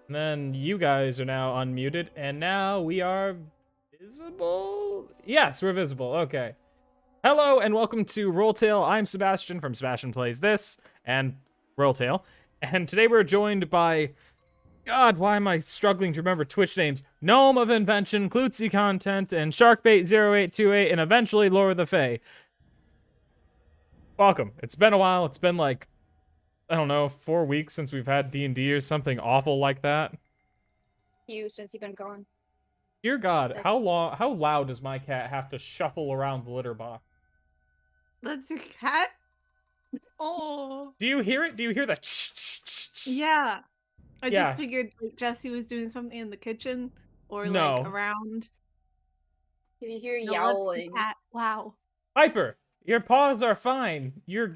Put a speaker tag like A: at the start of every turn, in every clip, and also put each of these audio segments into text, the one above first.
A: And then you guys are now unmuted, and now we are visible? Yes, we're visible. Okay. Hello, and welcome to Rolltail. I'm Sebastian from Sebastian Plays This, and Rolltail. And today we're joined by... God, why am I struggling to remember Twitch names? Gnome of Invention, Klutzy Content, and Sharkbait0828, and eventually Lore of the Fae. Welcome. It's been a while. It's been like, I don't know, 4 weeks since we've had D&D or something awful like that.
B: Since you've been gone.
A: Dear God, how loud does my cat have to shuffle around the litter box?
C: That's your cat? Oh.
A: Do you hear it? Do you hear the
C: Yeah. I
A: Yeah.
C: just figured like Jesse was doing something in the kitchen or
A: No.
C: like around.
B: If you hear
C: No, that's the
B: yowling.
C: cat. Wow.
A: Piper, your paws are fine. You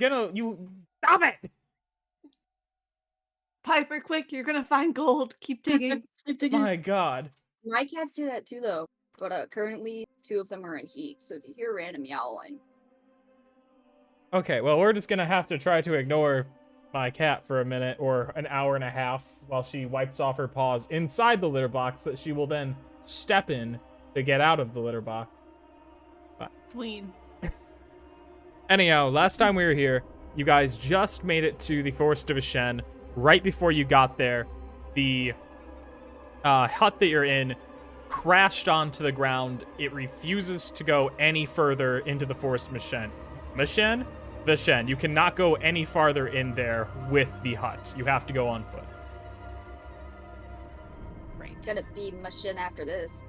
A: stop it!
C: Piper, quick, you're gonna find gold. Keep digging.
B: Keep digging.
A: My God.
B: My cats do that too, though. But currently, 2 of them are in heat. So if you hear random yowling,
A: Okay, well, we're just gonna have to try to ignore my cat for a minute or an hour and a half while she wipes off her paws inside the litter box that she will then step in to get out of the litter box.
C: Queen.
A: Anyhow, last time we were here, you guys just made it to the Forest of Ashen. Right before you got there, the hut that you're in crashed onto the ground. It refuses to go any further into the Forest of Ashen. The Shen. You cannot go any farther in there with the hut. You have to go on foot.
B: right? It's gonna be mushin after this.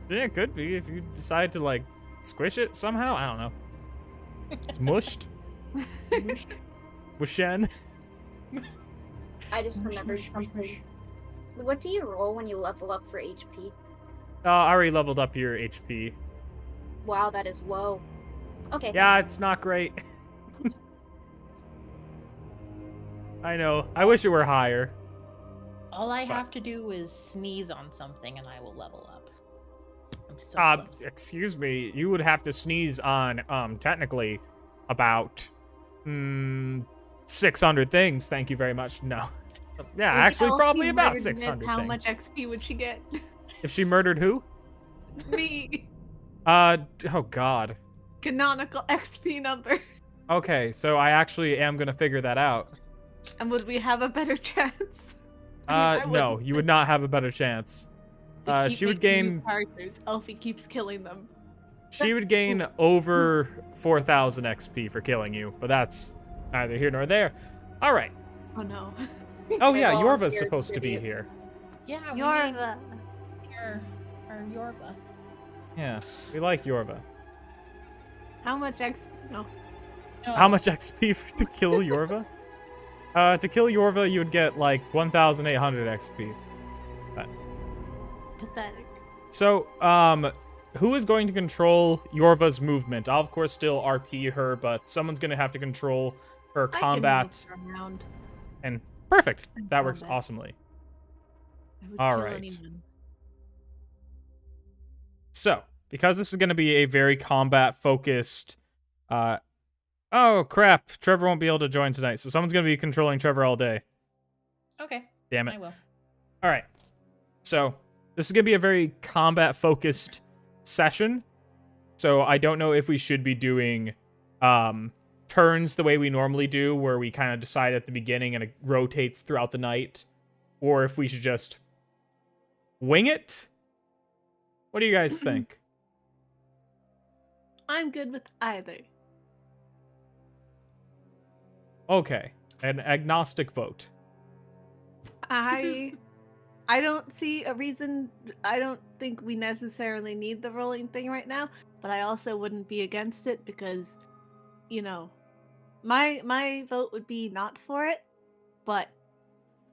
A: Yeah, it could be if you decide to, like, squish it somehow. I don't know. It's mushed. Mushen.
B: I just remembered something. What do you roll when you level up for HP?
A: I already leveled up your HP.
B: Wow, that is low. Okay.
A: Yeah, it's not great. I know. I wish it were higher.
D: All I have to do is sneeze on something and I will level up. I'm so close.
A: Excuse me. You would have to sneeze on, technically, about, 600 things. Thank you very much. No. Yeah, actually,
C: Elfie
A: probably about
C: murdered
A: 600
C: Myth, How
A: things.
C: much XP would she get?
A: If she murdered who?
C: Me.
A: Oh God.
C: Canonical XP number.
A: Okay, so I actually am gonna figure that out.
C: And would we have a better chance? I mean, I
A: No,
C: wouldn't.
A: you would not have a better chance.
C: To keep
A: She would
C: making new
A: gain...
C: characters. Elfie keeps killing them.
A: She would gain over 4,000 XP for killing you, but that's neither here nor there. All right.
C: Oh no.
A: Oh yeah,
B: Well,
A: Yorva's
B: here,
A: supposed to be
B: tribute.
A: here.
D: Yeah, we
C: You're
D: need
C: the...
D: our Yorba.
A: Yeah, we like Yorva.
C: How much XP? No.
D: No,
A: How much XP to kill Yorva? To kill Yorva, you would get like 1,800 XP.
C: Pathetic.
A: So, who is going to control Yorva's movement? I'll, of course, still RP her, but someone's going to have to control her
C: I can
A: combat.
C: move around.
A: And perfect.
C: And
A: That works
C: combat.
A: awesomely.
C: I would
A: All
C: kill
A: right.
C: anyone.
A: So, because this is going to be a very combat-focused... oh, crap. Trevor won't be able to join tonight, so someone's going to be controlling Trevor all day.
D: Okay,
A: Damn it.
D: I will.
A: All right. So, this is going to be a very combat-focused session. So, I don't know if we should be doing turns the way we normally do, where we kind of decide at the beginning and it rotates throughout the night, or if we should just wing it. What do you guys think?
C: I'm good with either.
A: Okay, an agnostic vote.
C: I don't see a reason. I don't think we necessarily need the rolling thing right now, but I also wouldn't be against it because, you know, my vote would be not for it, but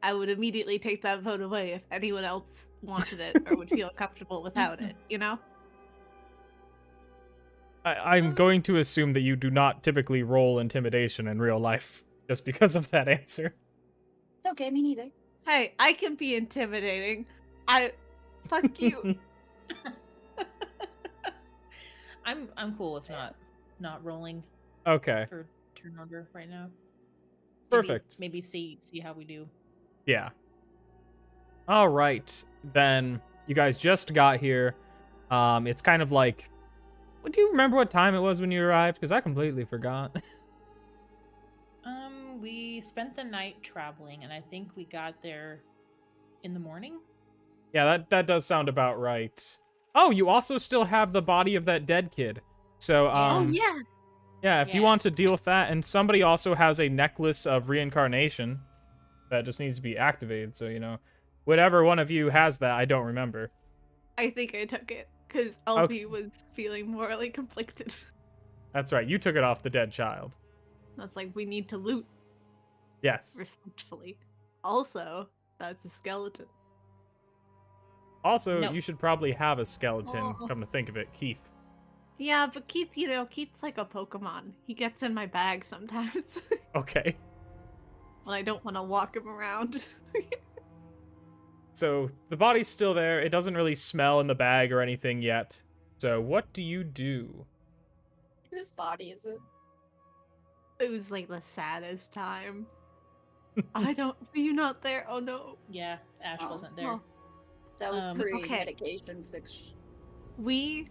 C: I would immediately take that vote away if anyone else wanted it or would feel comfortable without it, you know?
A: I'm going to assume that you do not typically roll intimidation in real life, just because of that answer.
B: It's okay, me neither.
C: Hey, I can be intimidating. Fuck you.
D: I'm cool with not rolling
A: Okay,
D: for turn order right now.
A: perfect.
D: Maybe see how we do.
A: Yeah. All right, then you guys just got here. It's kind of like, do you remember what time it was when you arrived? Because I completely forgot.
D: We spent the night traveling, and I think we got there in the morning.
A: Yeah, that does sound about right. Oh, you also still have the body of that dead kid. So,
C: Oh yeah.
A: yeah, if you
D: Yeah.
A: want to deal with that, and somebody also has a necklace of reincarnation that just needs to be activated. So, whatever one of you has that, I don't remember.
C: I think I took it because Albie was feeling morally conflicted.
A: That's right, you took it off the dead child.
C: That's like, we need to loot
A: Yes.
C: respectfully. Also, that's a skeleton.
A: Also,
D: No.
A: you should probably have a skeleton,
D: Oh.
A: come to think of it, Keith.
C: Yeah, but Keith, Keith's like a Pokemon. He gets in my bag sometimes.
A: Okay.
C: When I don't want to walk him around.
A: So, the body's still there. It doesn't really smell in the bag or anything yet. So, what do you do?
B: Whose body is it?
C: It was like the saddest time. Were you not there? Oh no.
D: Yeah, Ash
B: Oh.
D: wasn't there.
C: Oh.
B: That was
D: Okay.
B: pre-medication fix.
C: We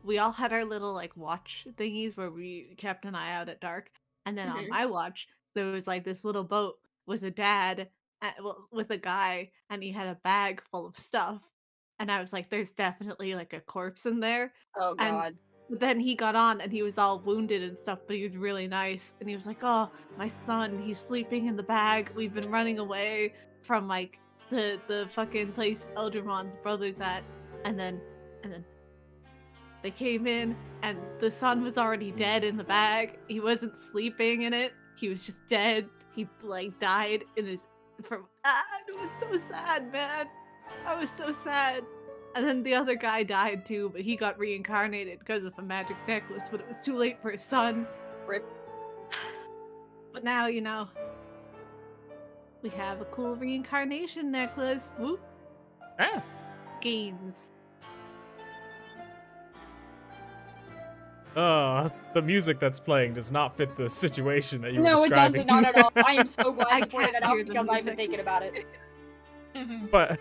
C: we all had our little like watch thingies where we kept an eye out at dark, and then on
B: Mhm.
C: my watch there was like this little boat with a dad, with a guy, and he had a bag full of stuff, and I was like, there's definitely like a corpse in there.
B: Oh
C: And
B: god.
C: but then he got on and he was all wounded and stuff, but he was really nice, and he was like, oh, my son, he's sleeping in the bag, we've been running away from like the fucking place Eldremon's brother's at, and then they came in and the son was already dead in the bag. He wasn't sleeping in it. He was just dead. He like died in his it was so sad, man. I was so sad. And then the other guy died too, but he got reincarnated because of a magic necklace, but it was too late for his son.
B: Rip.
C: But now, we have a cool reincarnation necklace. Whoop.
A: Ah,
C: Gains.
A: the music that's playing does not fit the situation that you were
B: No, it
A: describing.
B: doesn't. Not at all. I am so glad
C: I
B: you pointed
C: can't
B: it out
C: hear the
B: because I've been
C: music.
B: thinking about it.
A: But,
B: It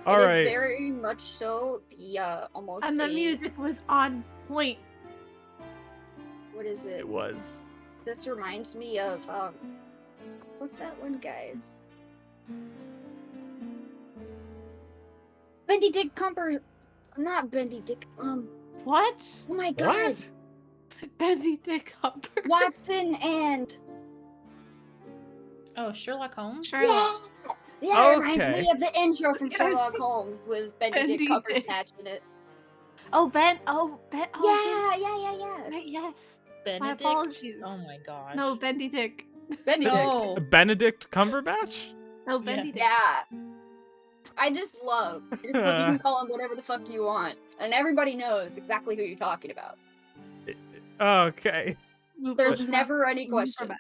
A: alright.
B: is very much so the almost.
C: And the
B: a-
C: music was on point.
B: What is it?
A: It was.
B: This reminds me of what's that one, guys? Bendy Dick Cumber, not Bendy Dick.
C: What?
B: Oh my god,
A: What?
C: Bendy Dick Humper.
B: Watson and
D: Oh, Sherlock Holmes?
C: Sherlock.
B: yeah, it reminds
A: Okay.
B: me of the intro from Sherlock Holmes with Bendy
C: Bendy
B: Dick Cumber's
C: Dick.
B: patch in it.
C: Oh, Ben. Oh, Ben. Oh,
B: Yeah.
C: Right, yes.
D: Benedict?
C: apologies.
D: Oh my gosh.
C: No, Bendy Dick.
B: Bendy Dick.
D: No.
A: Benedict Cumberbatch?
C: No, Bendy Dick.
B: Yeah. I just love. You can call him whatever the fuck you want, and everybody knows exactly who you're talking about.
A: Okay.
B: There's never any question.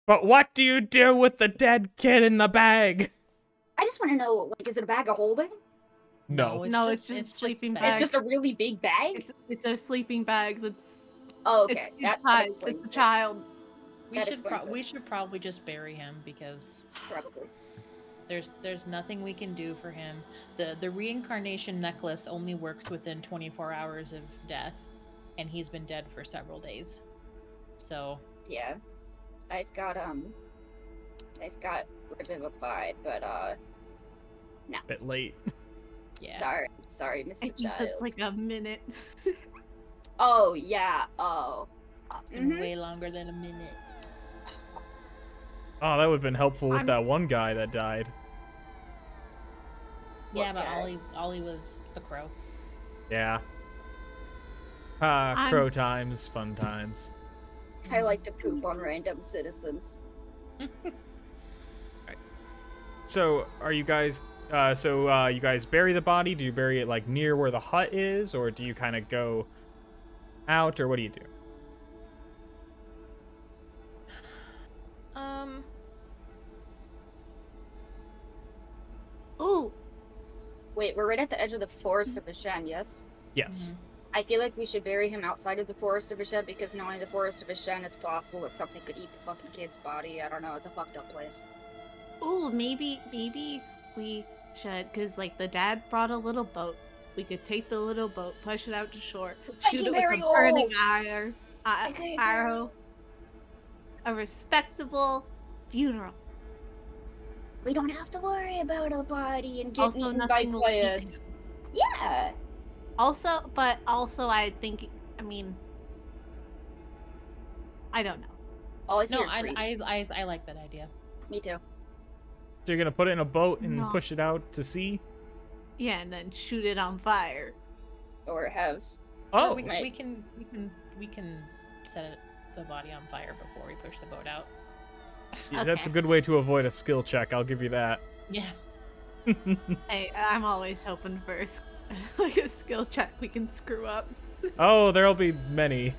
A: But what do you do with the dead kid in the bag?
B: I just want to know, like, is it a bag of holding?
A: No.
C: No, it's just sleeping
D: bad.
C: bag.
B: It's just a really big bag.
C: It's a sleeping bag that's.
B: Oh, okay.
C: It's a child.
D: We should probably just bury him because
B: Probably.
D: there's nothing we can do for him. The reincarnation necklace only works within 24 hours of death, and he's been dead for several days. So
B: Yeah. I've got Revivify, but no.
A: Bit late.
D: yeah.
B: Sorry,
C: I
B: Mr.
C: think
B: Child.
C: that's like a minute.
B: Oh yeah. Oh.
D: Been way longer than a minute.
A: Oh, that would have been helpful with
C: I'm-
A: that one guy that died.
D: Yeah,
B: What
D: but
B: guy?
D: Ollie was a crow.
A: Yeah. Crow times, fun times.
B: I like to poop on random citizens.
A: So, are you guys, you guys bury the body? Do you bury it, like, near where the hut is? Or do you kind of go out? Or what do you do?
C: Ooh.
B: Wait, we're right at the edge of the forest of Ashen, yes?
A: Yes.
B: I feel like we should bury him outside of the forest of Ashen because knowing the forest of Ashen, it's possible that something could eat the fucking kid's body. I don't know, it's a fucked up place.
C: Ooh, maybe we should, because like the dad brought a little boat. We could take the little boat, push it out to shore,
B: I
C: shoot
B: can
C: it with
B: bury
C: a burning
B: all.
C: arrow. A respectable funeral.
B: We don't have to worry about a body and getting
C: Also,
B: eaten by
C: nothing will eat
B: plants.
C: him.
B: Yeah.
C: Also, I think, I mean, I don't know.
B: All I see
D: No,
B: are trees.
D: I like that idea.
B: Me too.
A: So you're gonna put it in a boat and
C: No.
A: push it out to sea?
C: Yeah, and then shoot it on fire.
B: Or have.
A: Oh,
D: Or we
B: Right.
D: can set the body on fire before we push the boat out.
A: yeah, that's a
C: Okay.
A: good way to avoid a skill check. I'll give you that.
D: Yeah.
C: Hey, I'm always hoping for like a skill check we can screw up.
A: Oh, there'll be many.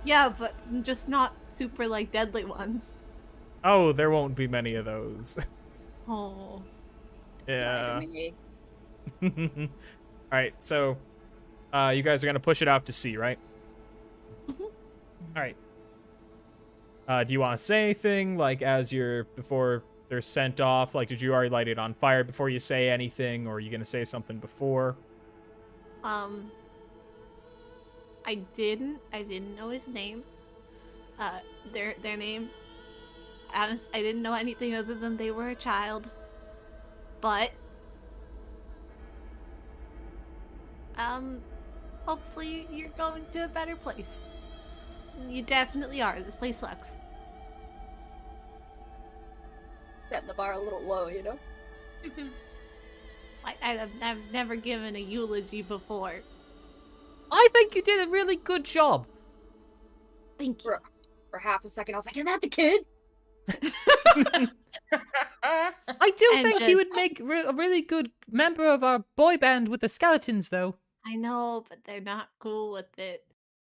C: Yeah, but just not super like deadly ones.
A: Oh, there won't be many of those.
C: Oh.
A: Yeah.
B: Me.
A: All right, so you guys are gonna push it out to sea, right?
C: Mhm.
A: All right. Do you want to say anything like as you're before they're sent off? Like, did you already light it on fire before you say anything, or are you gonna say something before?
C: I didn't know his name. Their name. I didn't know anything other than they were a child. But hopefully you're going to a better place. You definitely are. This place sucks.
B: Setting the bar a little low, you know?
C: I've never given a eulogy before.
A: I think you did a really good job.
C: Thank you.
B: For half a second, I was like, is that the kid?
A: I do
C: And
A: think he would make a really good member of our boy band with the skeletons, though.
C: I know, but they're not cool with it.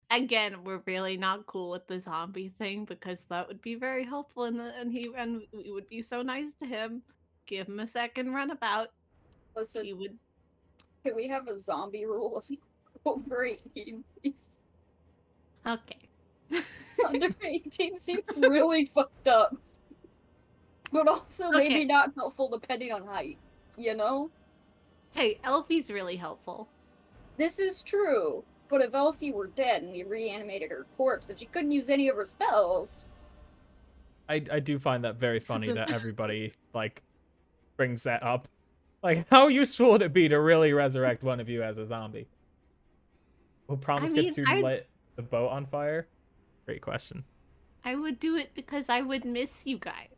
C: Again, we're really not cool with the zombie thing because that would be very helpful, and we would be so nice to him. Give him a second runabout.
B: Listen,
C: He would.
B: can we have a zombie rule of over 18, please?
C: Okay.
B: Under 18 seems really fucked up. But also maybe
C: Okay.
B: not helpful depending on height, you know?
C: Hey, Elfie's really helpful.
B: This is true, but if Elfie were dead and we reanimated her corpse and she couldn't use any of her spells...
A: I do find that very funny that everybody, like, brings that up. Like, how useful would it be to really resurrect one of you as a zombie? Will promise get to light the boat on fire? Great question.
C: I would do it because I would miss you guys.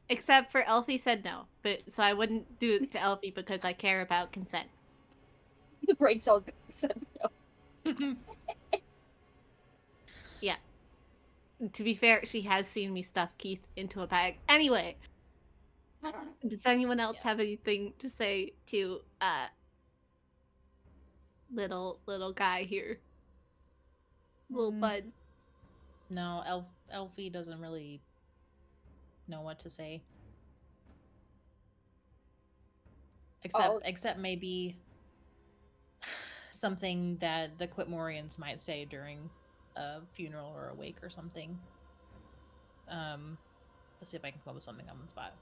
C: Except for Elfie said no, but so I wouldn't do it to Elfie because I care about consent.
B: The brain cells said no.
C: Yeah. To be fair, she has seen me stuff Keith into a bag. Anyway,
B: I don't know.
C: does anyone else have anything to say to little guy here? Little bud.
D: No, Elfie doesn't really know what to say. Except maybe something that the Quitmorians might say during a funeral or a wake or something. Let's see if I can come up with something on the spot.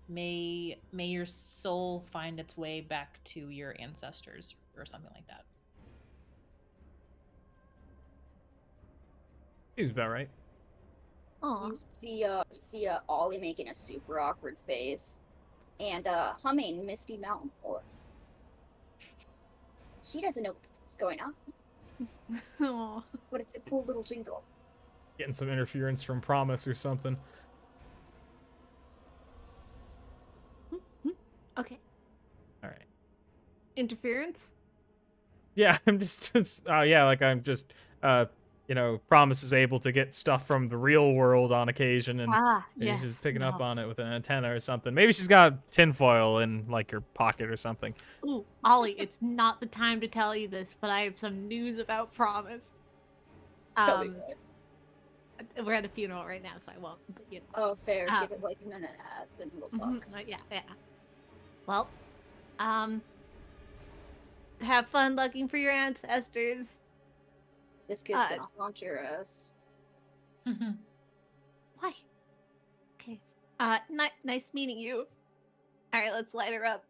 D: May your soul find its way back to your ancestors or something like that.
A: Seems about right.
C: Aw.
B: You see Ollie making a super awkward face, and humming Misty Mountain Fort. She doesn't know what's going on,
C: Aw.
B: but it's a cool little jingle.
A: Getting some interference from Promise or something.
C: Okay.
A: All right.
C: Interference?
A: Yeah, I'm just Promise is able to get stuff from the real world on occasion, and maybe
C: Yes.
A: she's picking up
C: no.
A: on it with an antenna or something. Maybe she's got tinfoil in like her pocket or something.
C: Ooh, Ollie, it's not the time to tell you this, but I have some news about Promise.
B: Tell me what.
C: We're at a funeral right now, so I won't. But, you know.
B: Oh, fair.
C: Um,
B: Give it like a minute and a half, and we'll talk.
C: Yeah. Well, have fun looking for your ancestors.
B: This kid's gonna haunt your ass.
C: Why? Okay. Nice meeting you. All right, let's light her up.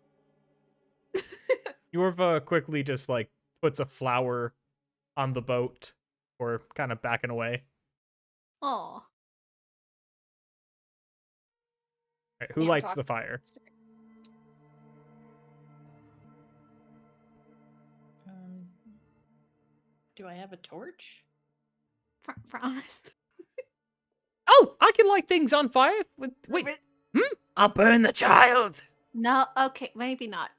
A: Yorva quickly just like puts a flower on the boat, or kind of backing away.
C: Oh,
A: Right, who
B: Can't
A: lights
B: talk
A: the fire?
D: Do I have a torch?
C: promise.
A: Oh, I can light things on fire. Wait, I'll burn the child.
C: No, okay, maybe not.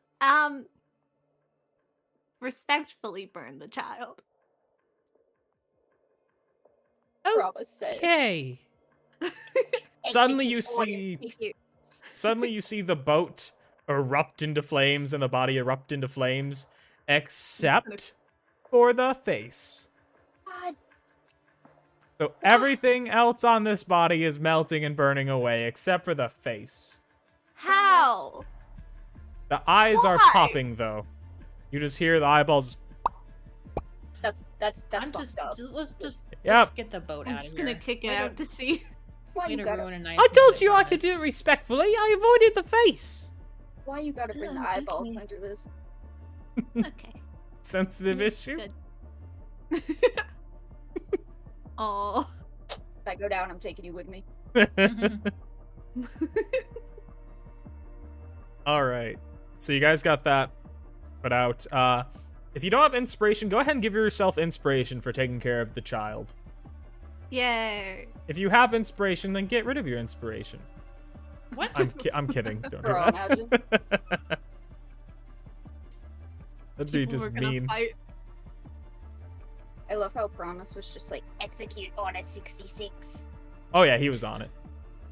C: Respectfully burn the child.
B: Promise says.
A: Okay. Suddenly you
B: Execute
A: see
B: orders.
A: Suddenly you see the boat erupt into flames and the body erupt into flames, except for the face.
B: God,
A: So everything else on this body is melting and burning away, except for the face.
C: How?
A: The eyes are
C: Why?
A: popping, though. You just hear the eyeballs.
B: that's
D: I'm
B: fucked up.
D: let's
A: Yep.
D: get the boat
C: I'm
D: out
C: just
D: of
C: gonna
D: here.
C: kick it
D: Way
C: out to sea.
B: Why
D: Way
B: you
D: to
B: gotta
D: ruin a nice
A: I told
D: moment,
A: you I could
D: promise.
A: do it respectfully. I avoided the face.
B: why you gotta bring the
C: Okay.
B: eyeballs into this?
C: Okay.
A: Sensitive issue.
C: Good. Oh.
B: If I go down, I'm taking you with me.
A: All right. So you guys got that put out. If you don't have inspiration, go ahead and give yourself inspiration for taking care of the child.
C: Yay.
A: If you have inspiration, then get rid of your inspiration.
D: What?
A: I'm kidding. Don't do
B: Bro, imagine.
A: that. That'd be
C: People
A: just
C: were gonna
A: mean.
C: fight.
B: I love how Promise was just like, execute order 66.
A: Oh yeah, he was on it.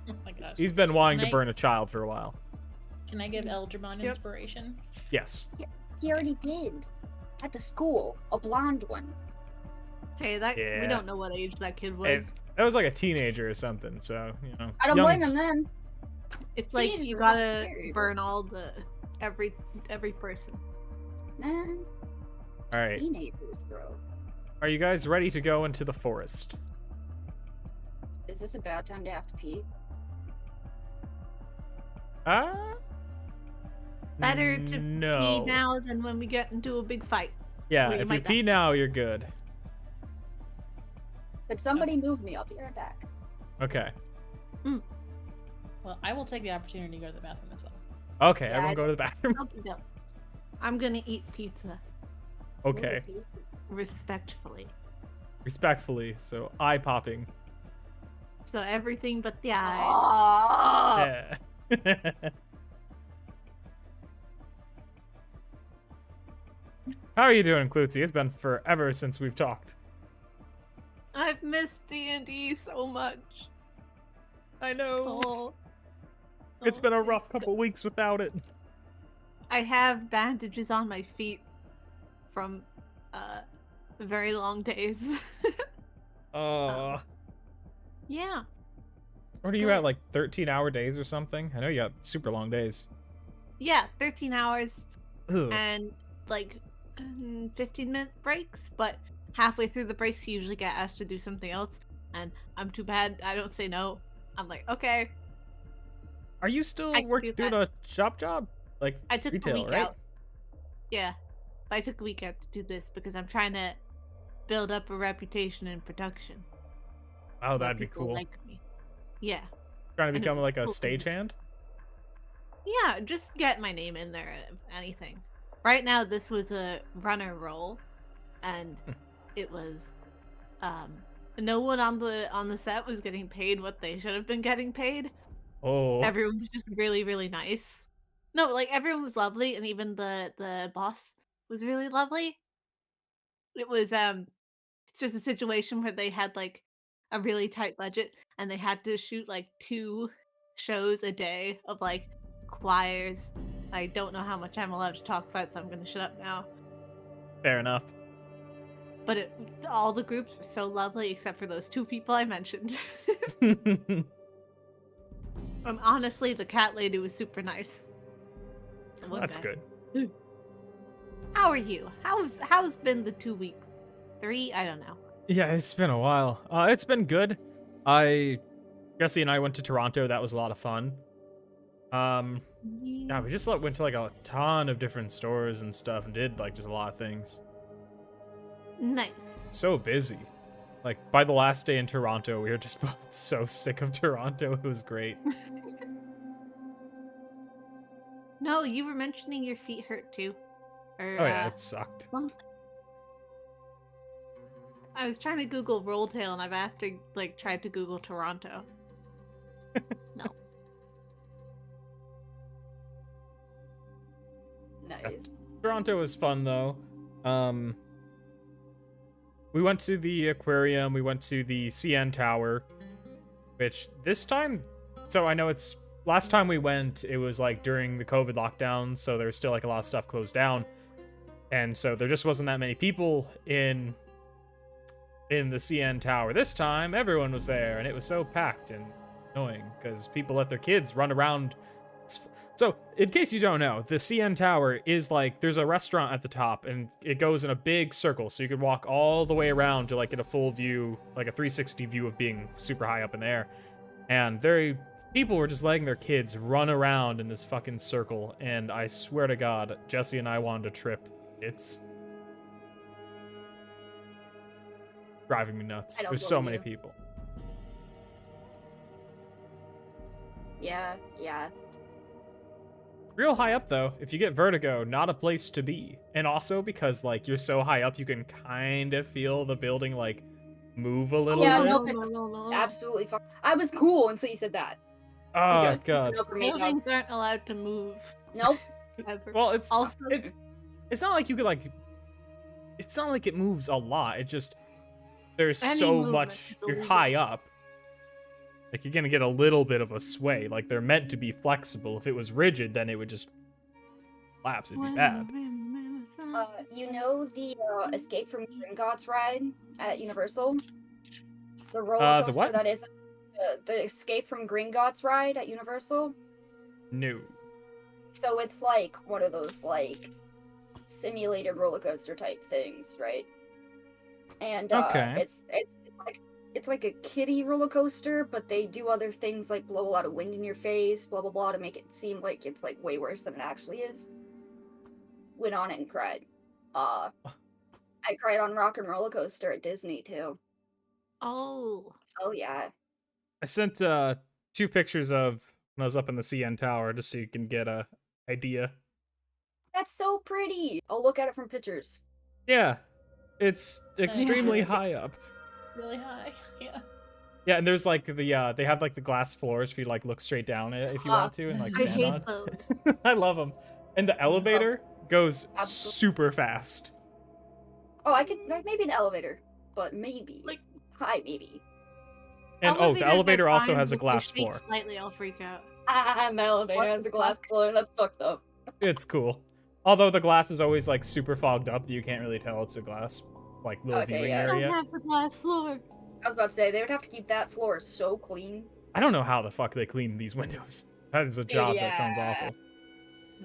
D: Oh my gosh.
A: He's been wanting to
D: Can I-
A: burn a child for a while.
D: Can I give Eldramon
C: Yep.
D: inspiration?
A: Yes.
B: He already did. At the school. A blonde one.
C: Hey, that
A: Yeah.
C: we don't know what age that kid was.
A: It, that was like a teenager or something, so, you know.
B: I don't blame
A: young's-
B: him then.
C: It's like
B: Teenagers
C: you
B: are not
C: gotta
B: scary,
C: burn all the every person.
B: Man,
A: All right.
B: teenagers, bro.
A: Are you guys ready to go into the forest?
B: Is this a bad time to have to pee?
C: Better to
A: no.
C: pee now than when we get into a big fight.
A: Yeah,
C: Or you
A: if you
C: might
A: pee now, you're good.
B: Could somebody move me? I'll be right back.
A: Okay.
D: Well, I will take the opportunity to go to the bathroom as well.
A: Okay,
B: Yeah,
A: everyone go to the bathroom.
C: Okay, I'm gonna eat pizza
A: Okay.
B: Ooh,
C: respectfully.
A: Respectfully, so eye popping.
C: So everything but the eyes.
B: Ah!
A: Yeah. How are you doing, Klutzy? It's been forever since we've talked.
C: I've missed D&D so much.
A: I know.
C: Oh.
A: It's
C: Oh,
A: been a
C: thank
A: rough couple weeks without it.
C: I have bandages on my feet from very long days. Yeah.
A: What are you at, like 13-hour days or something? I know you got super long days.
C: Yeah, 13 hours
A: Ugh.
C: and like 15-minute breaks, but halfway through the breaks you usually get asked to do something else, and I'm too bad. I don't say no. I'm like, okay.
A: Are you still
C: I can do
A: doing a shop job? Like
C: I took
A: retail,
C: a week
A: right?
C: out. Yeah. But I took a week out to do this because I'm trying to build up a reputation in production.
A: Oh,
C: Let
A: that'd be
C: people
A: cool.
C: Like me. Yeah.
A: Trying to
C: and
A: become
C: it's
A: like a
C: cool.
A: stagehand?
C: Yeah, just get my name in there, if anything. Right now, this was a runner role, and it was, no one on the set was getting paid what they should have been getting paid.
A: Oh.
C: Everyone was just really, really nice. No, like everyone was lovely, and even the boss was really lovely. It was it's just a situation where they had like a really tight budget, and they had to shoot like 2 shows a day of like choirs. I don't know how much I'm allowed to talk about, so I'm gonna shut up now.
A: Fair enough.
C: But all the groups were so lovely, except for those 2 people I mentioned. Honestly, the cat lady was super nice. The one
A: That's
C: guy.
A: good.
C: How are you? How's been the 2 weeks? 3? I don't know.
A: Yeah, it's been a while. It's been good. I Jesse and I went to Toronto. That was a lot of fun. Yeah, we just went to like a ton of different stores and stuff and did like just a lot of things.
C: Nice.
A: So busy. Like by the last day in Toronto, we were just both so sick of Toronto. It was great.
C: No, you were mentioning your feet hurt too. Or,
A: Oh yeah, it sucked.
C: something. I was trying to Google Rolltail and I've after like tried to Google Toronto. No.
B: Nice.
A: Toronto was fun though. We went to the aquarium, we went to the CN Tower, which this time, so I know it's, last time we went, it was like during the COVID lockdown, so there was still like a lot of stuff closed down. And so there just wasn't that many people in the CN Tower. This time, everyone was there, and it was so packed and annoying, because people let their kids run around. So, in case you don't know, the CN Tower is like, there's a restaurant at the top, and it goes in a big circle, so you could walk all the way around to like get a full view, like a 360 view of being super high up in the air. And people were just letting their kids run around in this fucking circle, and I swear to God, Jesse and I wanted to trip. It's driving me nuts. There's so many people.
B: Yeah.
A: Real high up though, if you get vertigo, not a place to be. And also because like you're so high up, you can kind of feel the building like move a little
B: Yeah,
A: bit.
B: no, absolutely fine. I was cool until you said that.
A: Oh
B: Okay,
A: God.
B: no for me, no.
C: Buildings aren't allowed to move.
B: Nope.
C: Ever.
A: Well, it's
C: Also,
A: it's not like you could like. It's not like it moves a lot. It just there's
C: Any
A: so
C: movement
A: much.
C: is
A: You're
C: illegal.
A: high up. Like you're gonna get a little bit of a sway. Like they're meant to be flexible. If it was rigid, then it would just collapse. It'd be bad.
B: You know the Escape from Gringotts ride at Universal? The roller
A: The
B: coaster
A: what?
B: that is the Escape from Gringotts ride at Universal?
A: No.
B: So it's like one of those like simulated roller coaster type things, right? And
A: Okay.
B: it's like a kiddie roller coaster, but they do other things like blow a lot of wind in your face, blah blah blah, to make it seem like it's like way worse than it actually is. Went on it and cried. I cried on Rock and Roller Coaster at Disney too.
C: Oh.
B: Oh yeah.
A: I sent 2 pictures of when I was up in the CN Tower just so you can get a idea.
B: That's so pretty. I'll look at it from pictures.
A: Yeah, it's extremely high up.
D: Really high. Yeah.
A: Yeah, and there's like the they have like the glass floors for you to like look straight down it if you want to and like
C: I
A: stand
C: hate
A: on.
C: those.
A: I love them. And the elevator goes
B: Absolutely.
A: super fast.
B: Oh, I could maybe the elevator, but maybe
C: Like-
B: hi maybe.
A: And the
C: Elevators are
A: elevator also
C: fine,
A: has a
C: but if they
A: glass
C: speak
A: floor.
C: Slightly, I'll freak out.
B: The elevator
C: What
B: has
C: the
B: a glass
C: fuck?
B: floor. That's fucked up.
A: It's cool. Although the glass is always like super fogged up, you can't really tell it's a glass like little
B: Okay,
A: viewing
B: yeah.
C: I don't
A: area.
C: have the glass floor.
B: I was about to say they would have to keep that floor so clean.
A: I don't know how the fuck they clean these windows. That is a job that sounds
B: Yeah.
A: awful.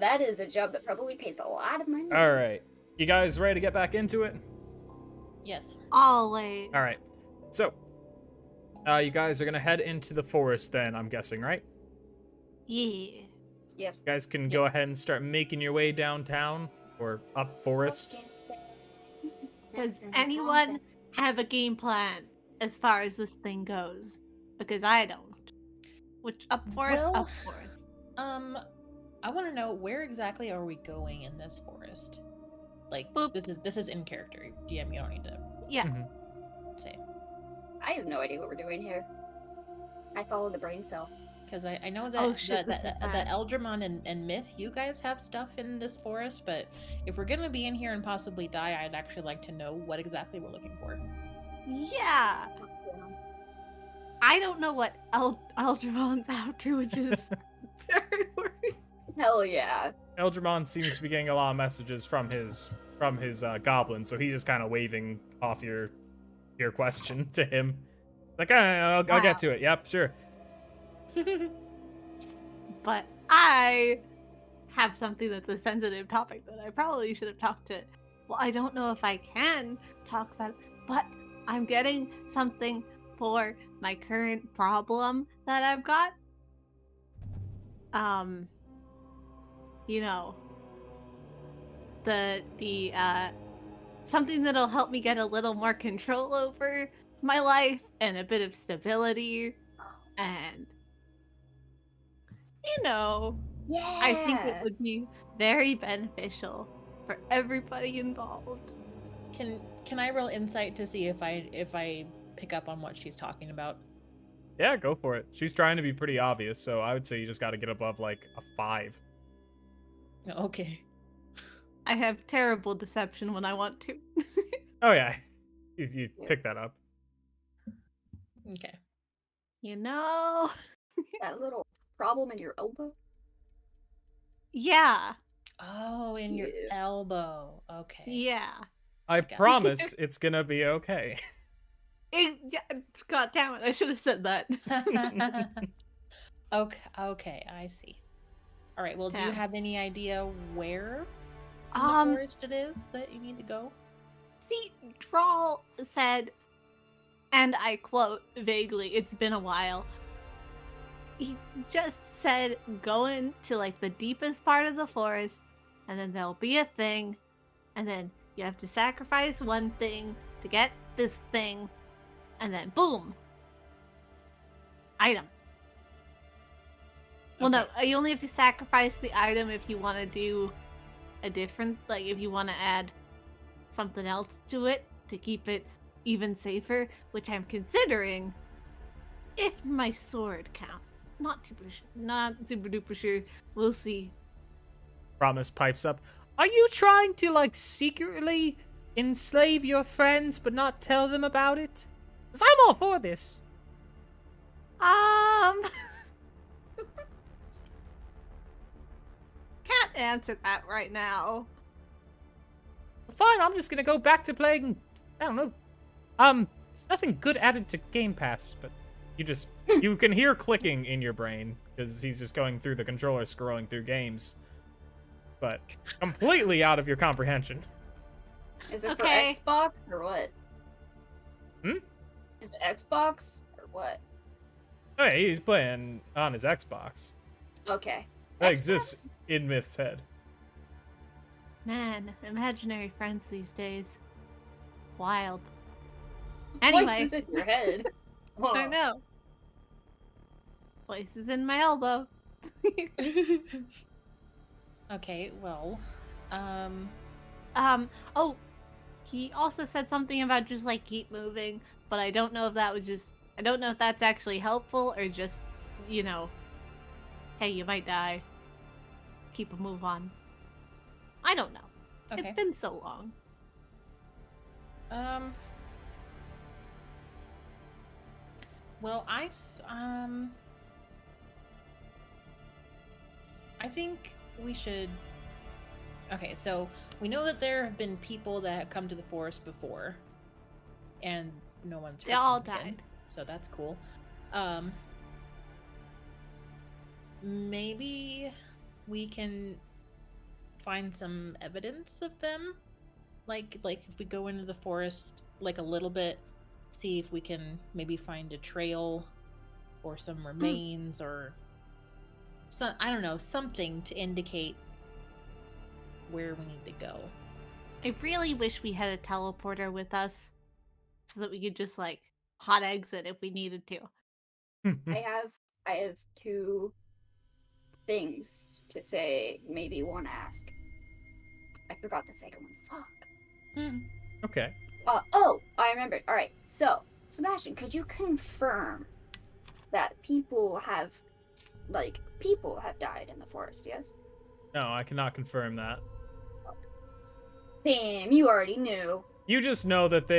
B: That is a job that probably pays a lot of money.
A: All right. You guys ready to get back into it?
D: Yes.
C: Always.
A: All right. So, you guys are going to head into the forest then, I'm guessing, right?
C: Yeah.
B: Yeah.
A: You guys can go ahead and start making your way downtown or up forest.
C: Does anyone have a game plan as far as this thing goes? Because I don't. Which up forest,
D: Well,
C: up forest.
D: I want to know where exactly are we going in this forest? Like,
C: Boop.
D: this is in character. DM, you don't need to
C: Yeah.
A: Mhm.
D: say.
B: I have no idea what we're doing here. I follow the brain cell.
D: Because I know that
C: Oh, shit,
D: that
C: this is
D: the
C: bad.
D: Eldramon and Myth, you guys have stuff in this forest, but if we're gonna be in here and possibly die, I'd actually like to know what exactly we're looking for.
C: Yeah. I don't know what Aldramon's out to, which is very worrying.
B: Hell yeah.
A: Eldramon seems to be getting a lot of messages from his goblin, so he's just kind of waving off your question to him. Like, I'll
C: Wow.
A: get to it. Yep, sure.
C: But I have something that's a sensitive topic that I probably should have talked to. Well, I don't know if I can talk about it, but I'm getting something for my current problem that I've got. You know, the something that'll help me get a little more control over my life and a bit of stability, and
B: Yeah.
C: I think it would be very beneficial for everybody involved.
D: Can I roll insight to see if I pick up on what she's talking about?
A: Yeah, go for it. She's trying to be pretty obvious, so I would say you just got to get above like a 5.
D: Okay.
C: I have terrible deception when I want to.
A: Oh yeah, you pick that up.
D: Okay.
B: That little problem in your elbow?
C: Yeah.
D: Oh, in your
B: Yeah.
D: elbow. Okay.
C: Yeah.
A: I
D: Got it.
A: promise it's gonna be okay.
C: God damn it, I should have said that.
D: Okay, I see. All right. Well, do you
C: Yeah.
D: have any idea where in the forest it is that you need to go?
C: See, Troll said, and I quote vaguely, it's been a while. He just said, go into like the deepest part of the forest, and then there'll be a thing, and then you have to sacrifice one thing to get this thing, and then boom, item. Well, no, you only have to sacrifice the item if you want to do a different, like if you want to add something else to it to keep it even safer, which I'm considering if my sword counts. Not super duper sure. We'll see.
A: Promise pipes up. Are you trying to like secretly enslave your friends but not tell them about it? 'Cause I'm all for this.
C: Can't answer that right now.
A: Fine, I'm just gonna go back to playing. I don't know. There's nothing good added to Game Pass, but you can hear clicking in your brain because he's just going through the controller, scrolling through games, but completely out of your comprehension.
B: Is it
C: Okay.
B: for Xbox or what?
A: Hmm?
B: Is it Xbox or what?
A: Oh yeah, he's playing on his Xbox.
B: Okay.
A: That
B: Xbox?
A: exists in Myth's head.
C: Man, imaginary friends these days. Wild. Anyway.
B: Voices in your head. Hold
C: I
B: on.
C: know. Voices in my elbow.
D: Okay. Well.
C: Oh, he also said something about just like keep moving, but I don't know if that was just, I don't know if that's actually helpful or just, hey, you might die. Keep a move on. I don't know.
D: Okay.
C: It's been so long.
D: Well, I think we should. Okay, so we know that there have been people that have come to the forest before, and no one's hurt
C: They all
D: them again,
C: died.
D: so that's cool. Maybe we can find some evidence of them, like if we go into the forest like a little bit, see if we can maybe find a trail or some remains or some, I don't know, something to indicate where we need to go.
C: I really wish we had a teleporter with us so that we could just like hot exit if we needed to.
B: I have 2 things to say, maybe one ask. I forgot the second one. Fuck.
A: Okay.
B: Oh, I remembered. Alright, so, Sebastian, could you confirm that people have died in the forest, yes?
A: No, I cannot confirm that.
B: Damn, you already knew.
A: You just know that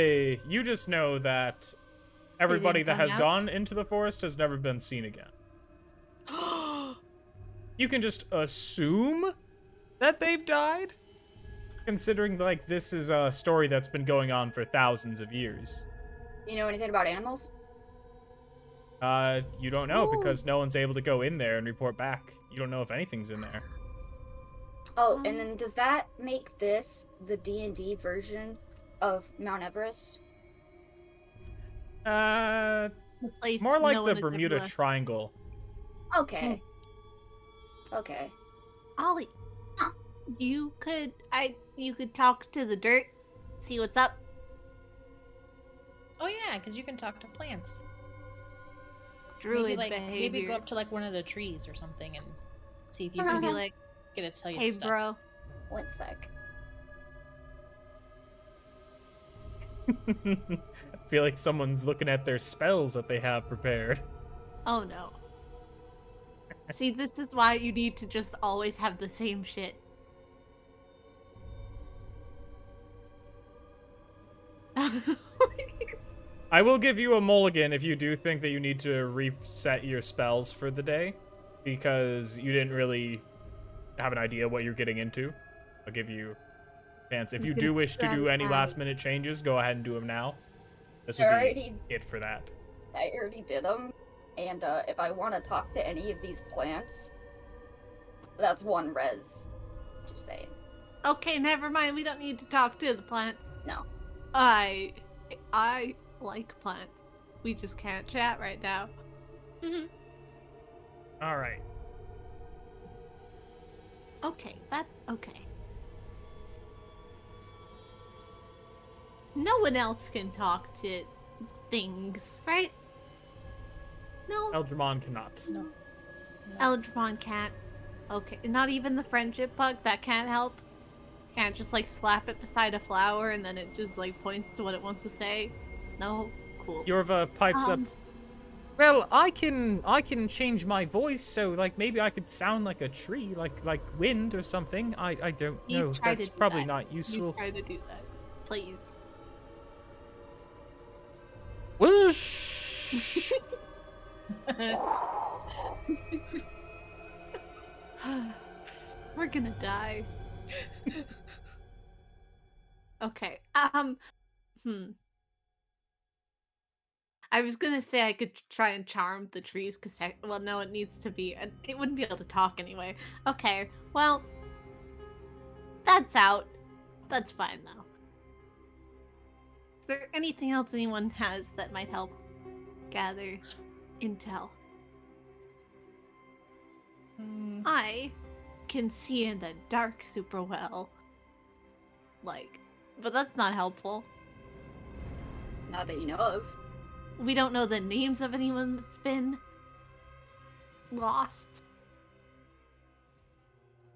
A: everybody that
C: come
A: has
C: out?
A: gone into the forest has never been seen again. You can just assume that they've died, considering like this is a story that's been going on for thousands of years.
B: You know anything about animals?
A: You don't know
C: Ooh.
A: because no one's able to go in there and report back. You don't know if anything's in there.
B: Oh, and then does that make this the D&D version of Mount Everest?
A: Uh,
C: The place
A: more like
C: no
A: the
C: one has
A: Bermuda
C: ever left.
A: Triangle.
B: Okay. Okay.
C: Ollie,
B: Huh.
C: you could talk to the dirt, see what's up.
D: Oh yeah, because you can talk to plants.
C: Druid
D: maybe
C: behavior.
D: go up to like one of the trees or something and see if you
C: and
D: can
C: be like,
D: get it to tell you
C: "Hey,
D: stuff.
C: bro."
B: One sec.
A: I feel like someone's looking at their spells that they have prepared.
C: Oh no. See, this is why you need to just always have the same shit.
A: I will give you a mulligan if you do think that you need to reset your spells for the day, because you didn't really have an idea what you're getting into. I'll give you a chance. If
C: You
A: you
C: can
A: do wish to do any
C: strategize.
A: last minute changes, go ahead and do them now. This would be it for that.
B: I already did them, and if I want to talk to any of these plants, that's one res. Just saying.
C: Okay, never mind. We don't need to talk to the plants.
B: No.
C: I like plants. We just can't chat right now.
A: All right.
C: Okay, that's okay. No one else can talk to things, right? No,
A: Eldramon cannot.
D: No.
C: Eldramon can't. Okay, not even the friendship bug? That can't help? Can't just like slap it beside a flower and then it just like points to what it wants to say? No? Cool.
A: Yorva pipes up.
C: Um,
A: Well, I can change my voice, so like maybe I could sound like a tree, like wind or something. I don't
C: You
A: know.
C: try to
A: That's
C: do
A: probably
C: that.
A: not
C: You
A: useful.
C: try to do that. Please.
A: Whoosh.
C: We're gonna die. Okay. I was gonna say I could try and charm the trees, because, well, no, it needs to be. It wouldn't be able to talk anyway. Okay, well, that's out. That's fine, though. Is there anything else anyone has that might help gather intel? I can see in the dark super well. Like, but that's not helpful.
B: Not that you know of.
C: We don't know the names of anyone that's been lost.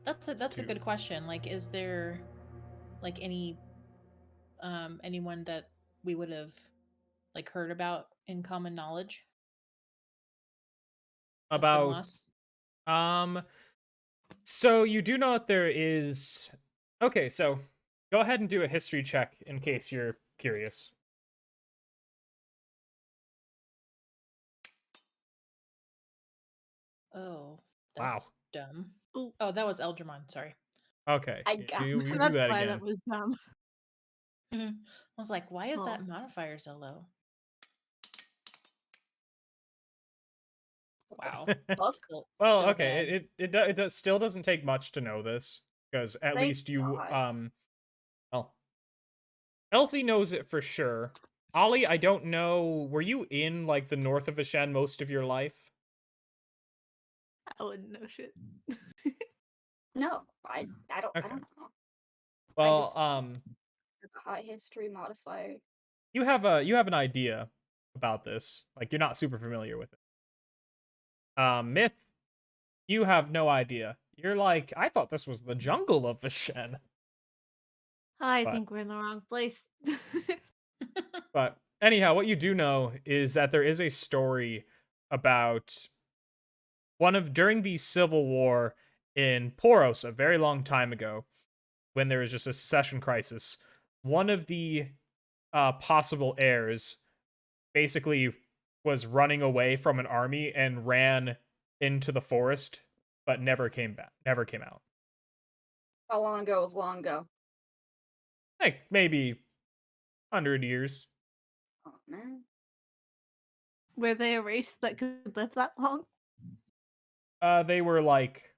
D: That's a good question. Like, is there like anyone that we would have like heard about in common knowledge that's been
A: About
D: lost?
A: So you do know that there is. Okay, so go ahead and do a history check in case you're curious.
D: Oh,
A: Wow.
D: that's dumb.
C: Ooh.
D: Oh, that was Eldramon. Sorry.
A: Okay,
B: I got
A: you do
C: That's
A: that
C: why
A: again.
C: that was dumb.
D: I was like, why is
C: Oh.
D: that modifier so low? Wow. Still
A: Well,
D: bad.
A: okay, it still doesn't take much to know this, because at
B: Thank
A: least you
B: God.
A: well, Elfie knows it for sure. Ollie, I don't know. Were you in like the north of Ashen most of your life?
C: I wouldn't know shit.
B: No, I don't
A: Okay.
B: know.
A: Well,
B: just- The high history modifier.
A: you have an idea about this. Like you're not super familiar with it. Myth, you have no idea. You're like, I thought this was the jungle of Ashen.
C: I
A: But-
C: think we're in the wrong place.
A: But anyhow, what you do know is that there is a story about during the Civil War in Poros a very long time ago, when there was just a secession crisis. One of the possible heirs basically was running away from an army and ran into the forest, but never came out.
B: How long ago was long ago?
A: Like maybe 100 years.
B: Oh man.
C: Were they a race that could live that long?
A: They were like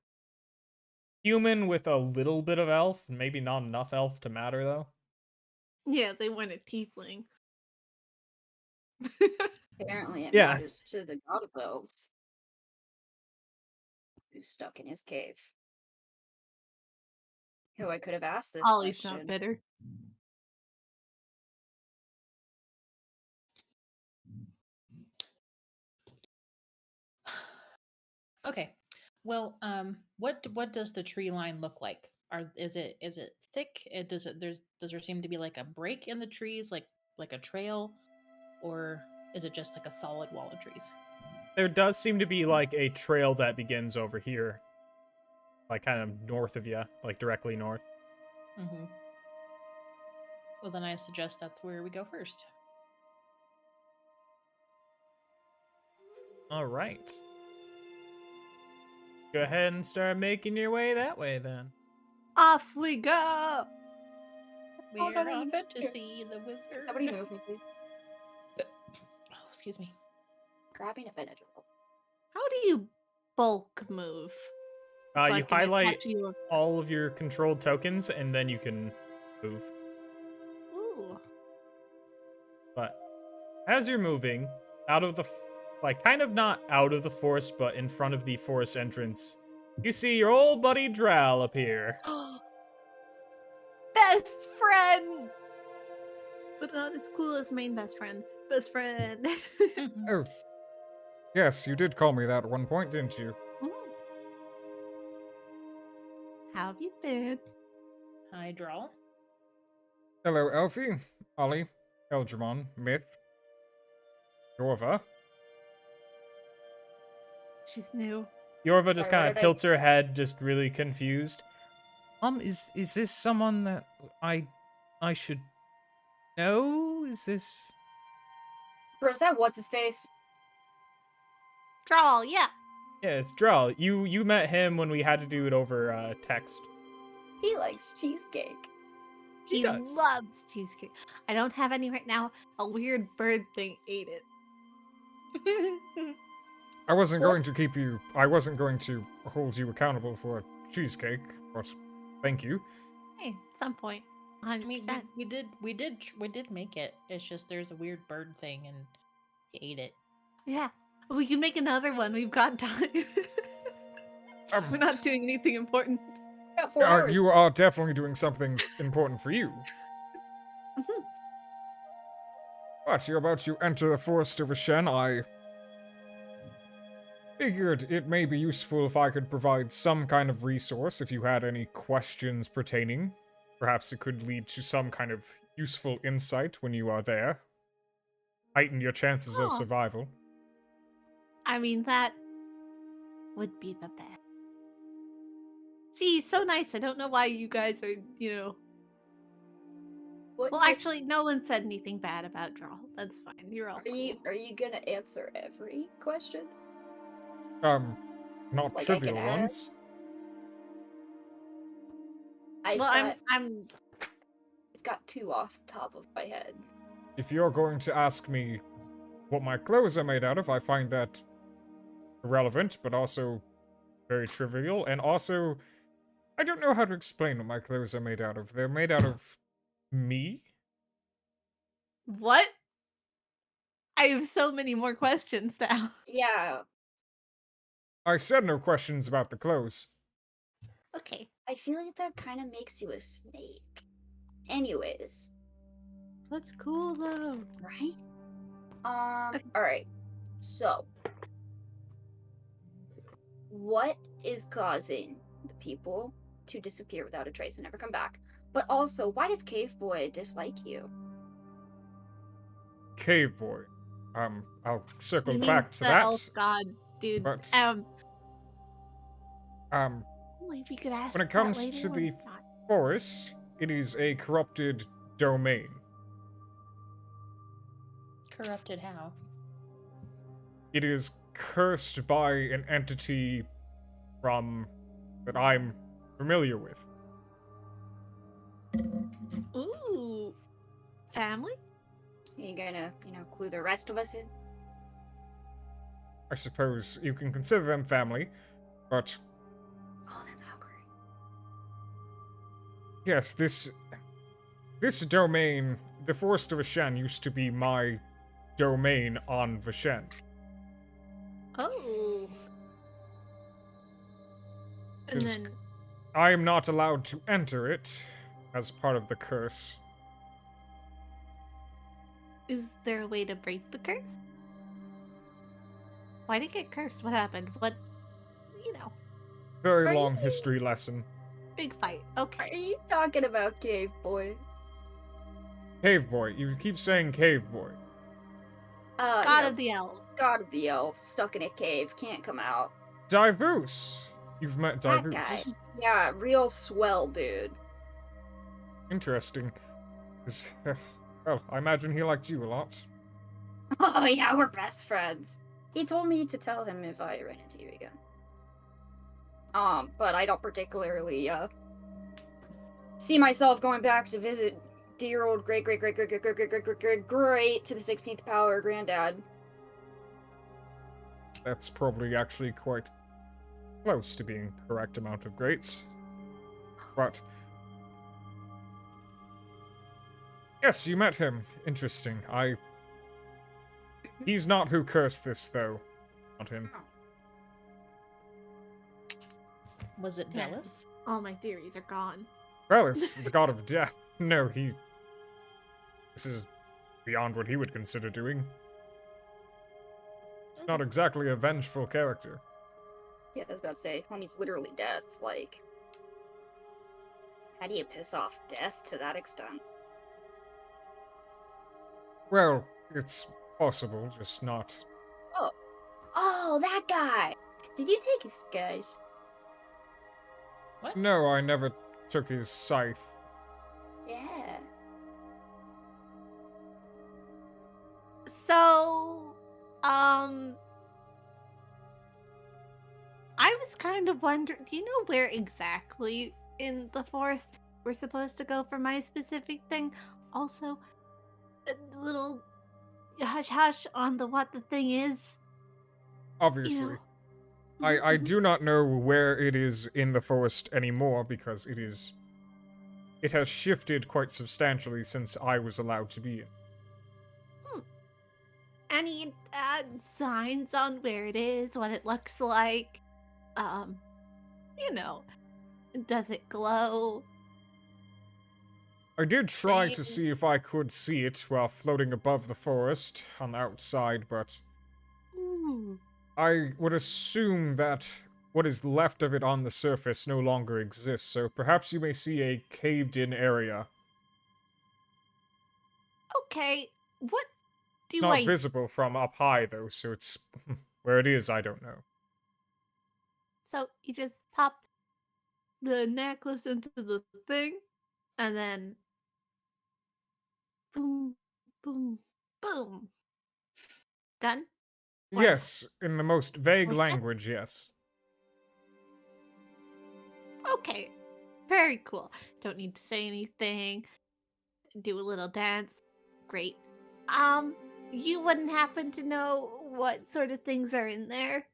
A: human with a little bit of elf, maybe not enough elf to matter though.
C: Yeah, they weren't a tiefling.
B: Apparently it
A: Yeah.
B: matters to the Gorboloth, who's stuck in his cave. Who I could have asked this
C: Ollie's
B: question.
C: not bitter.
D: Okay. Well, what does the tree line look like? Is it thick? Does there seem to be like a break in the trees, like a trail, or is it just like a solid wall of trees?
A: There does seem to be like a trail that begins over here, like kind of north of you, like directly north.
D: Mm-hmm. Well, then I suggest that's where we go first.
A: All right. Go ahead and start making your way that way then.
C: Off we go!
D: We're
B: no, no,
D: off
B: no.
D: to see the wizard.
B: Somebody move me, please.
D: Oh, excuse me.
B: Grabbing a Benadryl.
C: How do you bulk move? So I
A: You
C: can
A: highlight
C: attach you
A: all of your controlled tokens, and then you can move.
C: Ooh.
A: But as you're moving out of the, like, kind of not out of the forest, but in front of the forest entrance, you see your old buddy Drow appear.
C: Best friend! But not as cool as main best friend. Best friend.
A: Oh, yes, you did call me that at one point, didn't you?
C: How have you been?
D: Hi, Draw.
A: Hello, Elfie, Ollie, Eldramon, Myth, Yorva.
C: She's new.
A: Yorva just
B: Sorry,
A: kind
B: what
A: of
B: did I-
A: tilts her head, just really confused. Is this someone that I should know? Is this?
B: Bro, is that what's his face?
C: Drawl, yeah.
A: Yeah, it's Drell. You met him when we had to do it over text.
B: He likes cheesecake.
A: He does.
C: loves cheesecake. I don't have any right now. A weird bird thing ate it.
A: I wasn't
B: What?
A: going to keep you. I wasn't going to hold you accountable for a cheesecake, but thank you.
C: Hey, at some point. 100%.
D: I mean, we did make it. It's just there's a weird bird thing, and he ate it.
C: Yeah. We can make another one. We've got time. We're not doing anything important.
B: Got 4 hours.
A: You are definitely doing something important for you.
C: Mhm.
A: But you're about to enter the forest of Ashen. I figured it may be useful if I could provide some kind of resource if you had any questions pertaining. Perhaps it could lead to some kind of useful insight when you are there. Heighten your chances of
C: Aw.
A: survival.
C: I mean, that would be the best. See, so nice. I don't know why you guys are,
B: What
C: Well,
B: type-
C: actually, no one said anything bad about Drawl. That's fine. You're all cool.
B: are you gonna answer every question?
A: Not
B: Like, I
A: trivial
B: can
A: ones.
B: I've
C: Well,
B: got,
C: I'm
B: I've got 2 off the top of my head.
A: If you're going to ask me what my clothes are made out of, I find that irrelevant, but also very trivial. And also, I don't know how to explain what my clothes are made out of. They're made out of me?
C: What? I have so many more questions now.
B: Yeah,
A: I said no questions about the clothes.
C: Okay.
B: I feel like that kind of makes you a snake. Anyways,
C: That's cool though.
B: right? Alright. So, what is causing the people to disappear without a trace and never come back? But also, why does Cave Boy dislike you?
A: Cave boy. I'll circle
C: You mean
A: back to
C: the
A: that.
C: elf god, dude.
A: But-
C: Maybe you could ask
A: when it
C: that
A: comes
C: later
A: to
C: when
A: the
C: it's not-
A: forest, it is a corrupted domain.
D: Corrupted how?
A: It is cursed by an entity that I'm familiar with.
C: Ooh. Family?
B: Are you gonna, clue the rest of us in?
A: I suppose you can consider them family, but
B: Oh, that's awkward.
A: yes, this domain, the Forest of Ashan, used to be my domain on Vishen.
C: Oh. And
A: Is-
C: then
A: I am not allowed to enter it as part of the curse.
C: is there a way to break the curse? Why did it get cursed? What happened? What, you know,
A: Very
B: Right.
A: long history lesson.
C: big fight.
B: Are
C: Okay.
B: you talking about Cave Boy?
A: Cave boy. You keep saying cave boy.
C: God of the elves.
B: God of the elves, stuck in a cave, can't come out.
A: Diverse. You've met
B: That
A: Diverse.
B: guy. Yeah, real swell dude.
A: Interesting. Well, I imagine he liked you a lot.
B: Oh yeah, we're best friends. He told me to tell him if I ran into you again. But I don't particularly see myself going back to visit dear old great to the 16th power granddad.
A: That's probably actually quite close to being correct amount of greats. But yes, you met him. Interesting. He's not who cursed this, though. Not him.
D: Was it
C: Damn.
D: Velis?
C: All my theories are gone.
A: Velis, the god of death. No, this is beyond what he would consider doing. Not exactly a vengeful character.
B: Yeah, I was about to say, homie's literally death. Like, how do you piss off death to that extent?
A: Well, it's possible, just not.
B: Oh, that guy! Did you take his guy?
D: What?
A: No, I never took his scythe.
B: Yeah.
C: So, I was kind of wondering, do you know where exactly in the forest we're supposed to go for my specific thing? Also, a little hush hush on the what the thing is.
A: Obviously.
C: You know.
A: I do not know where it is in the forest anymore because it has shifted quite substantially since I was allowed to be in.
C: Any signs on where it is, what it looks like? You know, does it glow?
A: I did try to
C: Same.
A: see if I could see it while floating above the forest on the outside, but
C: Ooh.
A: I would assume that what is left of it on the surface no longer exists, so perhaps you may see a caved-in area.
C: Okay, what
A: It's
C: do
A: not
C: I
A: visible from up high, though, so it's... where it is, I don't know.
C: So you just pop the necklace into the thing, and then boom, boom, boom. Done? Or
A: Yes, in the most vague
C: Or steps?
A: language, yes.
C: okay. Very cool. Don't need to say anything. Do a little dance. Great. You wouldn't happen to know what sort of things are in there?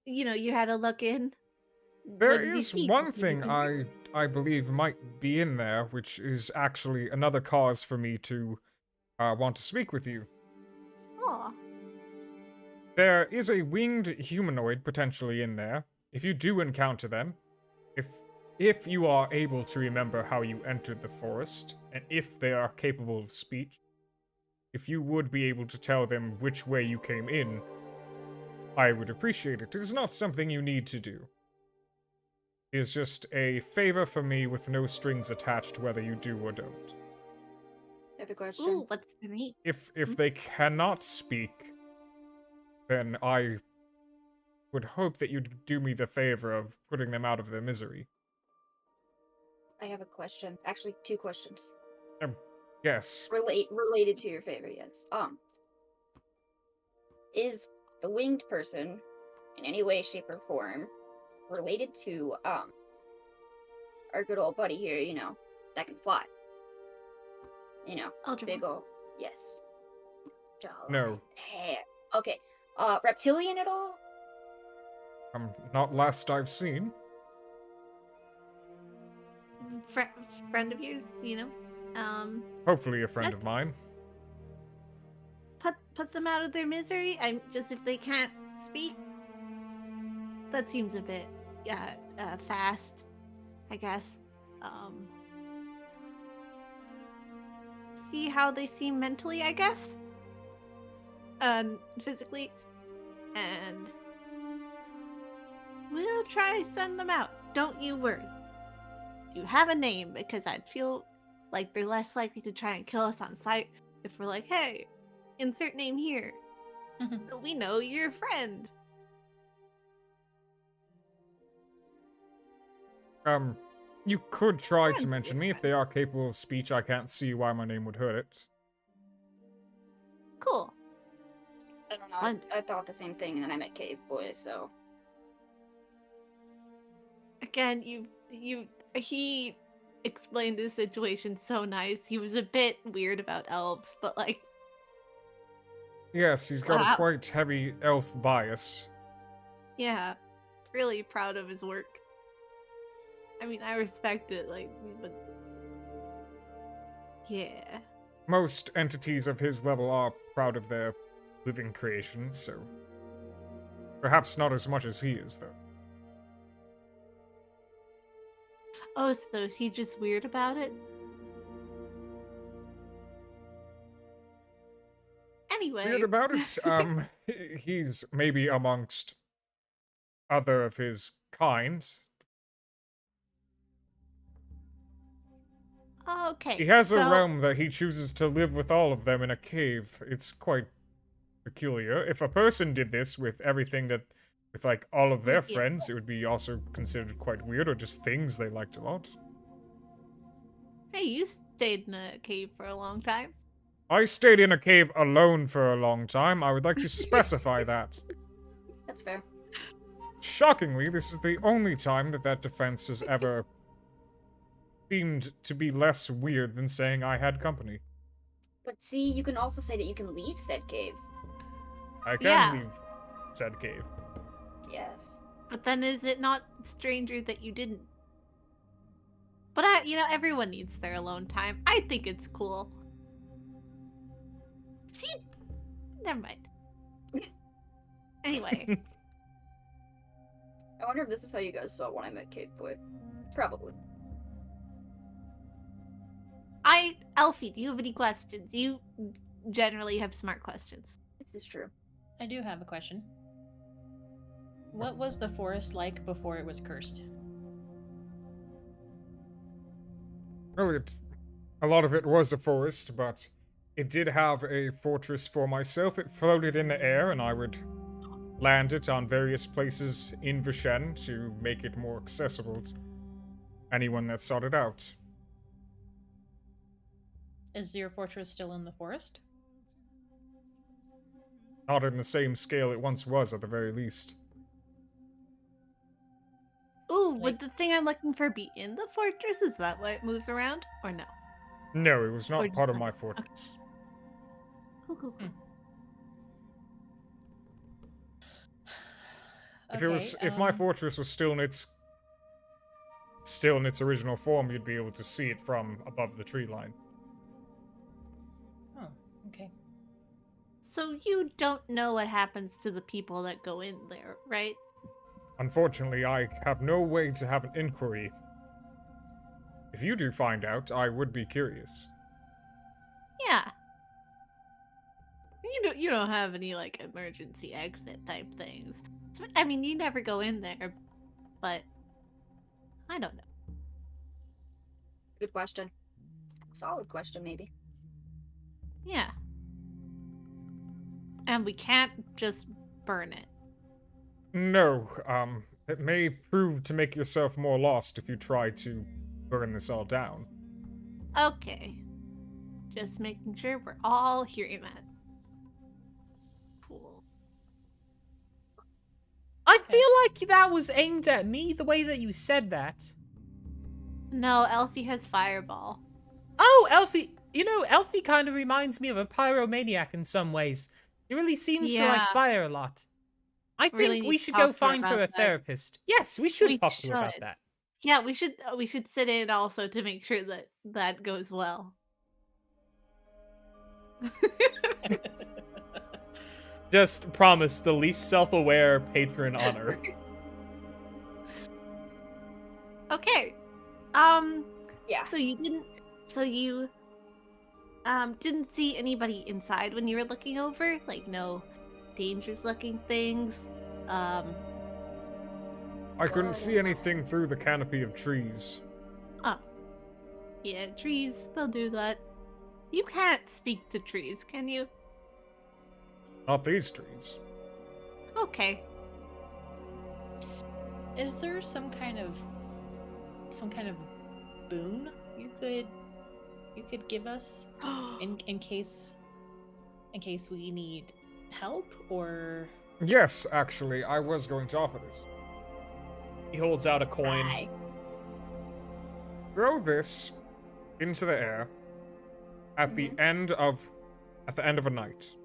C: You know, you had a look in.
A: There
C: What did you
A: is
C: see?
A: one
C: Did you
A: thing
C: think-
A: I believe might be in there, which is actually another cause for me to want to speak with you.
C: Aw.
A: There is a winged humanoid potentially in there. If you do encounter them, if you are able to remember how you entered the forest, and if they are capable of speech, if you would be able to tell them which way you came in, I would appreciate it. It is not something you need to do. It is just a favor for me with no strings attached whether you do or don't.
B: I have a question.
C: Ooh, what's the name?
A: If they cannot speak, then I would hope that you'd do me the favor of putting them out of their misery.
B: I have a question. Actually, two questions.
A: Yes.
B: Related to your favor, yes. Is the winged person in any way, shape, or form related to our good old buddy here, you know, that can fly? You know,
C: Ultra.
B: big ol' yes. Jolly
A: No.
B: hair. Okay. Reptilian at all?
A: Not last I've seen.
C: Friend of yours, you know?
A: Hopefully a friend
C: That's-
A: of mine.
C: put them out of their misery. I'm just if they can't speak, that seems a bit fast, I guess. See how they seem mentally, I guess, physically, and we'll try to send them out. Don't you worry. Do you have a name? Because I'd feel like they're less likely to try and kill us on sight if we're like, hey, insert name here. We know you're a friend.
A: You could try to
C: Friend.
A: mention me. If they are capable of speech, I can't see why my name would hurt it.
C: Cool.
B: I don't know. I thought the same thing, and then I met Cave Boy, so.
C: Again, he explained this situation so nice. He was a bit weird about elves, but like.
A: Yes, he's got a quite heavy elf bias.
C: Yeah, really proud of his work. I mean, I respect it, like, but yeah.
A: Most entities of his level are proud of their living creations, so perhaps not as much as he is, though.
C: Oh, so is he just weird about it? Anyway.
A: Weird about it? He's maybe amongst other of his kind.
C: Okay.
A: He has a realm that he chooses to live with all of them in a cave. It's quite peculiar. If a person did this with everything that, with like all of their friends, it would be also considered quite weird, or just things they liked a lot.
C: Hey, you stayed in a cave for a long time.
A: I stayed in a cave alone for a long time. I would like to specify that.
B: That's fair.
A: Shockingly, this is the only time that defense has ever seemed to be less weird than saying I had company.
B: But see, you can also say that you can leave said cave.
A: I can leave said cave.
B: Yes.
C: But then is it not stranger that you didn't? But everyone needs their alone time. I think it's cool. See? Never mind. Anyway.
B: I wonder if this is how you guys felt when I met Cave Boy. Probably.
C: Elfie, do you have any questions? You generally have smart questions.
B: This is true.
D: I do have a question. What was the forest like before it was cursed?
A: Well, a lot of it was a forest, but it did have a fortress for myself. It floated in the air, and I would land it on various places in Vishen to make it more accessible to anyone that sought it out.
D: Is your fortress still in the forest?
A: Not in the same scale it once was, at the very least.
C: Ooh, would the thing I'm looking for be in the fortress? Is that why it moves around? Or no?
A: No, it was not part of my fortress.
C: Cool.
A: If my fortress was still in its original form, you'd be able to see it from above the tree line.
D: Oh, okay.
C: So you don't know what happens to the people that go in there, right?
A: Unfortunately, I have no way to have an inquiry. If you do find out, I would be curious.
C: Yeah. You don't have any like emergency exit type things. I mean, you never go in there, but I don't know.
B: Good question. Solid question, maybe.
C: Yeah. And we can't just burn it.
A: No, it may prove to make yourself more lost if you try to burn this all down.
C: Okay. Just making sure we're all hearing that. Cool.
A: I feel like that was aimed at me, the way that you said that.
C: No, Elfie has Fireball.
A: Oh, Elfie! You know, Elfie kind of reminds me of a pyromaniac in some ways. He really seems to like fire a lot. I think we should go find her a therapist. Yes, we should talk to her about that.
C: Yeah, we should sit in also to make sure that goes well.
A: Just promise the least self-aware patron on Earth.
C: Okay.
B: Yeah.
C: So you didn't see anybody inside when you were looking over? Like no dangerous looking things?
A: I couldn't see anything through the canopy of trees.
C: Oh. Yeah, trees, they'll do that. You can't speak to trees, can you?
A: Not these trees.
C: Okay.
D: Is there some kind of boon you could give us in case we need help, or
A: Yes, actually, I was going to offer this. He holds out a coin.
B: Hi.
A: Throw this into the air at the end of a night.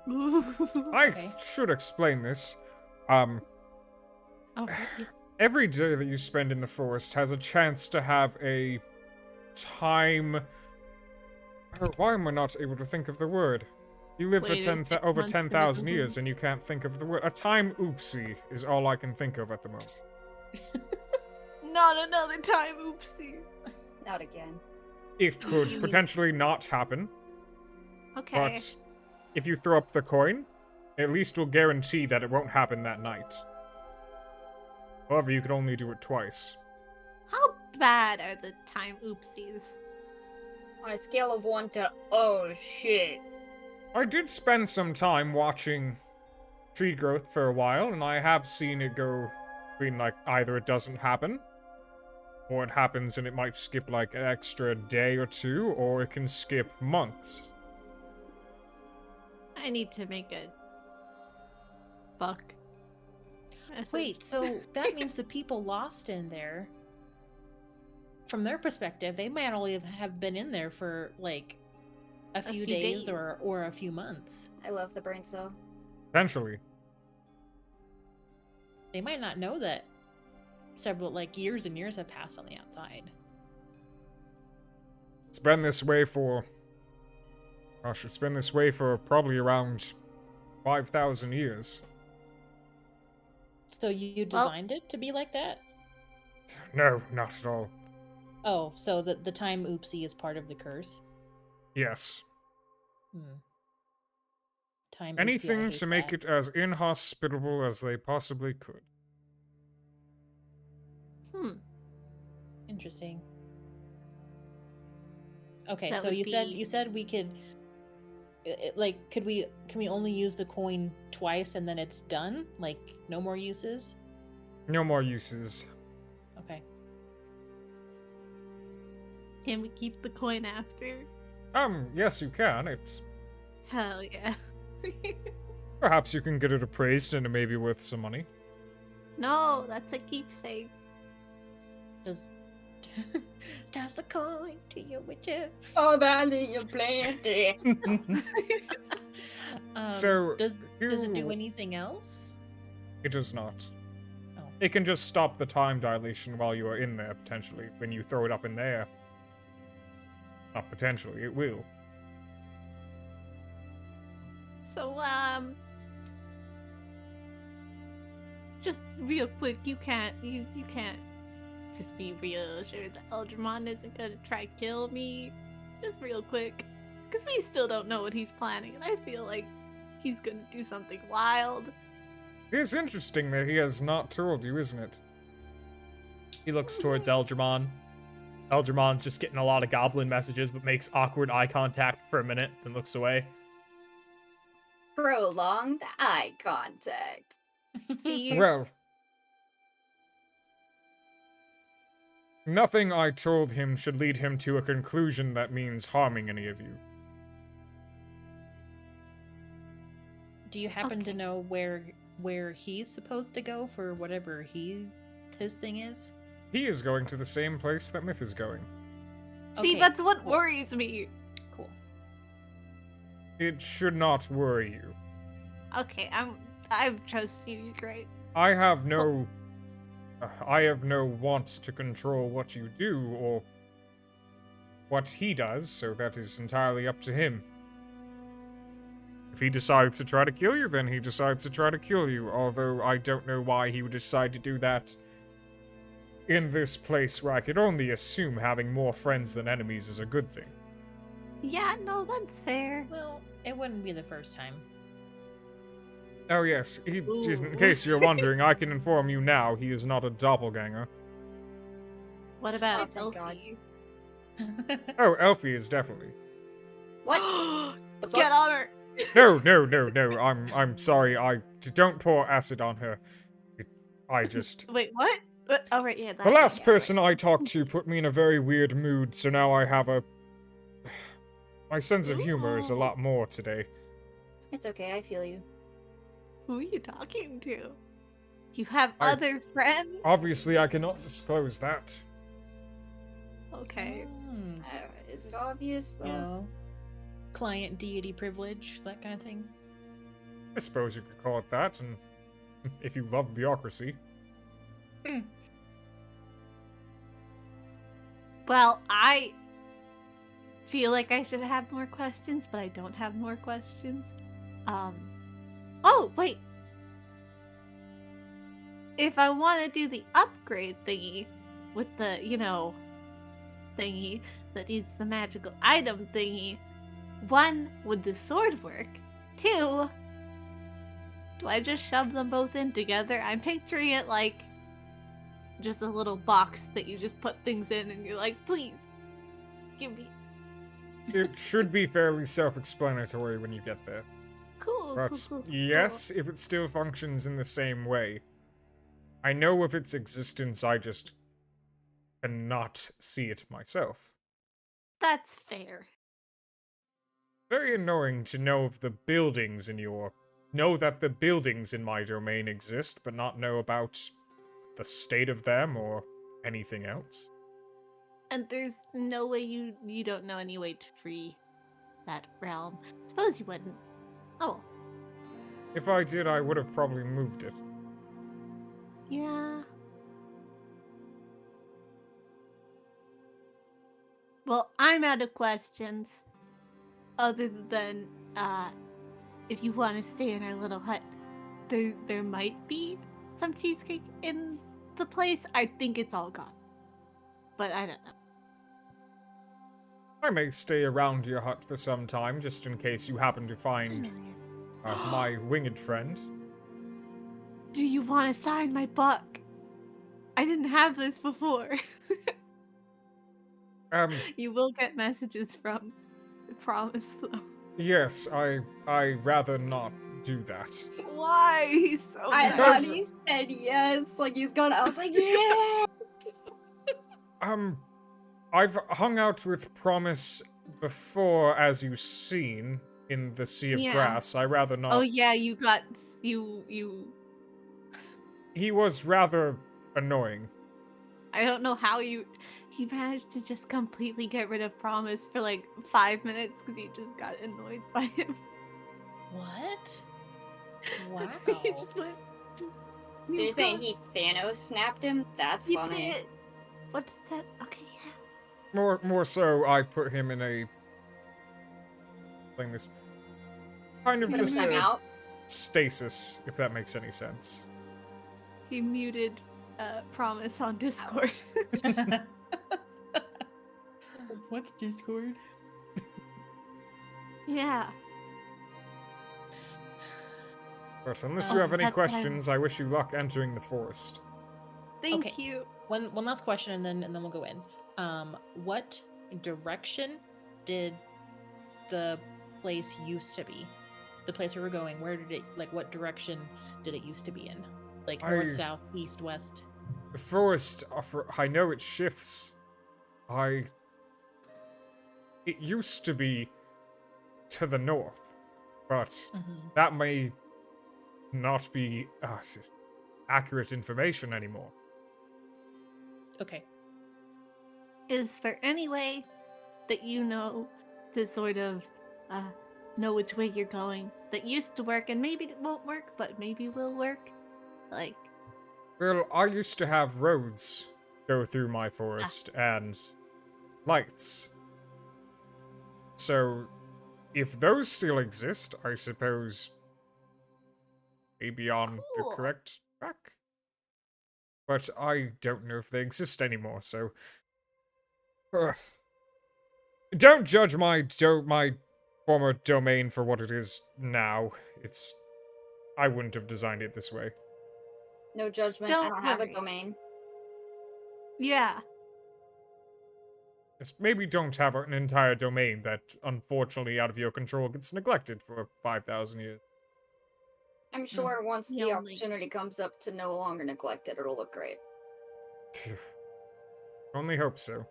A: I
D: Okay.
A: should explain this.
C: Oh,
A: Every day that you spend in the forest has a chance to have a time. Why am I not able to think of the word? You live for
C: Later, 6
A: over
C: months in the
A: 10,000
C: blue.
A: years and you can't think of the word. A time oopsie is all I can think of at the moment.
C: Not another time, oopsie.
B: Not again.
A: It
C: You
A: could
C: mean-
A: potentially not happen,
C: Okay.
A: but if you throw up the coin, at least we'll guarantee that it won't happen that night. However, you can only do it twice.
C: How bad are the time oopsies?
B: On a scale of 1 to oh shit.
A: I did spend some time watching tree growth for a while, and I have seen it go between, like, either it doesn't happen, or it happens and it might skip, like, an extra day or two, or it can skip months.
C: I need to make a buck. message.
D: wait, so that means the people lost in there, from their perspective, they might only have been in there for like a few days, or a few months.
B: I love the brain cell.
A: Potentially.
D: They might not know that several years and years have passed on the outside.
A: It's been this way for... Gosh, it's been this way for probably around 5,000 years.
D: So you designed it to be like that?
A: No, not at all.
D: Oh, so the time oopsie is part of the curse?
A: Yes.
D: Time oopsie, I
A: Anything
D: hate
A: to make
D: that.
A: it as inhospitable as they possibly could.
D: Interesting. Okay,
C: That
D: so
C: would
D: you said we could can we only use the coin twice and then it's done? Like no more uses?
A: No more uses.
D: Okay.
C: Can we keep the coin after?
A: Yes, you can. It's...
C: Hell yeah.
A: Perhaps you can get it appraised and it may be worth some money.
C: No, that's a keepsake.
D: Does the coin to your witcher?
B: Oh, valley, you planted.
A: So,
D: does it do
A: you-
D: anything else?
A: It does not.
D: Oh.
A: It can just stop the time dilation while you are in there, potentially, when you throw it up in there. Not potentially, it will.
C: So, just real quick, you can't just be real sure that Eldramon isn't gonna try kill me. Just real quick. Because we still don't know what he's planning, and I feel like he's gonna do something wild.
A: It is interesting that he has not told you, isn't it? He looks towards Eldramon. Eldramon's just getting a lot of goblin messages, but makes awkward eye contact for a minute, then looks away.
B: Prolonged eye contact.
C: See,
A: Well... Nothing I told him should lead him to a conclusion that means harming any of you.
D: Do you happen to
C: Okay.
D: know where he's supposed to go for whatever his thing is?
A: He is going to the same place that Myth is going.
C: see,
D: Okay,
C: that's what
D: cool.
C: worries me.
D: Cool.
A: It should not worry you.
C: Okay, I trust you. You're great.
A: I have no want to control what you do or what he does, so that is entirely up to him. If he decides to try to kill you, then he decides to try to kill you. Although I don't know why he would decide to do that in this place where I could only assume having more friends than enemies is a good thing.
C: Yeah, no, that's fair.
D: Well, it wouldn't be the first time.
A: Oh yes, just in
C: Ooh.
A: case you're wondering, I can inform you now, he is not a doppelganger.
C: What about
B: Oh, thank God.
C: Elfie?
A: Oh, Elfie is definitely.
B: What? The fuck?
C: Get on her!
A: No. I'm sorry. Don't pour acid on her. I just.
C: Wait, what? Oh, right, yeah.
A: The last person I talked to put me in a very weird mood, so now I have a. My sense of humor is a lot more today.
B: It's okay, I feel you.
C: Who are you talking to? You have
A: I-
C: other friends?
A: Obviously, I cannot disclose that.
C: Okay.
B: Is it obvious though?
D: You know, client deity privilege, that kind of thing.
A: I suppose you could call it that, and if you love bureaucracy.
C: Well, I feel like I should have more questions, but I don't have more questions. Oh, wait. If I want to do the upgrade thingy with the, thingy that needs the magical item thingy, 1, would the sword work? 2, do I just shove them both in together? I'm picturing it like just a little box that you just put things in and you're like, please, give me.
A: It should be fairly self-explanatory when you get there.
C: Cool,
A: But
C: cool.
A: yes, if it still functions in the same way. I know of its existence, I just cannot see it myself.
C: That's fair.
A: Very annoying to know of the buildings in your... Know that the buildings in my domain exist, but not know about the state of them or anything else.
C: And there's no way you don't know any way to free that realm. Suppose you wouldn't. Oh,
A: If I did, I would have probably moved it.
C: yeah. Well, I'm out of questions. Other than, if you want to stay in our little hut, there might be some cheesecake in the place. I think it's all gone. But I don't know.
A: I may stay around your hut for some time, just in case you happen to find my winged friend.
C: Do you want to sign my book? I didn't have this before. You will get messages from. I promise, though.
A: Yes, I rather not do that.
C: Why? He's so
B: I
C: nice.
B: thought
A: Because-
B: he said yes, like he's gonna. I was like, yeah.
A: I've hung out with Promise before, as you've seen, in the Sea of
C: Yeah.
A: Grass. I rather not.
C: Oh yeah, you got you.
A: He was rather annoying.
C: I don't know how he managed to just completely get rid of Promise for like 5 minutes because he just got annoyed by him.
D: What? Wow.
C: He just went.
B: So you're saying he Thanos snapped him? That's
C: He
B: funny.
C: did. What does that? Okay, yeah.
A: More so, I put him in a this kind of
B: Put him
A: just
B: time
A: a
B: out.
A: stasis, if that makes any sense.
C: He muted Promise on Discord.
D: What's Discord?
C: Yeah.
A: But unless you have any
C: that's fine.
A: questions, I wish you luck entering the forest.
C: Thank
D: Okay.
C: you.
D: One last question, and then we'll go in. What direction did the place used to be? The place where we're going. Where did it what direction did it used to be in? Like north, south, east, west.
A: The forest, I know it shifts. It used to be to the north, but that may not be accurate information anymore.
D: Okay.
C: Is there any way that you know to sort of know which way you're going that used to work and maybe it won't work, but maybe will work? Like,
A: Well, I used to have roads go through my forest and lights. So if those still exist, I suppose maybe on the
C: Cool.
A: correct track. But I don't know if they exist anymore, so don't judge my former domain for what it is now. I wouldn't have designed it this way.
B: No judgment. I
C: Don't
B: don't have a
C: worry.
B: domain.
C: Yeah.
A: Just maybe don't have an entire domain that, unfortunately, out of your control, gets neglected for 5,000 years.
B: I'm sure once
C: The
B: the
C: only-
B: opportunity comes up to no longer neglect it, it'll look great.
A: Only hope so.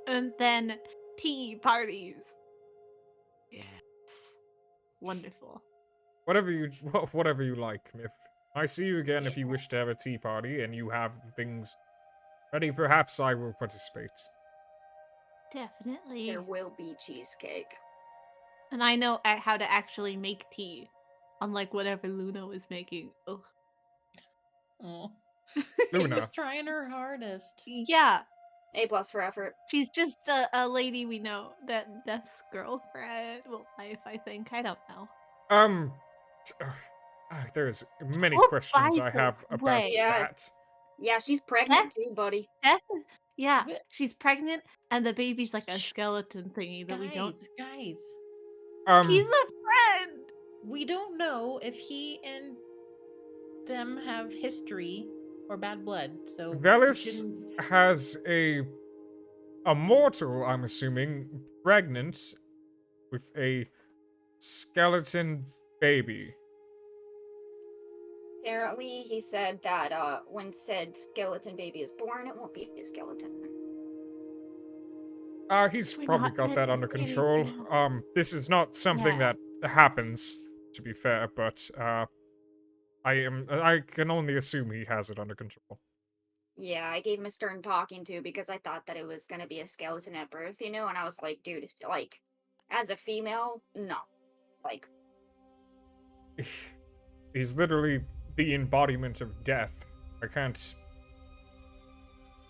C: And then tea parties. Yes. Wonderful.
A: Whatever you like, Myth. I see you again if you wish to have a tea party and you have things ready. Perhaps I will participate.
C: Definitely.
B: There will be cheesecake.
C: And I know how to actually make tea, unlike whatever Luna was making. Ugh.
D: Oh. She
A: Luna.
D: was trying her hardest.
C: Yeah,
B: A+ for effort.
C: she's just a lady we know. Death's girlfriend. Well, wife, I think. I don't know.
A: There's many
C: Oh,
A: questions
C: by
A: I
C: the
A: have about
C: way.
B: Yeah.
A: that.
B: Yeah, she's pregnant too, buddy.
C: Death is, yeah,
D: But-
C: she's pregnant, and the baby's like a
D: Shh.
C: skeleton thingy that we don't.
D: Guys.
C: He's a friend.
D: We don't know if he and them have history or bad blood, so we
A: Velis
D: shouldn't-
A: has a mortal, I'm assuming, pregnant with a skeleton baby.
B: Apparently, he said that when said skeleton baby is born, it won't be a skeleton.
A: He's
C: We're
A: probably
C: not
A: got that under
C: missing
A: control.
C: anything.
A: This is not something
C: Yeah.
A: that happens, to be fair, but I can only assume he has it under control.
B: Yeah, I gave him a stern talking to because I thought that it was gonna be a skeleton at birth, you know, and I was like, dude, like, as a female, no. Like,
A: He's literally the embodiment of death.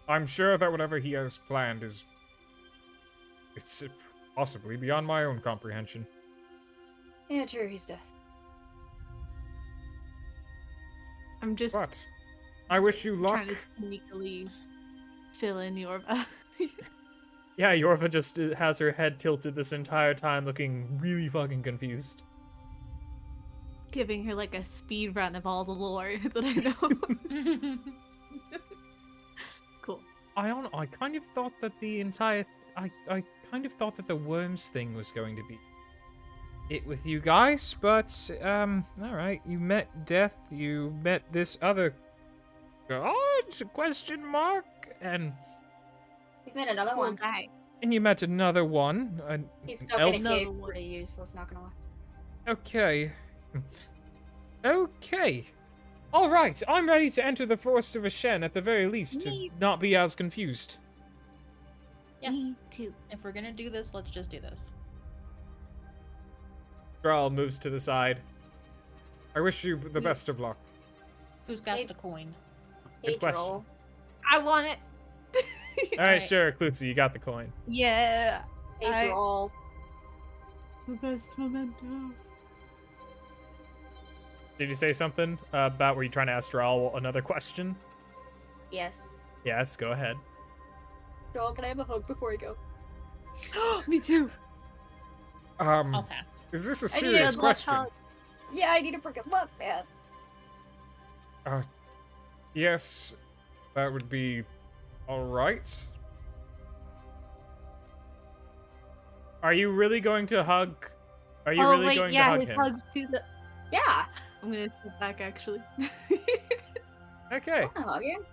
A: I'm sure that whatever he has planned it's possibly beyond my own comprehension.
B: yeah, true, he's death.
C: I'm just
A: But I wish you luck.
C: trying to sneakily fill in Yorva.
A: Yeah, Yorva just has her head tilted this entire time, looking really fucking confused.
C: Giving her like a speed run of all the lore that I know. Cool.
A: I kind of thought that I kind of thought that the worms thing was going to be it with you guys, but alright, you met Death, you met this other god question mark, and
B: We've met another
C: Cool
B: one.
C: guy.
A: you met another one, an
B: He's stuck
A: elf.
B: in a cave,
C: Another one.
B: pretty useless, not gonna lie.
A: Okay. Okay. Alright, I'm ready to enter the Forest of Ashen at the very least, to
C: Me-
A: not be as confused.
D: Yeah.
C: Me too.
D: If we're gonna do this, let's just do this.
A: Graal moves to the side. I wish you the best of luck.
D: Who's got
B: Hey.
D: the coin?
A: Good
B: Hey,
A: question.
B: troll.
C: I want it.
A: Alright,
D: Alright.
A: sure, Klutzy, you got the coin.
C: Yeah.
B: Hey, troll.
C: The best memento.
A: Did you say something about were you trying to ask Graal another question?
B: Yes.
A: Yes, go ahead.
B: Troll, can I have a hug before I go?
C: Me too.
D: I'll pass.
A: Is this a
C: I need a
A: serious
C: love
A: question?
C: hug.
B: Yeah, I need a freaking look, man.
A: Yes, that would be alright. Are you really going to hug? Are you
C: Oh
A: really
C: wait,
A: going
C: yeah,
A: to hug
C: his
A: him?
C: hugs to the.
B: Yeah,
C: I'm gonna step back actually.
A: Okay.
B: I wanna hug him.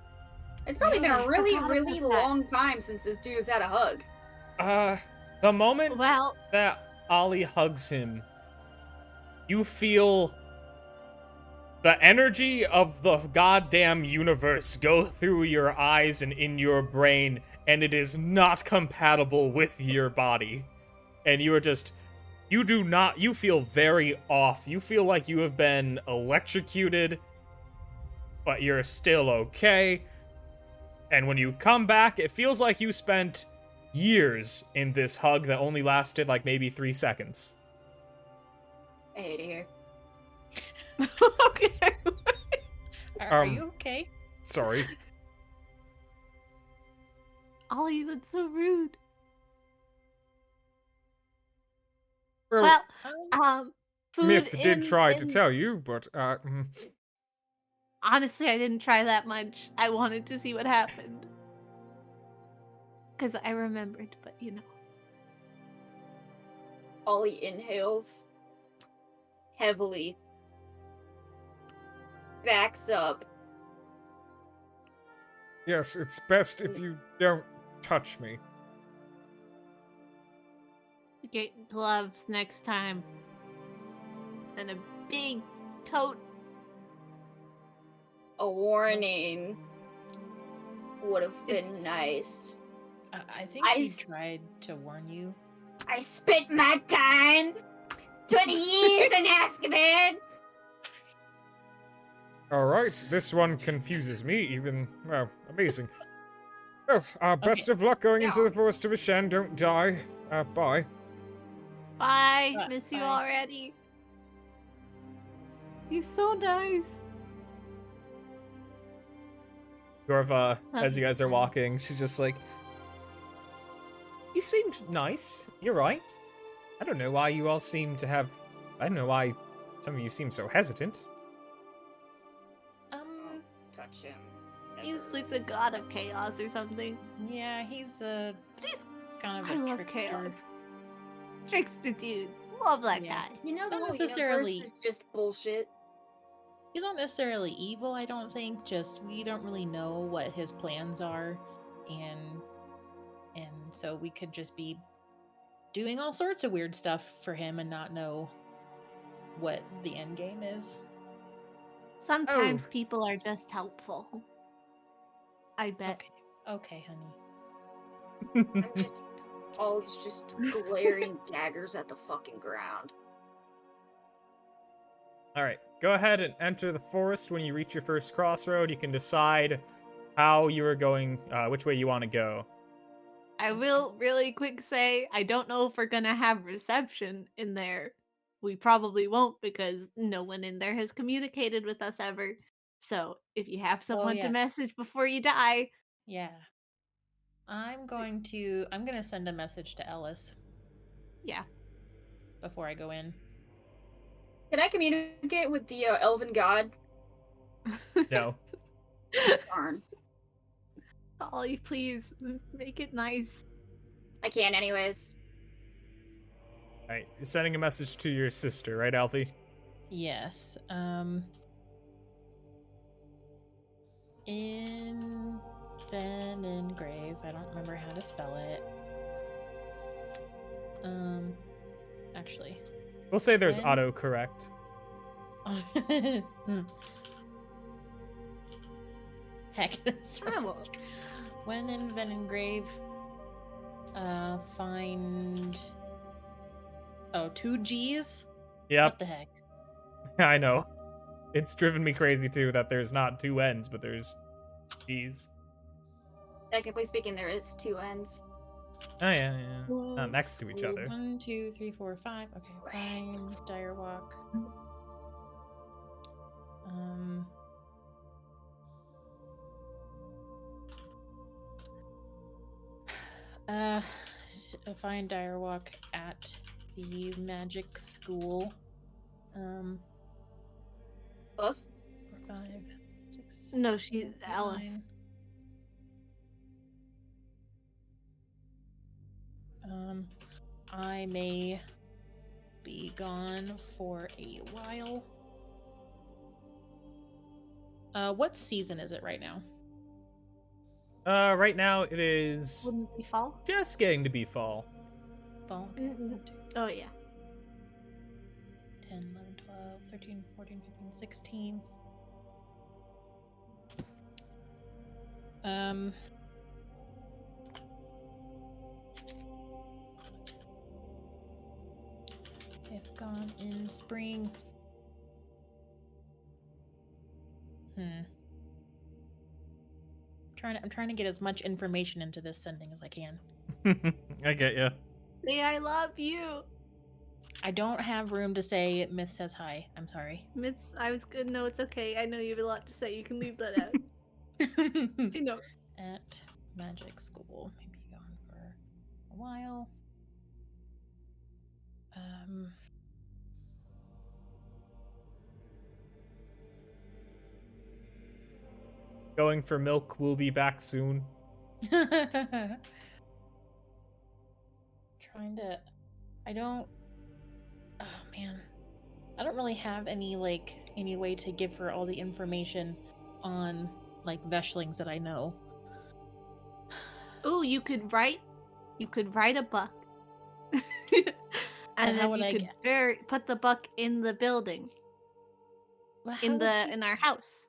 B: It's probably been
C: I
B: a really,
C: forgot
B: really
C: about that.
B: long time since this dude's had a hug.
A: The moment
C: Well,
A: that Ollie hugs him, you feel the energy of the goddamn universe go through your eyes and in your brain, and it is not compatible with your body. And you are just, you feel very off. You feel like you have been electrocuted, but you're still okay. And when you come back, it feels like you spent years in this hug that only lasted like maybe 3 seconds.
B: I hate it here.
C: Okay.
D: Are you okay?
A: Sorry.
C: Ollie, that's so rude.
A: Well,
C: Well,
D: Um,
C: food
A: Myth did try to
C: in-
A: tell you, but
C: Honestly, I didn't try that much. I wanted to see what happened. Because I remembered, but you know.
B: Ollie inhales heavily. Backs up.
A: yes, it's best if you don't touch me.
C: Get gloves next time. And a big coat.
B: A warning would have been nice.
D: I think
B: I
D: he
B: s-
D: tried to warn you.
B: I spent my time 20 years in Azkaban.
A: Alright, this one confuses me, even, well, amazing. Well, best of luck going into the Forest of Ashen, don't die. Bye.
C: Bye.
D: Bye.
C: Miss you
D: Bye.
C: already. He's so nice.
A: Gorva,
C: Love
A: as you
C: you,
A: guys are
C: Ollie.
A: walking, she's just like, he seemed nice, you're right. I don't know why you all seem to have, I don't know why some of you seem so hesitant.
B: Touch him.
C: He's like the god of chaos or something.
D: Yeah, he's
C: He's
D: kind of
C: I
D: a
C: love
D: trickster.
C: chaos. Trickster dude. Love that
D: Yeah.
C: guy.
B: You know the
D: Not
B: whole
D: necessarily-
B: universe is just bullshit.
D: He's not necessarily evil, I don't think. Just we don't really know what his plans are, and so we could just be doing all sorts of weird stuff for him and not know what the end game is.
C: Sometimes
A: Oh.
C: people are just helpful. I bet.
D: Okay, honey.
B: I'm just Ollie's just glaring daggers at the fucking ground.
A: Alright, go ahead and enter the forest. When you reach your first crossroad, you can decide how you are going, which way you want to go.
C: I will really quick say I don't know if we're gonna have reception in there. We probably won't because no one in there has communicated with us ever. So if you have someone
D: yeah.
C: to message before you die,
D: Yeah. I'm gonna send a message to Ellis
C: yeah.
D: before I go in.
B: Can I communicate with the elven god?
A: No.
B: Darn.
C: Ollie, please make it nice.
B: I can anyways.
A: Alright, you're sending a message to your sister, right, Alfie?
D: Yes. In Engrave. I don't remember how to spell it. Actually.
A: We'll say there's
D: When-
A: autocorrect.
D: Heck, that's
C: I will.
D: When in Engrave, find 2 G's? What
A: Yep,
D: the heck?
A: I know. It's driven me crazy too that there's not 2 N's, but there's G's.
B: Technically speaking, there is 2 ends.
A: Oh yeah, yeah. Not next to each other.
D: 1, 2, 3, 4, 5. Okay, find Dire Walk. Find Dire Walk at the magic school.
B: Us?
D: 4, 5, 6.
C: No, she's
D: 7,
C: Alice.
D: 9. I may be gone for a while. What season is it right now?
A: Right now it is
C: Wouldn't it be fall?
A: just getting to be fall.
D: Fall?
C: Mm-mm. Oh yeah.
D: 10, 11, 12, 13, 14, 15, 16. If gone in spring. I'm trying to get as much information into this sending as I can.
A: I get you.
C: Say I love you.
D: I don't have room to say Myth says hi. I'm sorry.
C: Mitz, I was good. No, it's okay. I know you have a lot to say. You can leave that out. She knows.
D: At magic school. Maybe gone for a while.
A: Going for milk. We'll be back soon.
D: Trying to. I don't. Oh man. I don't really have any way to give her all the information on like veshlings that I know.
C: Oh, you could write a book. and
D: how
C: then
D: would
C: you
D: I
C: could put the book in the building.
D: Well, how
C: In
D: would you-
C: in our house.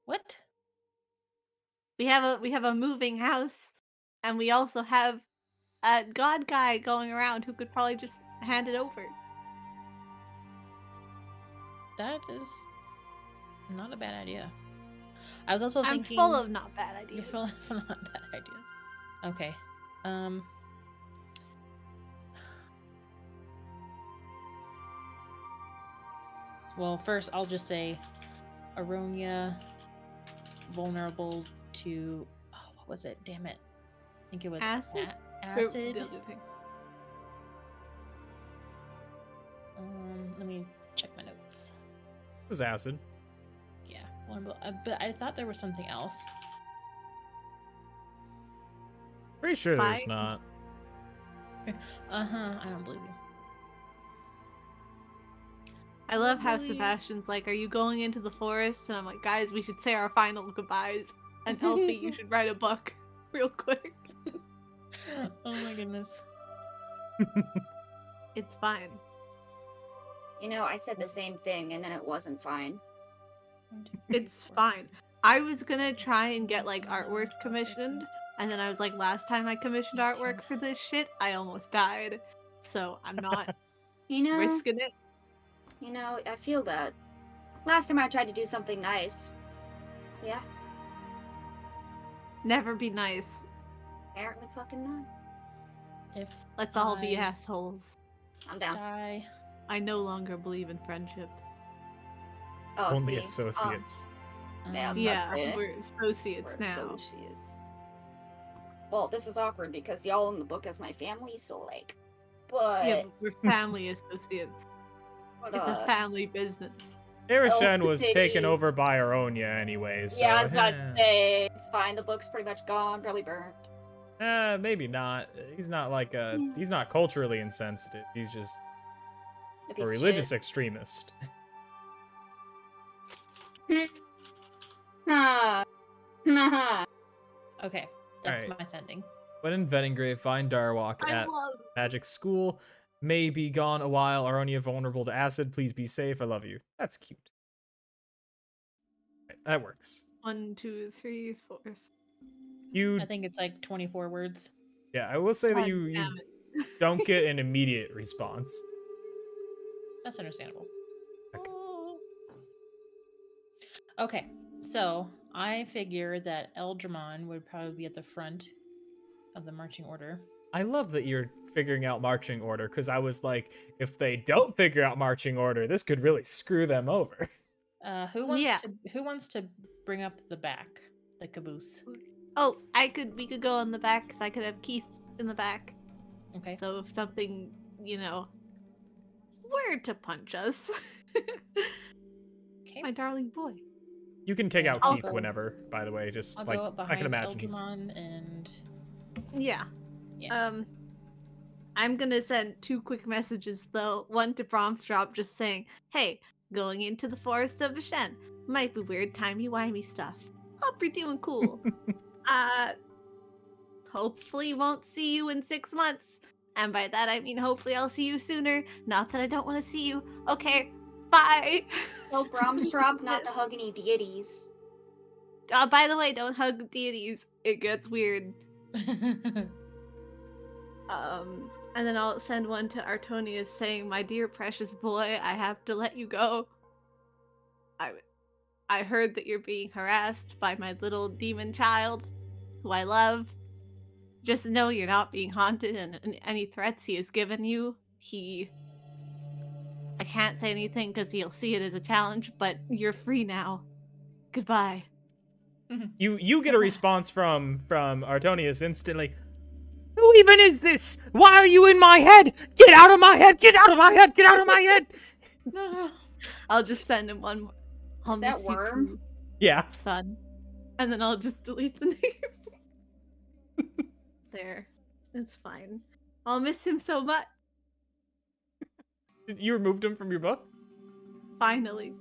D: What?
C: We have a moving house, and we also have a god guy going around who could probably just hand it over.
D: That is not a bad idea. I was also
C: I'm
D: thinking
C: full of not bad
D: you're
C: ideas.
D: full of not bad ideas. Okay. Well, first I'll just say Aronia vulnerable to what was it? Damn it. I think it was
C: Acid?
D: acid.
C: The other thing.
D: Let me check my notes.
A: It was acid.
D: Yeah, vulnerable. But I thought there was something else.
A: Pretty sure there's
C: Fire?
A: not.
D: I don't believe you.
C: I love how
D: Probably-
C: Sebastian's like, "Are you going into the forest?" And I'm like, "Guys, we should say our final goodbyes." And Elfie, you should write a book real quick.
D: Oh my goodness.
C: It's fine.
B: You know, I said the same thing, and then it wasn't fine.
C: It's fine. I was gonna try and get like artwork commissioned, and then I was like, last time I commissioned artwork for this shit, I almost died. So I'm not
B: You know,
C: risking it.
B: you know, I feel that. Last time I tried to do something nice. Yeah,
C: Never be nice.
B: apparently fucking not.
D: If
C: Let's all be
D: I
C: assholes.
B: I'm down.
D: die,
C: I no longer believe in friendship.
B: Oh,
A: Only
B: see,
A: associates.
B: Yeah,
D: um,
C: Yeah,
B: it.
C: we're associates
B: we're
C: now.
B: associates. Well, this is awkward because y'all in the book as my family, so like, but,
C: Yeah, but we're family associates.
B: but,
C: It's a family business.
A: Erishen
B: Elf
A: was taken
B: titties.
A: over by Aronia anyways. So,
B: yeah, I was about to say it's fine. The book's pretty much gone, probably burnt.
A: maybe not. He's not like a.
B: Yeah.
A: He's not culturally insensitive. He's just
B: A
A: a
B: piece of
A: religious
B: shit.
A: extremist.
B: Ha. Ha.
D: okay, that's
A: Alright.
D: my sending.
A: When in Vettingrave, find Darwalk
C: I
A: at
C: love
A: Magic School. May be gone a while. Aronia vulnerable to acid. Please be safe. I love you. That's cute. Right, that works.
C: 1, 2, 3, 4.
A: You,
D: I think it's like 24 words.
A: yeah, I will say that
C: God
A: you
C: damn it.
A: don't get an immediate response.
D: That's understandable.
A: Okay.
D: Okay, so I figure that Eldramon would probably be at the front of the marching order.
A: I love that you're figuring out marching order, because I was like, if they don't figure out marching order, this could really screw them over.
D: Who wants to bring up the back, the caboose?
C: Oh, we could go on the back because I could have Keith in the back.
D: Okay.
C: So if something, were to punch us,
D: Okay.
C: my darling boy.
A: You can take out
D: Also-
A: Keith whenever, by the way. Just
D: I'll
A: like
D: go up behind
A: I can imagine he's.
D: Eldramon and
C: Yeah.
D: Yeah.
C: I'm gonna send 2 quick messages though. One to Bromstrop just saying, "Hey, going into the forest of Vishen. Might be weird timey-wimey stuff. Hope you're doing cool. Hopefully won't see you in 6 months. And by that I mean hopefully I'll see you sooner. Not that I don't want to see you. Okay, bye."
B: Tell Bromstrop not to hug any deities.
C: By the way, don't hug deities. It gets weird. And then I'll send one to Artonius saying, "My dear precious boy, I have to let you go. I heard that you're being harassed by my little demon child, who I love. Just know you're not being haunted, and any threats he has given you, I can't say anything because he'll see it as a challenge, but you're free now. Goodbye.
A: You get a response from Artonius instantly. Who even is this? Why are you in my head? Get out of my head! Get out of my head! Get out of my head!
C: I'll just send him one more. I'll
B: Is that
C: miss you
B: Worm?
C: too,
A: Yeah.
C: son. And then I'll just delete the name. There. It's fine. I'll miss him so much.
A: You removed him from your book?
C: Finally.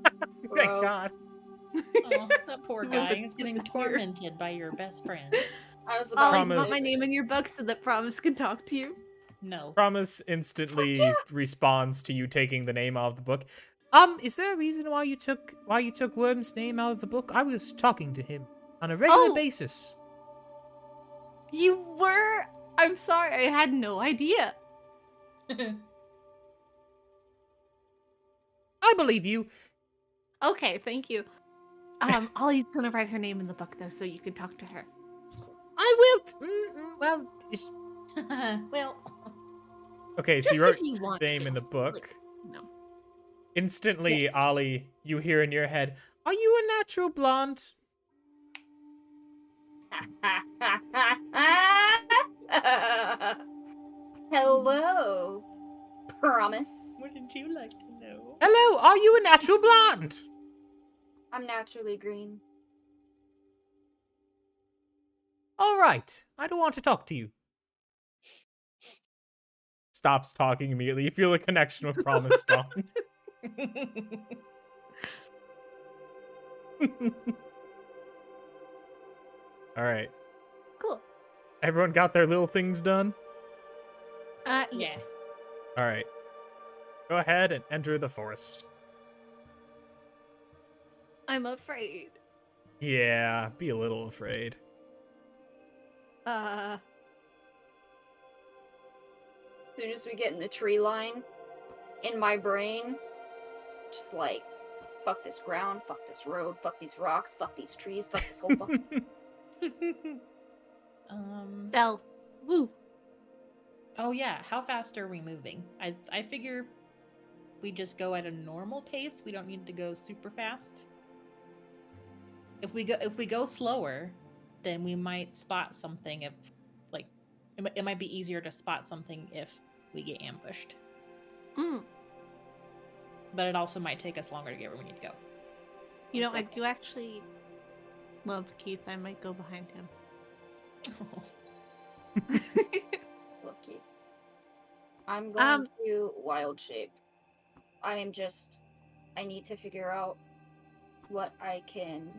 A: Thank
B: Bro.
A: God.
D: Oh, that poor
C: He was
D: guy.
C: just
D: He's getting
C: put here.
D: tormented by your best friend.
B: I was
C: Oh,
B: about
C: you
A: Promise.
C: want my name in your book so that Promise can talk to you?
D: No.
A: Promise instantly responds to you taking the name out of the book. Is there a reason why you took Worm's name out of the book? I was talking to him on a regular
C: Oh.
A: basis.
C: You were? I'm sorry, I had no idea.
A: I believe you.
C: Okay, thank you. Ollie's gonna write her name in the book though, so you can talk to her.
A: I will. Well,
D: Well,
A: okay. So
C: Just
A: you wrote
C: if you want
A: name
C: to.
A: in the book.
C: Like, no.
A: Instantly, Ollie, you hear in your head, "Are you a natural blonde?"
B: Hello. Promise.
D: wouldn't you like to know?
A: Hello, are you a natural blonde?
B: I'm naturally green.
A: All right, I don't want to talk to you. Stops talking immediately. You feel the connection with Promise gone. All right.
C: Cool.
A: Everyone got their little things done?
C: Yes.
A: All right. Go ahead and enter the forest.
C: I'm afraid.
A: Yeah, be a little afraid.
B: As soon as we get in the tree line, in my brain, just like, fuck this ground, fuck this road, fuck these rocks, fuck these trees, fuck this whole fucking...
C: Bell. Woo.
D: Oh yeah, how fast are we moving? I figure we just go at a normal pace. We don't need to go super fast. If we go slower, then we might spot something if like it might be easier to spot something if we get ambushed.
C: Mm.
D: But it also might take us longer to get where we need to go.
C: You know,
B: One
C: I
B: second.
C: do actually love Keith. I might go behind him.
B: Love Keith. I'm going to wild shape. I need to figure out what I can...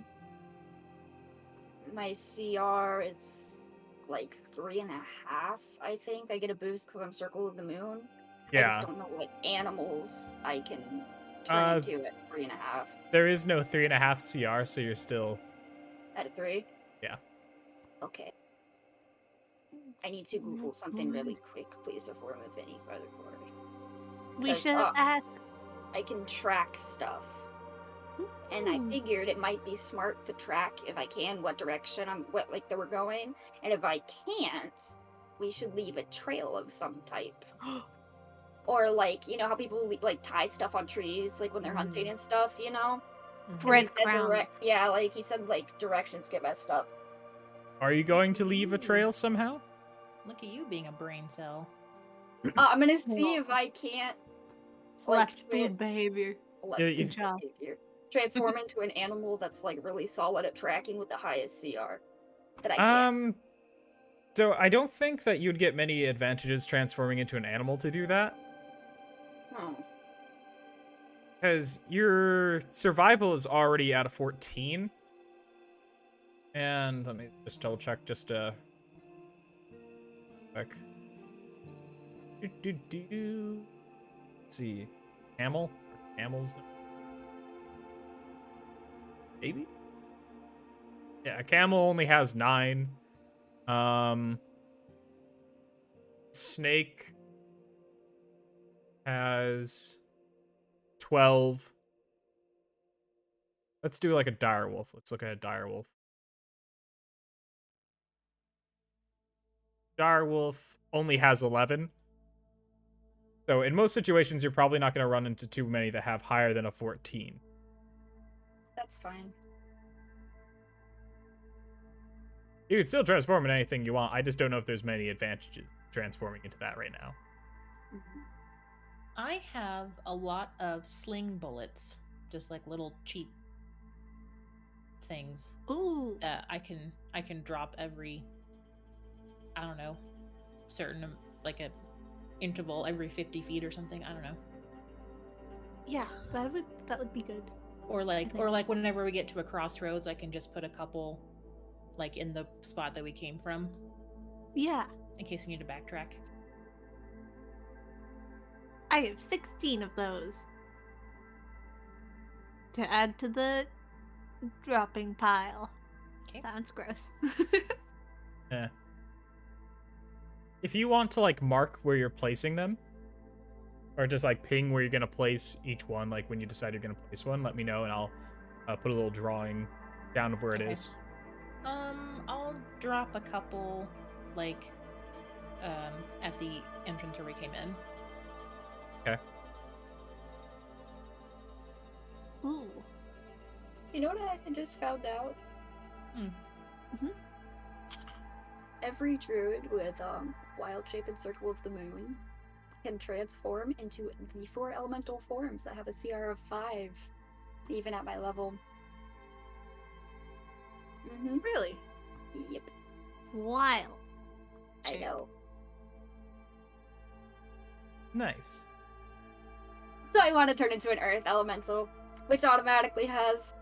B: My CR is like 3.5, I think. I get a boost because I'm Circle of the Moon. I
A: Yeah.
B: just don't know what animals I can turn into at 3.5.
A: There is no 3.5 CR, so you're still...
B: At a 3?
A: Yeah.
B: Okay. I need to Google something really quick, please, before I move any further forward.
C: We
B: 'Cause,
C: should ask.
B: I can track stuff. And I figured it might be smart to track, if I can, what direction that we're going. And if I can't, we should leave a trail of some type. Or like, you know how people like tie stuff on trees, like when they're hunting and stuff, you know? And he said
C: Breadcrumbs.
B: yeah, like he said like directions get messed up.
A: Are you going to leave a trail somehow?
D: Look at you being a brain cell.
B: I'm gonna see if I can't
C: Flexible behavior.
A: You-
C: Good job.
B: transform into an animal that's like really solid at tracking with the highest CR that I can.
A: So I don't think that you'd get many advantages transforming into an animal to do that.
B: Oh.
A: Because your survival is already at a 14. And let me just double check just quick. Let's see. Camel? Camels? Maybe? Yeah, a camel only has 9. Snake has 12. Let's do like a dire wolf. Let's look at a dire wolf. Dire wolf only has 11. So in most situations, you're probably not going to run into too many that have higher than a 14.
B: That's fine.
A: You can still transform into anything you want. I just don't know if there's many advantages transforming into that right now.
D: I have a lot of sling bullets, just like little cheap things
C: Ooh.
D: that I can drop every, I don't know, certain like a interval every 50 feet or something. I don't know.
C: Yeah, that would be good.
D: Or like
C: think-
D: whenever we get to a crossroads, I can just put a couple like in the spot that we came from
C: Yeah.
D: in case we need to backtrack.
C: I have 16 of those. To add to the dropping pile.
D: Okay.
C: Sounds gross.
A: Eh. If you want to like mark where you're placing them, or just like ping where you're gonna place each one, like when you decide you're gonna place one, let me know and I'll put a little drawing down of where it
D: Okay.
A: is.
D: I'll drop a couple like at the entrance where we came in.
A: Okay.
C: Ooh.
B: You know what I just found out? Every druid with wild shape and circle of the moon can transform into the 4 elemental forms that have a CR of 5, even at my level.
C: Really?
B: Yep,
C: Wild.
B: I know.
A: Nice.
B: So I want to turn into an earth elemental, which automatically has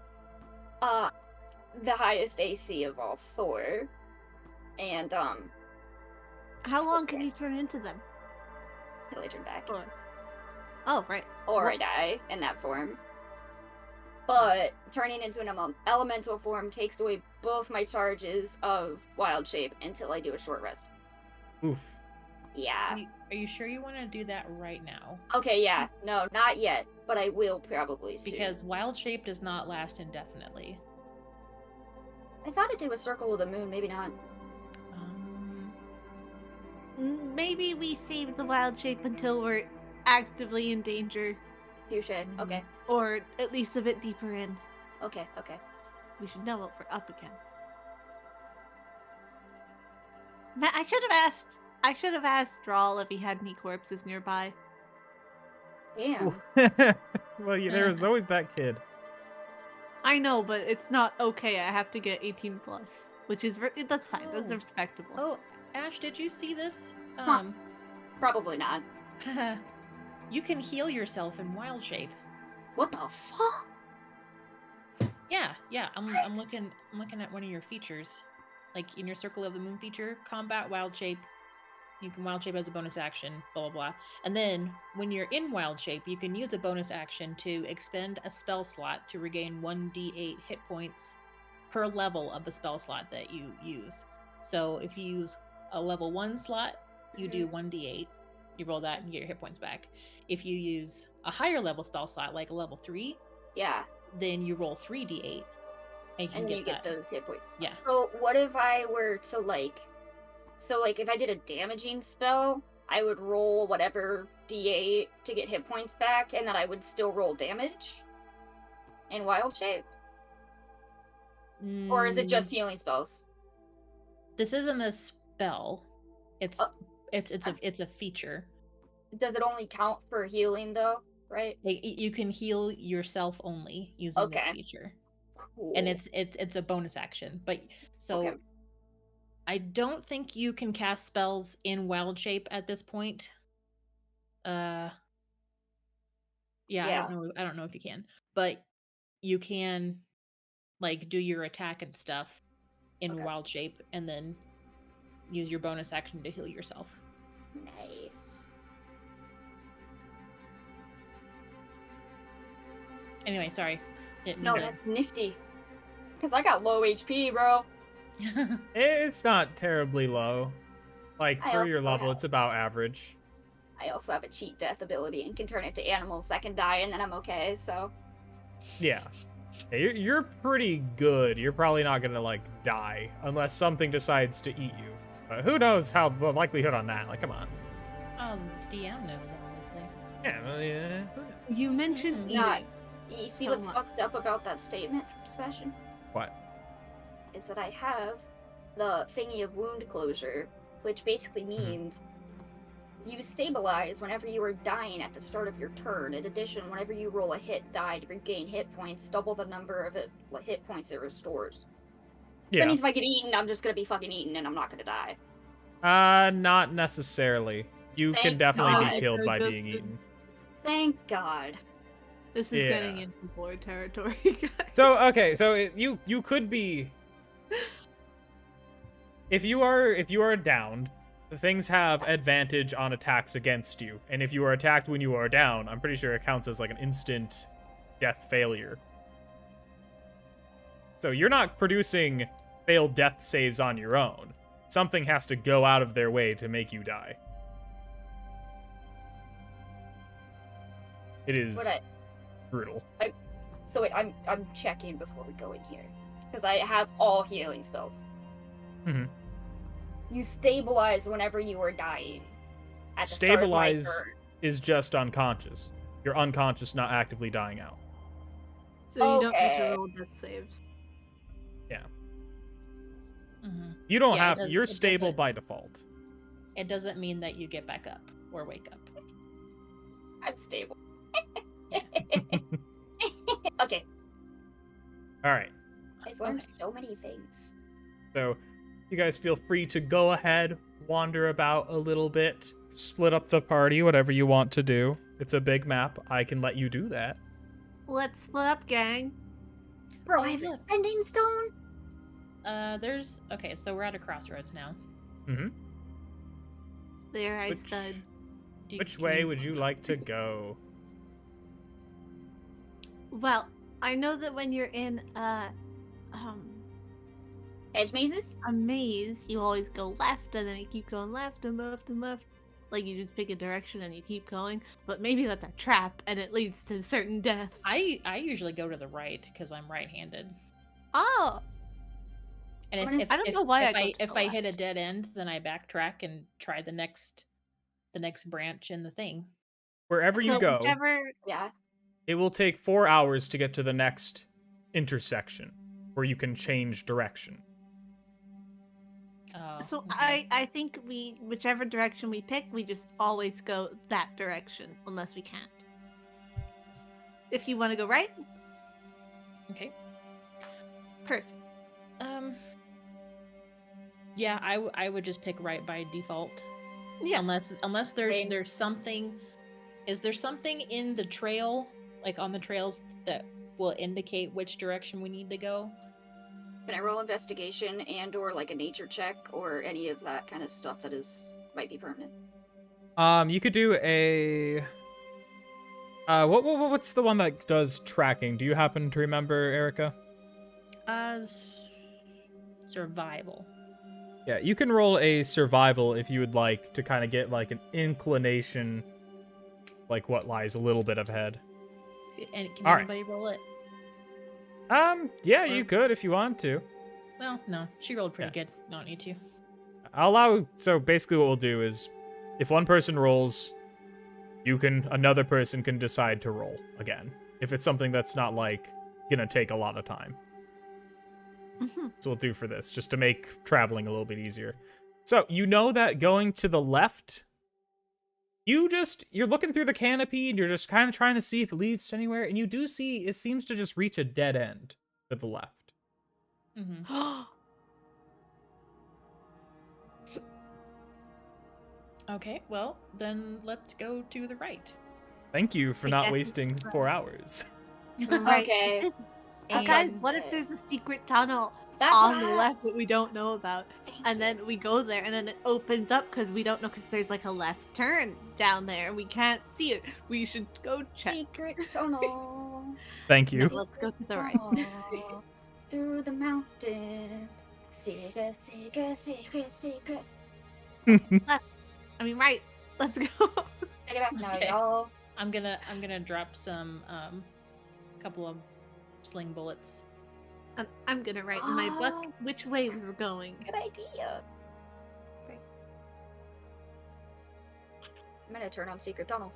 B: the highest AC of all 4. And
C: How long can you turn into them?
B: till I turn back.
C: Or... Oh, right.
B: Or I die in that form. But turning into an elemental form takes away both my charges of wild shape until I do a short rest.
A: Oof.
B: Yeah.
D: Are you sure you want to do that right now?
B: Okay, yeah. No, not yet, but I will probably soon.
D: Because wild shape does not last indefinitely.
B: I thought it did with Circle of the Moon, maybe not.
C: Maybe we save the wild shape until we're actively in danger,
B: Touche. Okay.
C: or at least a bit deeper in.
B: Okay.
C: We should know what we're up against. Matt, I should have asked Drawl if he had any corpses nearby.
B: Damn.
A: Well, there was always that kid.
C: I know, but it's not okay. I have to get 18 plus, which is that's fine. That's
D: Oh.
C: respectable.
D: Oh, Ash, did you see this?
B: Huh. Probably not.
D: You can heal yourself in wild shape.
B: What the fuck?
D: Yeah. I'm
B: What?
D: looking at one of your features, like in your Circle of the Moon feature, combat wild shape. You can wild shape as a bonus action, blah blah blah. And then when you're in wild shape, you can use a bonus action to expend a spell slot to regain 1d8 hit points per level of the spell slot that you use. So if you use a level 1 slot, you do 1d8. You roll that and get your hit points back. If you use a higher level spell slot, like a level 3,
B: Yeah.
D: then you roll 3d8. And
B: You get those hit points.
D: Yeah.
B: So what if I were to if I did a damaging spell, I would roll whatever d8 to get hit points back, and then I would still roll damage in wild shape? Or is it just healing spells?
D: This isn't a spell. It's
B: Oh.
D: it's a feature.
B: Does it only count for healing though, right?
D: Like, you can heal yourself only using this
B: Okay.
D: feature.
B: Cool.
D: And it's a bonus action. But so
B: Okay.
D: I don't think you can cast spells in wild shape at this point. Yeah,
B: Yeah.
D: I don't know if you can. But you can like do your attack and stuff in
B: Okay.
D: wild shape and then use your bonus action to heal yourself.
B: Nice.
D: Anyway, sorry. Didn't
B: No,
D: mean to-
B: that's nifty. Because I got low HP, bro.
A: It's not terribly low. Like
B: I
A: for your
B: also
A: level,
B: have-
A: it's about average.
B: I also have a cheat death ability and can turn into animals that can die, and then I'm okay, so.
A: Yeah. Yeah, you're pretty good. You're probably not gonna like die unless something decides to eat you. Who knows how the likelihood on that? Like, come on.
D: DM knows, honestly.
A: Yeah, well, yeah.
C: You mentioned
B: Not-
C: eating.
B: You see
C: So
B: what's
C: much.
B: fucked up about that statement, Sebastian?
A: What?
B: Is that I have the thingy of wound closure, which basically means you stabilize whenever you are dying at the start of your turn. In addition, whenever you roll a hit die to regain hit points, double the number of hit points it restores. So
A: Yeah.
B: that means if I get eaten, I'm just gonna be fucking eaten and I'm not gonna die.
A: Not necessarily. You can
B: Thank
A: definitely
B: God.
A: be killed
C: So
A: by
C: just
A: being
C: the-
A: eaten.
B: Thank God.
C: This is
A: Yeah.
C: getting into lore territory, guys.
A: So okay, so you could be. If you are downed, things have advantage on attacks against you, and if you are attacked when you are down, I'm pretty sure it counts as like an instant death failure. So you're not producing failed death saves on your own. Something has to go out of their way to make you die. It is
B: What
A: brutal.
B: So wait, I'm checking before we go in here. Because I have all healing spells.
A: Mhm.
B: You stabilize whenever you are dying. At the
A: Stabilize
B: start of my turn.
A: is just unconscious. You're unconscious, not actively dying out.
C: So you don't get
B: Okay.
C: to roll death saves.
D: Mm-hmm.
A: You don't
D: Yeah, it
A: have.
D: does-
A: You're
D: it
A: stable
D: doesn't-
A: by default.
D: It doesn't mean that you get back up or wake up.
B: I'm stable. Okay,
A: All right.
B: I've learned
D: Okay.
B: so many things.
A: So, you guys feel free to go ahead, wander about a little bit, split up the party, whatever you want to do. It's a big map. I can let you do that.
C: Let's split up, gang.
B: Bro,
D: Oh,
B: I have a
D: look.
B: sending stone?
D: Okay, so we're at a crossroads now.
A: Mm-hmm.
C: There I
A: Which,
C: stood.
A: which
D: Can
A: way
D: you-
A: would you like to go?
C: Well, I know that when you're in
B: Edge mazes?
C: a maze, you always go left and then you keep going left and left and left. Like you just pick a direction and you keep going. But maybe that's a trap and it leads to certain death.
D: I usually go to the right because I'm right-handed.
C: Oh,
D: And
B: I mean,
D: if
C: I don't know why
D: if
C: I
D: I
C: go to
D: if
C: the
D: I hit a
C: left.
D: dead end, then I backtrack and try the next branch in the thing.
A: Wherever you
C: so
A: go,
C: whichever.
B: Yeah.
A: it will take 4 hours to get to the next intersection where you can change direction.
D: Oh,
C: So
D: okay.
C: I think whichever direction we pick, we just always go that direction unless we can't. If you want to go right,
D: Okay.
C: perfect.
D: Yeah, I would just pick right by default.
C: Yeah.
D: Unless
B: Same.
D: there's something. Is there something in the trail, like on the trails, that will indicate which direction we need to go?
B: Can I roll investigation and or like a nature check or any of that kind of stuff that might be permanent?
A: You could do a. What's the one that does tracking? Do you happen to remember, Erica?
D: Survival.
A: Yeah, you can roll a survival if you would like to kind of get like an inclination, like what lies a little bit ahead.
D: And can
A: All right.
D: anybody roll it?
A: Yeah, you could if you want to.
D: Well, no, she rolled pretty
A: Yeah.
D: good. Don't need to.
A: I'll allow. So basically, what we'll do is, if one person rolls, another person can decide to roll again. If it's something that's not like gonna take a lot of time.
C: Mhm.
A: So we'll do for this, just to make traveling a little bit easier. So you know that going to the left, you're looking through the canopy and you're just kind of trying to see if it leads to anywhere, and you do see it seems to just reach a dead end to the left.
D: Mm-hmm. Okay, well, then let's go to the right.
A: Thank you for
C: I
A: not
C: guess
A: wasting
C: it's
A: 4 hours.
C: Right.
B: Okay.
C: It is.
B: That's
C: Guys,
B: like-
C: what if there's a secret tunnel
B: That's
C: on
B: what
C: the
B: I-
C: left that we don't know about?
B: Thank
C: And
B: you.
C: then we go there, and then it opens up because we don't know because there's like a left turn down there, and we can't see it. We should go check.
B: Secret tunnel.
A: Thank you.
C: So let's go to the right.
B: tunnel through the mountain. Secret, secret, secret, secret.
C: I mean, right. Let's go.
B: Take it back now,
D: Okay.
B: y'all.
D: I'm gonna drop some couple of sling bullets.
C: And I'm gonna write in my book
B: Oh.
C: which way we were going.
B: Good idea.
C: Right.
B: I'm gonna turn on secret tunnel.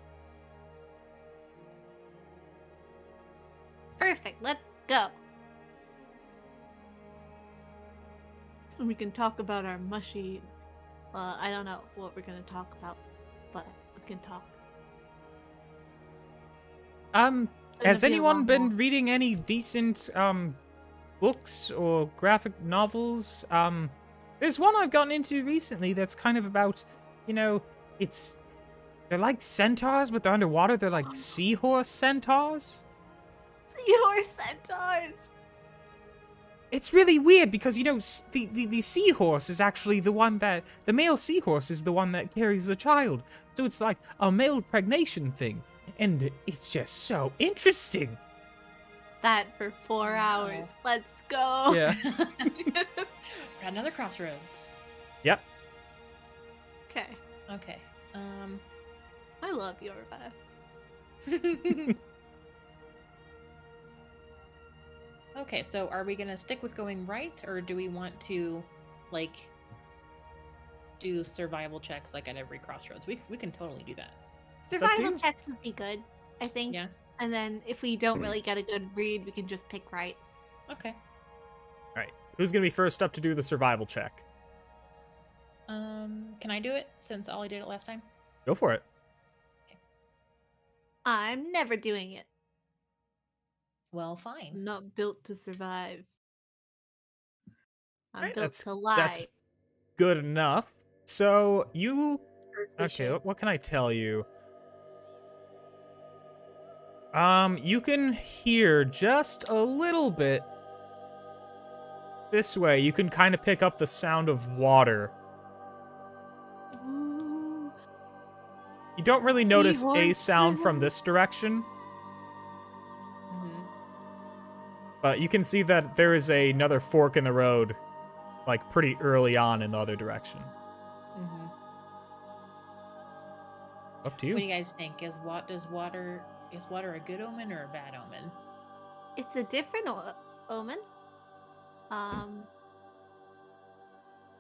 C: Perfect, let's go. And we can talk about our mushy. I don't know what we're gonna talk about, but we can talk.
A: Has
C: It'll be a
A: anyone
C: long
A: been
C: walk.
A: reading any decent books or graphic novels? There's one I've gotten into recently that's kind of about, they're like centaurs, but they're underwater. They're like seahorse centaurs.
C: Seahorse centaurs.
A: It's really weird because the seahorse is actually the male seahorse is the one that carries the child. So it's like a male pregnation thing, and it's just so interesting.
C: That for 4
D: Wow.
C: hours. Let's go.
A: Yeah.
D: At another crossroads.
A: Yep.
C: Okay.
D: Okay.
C: I love your
D: Okay, so are we gonna stick with going right, or do we want to, like, do survival checks like at every crossroads? We can totally do that.
A: up to
C: Survival
A: you.
C: checks would be good, I think.
D: Yeah.
C: And then if we don't really get a good read, we can just pick right.
D: Okay.
A: All right. Who's gonna be first up to do the survival check?
D: Can I do it since Ollie did it last time?
A: Go for it.
C: I'm never doing it.
D: Well,
C: I'm
D: fine.
C: not built to survive. I'm
A: Right,
C: built to lie.
A: That's good enough. So you okay?
B: Efficient.
A: What can I tell you? You can hear just a little bit this way. You can kind of pick up the sound of water.
C: Ooh.
A: You don't really notice a
C: Seahorse
A: sound from
C: sound.
A: this direction,
D: Mm-hmm.
A: but you can see that there is another fork in the road, like pretty early on in the other direction.
D: Mm-hmm.
A: Up to
D: What do
A: you.
D: you guys think? Is water a good omen or a bad omen?
C: It's a different omen.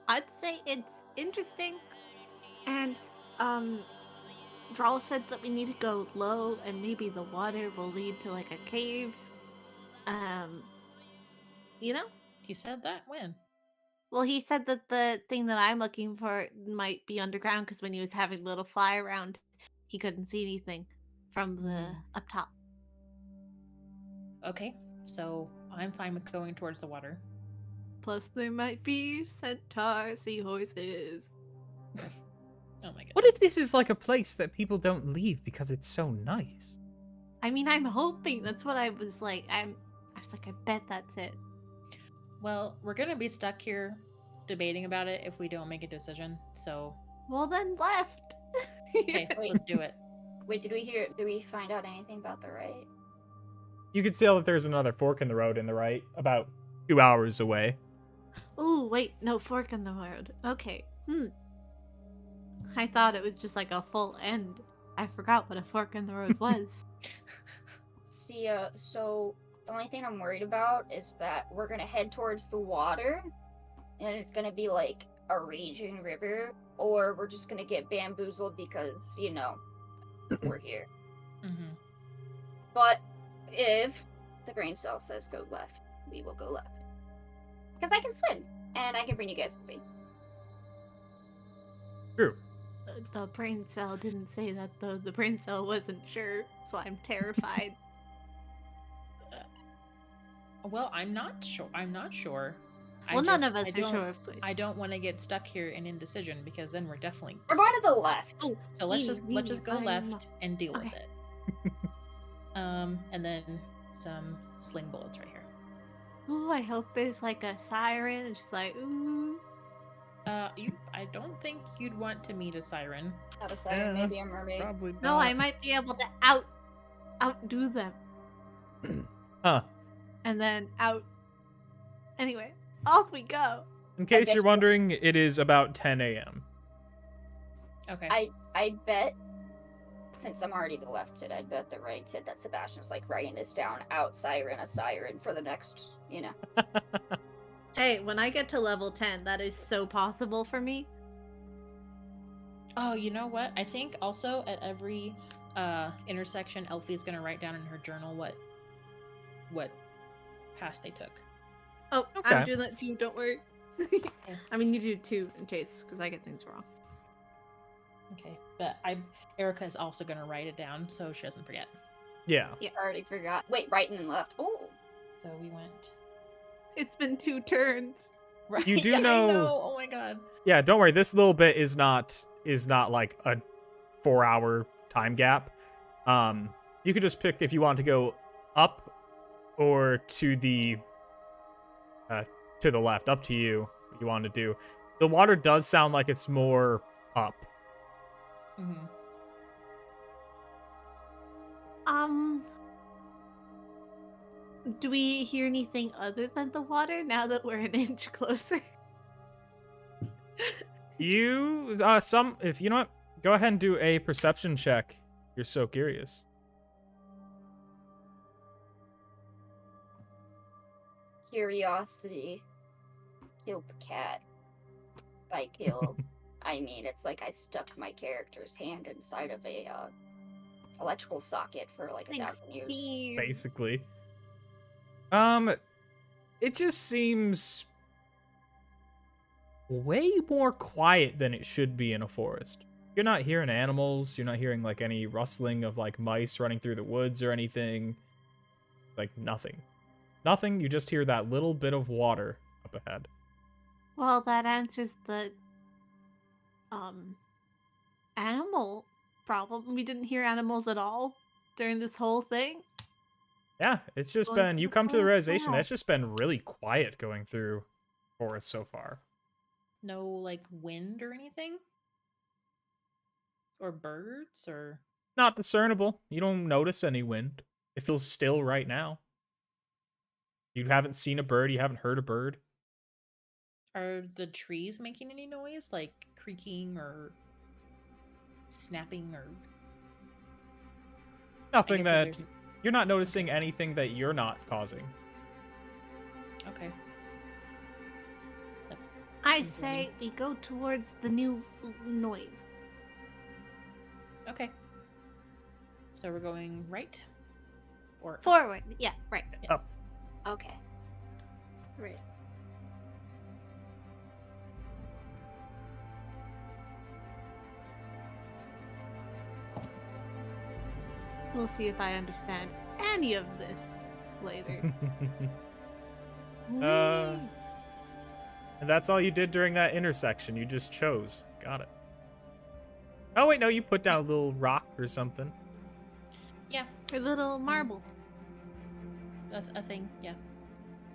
C: I'd say it's interesting. And Drawl said that we need to go low, and maybe the water will lead to like a cave. You know?
D: He said that when?
C: Well, he said that the thing that I'm looking for might be underground because when he was having a little fly around, he couldn't see anything from the up top.
D: Okay, so I'm fine with going towards the water.
C: Plus, there might be centaur seahorses.
D: Oh my god.
A: What if this is like a place that people don't leave because it's so nice?
C: I mean, I'm hoping. That's what I was like. I was like, I bet that's it.
D: Well, we're gonna be stuck here debating about it if we don't make a decision. So,
C: Well, then left.
D: okay,
B: Wait.
D: let's do it.
B: Wait, did we find out anything about the right?
A: You can tell that there's another fork in the road in the right, about 2 hours away.
C: Ooh, wait, no fork in the road. Okay. I thought it was just like a full end. I forgot what a fork in the road was.
B: See, so the only thing I'm worried about is that we're gonna head towards the water, and it's gonna be like a raging river, or we're just gonna get bamboozled because, we're here.
D: Mm-hmm.
B: But if the brain cell says go left, we will go left. Because I can swim, and I can bring you guys with me.
A: True.
C: The brain cell didn't say that though. The brain cell wasn't sure, so I'm terrified.
D: Well, I'm not sure.
C: Well, none of us are sure, of course.
D: I don't want to get stuck here in indecision because then we're definitely.
B: We're going to the left.
C: Oh,
D: So let's just go
C: I'm-
D: left and deal with
C: Okay.
D: it. And then some sling bullets right here.
C: Ooh, I hope there's like a siren. And she's like, ooh.
D: I don't think you'd want to meet a siren.
B: Not a siren,
A: Yeah,
B: maybe a mermaid.
A: Probably not.
C: No, I might be able to outdo them.
A: Huh.
C: And then out. Anyway, off we go.
A: In case
B: bet
A: you're
B: you-
A: wondering, it is about 10 a.m.
D: Okay.
B: I bet since I'm already the left tit, I'd bet the right tit that Sebastian's like writing this down out siren a siren for the next, you know.
C: Hey, when I get to level 10, that is so possible for me.
D: Oh, you know what? I think also at every intersection, Elfie's gonna write down in her journal what path they took.
C: Oh,
A: Okay.
C: I'm doing that too, don't worry. I mean, you do too, in case, because I get things wrong.
D: Okay, but Erica is also gonna write it down so she doesn't forget.
A: Yeah.
B: Yeah, I already forgot. Wait, right and then left. Oh.
D: So we went.
C: It's been 2 turns.
D: Right.
A: You do
D: yeah,
A: know-
D: I know. Oh my god.
A: Yeah, don't worry. This little bit is not like a 4-hour time gap. You could just pick if you want to go up or to the left. Up to you. What you want to do. The water does sound like it's more up.
D: Mm-hmm.
C: Do we hear anything other than the water now that we're an inch closer?
A: You if you know what, go ahead and do a perception check. You're so curious.
B: Curiosity. Kill the cat. By kill, I mean it's like I stuck my character's hand inside of a electrical socket for like 1,000 years.
A: Basically. It just seems way more quiet than it should be in a forest. You're not hearing animals, you're not hearing like any rustling of like mice running through the woods or anything. Like nothing. Nothing, you just hear that little bit of water up ahead.
C: Well, that answers the animal problem. We didn't hear animals at all during this whole thing.
A: Yeah, it's just
C: Going
A: been,
C: through
A: you
C: the
A: come to the
C: forest
A: realization
C: now.
A: that's just been really quiet going through forest so far.
D: No, like wind or anything, or birds, or
A: Not discernible. You don't notice any wind. It feels still right now. You haven't seen a bird, you haven't heard a bird.
D: are the trees making any noise, like creaking or snapping or?
A: Nothing
D: guess if
A: that you're not noticing anything that you're not causing.
D: Okay. That's
C: I
D: Concerning.
C: say we go towards the new noise.
D: okay. So we're going right, or
C: Forward. Yeah, right.
D: Yes.
A: Up.
B: Okay.
C: Right. We'll see if I understand any of this later.
A: And that's all you did during that intersection. You just chose. Got it. Oh, wait, no, you put down a little rock or something.
D: Yeah,
C: A little marble.
D: a thing. Yeah.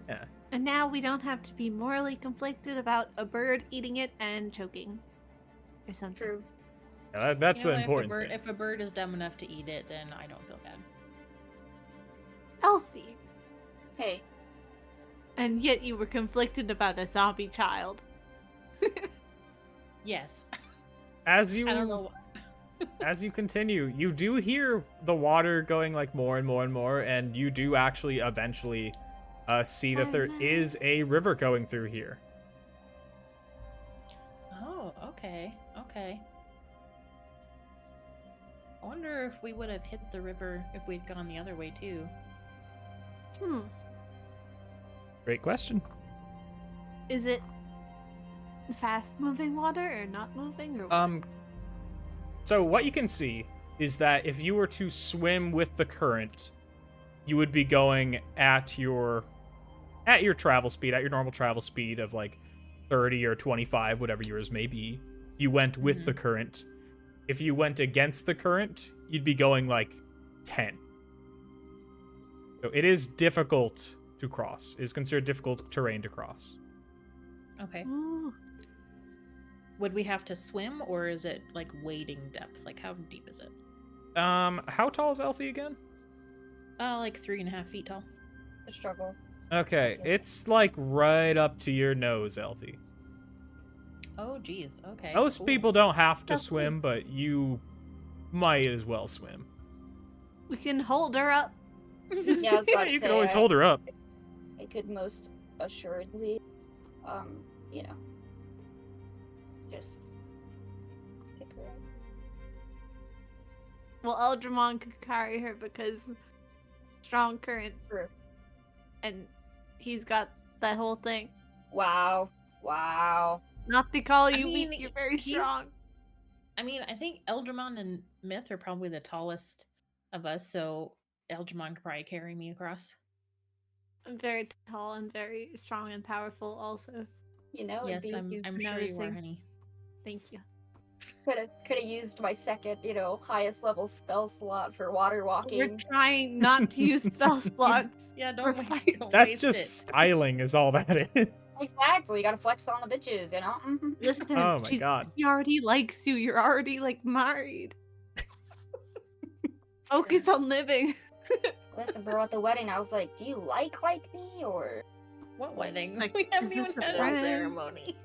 A: Yeah.
C: And now we don't have to be morally conflicted about a bird eating it and choking. Or something.
B: True.
A: Yeah, that's
D: You know
A: the
D: what,
A: important
D: if a bird,
A: thing.
D: If a bird is dumb enough to eat it, then I don't feel bad.
C: Elfie.
B: Hey,
C: And yet you were conflicted about a zombie child.
D: Yes.
A: As you
D: I don't know.
A: as you continue, you do hear the water going like more and more and more, and you do actually eventually see that there is a river going through here.
D: Oh, okay. Okay. I wonder if we would have hit the river if we'd gone the other way too.
A: Great question.
C: Is it fast moving water or not moving or what?
A: So what you can see is that if you were to swim with the current, you would be going at your travel speed, at your normal travel speed of like 30 or 25, whatever yours may be. You went with the current. If you went against the current, you'd be going like 10. So it is difficult to cross. It is considered difficult terrain to cross.
D: Okay.
C: Ooh.
D: Would we have to swim, or is it like wading depth? Like how deep is it?
A: How tall is Elfie again?
D: Like 3.5 feet tall.
B: the struggle.
A: Okay, it's like right up to your nose, Elfie.
D: Oh, geez. Okay.
A: Most
D: cool.
A: people don't have to
C: That's
A: swim, but you might as well swim.
C: We can hold her up.
B: Yeah, I was
A: Yeah,
B: about to
A: you can
B: say,
A: always hold her up.
B: I could most assuredly, you know, just pick her up.
C: Well, Eldramon could carry her because strong current,
B: True.
C: and he's got that whole thing.
B: Wow. Wow.
C: Not to call
D: I
C: you
D: mean,
C: weak, you're very
D: he's-
C: strong.
D: I mean, I think Eldramon and Myth are probably the tallest of us, so Eldramon could probably carry me across.
C: I'm very tall and very strong and powerful also.
B: You know,
D: Yes,
C: you
D: I'm
C: for
D: sure you are,
C: noticing.
D: honey.
C: Thank you.
B: could have used my second, highest level spell slot for water
C: We're
B: walking.
C: trying not to use spell slots.
D: Yeah,
C: We're
D: don't waste,
C: fine.
D: don't
A: That's
D: waste
A: just
D: it.
A: styling, is all that is.
B: Exactly. You gotta flex on the bitches, you know? Mhm.
C: Listen,
A: Oh my God.
C: she already likes you. You're already like married. Focus on living.
B: Listen, bro, at the wedding, I was like, do you like me, or...
D: What wedding?
C: Like,
D: We haven't
C: is
D: even
C: this a
D: had a
C: friend?
D: ceremony.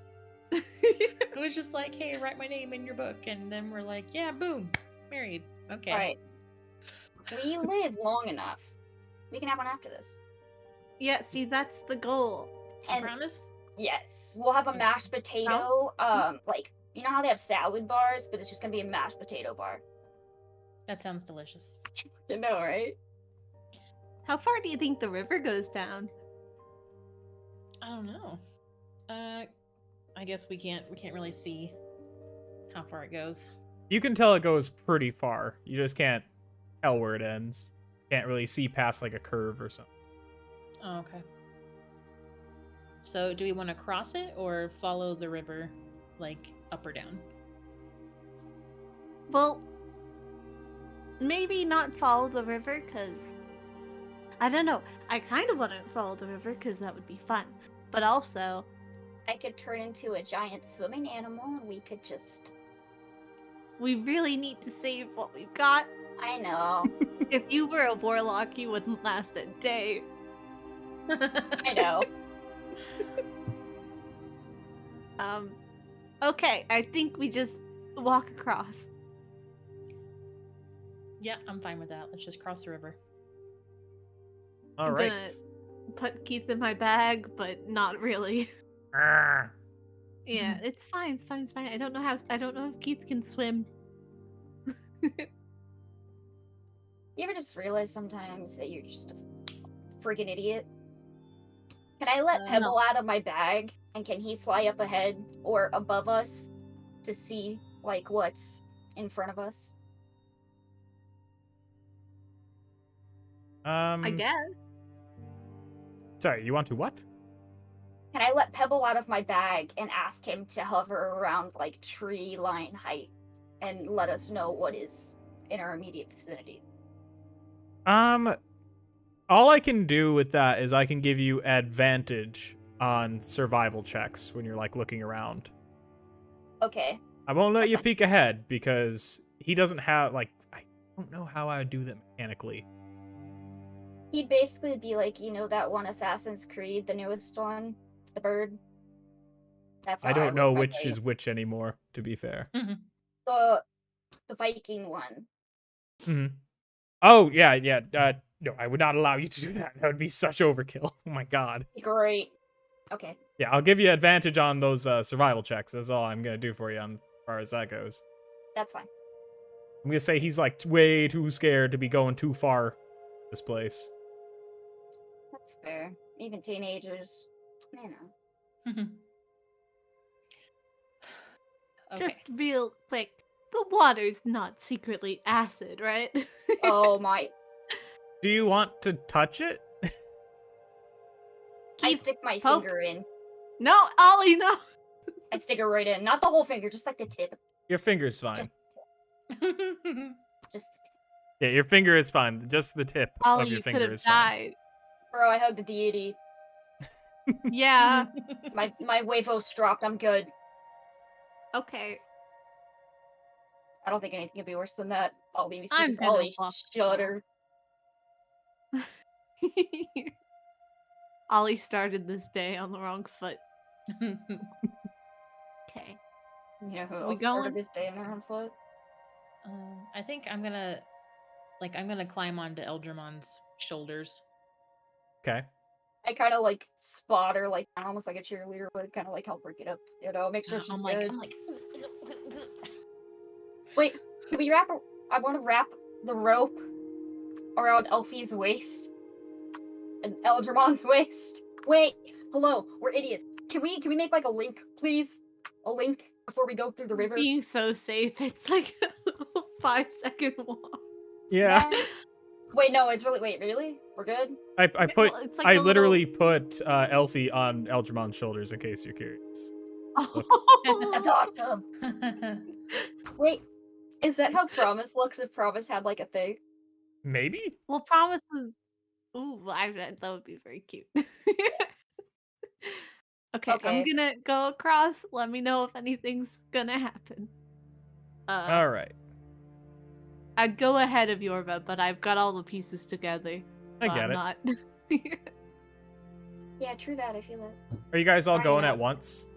D: It was just like, hey, write my name in your book, and then we're like, yeah, boom, married. Okay.
B: Right. We live long enough. We can have one after this.
C: Yeah, see, that's the goal.
D: You
B: And
D: promise?
B: yes, we'll have a mashed potato, like, you know how they have salad bars, but it's just gonna be a mashed potato bar.
D: That sounds delicious.
B: You know, right?
C: How far do you think the river goes down?
D: I don't know. I guess we can't really see how far it goes.
A: You can tell it goes pretty far. You just can't tell where it ends. Can't really see past like a curve or something.
D: Oh, okay. So, do we want to cross it or follow the river, like up or down?
C: Well, maybe not follow the river, because... I don't know. I kind of want to follow the river, because that would be fun. But also...
B: I could turn into a giant swimming animal, and we could just...
C: we really need to save what we've got.
B: I know.
C: If you were a warlock, you wouldn't last a day.
B: I know.
C: Okay, I think we just walk across.
D: Yeah, I'm fine with that. Let's just cross the river.
A: All
C: I'm
A: right.
C: gonna put Keith in my bag, but not really.
A: Arrgh.
C: Yeah, it's fine, it's fine, it's fine. I don't know if Keith can swim.
B: You ever just realize sometimes that you're just a freaking idiot? Can I let
D: No.
B: Pebble out of my bag, and can he fly up ahead or above us to see, like, what's in front of us?
C: I guess.
A: Sorry, you want to what?
B: Can I let Pebble out of my bag and ask him to hover around, like, tree line height and let us know what is in our immediate vicinity?
A: All I can do with that is I can give you advantage on survival checks when you're like looking around.
B: Okay.
A: I won't let you
B: Okay.
A: peek ahead because he doesn't have like I don't know how I would do that mechanically.
B: He'd basically be like, you know that one Assassin's Creed, the newest one? The bird? That's
A: I
B: how
A: don't know
B: would
A: which
B: play
A: is which anymore, to be fair.
B: the Viking one.
A: hmm Oh yeah. No, I would not allow you to do that. That would be such overkill. Oh my god.
B: Great. Okay.
A: Yeah, I'll give you advantage on those survival checks. That's all I'm gonna do for you on as far as that goes.
B: That's fine.
A: I'm gonna say he's like way too scared to be going too far this place.
B: That's fair. Even teenagers, you know.
D: Okay.
C: Just real quick. The water's not secretly acid, right?
B: Oh my.
A: Do you want to touch it?
B: I
C: Keith,
B: stick my
C: poke.
B: finger in.
C: No, Ollie, no!
B: I stick it right in. Not the whole finger, just like the tip.
A: Your finger's fine.
B: Just the tip.
A: Yeah, your finger is fine. Just the tip
C: Ollie,
A: of your
C: you could
A: finger
C: have
A: is fine.
C: died.
B: Bro, I hugged a deity.
C: Yeah,
B: My Wavos dropped. I'm good.
C: okay.
B: I don't think anything could be worse than that. Ollie, we see
C: I'm
B: just
C: gonna
B: Ollie
C: walk
B: shudder.
C: Ollie started this day on the wrong foot. Okay.
B: You know who
C: We
B: else
C: going?
B: started this day on their own foot?
D: I think I'm gonna climb onto Eldramon's shoulders.
A: Okay.
B: I kind of like spot her, like almost like a cheerleader, but kind of like help her get up, make sure she's good.
D: I'm like.
B: Wait, can we wrap? I want to wrap the rope around Elfie's waist and Eldramon's waist. Wait, hello, we're idiots. Can we make like a link, please? A link before we go through the river.
C: Being so safe, it's like a little 5-second walk.
A: Yeah.
B: Wait, no, it's really. Wait, really? We're good.
A: I put
C: Well, it's like
A: I
C: a
A: literally put Elfie on Eldramon's shoulders in case you're curious.
B: That's awesome. Wait, is that how Promise looks if Promise had like a thing?
A: Maybe?
C: Well, Promise was. Ooh, that would be very cute. Okay, I'm
B: Okay.
C: gonna go across. Let me know if anything's gonna happen.
A: All right.
C: I'd go ahead of Yorva, but I've got all the pieces together.
A: I
C: so
A: get
C: I'm
A: it.
C: Not...
B: Yeah, true that. I feel it.
A: Are you guys all
B: Fine
A: going
B: enough.
A: at once?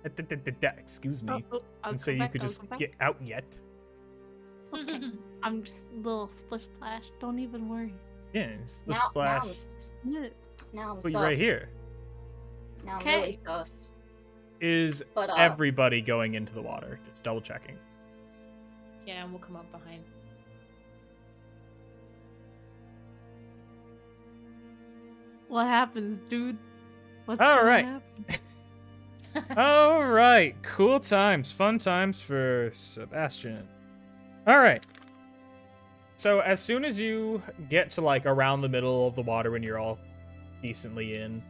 A: Excuse me.
C: I'll
A: And so
C: go
A: you
C: back,
A: could
C: I'll
A: just
C: go back.
A: get out yet?
C: Okay. I'm just a little splish splash. Don't even worry.
A: Yeah, splish
B: Now
A: splash.
C: Yeah.
B: I'm
A: Put
B: sus.
A: you right here.
B: Now I'm
C: Okay.
B: really sus.
A: Is
B: But
A: everybody going into the water? Just double checking.
D: Yeah, and we'll come up behind.
C: What happens, dude? What's
A: All
C: gonna
A: right.
C: happen?
A: All right, cool times, fun times for Sebastian. All right. So as soon as you get to like around the middle of the water when you're all decently in,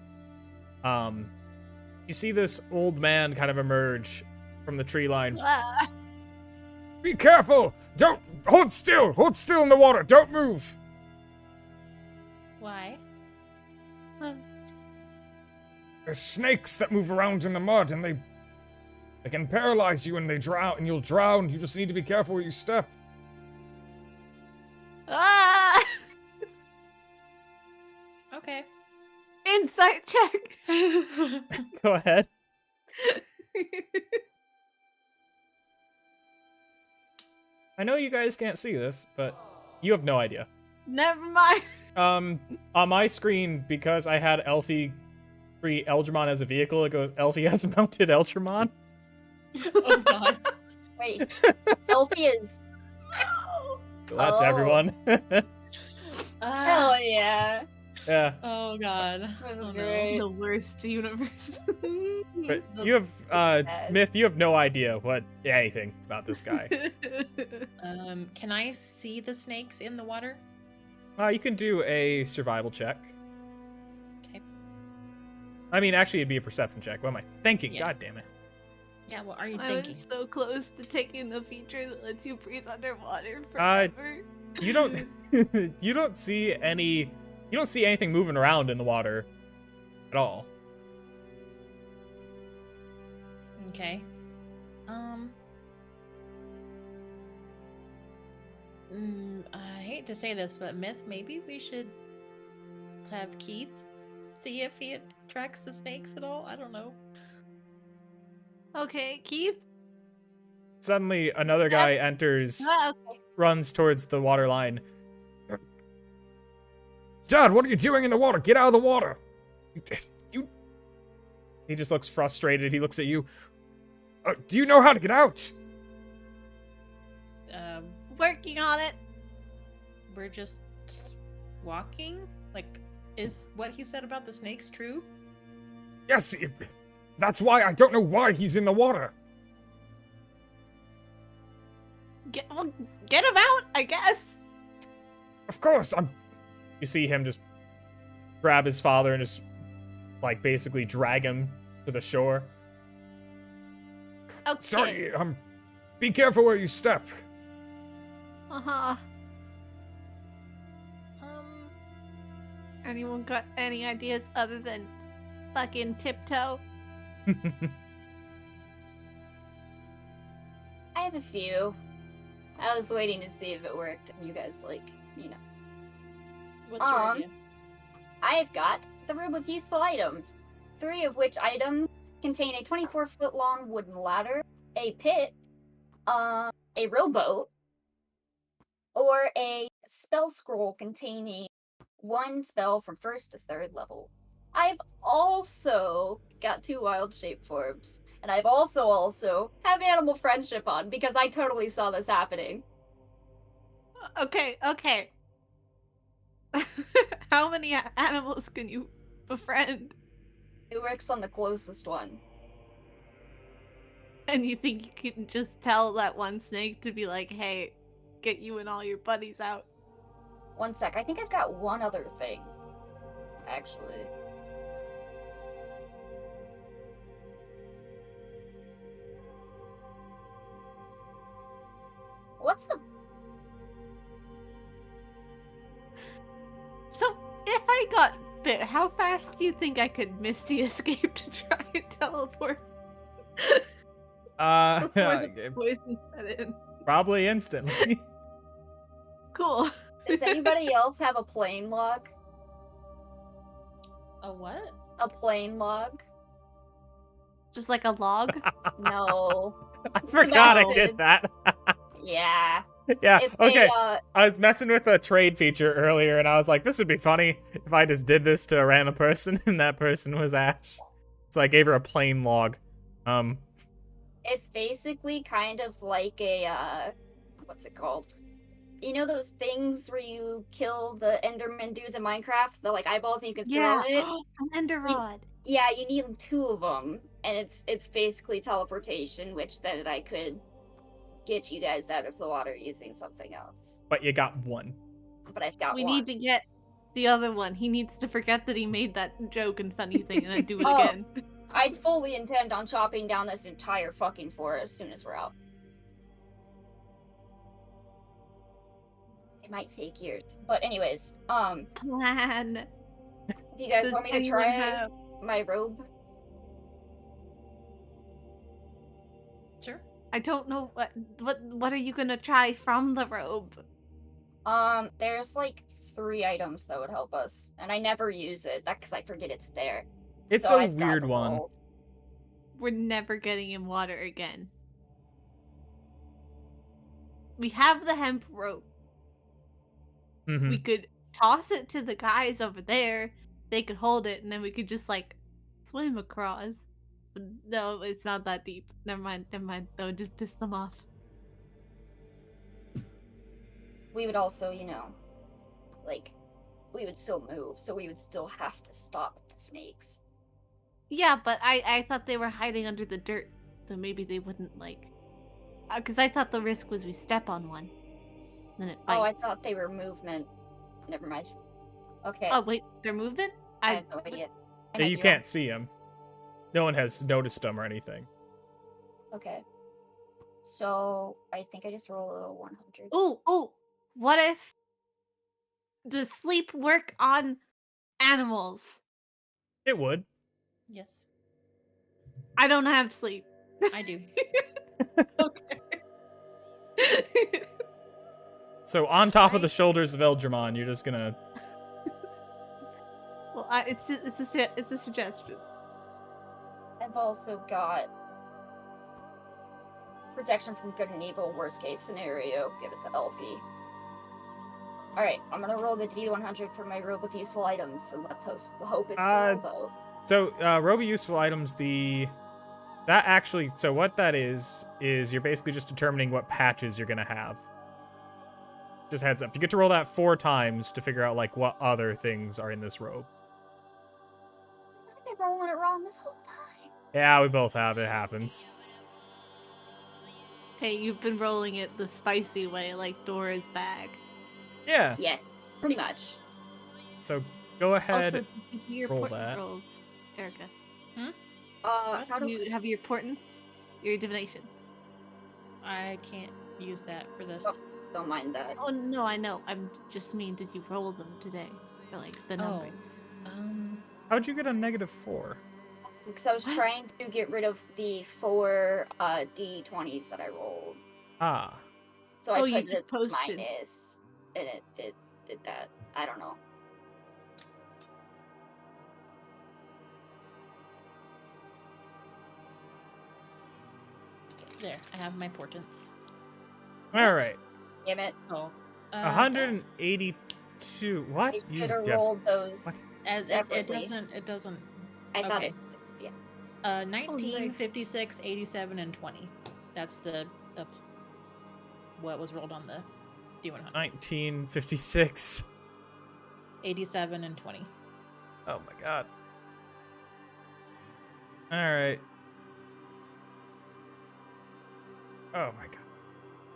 A: you see this old man kind of emerge from the tree line.
C: Ah.
A: Be careful! Don't hold still! Hold still in the water! Don't move!
D: Why?
A: There's snakes that move around in the mud and they can paralyze you and they drown and you'll drown. You just need to be careful where you step.
C: Ah!
D: Okay.
C: Insight check.
A: Go ahead. I know you guys can't see this, but you have no idea.
C: Never mind.
A: On my screen, because I had Elfie free Eldramon as a vehicle, it goes Elfie has mounted Eldramon.
D: Oh god.
B: wait, Elfie is.
A: So that's
B: Oh.
A: everyone.
B: Hell yeah!
A: Yeah.
D: Oh god.
B: This is
D: Oh, no.
B: great.
C: The worst universe.
A: But you have Myth, you have no idea anything about this guy.
D: Can I see the snakes in the water?
A: You can do a survival check.
D: Okay.
A: I mean, actually, it'd be a perception check. What am I thinking?
D: Yeah.
A: God damn it.
D: Yeah, what are you
C: I
D: thinking?
C: was so close to taking the feature that lets you breathe underwater forever.
A: You don't you don't see anything moving around in the water at all.
D: Okay. I hate to say this, but Myth, maybe we should have Keith see if he tracks the snakes at all. I don't know.
C: Okay, Keith.
A: Suddenly, another guy enters,
C: Okay.
A: runs towards the water line. Dad, what are you doing in the water? Get out of the water! You. He just looks frustrated. He looks at you. Do you know how to get out?
C: Working on it.
D: We're just walking? Like, is what he said about the snakes true?
A: Yes, that's why I don't know why he's in the water.
C: Get him out, I guess.
A: Of course, You see him just grab his father and just, like, basically drag him to the shore.
C: Okay.
A: Sorry, be careful where you step.
C: Uh-huh. Anyone got any ideas other than fucking tiptoe?
B: I have a few. I was waiting to see if it worked. You guys,
D: What's your
B: Um,
D: idea?
B: I've got the room of useful items. 3 of which items contain a 24-foot long wooden ladder, a pit, a rowboat, or a spell scroll containing one spell from 1st to 3rd level. I've also got 2 wild shape forms, and I've also have animal friendship on because I totally saw this happening.
C: Okay, okay. How many animals can you befriend?
B: It works on the closest one.
C: And you think you can just tell that one snake to be like, hey, get you and all your buddies out?
B: One sec, I think I've got one other thing, actually. What's the...
C: So, if I got bit, how fast do you think I could Misty escape to try and teleport before the poison set in?
A: Probably instantly.
C: Cool.
B: Does anybody else have a plane log?
D: A what?
B: A plane log?
C: Just like a log?
B: No.
A: I forgot I
B: No.
A: did that.
B: Yeah.
A: Yeah,
B: It's
A: okay.
B: a,
A: I was messing with a trade feature earlier, and I was like, this would be funny if I just did this to a random person, and that person was Ash. So I gave her a plain log.
B: it's basically kind of like a, what's it called? You know those things where you kill the Enderman dudes in Minecraft? The, like, eyeballs and you can
C: Yeah.
B: throw it?
C: An ender rod.
B: Yeah, you need 2 of them, and it's basically teleportation, which then I could get you guys out of the water using something else.
A: But you got one.
B: But I've got
C: We
B: one.
C: need to get the other one. He needs to forget that he made that joke and funny thing and then do it
B: Oh.
C: again.
B: I fully intend on chopping down this entire fucking forest as soon as we're out. It might take years. But anyways,
C: Plan.
B: do you guys
C: Does
B: want me to
C: anyone
B: try
C: have-
B: my robe?
D: Sure.
C: I don't know what are you gonna try from the robe?
B: There's like 3 items that would help us, and I never use it. That's because I forget it's there.
A: It's
B: So
A: a
B: I've got
A: weird
B: them
A: one.
B: rolled.
C: We're never getting in water again. We have the hemp rope.
A: Mhm.
C: We could toss it to the guys over there. They could hold it, and then we could just like swim across. But no, it's not that deep. Never mind. Never mind. That would just piss them off.
B: We would also, you know, like, we would still move, so we would still have to stop the snakes.
C: Yeah, but I thought they were hiding under the dirt, so maybe they wouldn't like. Because I thought the risk was we step on one, then it bites.
B: Oh, I thought they were movement. Never mind. Okay.
C: Oh wait, they're moving.
B: I have no idea. I
A: Yeah,
B: might
A: you
B: be
A: can't see them. No one has noticed them or anything.
B: wrong. Okay. So I think I just roll a 100.
C: Oh, what if does sleep work on animals?
A: It would.
D: Yes,
C: I don't have sleep.
D: I do.
C: Okay.
A: So on top of the shoulders of Eldramon, you're just gonna...
C: Well, it's a suggestion.
B: I've also got protection from good and evil, worst case scenario. Give it to Elfie. Alright, I'm gonna roll the D100 for my robe of useful items, and let's hope it's the rowboat.
A: So, robe of useful items, that actually, so what that is you're basically just determining what patches you're gonna have. Just heads up. You get to roll that 4 times to figure out, like, what other things are in this robe.
B: I've been rolling it wrong this whole time.
A: Yeah, we both have. It happens.
C: Hey, you've been rolling it the spicy way, like Dora's bag.
A: Yeah.
B: Yes, pretty much.
A: So, go ahead.
C: Also, did you do your
A: roll
C: portent
A: that.
C: rolls, Erica?
B: How do
C: You have your portents, your divinations.
D: I can't use that for this.
B: Oh. Don't mind that.
C: Oh no, I know. I'm just mean. Did you roll them today for like the numbers?
A: How'd you get a -4?
B: Because I was trying to get rid of the 4 D20s that I rolled.
A: Ah.
B: So
C: Oh,
B: I
C: you
B: put it
C: posted.
B: minus, and it did that. I don't know.
D: There, I have my portents.
A: All right.
B: Damn it.
D: Oh,
A: 182. What?
B: I
A: You
B: should have
A: def-
B: rolled those
A: what?
D: It
B: separately.
D: doesn't.
B: I thought
D: Okay.
B: it. Yeah.
D: 19, 56, 87, and 20. That's what was rolled on the D100.
A: 1956.
D: 87 and 20.
A: Oh my god. Alright. Oh my god.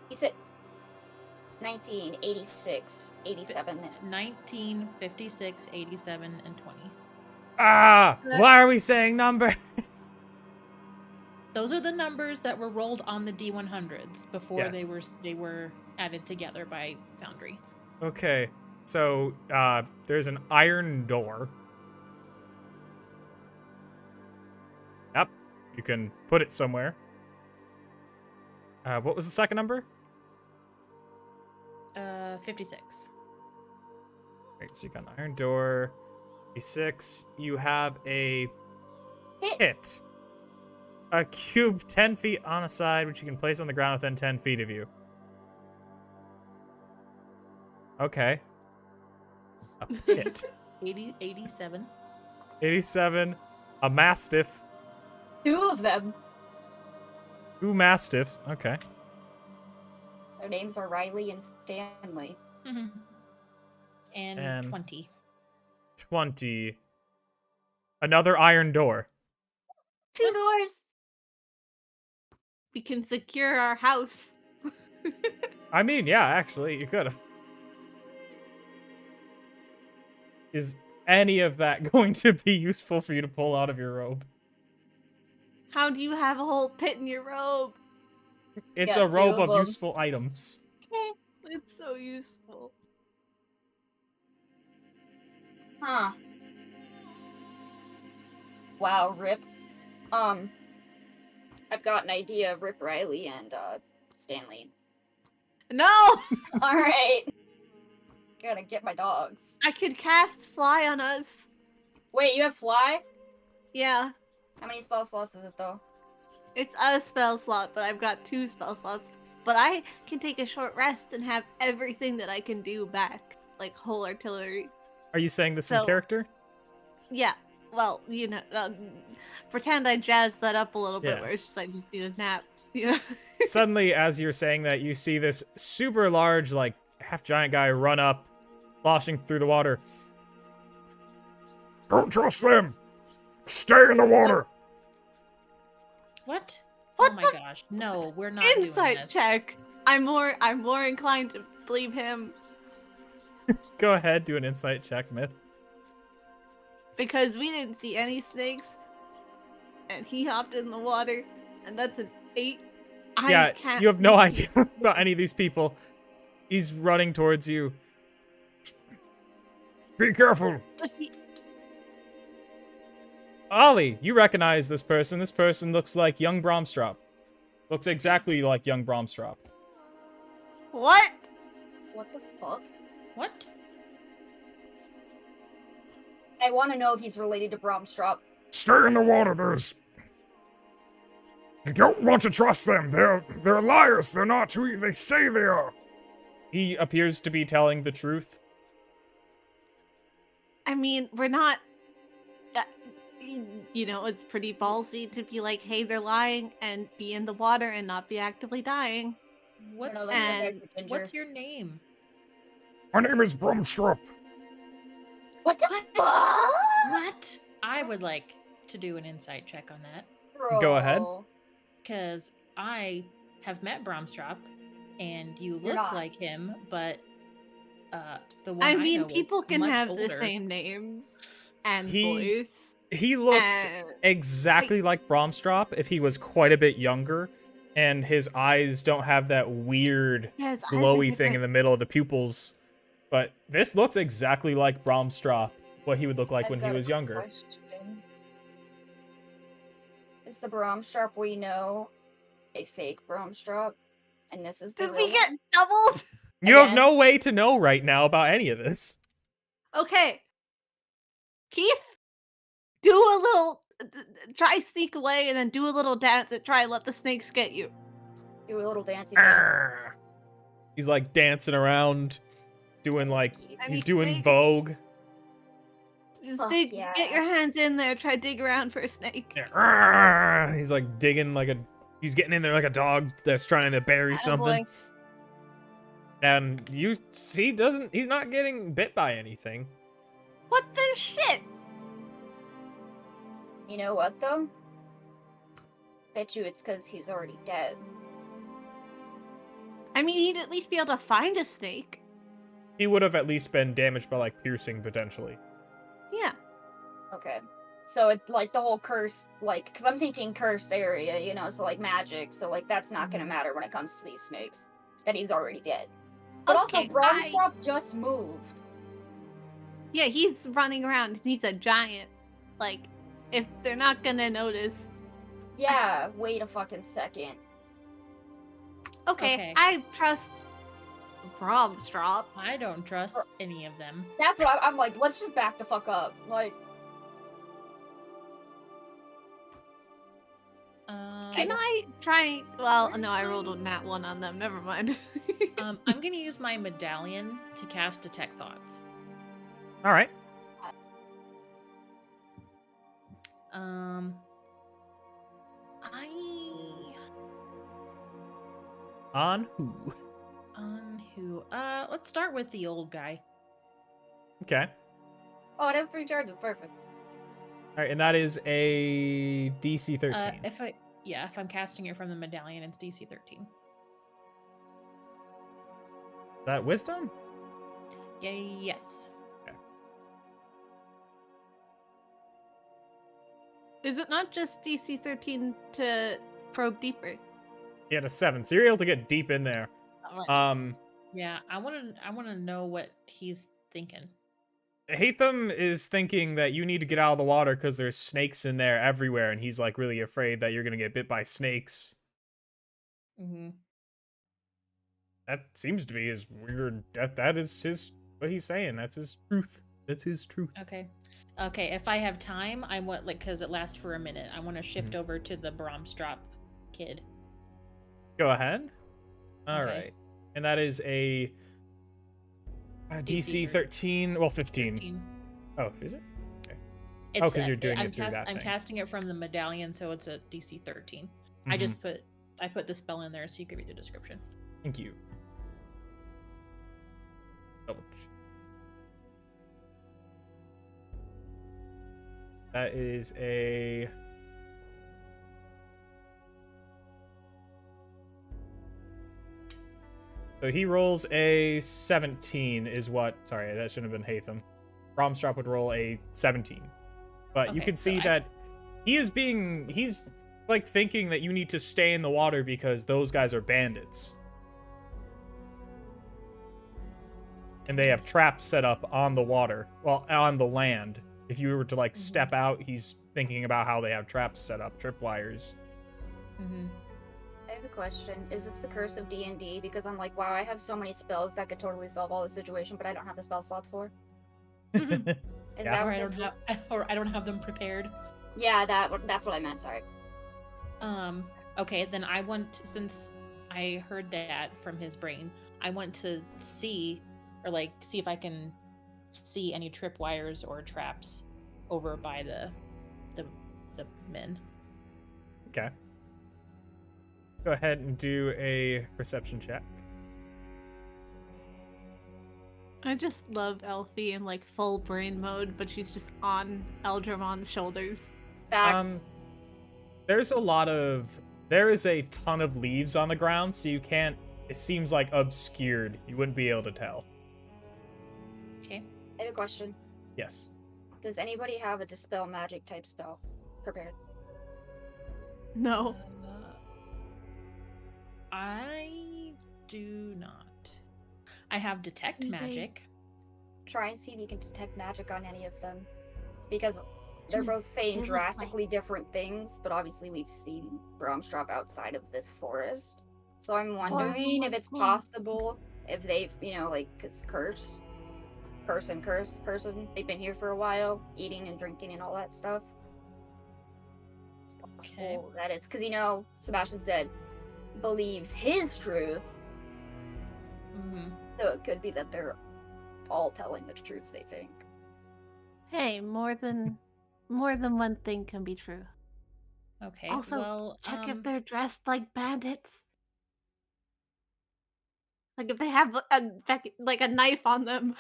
B: You said 1986, 87.
D: 19, 56, 87, and 20.
A: Ah! Why are we saying numbers?
D: Those are the numbers that were rolled on the D100s before
A: Yes.
D: they were added together by Foundry.
A: Okay. So, there's an iron door. Yep. You can put it somewhere. What was the second number?
D: 56.
A: Right, so you got an iron door. 56. You have a pit. A cube 10 feet on a side, which you can place on the ground within 10 feet of you. Okay. A pit.
D: 87.
A: 87. A mastiff.
B: 2 of them.
A: 2 mastiffs. Okay.
B: Their names are Riley and Stanley.
D: And 20.
A: 20. Another iron door.
B: 2 doors.
C: We can secure our house.
A: I mean, yeah, actually, you could have. Is any of that going to be useful for you to pull out of your robe?
C: How do you have a whole pit in your robe?
A: It's
B: Yeah,
A: a robe
B: 2 of
A: of
B: them.
A: useful items.
C: It's so useful.
B: Huh. Wow, Rip. I've got an idea, Rip Riley and Stanley.
C: No!
B: Alright. Gotta get my dogs.
C: I could cast fly on us.
B: Wait, you have fly?
C: Yeah.
B: How many spell slots is it though?
C: It's a spell slot, but I've got 2 spell slots. But I can take a short rest and have everything that I can do back. Like whole artillery.
A: Are you saying this in
C: So-
A: character?
C: Yeah. Well, you know, pretend I jazzed that up a little bit
A: Yeah.
C: where it's just I just need a nap. You know?
A: Suddenly, as you're saying that, you see this super large, like, half-giant guy run up, sloshing through the water. Don't trust them! Stay in the water!
D: What?
C: What
D: Oh my
C: the-
D: gosh. No, we're not doing
C: Insight
D: this.
C: check. I'm more inclined to believe him
A: Go ahead, do an insight check, Myth.
C: because we didn't see any snakes, and he hopped in the water, and that's an 8. I can't.
A: You have no idea about any of these people. He's running towards you. Be careful! Ollie, you recognize this person. This person looks like young Bromstrop. Looks exactly like young Bromstrop.
C: What?
B: What the fuck?
D: What?
B: I want to know if he's related to Bromstrop.
E: Stay in the water, You don't want to trust them. They're liars. They're not who they say they are.
A: He appears to be telling the truth.
C: I mean, we're not. You know, it's pretty ballsy to be like, hey, they're lying, and be in the water and not be actively dying.
D: What's,
B: No,
C: And
B: that's Ginger.
D: what's your name?
E: My name is Brumstrup.
B: What the fuck?
D: What? I would like to do an insight check on that.
A: Go ahead.
B: Bro.
D: Because I have met Bromstrop, and you
B: You're
D: look
B: not.
D: like him, but the one
C: I
D: know
C: mean,
D: is
C: people can
D: much
C: have the
D: older.
C: same names and
A: He-
C: voice.
A: He looks
C: and-
A: exactly like Bromstrop if he was quite a bit younger, and his eyes don't have that weird
C: Yes, I
A: glowy
C: think
A: thing in the middle of the pupils. But this looks exactly like Bromstrop, what he would look like
B: I've
A: when he
B: got a
A: was younger.
B: question. Is the Bromstrop we know a fake Bromstrop? And this is the
C: Did
B: real
C: we get
B: one?
C: doubled?
A: You have
B: Again?
A: no way to know right now about any of this.
C: Okay. Keith, do a little. Try sneak away and then do a little dance and try let the snakes get you.
B: Do a little dancey dance.
A: He's like dancing around. doing like
C: I
A: he's
C: mean,
A: doing
C: snakes-
A: Vogue.
C: Just
B: Fuck
C: dig,
B: yeah.
C: get your hands in there. Try dig around for a snake.
A: Yeah, he's like digging like a. He's getting in there like a dog that's trying to bury something.
C: Attaboy.
A: And you see, he's not getting bit by anything.
C: What the shit?
B: You know what though? Bet you it's because he's already dead.
C: I mean, he'd at least be able to find a snake.
A: He would have at least been damaged by like piercing potentially.
C: Yeah.
B: Okay. So it like the whole curse, like, because I'm thinking cursed area, you know, so like magic, so like that's not gonna matter when it comes to these snakes. That he's already dead. But also,
C: Okay,
B: Bromstrop just moved.
C: Yeah, he's running around. He's a giant. Like, if they're not gonna notice.
B: Yeah, wait a fucking second.
C: Okay. I trust Bromstrop.
D: I don't trust any of them.
B: That's what I'm like, let's just back the fuck up. Like,
C: Can I try? Well, no, I rolled a nat 1 on them. Never mind.
D: I'm gonna use my medallion to cast Detect Thoughts.
A: All right. On who?
D: On who? Let's start with the old guy.
A: Okay.
B: oh, it has 3 charges, perfect.
A: All right, and that is a DC 13.
D: If I'm casting it from the medallion, it's DC 13.
A: Is that wisdom?
D: Yeah, yes.
C: Is it not just DC 13 to probe deeper?
A: He had a 7, so you're able to get deep in there.
C: All right.
D: Yeah, I wanna know what he's thinking.
A: Hatham is thinking that you need to get out of the water because there's snakes in there everywhere, and he's like really afraid that you're gonna get bit by snakes.
D: Mm-hmm.
A: That seems to be his weird. That is his what he's saying. That's his truth. That's his truth.
D: Okay. Okay, if I have time, I want, like, because it lasts for a minute, I want to shift over to the Bromstrop kid.
A: Go ahead. All right,
D: Okay.
A: and that is a DC 13. Well, 15. Oh, is it?
D: It's,
A: 'cause you're doing
D: I'm
A: it through that
D: I'm
A: thing.
D: casting it from the medallion, so it's a DC 13.
A: Mhm.
D: I put the spell in there so you could read the description.
A: Thank you. Double check. That is a. So he rolls a 17 is what, sorry, that shouldn't have been Hatham. Bromstrop would roll a 17. But you
D: Okay,
A: can see that he's like thinking that you need to stay in the water because those guys are bandits. And they have traps set up on the water, well, on the land. If you were to like step out, he's thinking about how they have traps set up, tripwires.
D: Mm-hmm.
B: I have a question. Is this the curse of D&D? Because I'm like, wow, I have so many spells that could totally solve all the situation, but I don't have the spell slots for. Is
A: Yeah.
B: that
D: Or
B: what
D: I
B: this
D: don't
B: is?
D: have, or I don't have them prepared.
B: Yeah, that's what I meant. Sorry.
D: Okay, then I want, since I heard that from his brain, I want to see if I can see any tripwires or traps over by the men.
A: Okay. Go ahead and do a perception check.
C: I just love Elfie in like full brain mode, but she's just on Eldramon's shoulders.
B: Facts.
A: There is a ton of leaves on the ground, so you can't, it seems like obscured. You wouldn't be able to tell.
D: Okay.
B: I have a question.
A: Yes.
B: Does anybody have a dispel magic type spell prepared?
C: No.
D: I do not. I have detect
C: You say-
D: magic.
B: Try and see if you can detect magic on any of them. Because they're
C: Hmm.
B: both saying
C: They look
B: drastically different things, but obviously we've seen Bromstrop outside of this forest. So I'm wondering if it's possible if they've, like, because curse, they've been here for a while, eating and drinking and all that stuff. It's possible that it's, because, Sebastian said, believes his truth,
D: Mm-hmm.
B: so it could be that they're all telling the truth, they think.
C: Hey, more than one thing can be true.
D: Okay.
C: Also,
D: well,
C: check if they're dressed like bandits. Like if they have like a knife on them.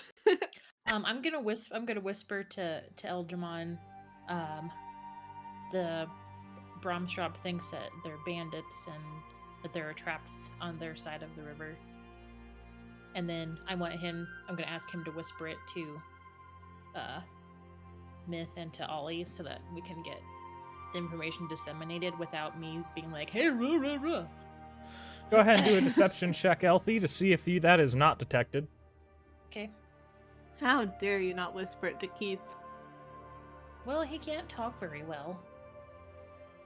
D: I'm gonna whisper to Eldramon. The Bromstrop thinks that they're bandits and that there are traps on their side of the river. And then I'm gonna ask him to whisper it to Myth and to Ollie so that we can get the information disseminated without me being like, hey, ruh, ruh, ruh.
A: Go ahead and do a deception check, Elfie, to see if that is not detected.
D: Okay.
C: How dare you not whisper it to Keith?
D: Well, he can't talk very well.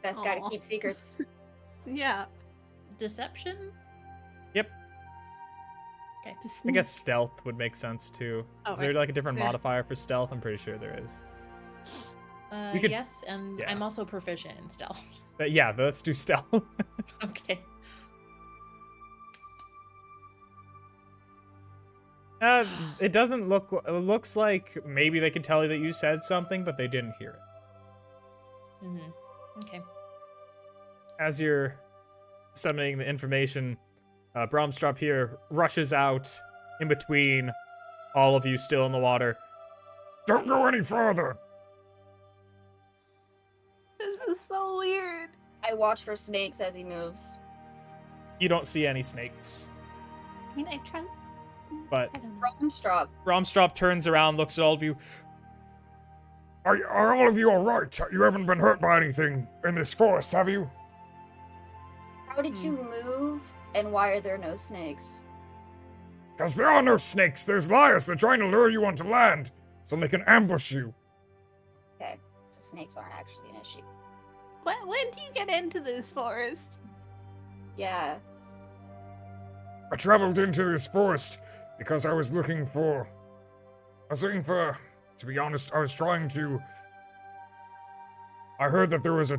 B: Best guy to
C: Aw.
B: keep secrets.
C: Yeah.
D: Deception?
A: Yep.
D: Okay.
A: I guess stealth would make sense too.
C: Oh,
A: Is there
C: right.
A: like a different
C: Yeah.
A: modifier for stealth? I'm pretty sure there is. You could-
D: Yes, and
A: yeah.
D: I'm also proficient in stealth.
A: But yeah, let's do stealth.
D: Okay.
A: It doesn't look. It looks like maybe they could tell you that you said something, but they didn't hear it.
D: Okay.
A: As you're disseminating the information, Bromstrop here rushes out in between all of you still in the water.
E: Don't go any farther.
C: This is so weird.
B: I watch for snakes as he moves.
A: You don't see any snakes,
C: I mean, I tried.
A: but
C: I don't know.
B: Bromstrop.
A: Bromstrop turns around, looks at all of you.
E: Are all of you alright? You haven't been hurt by anything in this forest, have you?
B: How did you move, and why are there no snakes?
E: Because there are no snakes. There's liars. They're trying to lure you onto land so they can ambush you.
B: Okay, so snakes aren't actually an issue.
C: When do you get into this forest?
B: Yeah,
E: I traveled into this forest because I was looking for... To be honest, I was trying to... I heard that there was a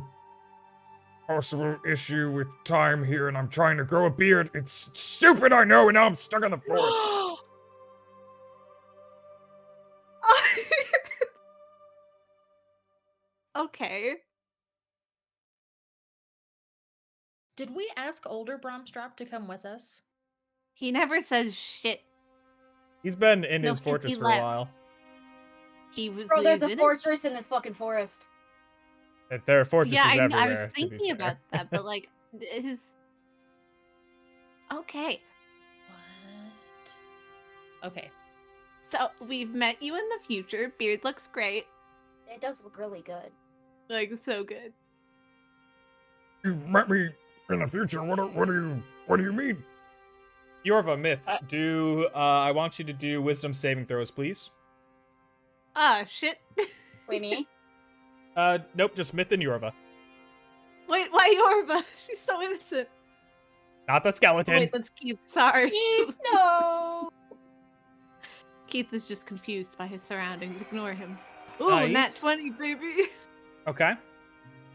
E: possible issue with time here, and I'm trying to grow a beard. It's stupid, I know, and now I'm stuck in the forest.
C: Okay.
D: Did we ask older Bromstrop to come with us?
C: He never says shit.
A: He's been in
C: No,
A: his
C: 'cause
A: fortress
C: he
A: for a
C: left.
A: while.
C: He was.
B: bro, there's
C: he was
B: a
C: in it.
B: fortress in this fucking forest.
A: There are fortresses
C: Yeah,
A: everywhere.
C: I was
A: to be
C: thinking
A: fair.
C: about that, but like his. Okay,
D: What? Okay.
C: so we've met you in the future. Beard looks great,
B: It does look really good.
C: like so good.
E: You met me in the future. What do you mean?
A: Yorva, Myth,
B: Uh,
A: I want you to do wisdom saving throws, please.
C: Ah, shit.
B: Wait, me?
A: Nope, just Myth and Yorva.
C: Wait, why Yorba? She's so innocent.
A: Not the skeleton.
C: Wait, that's Keith. Sorry.
B: Keith, no!
C: Keith is just confused by his surroundings. Ignore him. Ooh,
A: Nice.
C: nat 20, baby.
A: Okay.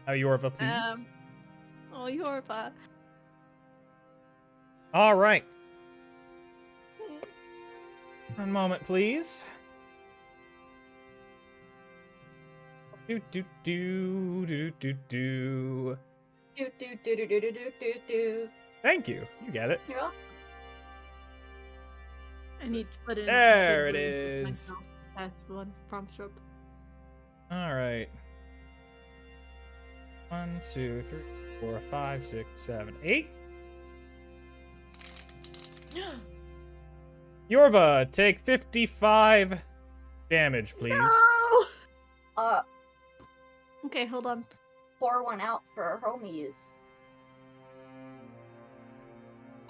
A: Now Yorva, please.
C: Oh, Yorba.
A: All right. One moment, please. Do do do do do do.
B: Do do do do do do do do do.
A: Thank you. You get it.
B: You're welcome.
C: I need to put in.
A: There it
C: good words with
A: is.
C: myself. That's one Bromstrop.
A: All right. 1, 2, 3, 4, 5, 6, 7, 8. Yorva, take 55 damage, please.
C: No! Okay, hold on.
B: Pour one out for our homies.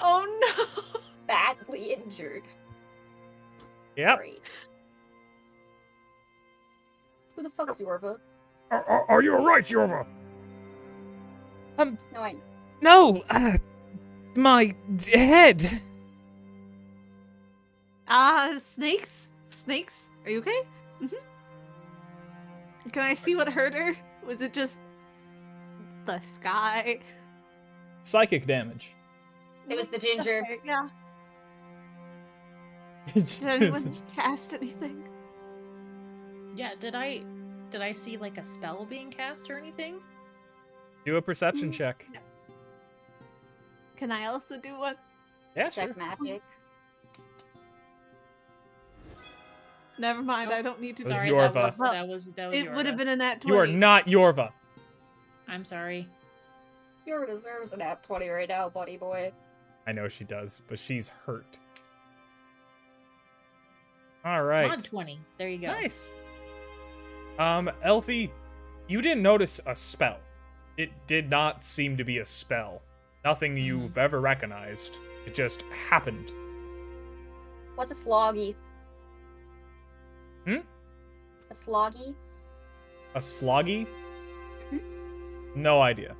C: Oh no!
B: Badly injured.
A: Yep.
B: Great. Who the fuck's Yorva?
E: Are you alright, Yorva?
B: No, I
A: No, my head.
C: Snakes? Snakes? Are you okay? Can I see what hurt her? Was it just the sky?
A: Psychic damage.
B: It was the ginger.
C: Okay, yeah. Did anyone cast anything?
D: Yeah, did I see like a spell being cast or anything?
A: Do a perception check.
C: Can I also do one?
A: Yeah, sure.
B: Check magic.
C: Never mind,
D: Oh,
C: I don't need to
A: It was
C: do
D: Sorry,
A: Yorva.
D: that was
C: It would have
D: Yorva.
C: been a nat 20.
A: You are not Yorva.
D: I'm sorry.
B: Yorva deserves a nat 20 right now, buddy boy.
A: I know she does, but she's hurt. All right.
D: Mod 20. There you go.
A: Nice. Elfie, you didn't notice a spell. It did not seem to be a spell. Nothing you've ever recognized. It just happened.
B: What's a sloggy?
A: Hmm?
B: A sloggy?
A: A sloggy? No idea.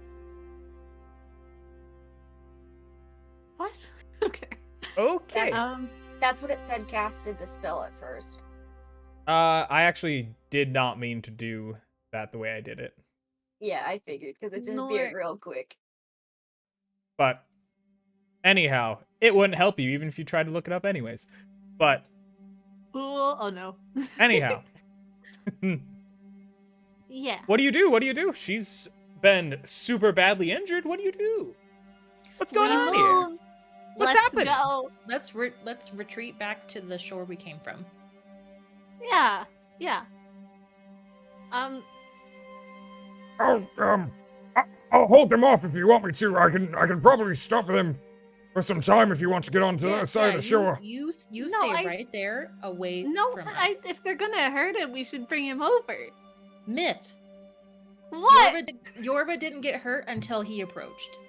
C: What? Okay.
A: Okay.
B: That's what it said casted the spell at first.
A: I actually did not mean to do that the way I did it.
B: Yeah, I figured, because it
C: Ignore
B: disappeared
C: it.
B: real quick.
A: But anyhow, it wouldn't help you even if you tried to look it up anyways. But
C: Cool. Oh no.
A: anyhow.
C: Yeah.
A: What do you do? What do you do? She's been super badly injured. What do you do? What's going
C: We
A: on here?
C: move.
A: What's
C: Let's
A: happening?
C: Go.
D: Let's retreat back to the shore we came from.
C: Yeah. Yeah.
E: I'll hold them off if you want me to. I can probably stop them for some time if you want to get onto that side of the shore.
D: You
C: No,
D: stay right there, away
C: No,
D: from
C: but
D: us.
C: if they're gonna hurt him, we should bring him over.
D: Myth.
C: What?
D: Yorva didn't get hurt until he approached.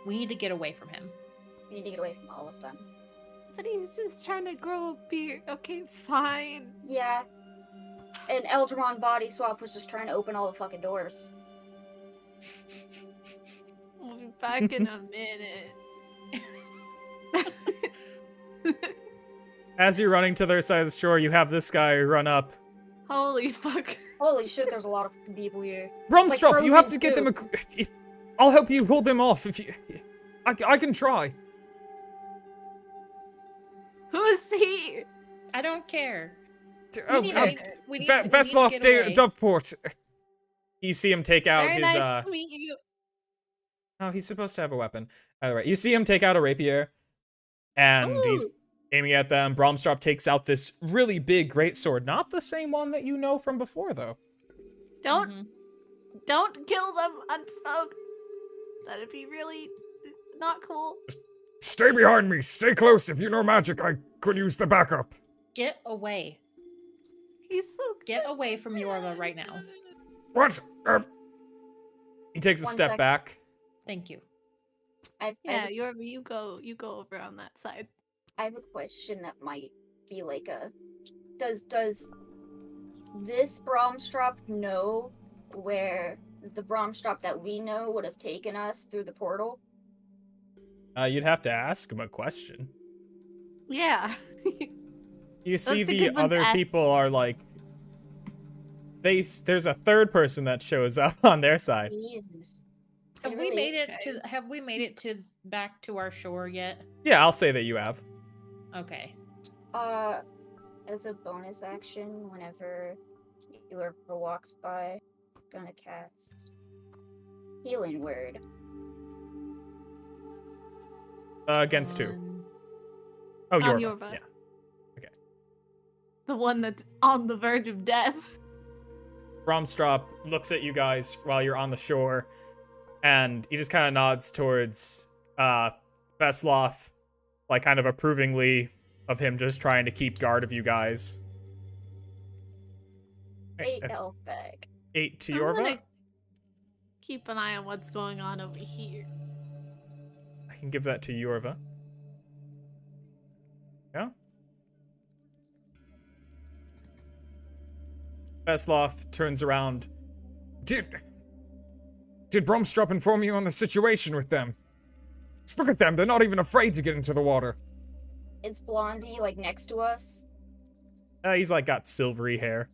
D: We need to get away from him.
B: We need to get away from all of them.
C: But he's just trying to grow a beard. Okay, fine.
B: Yeah. And Eldramon Body Swap was just trying to open all the fucking doors.
C: We'll be back in a minute.
A: As you're running to their side of the shore, you have this guy run up.
C: Holy fuck.
B: Holy shit, there's a lot of people here.
A: Brumstrop, you have to
B: Frozen
A: get them.
B: too.
A: I'll help you hold them off if you. I can try.
C: Who is he?
D: I don't care.
A: Oh,
D: We need to
A: Vesloff
D: get away.
A: Doveport. You see him take out
C: Very
A: his.
C: nice to meet you.
A: Oh, he's supposed to have a weapon. All right, you see him take out a rapier, and he's
C: Ooh.
A: aiming at them. Bromstrop takes out this really big greatsword, not the same one that you know from before, though.
C: Don't kill them unprovoked. That'd be really not cool.
E: Stay behind me. Stay close. If you know magic, I could use the backup.
D: Get away.
C: He's so
D: Get away from Yorva right now.
E: What?
A: He takes a
B: One
A: step
B: sec.
A: back.
D: Thank you.
C: Yeah, you go over on that side.
B: I have a question that might be like a... Does this Bromstrop know where the Bromstrop that we know would have taken us through the portal?
A: You'd have to ask him a question.
C: Yeah.
A: You see
C: a
A: the
C: good one to
A: other
C: ask.
A: people are like... There's a third person that shows up on their side.
B: Jesus.
D: Have
B: It
D: we
B: really
D: made
B: is,
D: it to
B: guys.
D: have we made it to back to our shore yet?
A: Yeah, I'll say that you have.
D: Okay.
B: As a bonus action, whenever whoever walks by, gonna cast Healing Word.
A: Against who? Oh,
C: On
A: Yorva.
C: Yorva.
A: Yeah.
C: The one that's on the verge of death.
A: Bromstrop looks at you guys while you're on the shore, and he just kind of nods towards Vesloth, like kind of approvingly of him just trying to keep guard of you guys. Right,
B: 8
A: that's
B: elf bag.
A: 8 to
C: I'm
A: Yorva.
C: gonna keep an eye on what's going on over here.
A: I can give that to Yorva. Yeah. Vesloth turns around.
E: Did Bromstrop inform you on the situation with them? Just look at them. They're not even afraid to get into the water.
B: It's Blondie, like, next to us.
A: He's like got silvery hair.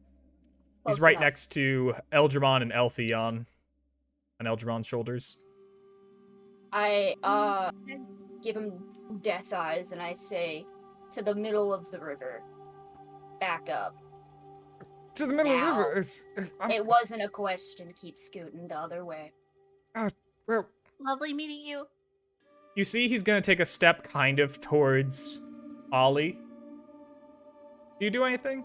B: Close
A: He's right
B: enough.
A: next to Eldramon and Elfie on Eldramon's shoulders.
B: I, give him death eyes, and I say, to the middle of the river. Back up.
E: To the middle of the
B: Now.
E: river.
B: It wasn't a question. Keep scooting the other way.
E: Well,
C: Lovely meeting you.
A: You see he's gonna take a step kind of towards Ollie. Do you do anything?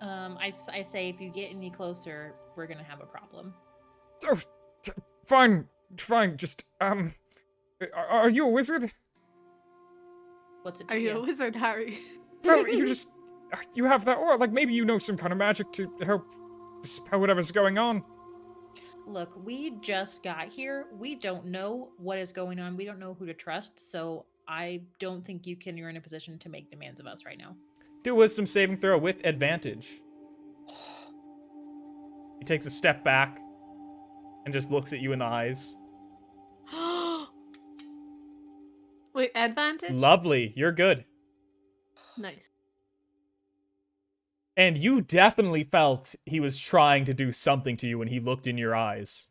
D: I say if you get any closer, we're gonna have a problem.
E: oh, fine. Just, are you a wizard?
D: What's it to
C: Are you
D: you?
C: a wizard, Harry?
E: Well, you have that aura. Like, maybe you know some kind of magic to help dispel whatever's going on.
D: Look, we just got here. We don't know what is going on. We don't know who to trust. So I don't think you're in a position to make demands of us right now.
A: Do a wisdom saving throw with advantage. He takes a step back and just looks at you in the eyes.
C: Wait, advantage?
A: Lovely, you're good.
C: Nice.
A: And you definitely felt he was trying to do something to you when he looked in your eyes.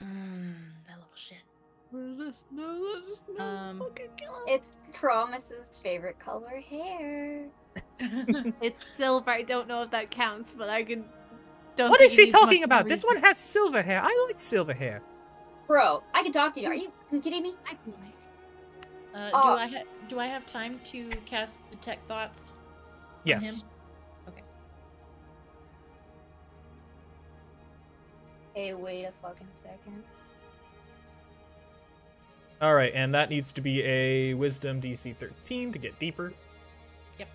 D: That little shit.
C: Fucking kill him.
B: It's Promise's favorite color hair.
C: It's silver. I don't know if that counts, but I can. Don't
A: What
C: think
A: is
C: it
A: she
C: needs much
A: talking
C: of a
A: about? This
C: reason.
A: one has silver hair. I like silver hair.
B: Bro, I can talk to you. Are you kidding me?
C: I can like.
D: Do I have time to cast detect thoughts? on
A: Yes.
D: him? Okay.
B: Hey, wait a fucking second.
A: All right, and that needs to be a wisdom DC 13 to get deeper.
D: Yep.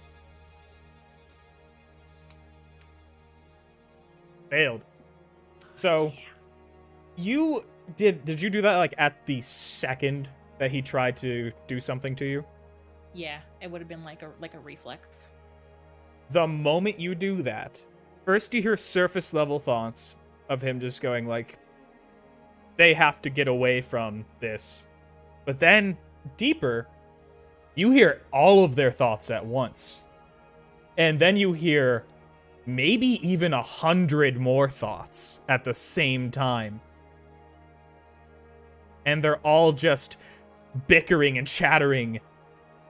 A: Failed. So you did you do that like at the second that he tried to do something to you?
D: Yeah, it would have been like a reflex.
A: The moment you do that, first you hear surface level thoughts of him just going like, they have to get away from this. But then, deeper, you hear all of their thoughts at once. And then you hear maybe even 100 more thoughts at the same time. And they're all just bickering and chattering,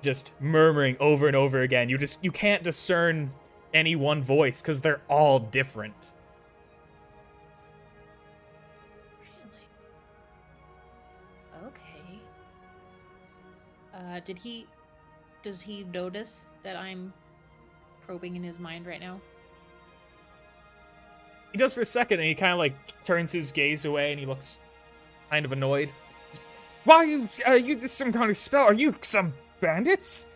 A: just murmuring over and over again. You can't discern any one voice because they're all different.
D: Really? Okay. Does he notice that I'm probing in his mind right now?
A: He does for a second, and he kind of like turns his gaze away, and he looks kind of annoyed.
E: Why are you this some kind of spell? Are you some bandits?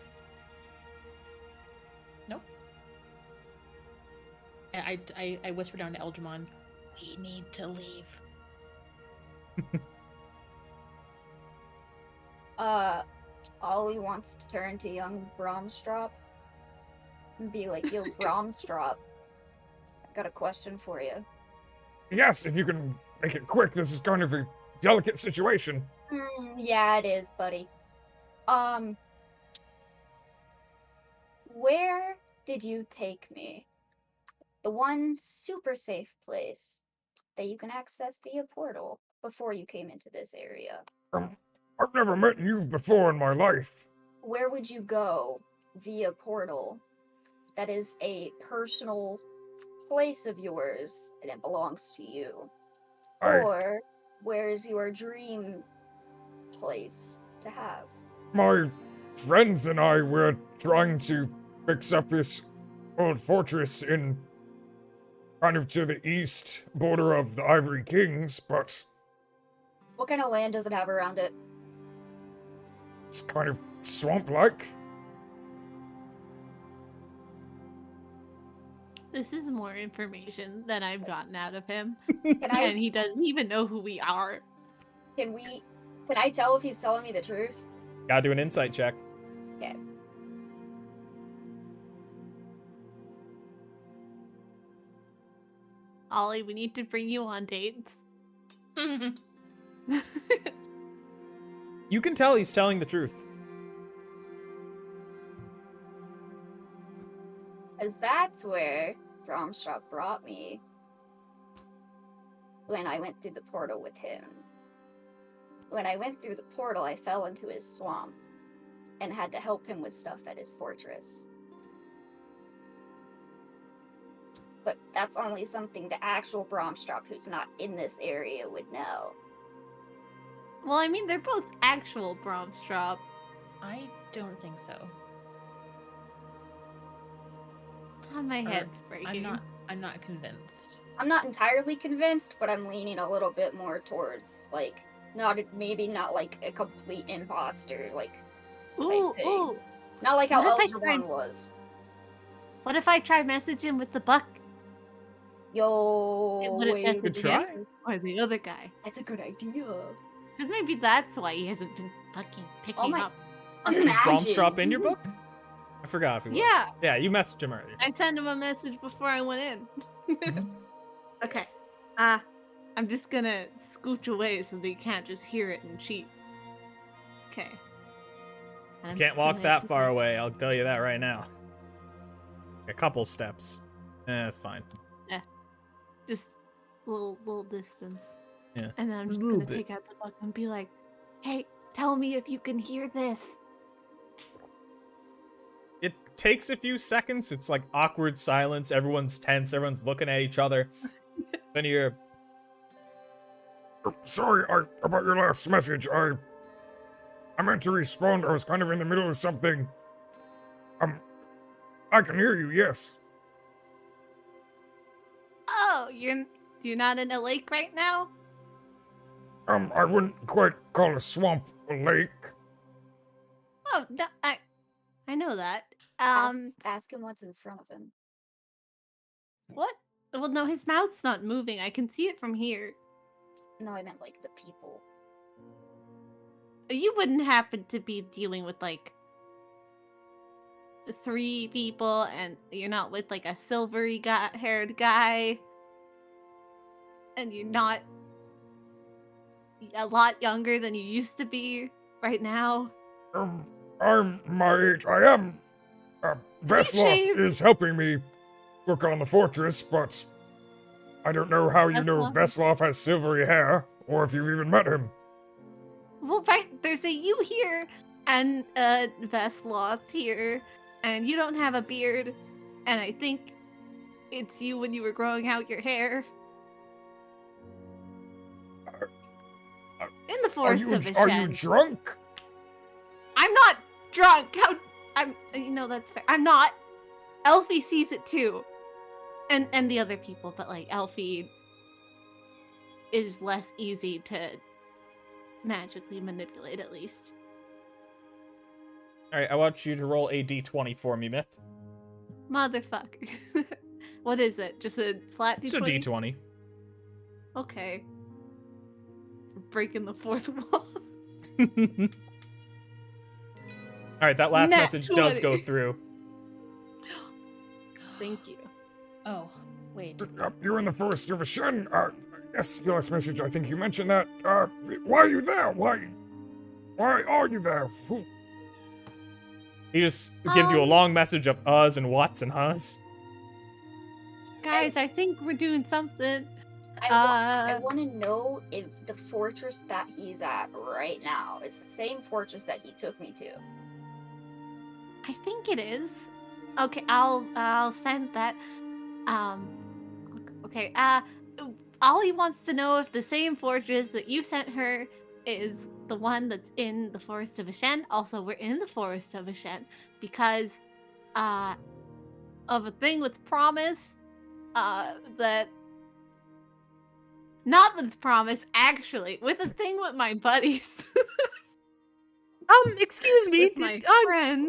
D: Nope. I whisper down to Eldramon, we need to leave.
B: Ollie wants to turn to young Bromstrop and be like, yo, Bromstrop, I got a question for you.
E: Yes, if you can make it quick, this is kind of a delicate situation.
B: Yeah, it is, buddy. Where did you take me? The one super safe place that you can access via portal before you came into this area.
E: I've never met you before in my life.
B: Where would you go via portal that is a personal place of yours and it belongs to you? Or where is your dream place to have?
E: My friends and I were trying to fix up this old fortress in kind of to the east border of the Ivory Kings, but
B: What kind of land does it have around it?
E: it's kind of swamp-like.
C: This is more information than I've gotten out of him,
B: Can I
C: and he doesn't even know who we are.
B: can I tell if he's telling me the truth?
A: Gotta do an insight check.
B: Okay.
C: Ollie, we need to bring you on dates.
A: You can tell he's telling the truth.
B: Because that's where Bromstrop brought me when I went through the portal with him. When I went through the portal, I fell into his swamp. and had to help him with stuff at his fortress. But that's only something the actual Bromstrop, who's not in this area, would know.
C: Well, I mean, they're both actual Bromstrop.
D: I don't think so.
C: Oh, my
D: Or,
C: head's breaking.
D: I'm not convinced.
B: I'm not entirely convinced, but I'm leaning a little bit more towards, like, maybe not like a complete imposter, like,
C: Ooh,
B: type thing.
C: ooh.
B: Not like how
C: What if I
B: Eldragon was.
C: What if I try messaging with the buck?
B: Yo,
C: Would it
B: wait,
C: message
A: Good
C: him
A: try.
C: or the other guy?
B: that's a good idea.
C: Because maybe that's why he hasn't been fucking picking
B: my-
C: up.
A: Is
B: Imagine.
A: Bromstrop in your book? I forgot if he was.
C: Yeah,
A: Yeah, you messaged him earlier.
C: I sent him a message before I went in.
A: Mhm.
C: Okay. I'm just gonna scooch away so they can't just hear it and cheat. Okay. And I'm
A: Can't
C: just
A: walk
C: gonna
A: that
C: keep
A: far
C: it-
A: away, I'll tell you that right now. A couple steps. That's fine.
C: Just little distance.
A: Yeah.
C: And then I'm just
A: Little
C: gonna
A: bit.
C: take out the buck and be like, "Hey, tell me if you can hear this."
A: It takes a few seconds. It's like awkward silence. Everyone's tense. Everyone's looking at each other. Then you're
E: Sorry, about your last message. I meant to respond. I was kind of in the middle of something. I can hear you. Yes.
C: Oh, you're not in a lake right now?
E: I wouldn't quite call a swamp a lake.
C: Oh, no, I know that.
B: Ask him what's in front of him.
C: What? Well, no, his mouth's not moving. I can see it from here.
B: No, I meant like the people.
C: You wouldn't happen to be dealing with like 3 people, and you're not with like a silvery haired guy, and you're not a lot younger than you used to be right now.
E: I'm my age. I am. Veslov
C: shave?
E: is helping me work on the fortress, but I don't know how you know
C: Veslov?
E: Veslov has silvery hair, or if you've even met him.
C: Well, right, there's a you here, and a Vesloth here, and you don't have a beard, and I think it's you when you were growing out your hair. In the
E: Are
C: forest
E: you
C: of
E: are you
C: Ashen.
E: drunk?
C: I'm not drunk. That's fair. I'm not. Elfie sees it too, and the other people, but like Elfie is less easy to magically manipulate, at least.
A: Alright, I want you to roll a d20 for me, Myth.
C: Motherfucker. What is it? Just a flat
A: It's a
C: d20?
A: d20.
C: Okay. Breaking the fourth wall.
A: Alright, that last
C: Nat
A: message does
C: 20.
A: go through.
C: Thank you.
D: Oh, wait.
E: You're in the forest of Ashen. Yes, your last message. I think you mentioned that. Why are you there? Why are you there?
A: He just gives you a
C: Um,
A: long message of uhs and whats and hus.
C: Guys, I think we're doing something.
B: I want to know if the fortress that he's at right now is the same fortress that he took me to.
C: I think it is. Okay, I'll send that. Okay. Ollie wants to know if the same fortress that you sent her is the one that's in the Forest of Ashen. Also, we're in the Forest of Ashen because of a thing with Promise. That not with Promise, actually, with a thing with my buddies.
A: Excuse me,
C: with my friend.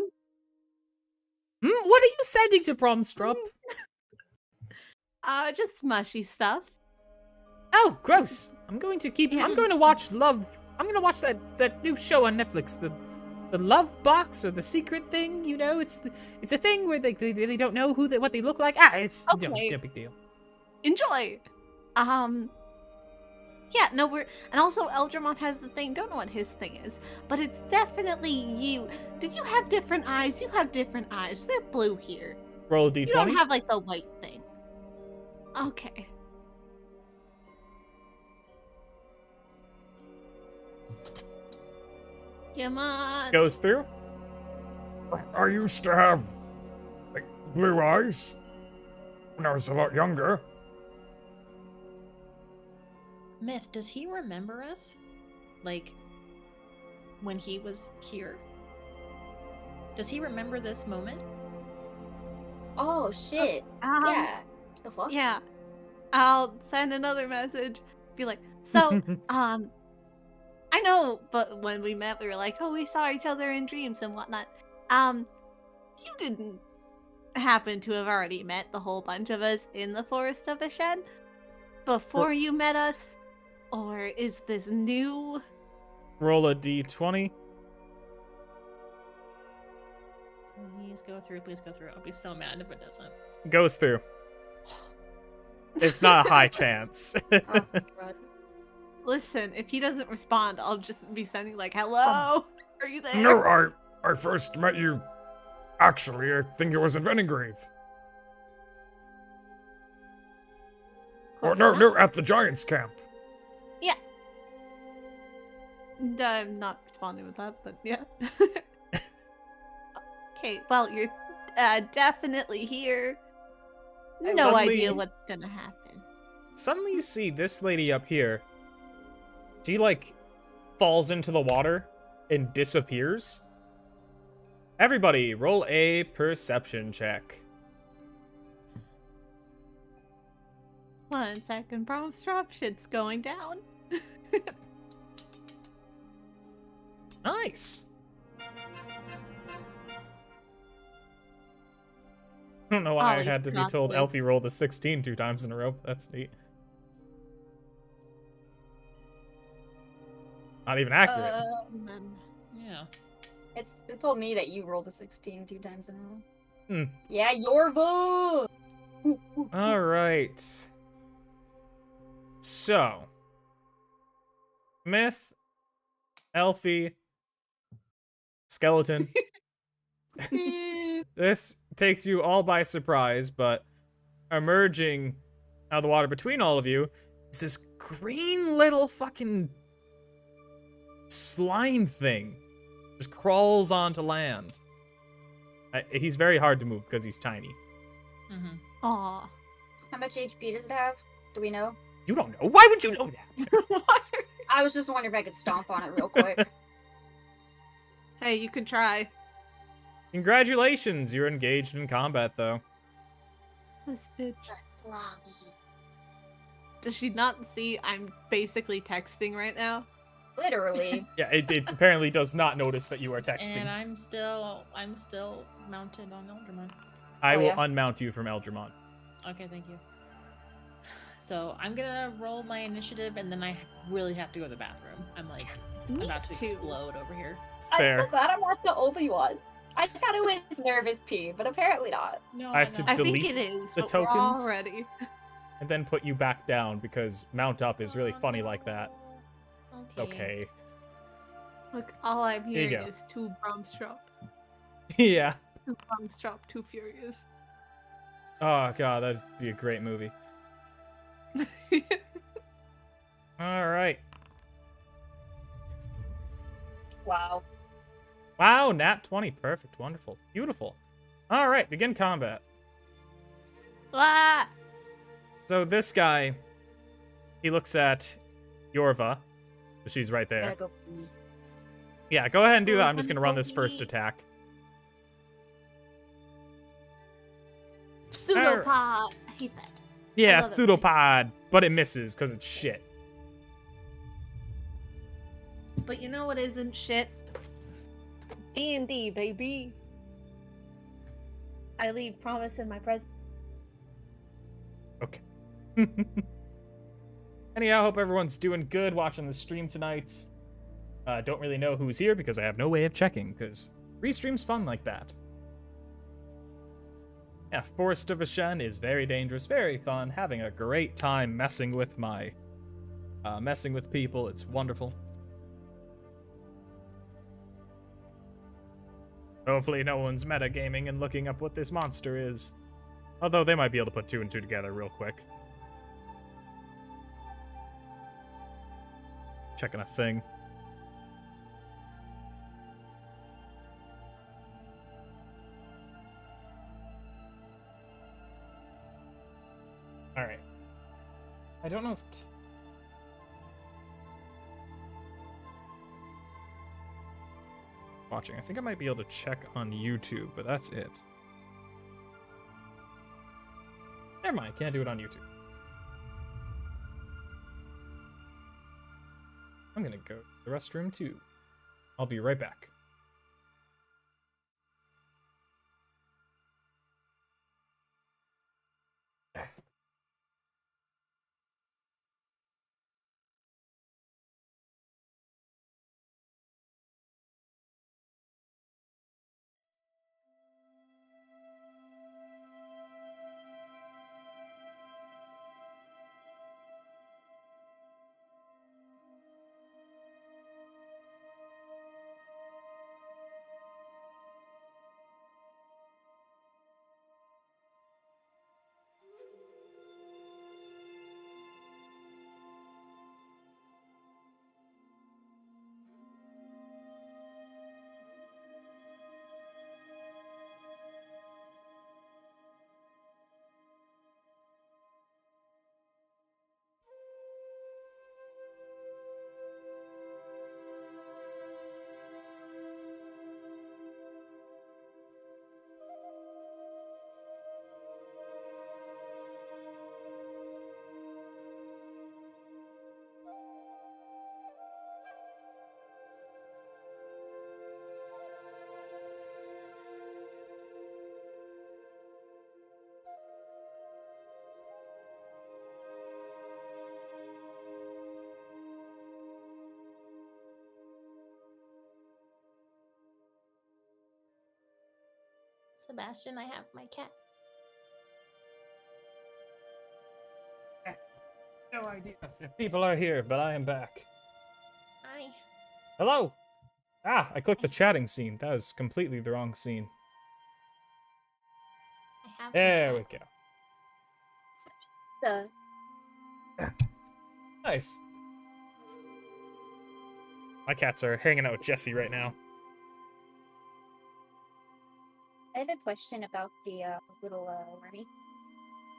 A: what are you sending to Bromstrop?
C: Just mushy stuff.
A: Oh, gross. I'm going to watch I'm gonna watch that new show on Netflix, the Love Box or the Secret Thing, you know, it's a thing where they don't know what they look like. It's
C: Okay.
A: no big deal.
C: Enjoy. Yeah, no, and also Eldramont has the thing. Don't know what his thing is, but it's definitely you. Did you have different eyes? You have different eyes. They're blue here.
A: Roll a
C: You don't
A: d20.
C: have like the white thing. Okay. Come on.
A: Goes through.
E: I used to have, like, blue eyes when I was a lot younger.
D: Myth, does he remember us? Like, when he was here? Does he remember this moment?
B: Oh shit. Yeah. The fuck?
C: Yeah. I'll send another message. Be like, so, I know, but when we met, we were like, oh, we saw each other in dreams and whatnot. You didn't happen to have already met the whole bunch of us in the Forest of Ashen before you met us? Or is this new?
A: Roll a d20.
D: Please go through, please go through. I'll be so mad if it doesn't.
A: Goes through. It's not a high chance.
B: Oh, God.
C: Listen, if he doesn't respond, I'll just be sending like, hello, are you there?
E: No, I first met you. Actually, I think it was at Venengrave. Or
C: Close
E: no,
C: enough.
E: no, at the Giants camp.
C: Yeah. I'm not responding with that, but yeah. Okay, well, you're definitely here. No
A: Suddenly-
C: idea what's gonna happen.
A: Suddenly you see this lady up here. She, like, falls into the water and disappears. Everybody, roll a perception check.
C: 1 second, prompts drop, shit's going down.
A: Nice. I don't know why I
C: Ollie
A: had to be
C: dropped
A: told
C: this.
A: Elfie rolled a 16 2 times in a row. That's neat. Not even accurate.
D: Yeah.
B: It told me that you rolled a 16 2 times in a row.
A: Hmm.
B: Yeah, your vote.
A: All right. So, Myth, Elfie, Skeleton. This takes you all by surprise, but emerging out of the water between all of you is this green little fucking slime thing. Just crawls onto land. He's very hard to move because he's tiny.
D: Mm-hmm.
C: Aw.
B: How much HP does it have? Do we know?
A: You don't know. Why would you know that?
B: I was just wondering if I could stomp on it real quick.
C: Hey, you can try.
A: Congratulations, you're engaged in combat, though.
C: This bitch. Does she not see I'm basically texting right now?
B: Literally.
A: Yeah, it apparently does not notice that you are texting.
D: And I'm still mounted on Eldramon.
A: I
B: Oh,
A: will
B: yeah?
A: unmount you from Eldramon.
D: Okay, thank you. So I'm gonna roll my initiative, and then I really have to go to the bathroom. I'm like
C: Me
D: about to
C: too.
D: explode over here.
A: It's
B: I'm
A: fair.
B: so glad I'm not the only one. I thought it was nervous pee, but apparently not.
D: No,
A: I have to
C: I
A: delete
C: think it is,
A: the
C: but we're
A: tokens?
C: all ready.
A: And then put you back down because mount up is really funny like that.
D: Okay.
A: Okay.
C: Look, all I'm
A: Here you
C: hearing
A: go.
C: is two Bromstrop.
A: Yeah.
C: Two Bromstrop, too furious.
A: Oh god, that'd be a great movie. All right.
B: Wow.
A: Wow, nat 20. Perfect. Wonderful. Beautiful. All right, begin combat.
C: Ah!
A: So this guy, he looks at Yorva. She's right there.
B: Gotta go pee.
A: Yeah, go ahead and do that.
C: We're
A: I'm just
C: gonna
A: gonna run
C: go
A: this first
C: pee.
A: attack.
C: Pseudopod! I hate that.
A: Yeah,
C: love it.
A: pseudopod, but it misses because it's shit.
C: But you know what isn't shit? D&D, baby. I leave promise in my present.
A: Okay. Anyhow, hope everyone's doing good watching the stream tonight. Don't really know who's here because I have no way of checking, because restream's fun like that. Yeah, Forest of Ashen is very dangerous, very fun, having a great time messing with people. It's wonderful. Hopefully no one's metagaming and looking up what this monster is. Although they might be able to put 2 and 2 together real quick. Checking a thing. All right. I don't know if. Watching. I think I might be able to check on YouTube, but that's it. Never mind. Can't do it on YouTube. I'm gonna go to the restroom too. I'll be right back.
D: Sebastian, I have my cat.
A: No idea if people are here, but I am back.
D: Hi.
A: Hello! Ah, I clicked the chatting scene. That was completely the wrong scene.
D: I have
A: There
D: my
A: we
D: cat.
A: go.
B: The
A: Nice. My cats are hanging out with Jesse right now.
B: I have a question about the little wormy.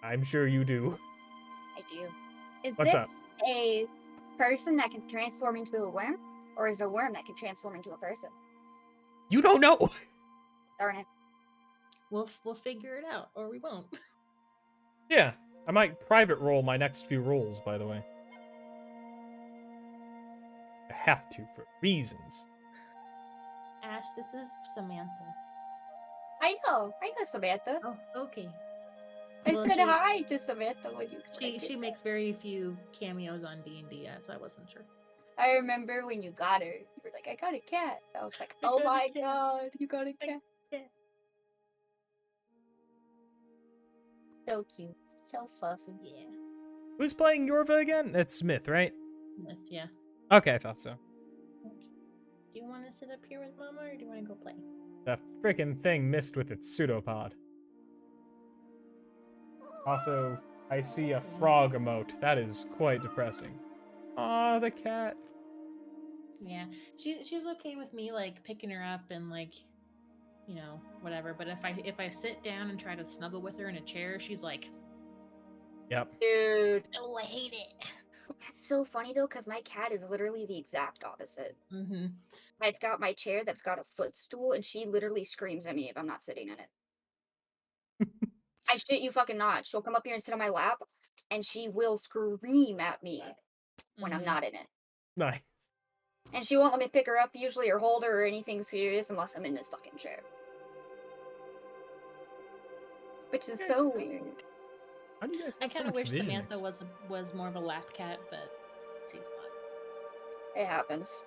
A: I'm sure you do.
B: I do. Is
A: What's
B: this
A: up?
B: a person that can transform into a worm, or is it a worm that can transform into a person?
A: You don't know!
B: Darn it.
D: We'll figure it out, or we won't.
A: Yeah, I might private roll my next few rolls, by the way. I have to, for reasons.
D: Ash, this is Samantha.
B: I know Samantha.
D: Oh, okay.
B: I
D: Well,
B: said
D: she-
B: hi to Samantha when you.
D: She makes very few cameos on D&D, so I wasn't sure.
B: I remember when you got her. You were like, "I got a cat." I was like,
D: I
B: "Oh
D: got a
B: my
D: cat.
B: god, you got a cat!"
D: Yeah.
B: So cute, so fluffy.
D: Yeah.
A: Who's playing Yorva again? It's Smith, right?
D: Yeah.
A: Okay, I thought so.
D: Okay. Do you want to sit up here with Mama, or do you want to go play?
A: The frickin' thing missed with its pseudopod. Also, I see a frog emote. That is quite depressing. Aw, the cat.
D: Yeah, she's okay with me like picking her up and like, you know, whatever. But if I sit down and try to snuggle with her in a chair, she's like,
A: Yep.
B: Dude,
D: "Oh, I hate it."
B: that's so funny though, because my cat is literally the exact opposite.
D: Mm-hmm.
B: I've got my chair that's got a footstool, and she literally screams at me if I'm not sitting in it. I shit you fucking not. She'll come up here and sit on my lap, and she will scream at me when I'm
D: Mhm.
B: not in it.
A: Nice.
B: And she won't let me pick her up usually or hold her or anything serious unless I'm in this fucking chair. Which is
A: Yes.
B: so weird.
A: How do you guys
D: I
A: have so
D: kind of
A: much
D: wish
A: vision
D: Samantha was more of a lap cat, but she's not.
B: It happens.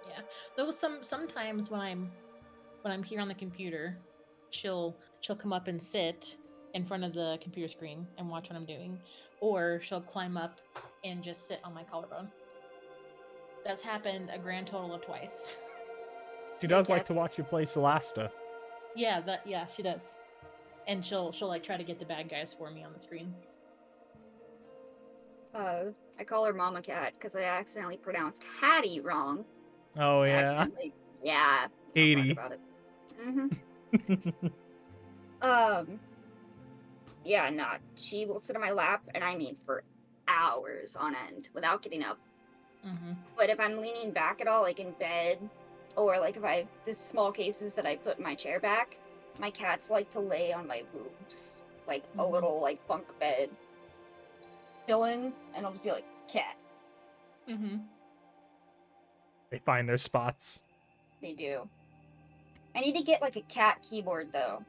D: Yeah. Though sometimes when I'm here on the computer, she'll come up and sit in front of the computer screen and watch what I'm doing, or she'll climb up and just sit on my collarbone. That's happened a grand total of twice.
A: She does like
B: That's-
A: to watch you play Celasta.
D: Yeah, she does. And she'll like try to get the bad guys for me on the screen.
B: I call her Mama Cat because I accidentally pronounced Hattie wrong.
A: Oh, yeah.
B: Accidentally. Yeah. let's not talk
A: 80.
B: about it. Mm-hmm. Yeah, nah. She will sit on my lap, and I mean for hours on end without getting up.
D: Mm-hmm.
B: But if I'm leaning back at all, like in bed, or like if I have the small cases that I put in my chair back, my cats like to lay on my boobs, like a
D: Mhm.
B: little like bunk bed, chilling, and I'll just be like, cat.
D: Mm-hmm.
A: They find their spots.
B: They do. I need to get like a cat keyboard though,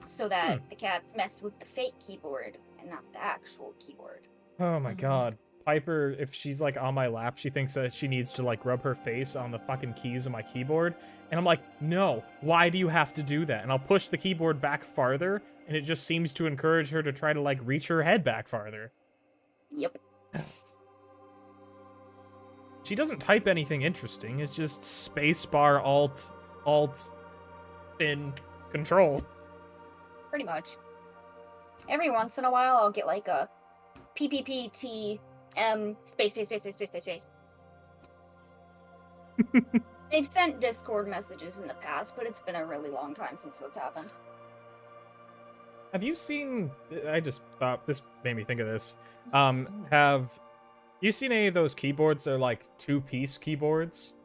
B: so that the cats mess with the fake keyboard and not the actual keyboard.
A: Oh my
D: Mhm.
A: god. Piper, if she's like on my lap, she thinks that she needs to like rub her face on the fucking keys of my keyboard. And I'm like, no, why do you have to do that? And I'll push the keyboard back farther, and it just seems to encourage her to try to like reach her head back farther.
B: Yep.
A: She doesn't type anything interesting. It's just spacebar, alt, in control.
B: Pretty much. Every once in a while, I'll get like a PPPT space. They've sent Discord messages in the past, but it's been a really long time since that's happened.
A: Have you seen? I just thought this made me think of this. Have you seen any of those keyboards that are like two-piece keyboards?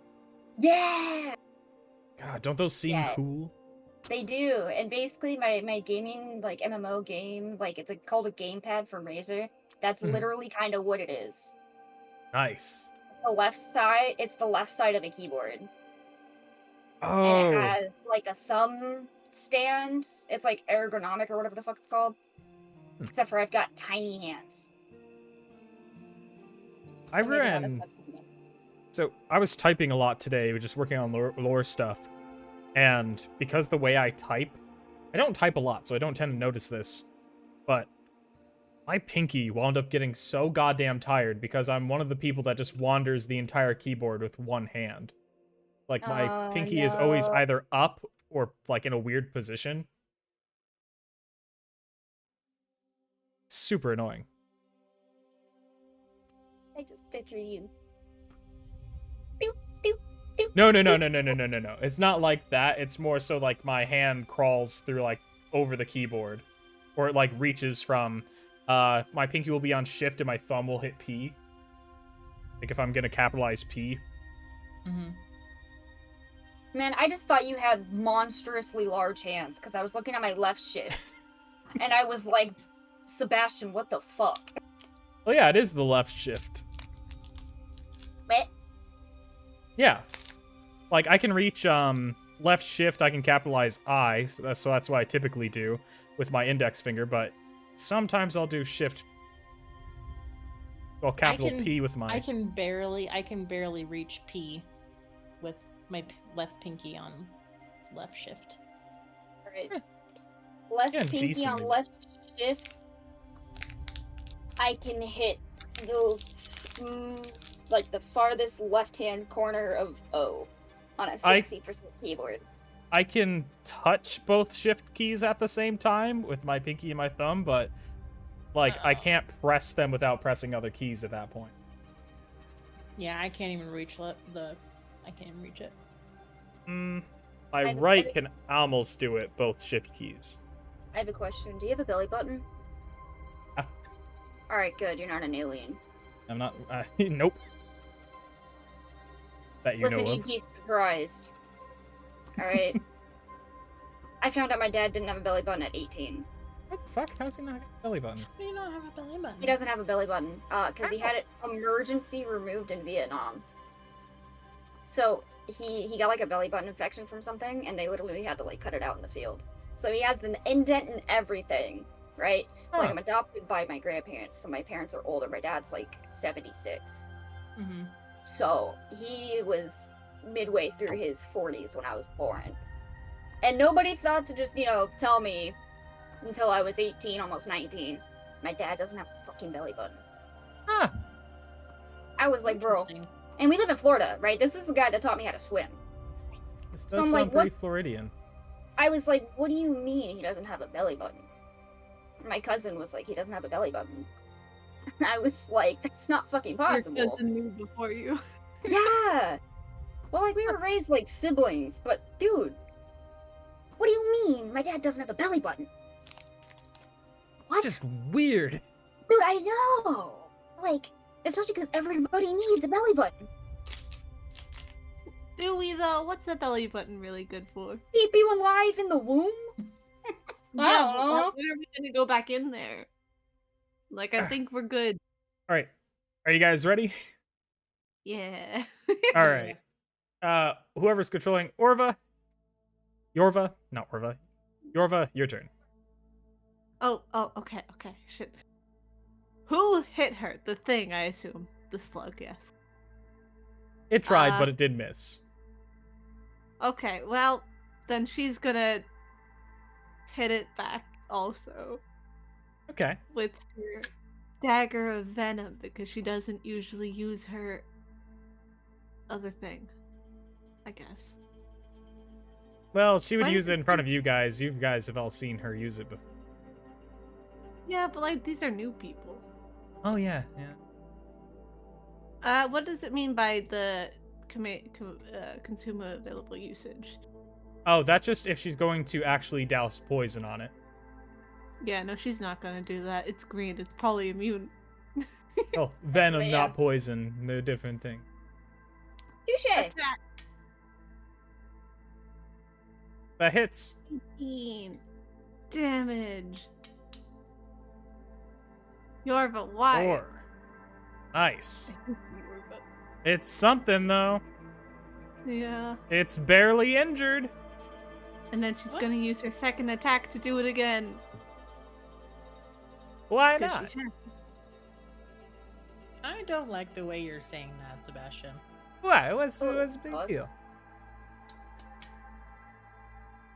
B: Yeah!
A: God, don't those seem
B: Yeah.
A: cool?
B: They do, and basically my gaming, like, MMO game, like, it's called a gamepad from Razer. That's
A: Mhm.
B: literally kind of what it is.
A: Nice.
B: It's the left side of a keyboard.
A: Oh,
B: And it has, like, a thumb stand. It's, like, ergonomic or whatever the fuck it's called. Except for I've got tiny hands.
A: I
B: So maybe not as
A: ran.
B: much for me.
A: So I was typing a lot today, just working on lore stuff. And because the way I type, I don't type a lot, so I don't tend to notice this. But my pinky wound up getting so goddamn tired because I'm one of the people that just wanders the entire keyboard with one hand. Like my
B: Oh,
A: pinky is always
B: no.
A: either up or like in a weird position. Super annoying.
B: I just picture you. Doop, doop, doop,
A: No.
B: doop.
A: It's not like that. It's more so like my hand crawls through like over the keyboard. Or it like reaches from my pinky will be on shift and my thumb will hit P. Like if I'm gonna capitalize P.
D: Mm-hmm.
B: Man, I just thought you had monstrously large hands because I was looking at my left shift. And I was like, Sebastian, what the fuck?
A: Oh yeah, it is the left shift.
B: Meh.
A: Yeah. Like I can reach left shift, I can capitalize I, so that's what I typically do with my index finger, but sometimes I'll do shift capital P with my
D: I can barely reach P with my left pinky on left shift.
B: Alright. Left
A: Yeah,
B: pinky
A: decent.
B: on left shift. I can hit the like the farthest left-hand corner of O on a 60% keyboard.
A: I can touch both shift keys at the same time with my pinky and my thumb, but like I can't press them without pressing other keys at that point.
D: Yeah, I can't even reach I can't even reach it.
A: My right can almost do it, both shift keys.
B: I have a question. Do you have a belly button?
A: Ah.
B: Alright, good. You're not an alien.
A: I'm not. Nope. That you
B: Listen,
A: know
B: you'd
A: of.
B: be surprised. Alright. I found out my dad didn't have a belly button at 18.
A: What the fuck? How's he not got a belly button?
D: How do you not have a belly button?
B: He doesn't have a belly button, because he had it emergency removed in Vietnam. So, he got, like, a belly button infection from something, and they literally had to, like, cut it out in the field. So he has an indent and everything, right?
A: Huh.
B: Like, I'm adopted by my grandparents, so my parents are older. My dad's, like, 76.
D: Mm-hmm.
B: So, he was midway through his 40s when I was born. And nobody thought to just, tell me until I was 18, almost 19, my dad doesn't have a fucking belly button.
A: Huh.
B: I was like, bro. And we live in Florida, right? This is the guy that taught me how to swim.
A: This
B: So
A: does
B: I'm
A: sound
B: like,
A: pretty
B: what?
A: Floridian.
B: I was like, what do you mean he doesn't have a belly button? My cousin was like, he doesn't have a belly button. I was like, that's not fucking possible.
C: Your cousin knew before you.
B: Yeah. Well, like, we were raised like siblings, but dude, what do you mean my dad doesn't have a belly button? What?
A: Just weird.
B: Dude, I know! Like, especially because everybody needs a belly button.
C: Do we though? What's a belly button really good for?
B: Keep you alive in the womb?
C: Yeah,
B: don't
C: but
B: know.
C: when are we gonna go back in there? Like, I think we're good.
A: All right. Are you guys ready?
C: Yeah.
A: All right. Whoever's controlling Yorva, not Orva. Yorva, your turn.
C: Oh, okay, shit. Who hit her? The thing, I assume. The slug, yes.
A: It tried, but it did miss.
C: Okay, well, then she's gonna hit it back also
A: Okay.
C: with her dagger of venom because she doesn't usually use her other thing, I guess.
A: Well, she would
C: Why
A: use
C: did
A: it in front of you guys. You guys have all seen her use it before.
C: Yeah, but like these are new people.
A: Oh yeah, yeah.
C: What does it mean by the consumer available usage?
A: Oh, that's just if she's going to actually douse poison on it.
C: Yeah, no, she's not gonna do that. It's green. It's probably immune.
A: Oh, venom,
B: right,
A: not
B: yeah.
A: poison. They're different things.
B: Touche!
C: Attack.
A: That hits.
C: 18 damage. Yorva, why?
A: 4. Nice. It's something though.
C: Yeah.
A: It's barely injured.
C: And then she's
D: What?
C: gonna use her second attack to do it again.
A: Why
C: 'cause
A: not?
C: she has-
D: I don't like the way you're saying that, Sebastian.
A: Why? It was
B: Oh,
A: a big
B: pause.
A: deal.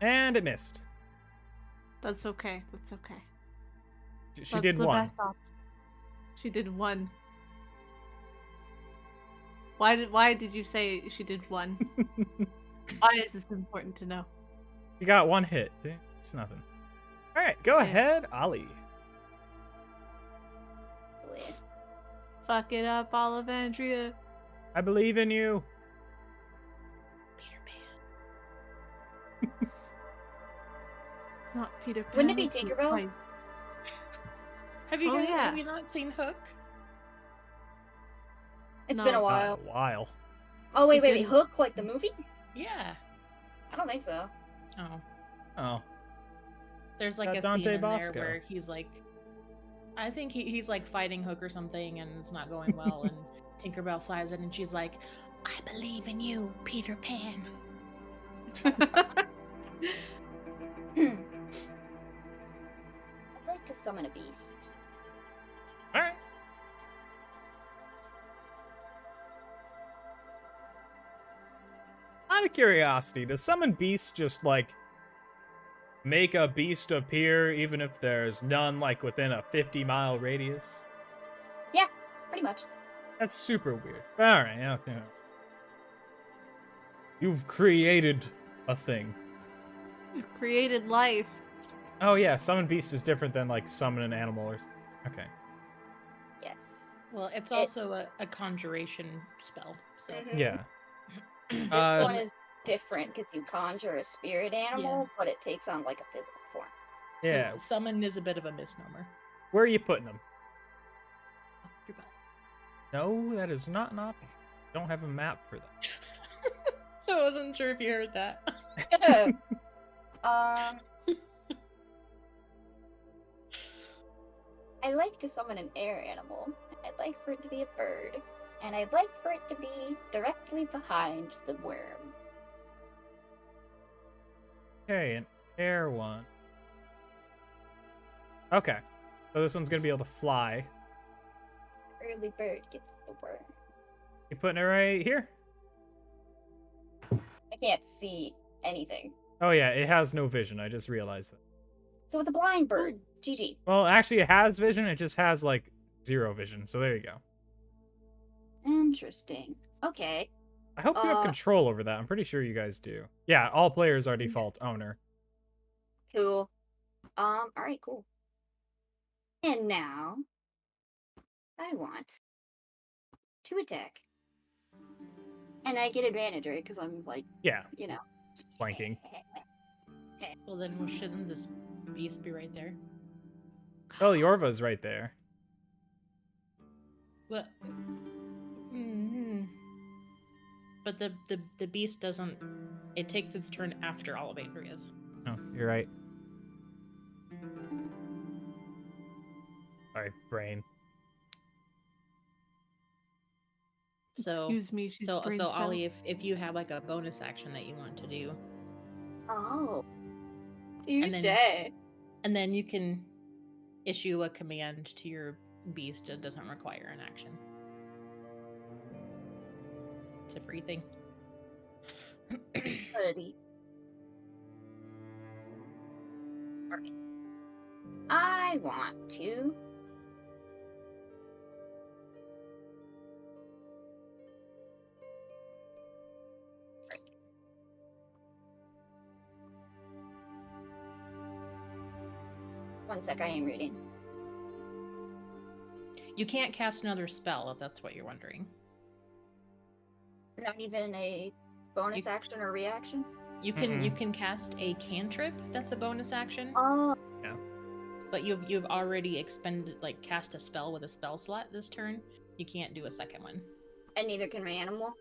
A: And it missed.
C: That's okay. That's okay.
A: She
C: That's
A: did
C: the
A: 1.
C: best option. She did 1. Why did you say she did 1? Why is this important to know?
A: You got 1 hit. It's nothing. All right, go ahead, Ollie.
C: Fuck it up, Olivandria.
A: I believe in you.
D: Peter Pan.
C: It's not Peter Pan.
B: Wouldn't it be
C: it's
B: Tinkerbell?
C: Pine.
D: Have you
C: Oh,
D: guys
C: yeah.
D: have you not seen Hook?
B: It's
C: No.
B: been a
A: Not
B: while.
A: in a while.
B: Oh, wait,
C: It didn't-
B: Hook, like the movie?
D: Yeah.
B: I don't think so.
D: Oh.
A: Oh,
D: There's like
A: Got
D: a
A: Dante
D: scene in
A: Bosco.
D: there where he's like, I think he's like fighting Hook or something, and it's not going well, and Tinkerbell flies in, and she's like, "I believe in you, Peter Pan."
B: I'd like to summon a beast.
A: all right. Out of curiosity, does summon beasts just like make a beast appear even if there's none like within a 50-mile radius?
B: Pretty much.
A: That's super weird. All right, okay. You've created a thing.
C: You created life.
A: Oh yeah, summon beast is different than like summon an animal or something. Okay.
B: Yes.
D: Well, it's also a conjuration spell, so
B: Mhm.
A: Yeah.
B: This
A: Uh,
B: one is different because you conjure a spirit animal, but it takes on like a physical form.
A: Yeah.
D: So summon is a bit of a misnomer.
A: Where are you putting them?
D: Up your butt.
A: No, that is not an option. Don't have a map for that.
D: I wasn't sure if you heard that.
B: I like to summon an air animal. I'd like for it to be a bird. And I'd like for it to be directly behind the worm.
A: Okay, an air one. Okay. So this one's gonna be able to fly.
B: Early bird gets the worm.
A: You putting it right here?
B: I can't see anything.
A: Oh yeah, it has no vision. I just realized that.
B: So it's a blind bird. GG.
A: Well, actually, it has vision. It just has like 0 vision. So there you go.
B: Interesting. Okay.
A: I hope you have control over that. I'm pretty sure you guys do. Yeah, all players are default owner.
B: Cool. Alright, cool. And now I want to attack. And I get advantage, right? Because I'm like,
A: Yeah,
B: you know.
A: flanking.
D: Well, then shouldn't this beast be right there?
A: Oh, Yorva's right there.
D: But but the beast doesn't. It takes its turn after Ollivander is.
A: Oh, you're right. Sorry, brain.
D: So
C: Excuse me, she's
D: so
C: brain
D: so
C: cell.
D: Ollie, if you have like a bonus action that you want to do,
B: Oh.
D: And
B: Touche.
D: then- and then you can issue a command to your beast. It doesn't require an action. It's a free thing.
B: Buddy. Alright. I want to. Right. One sec, I am reading.
D: You can't cast another spell if that's what you're wondering.
B: Not even a bonus action or reaction?
D: You can cast a cantrip that's a bonus action,
B: Oh,
D: but you've already cast a spell with a spell slot this turn. You can't do a second one.
B: and neither can my animal.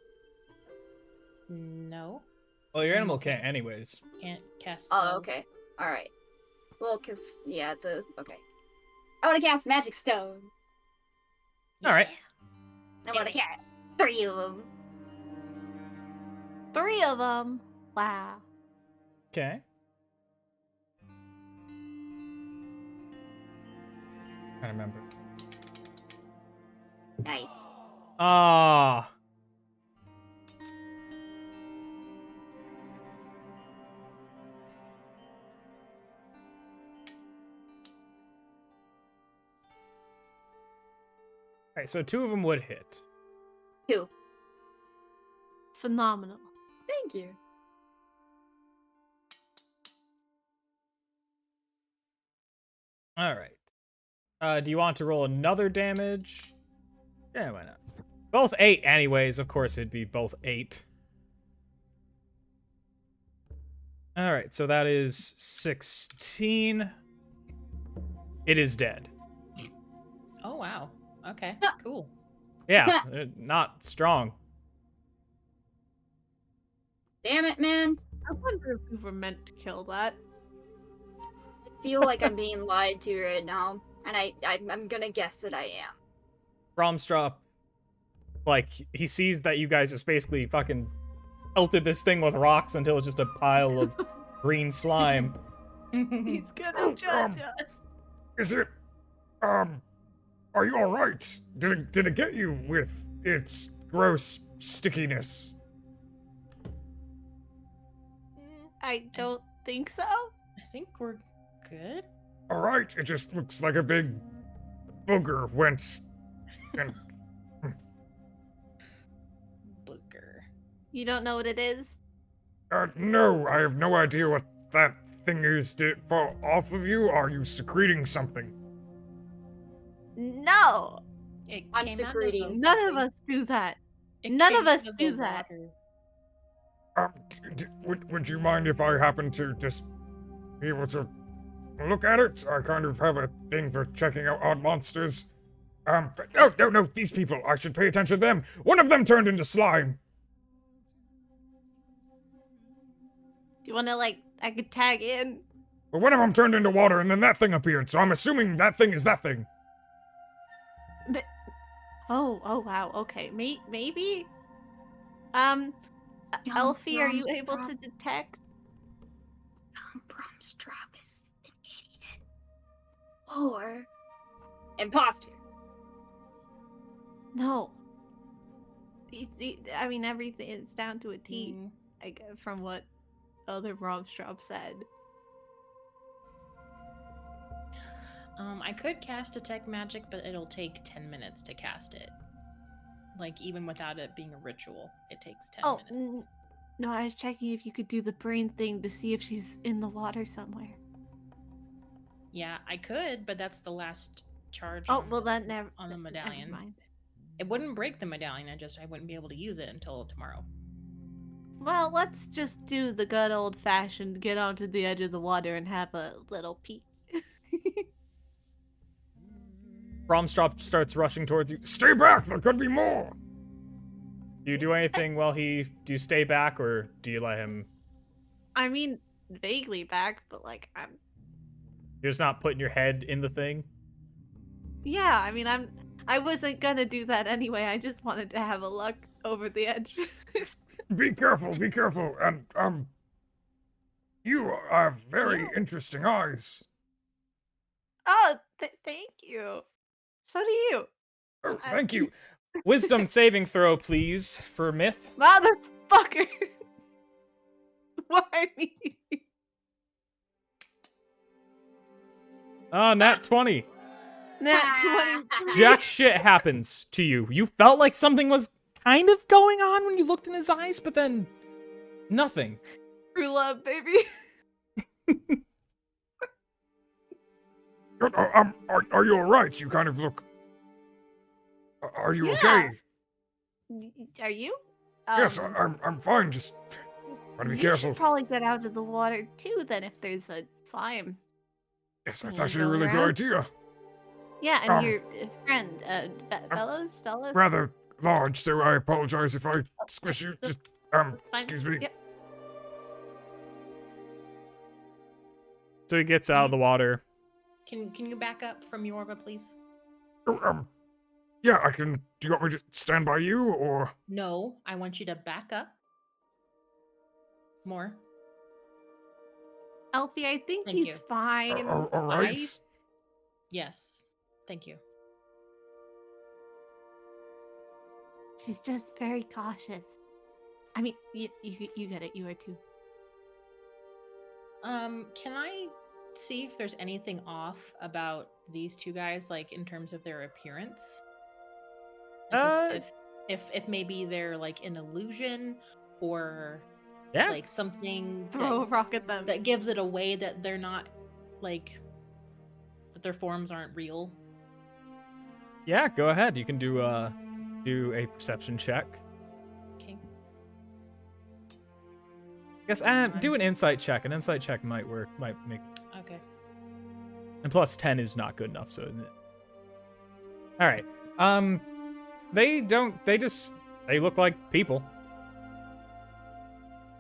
D: No,
A: Well, your animal can't anyways.
D: can't cast.
B: Oh,
D: spells.
B: okay. Alright. Well, cause, yeah, it's a. Okay. I wanna cast Magic Stone.
A: Alright.
B: I wanna cast 3 of them.
C: 3 of them. Wow.
A: Okay. I remember.
B: Nice.
A: Ah. Alright, so 2 of them would hit.
B: 2.
C: Phenomenal.
B: Thank you.
A: Alright. Do you want to roll another damage? Yeah, why not? Both 8 anyways. Of course, it'd be both 8. Alright, so that is 16. It is dead.
D: Oh wow. Okay. Cool.
A: Yeah, not strong.
B: Damn it, man.
C: I wonder if we were meant to kill that.
B: I feel like I'm being lied to right now. And I'm gonna guess that I am.
A: Bromstrop, like, he sees that you guys just basically fucking pelted this thing with rocks until it's just a pile of green slime.
C: He's gonna judge us.
E: Is it, are you alright? Did it get you with its gross stickiness?
C: I don't think so.
D: I think we're good.
E: Alright, it just looks like a big booger went and
D: Booger.
C: You don't know what it is?
E: no, I have no idea what that thing is. Did it fall off of you? Are you secreting something?
C: No.
D: It
B: I'm
D: came out of
B: secreting
D: the-
C: None of
B: Something.
C: us do that.
D: it
C: none
D: came
C: of us
D: out the
C: do that.
D: water.
E: Would you mind if I happen to just be able to look at it? I kind of have a thing for checking out odd monsters. But no, these people, I should pay attention to them. One of them turned into slime.
C: Do you want to I could tag in?
E: But one of them turned into water and then that thing appeared, so I'm assuming that thing is that thing.
C: Oh wow. Okay, maybe.
B: Young
C: Elfie, are you able
B: Bromstrop.
C: to detect?
B: Bromstrop is an idiot. Or imposter.
C: No. I mean, everything is down to a T. From what other Bromstrop said.
D: I could cast Detect Magic, but it'll take 10 minutes to cast it. Like, even without it being a ritual, it takes 10
C: Oh,
D: minutes.
C: no, I was checking if you could do the brain thing to see if she's in the water somewhere.
D: Yeah, I could, but that's the last charge
C: Oh,
D: on,
C: well, that never.
D: on the medallion.
C: Never mind.
D: It wouldn't break the medallion, I wouldn't be able to use it until tomorrow.
C: Well, let's just do the good old-fashioned get onto the edge of the water and have a little peek.
A: Bromstrop starts rushing towards you.
E: Stay back, there could be more!
A: Do you do anything while do you stay back, or do you let him?
C: I mean, vaguely back, but like
A: You're just not putting your head in the thing?
C: yeah, I mean, I wasn't gonna do that anyway. I just wanted to have a look over the edge.
E: Be careful, and, you have very interesting eyes.
C: Oh, thank you. So do you.
E: Oh, thank you.
A: Wisdom saving throw, please, for Myth.
C: Motherfucker. Why me?
A: Nat 20.
C: Nat 20.
A: Jack shit happens to you. You felt like something was kind of going on when you looked in his eyes, but then nothing.
C: True love, baby.
E: Are you alright? You kind of look... Are you
C: Yeah.
E: okay?
C: Are you?
E: Yes, I'm fine, just... Gotta be
C: you
E: careful.
C: should probably get out of the water too, then, if there's a slime.
E: Yes, that's
C: Wanna
E: actually a
C: go
E: really good
C: around?
E: idea.
C: Yeah, and
E: Um,
C: your friend, fellows?
E: Rather large, so I apologize if I squish you.
C: that's-
E: Just,
C: That's fine.
E: excuse me.
C: Yep.
A: So he gets out of the water.
D: Can you back up from Yorva, please?
E: Oh, yeah, I can... Do you want me to stand by you, or...
D: No, I want you to back up. More.
C: Elfie, I think
D: Thank
C: he's
D: you.
C: fine.
E: Alright?
D: Yes. Thank you.
C: She's just very cautious. I mean, you get it. You are too.
D: Can I see if there's anything off about these two guys, like in terms of their appearance? Like if maybe they're like an illusion, or
A: Yeah.
D: like something
C: Throw a rock at them.
D: that gives it away that they're not like that their forms aren't real.
A: Yeah, go ahead. You can do a perception check.
D: Okay.
A: Yes, do an insight check. An insight check might work. Might make.
D: Okay.
A: And plus 10 is not good enough. So. All right. They look like people.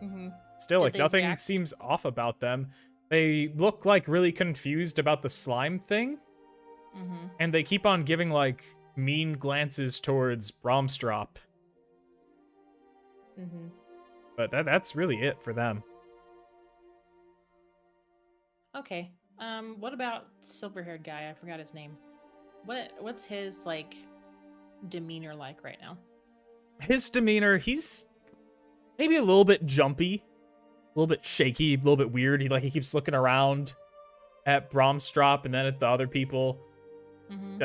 D: Mm-hmm.
A: Still,
D: Did
A: like
D: they
A: nothing
D: react?
A: seems off about them. They look like really confused about the slime thing,
D: Mm-hmm.
A: and they keep on giving like mean glances towards Bromstrop.
D: Mm-hmm.
A: But that's really it for them.
D: Okay. What about silver-haired guy? I forgot his name. What's his like demeanor like right now?
A: His demeanor, he's maybe a little bit jumpy, a little bit shaky, a little bit weird. He keeps looking around at Bromstrop and then at the other people.
D: Mm-hmm.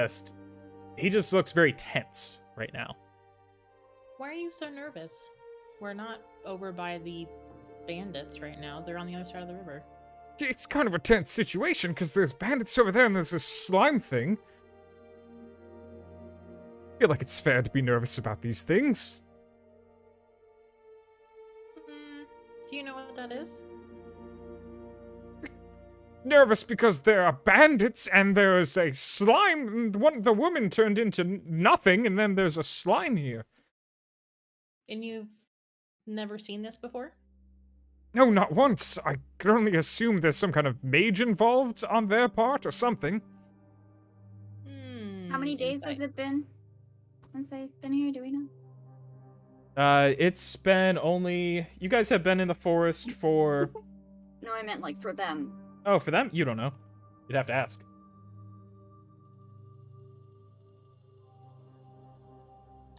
A: He just looks very tense right now.
D: Why are you so nervous? We're not over by the bandits right now. They're on the other side of the river.
E: It's kind of a tense situation, because there's bandits over there and there's this slime thing. I feel like it's fair to be nervous about these things.
D: Do you know what that is?
E: Nervous because there are bandits and there is a slime. The woman turned into nothing, and then there's a slime here.
D: And you've never seen this before?
E: No, not once. I could only assume there's some kind of mage involved on their part or something.
B: How many days has it been since I've been here? Do we know?
A: It's been only... You guys have been in the forest for...
B: No, I meant like for them.
A: Oh, for them? You don't know. You'd have to ask.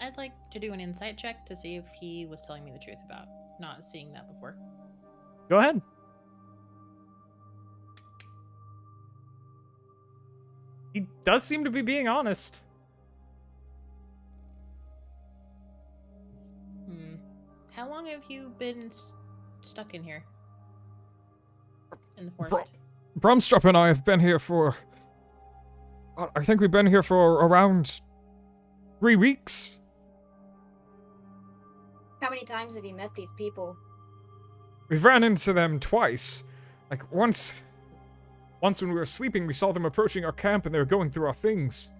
D: I'd like to do an insight check to see if he was telling me the truth about not seeing that before.
A: Go ahead. He does seem to be being honest.
D: How long have you been stuck in here? In the forest?
E: Bromstrop and I have been here for... I think we've been here for around 3 weeks.
B: How many times have you met these people?
E: We've ran into them twice. Like, once when we were sleeping, we saw them approaching our camp and they were going through our things.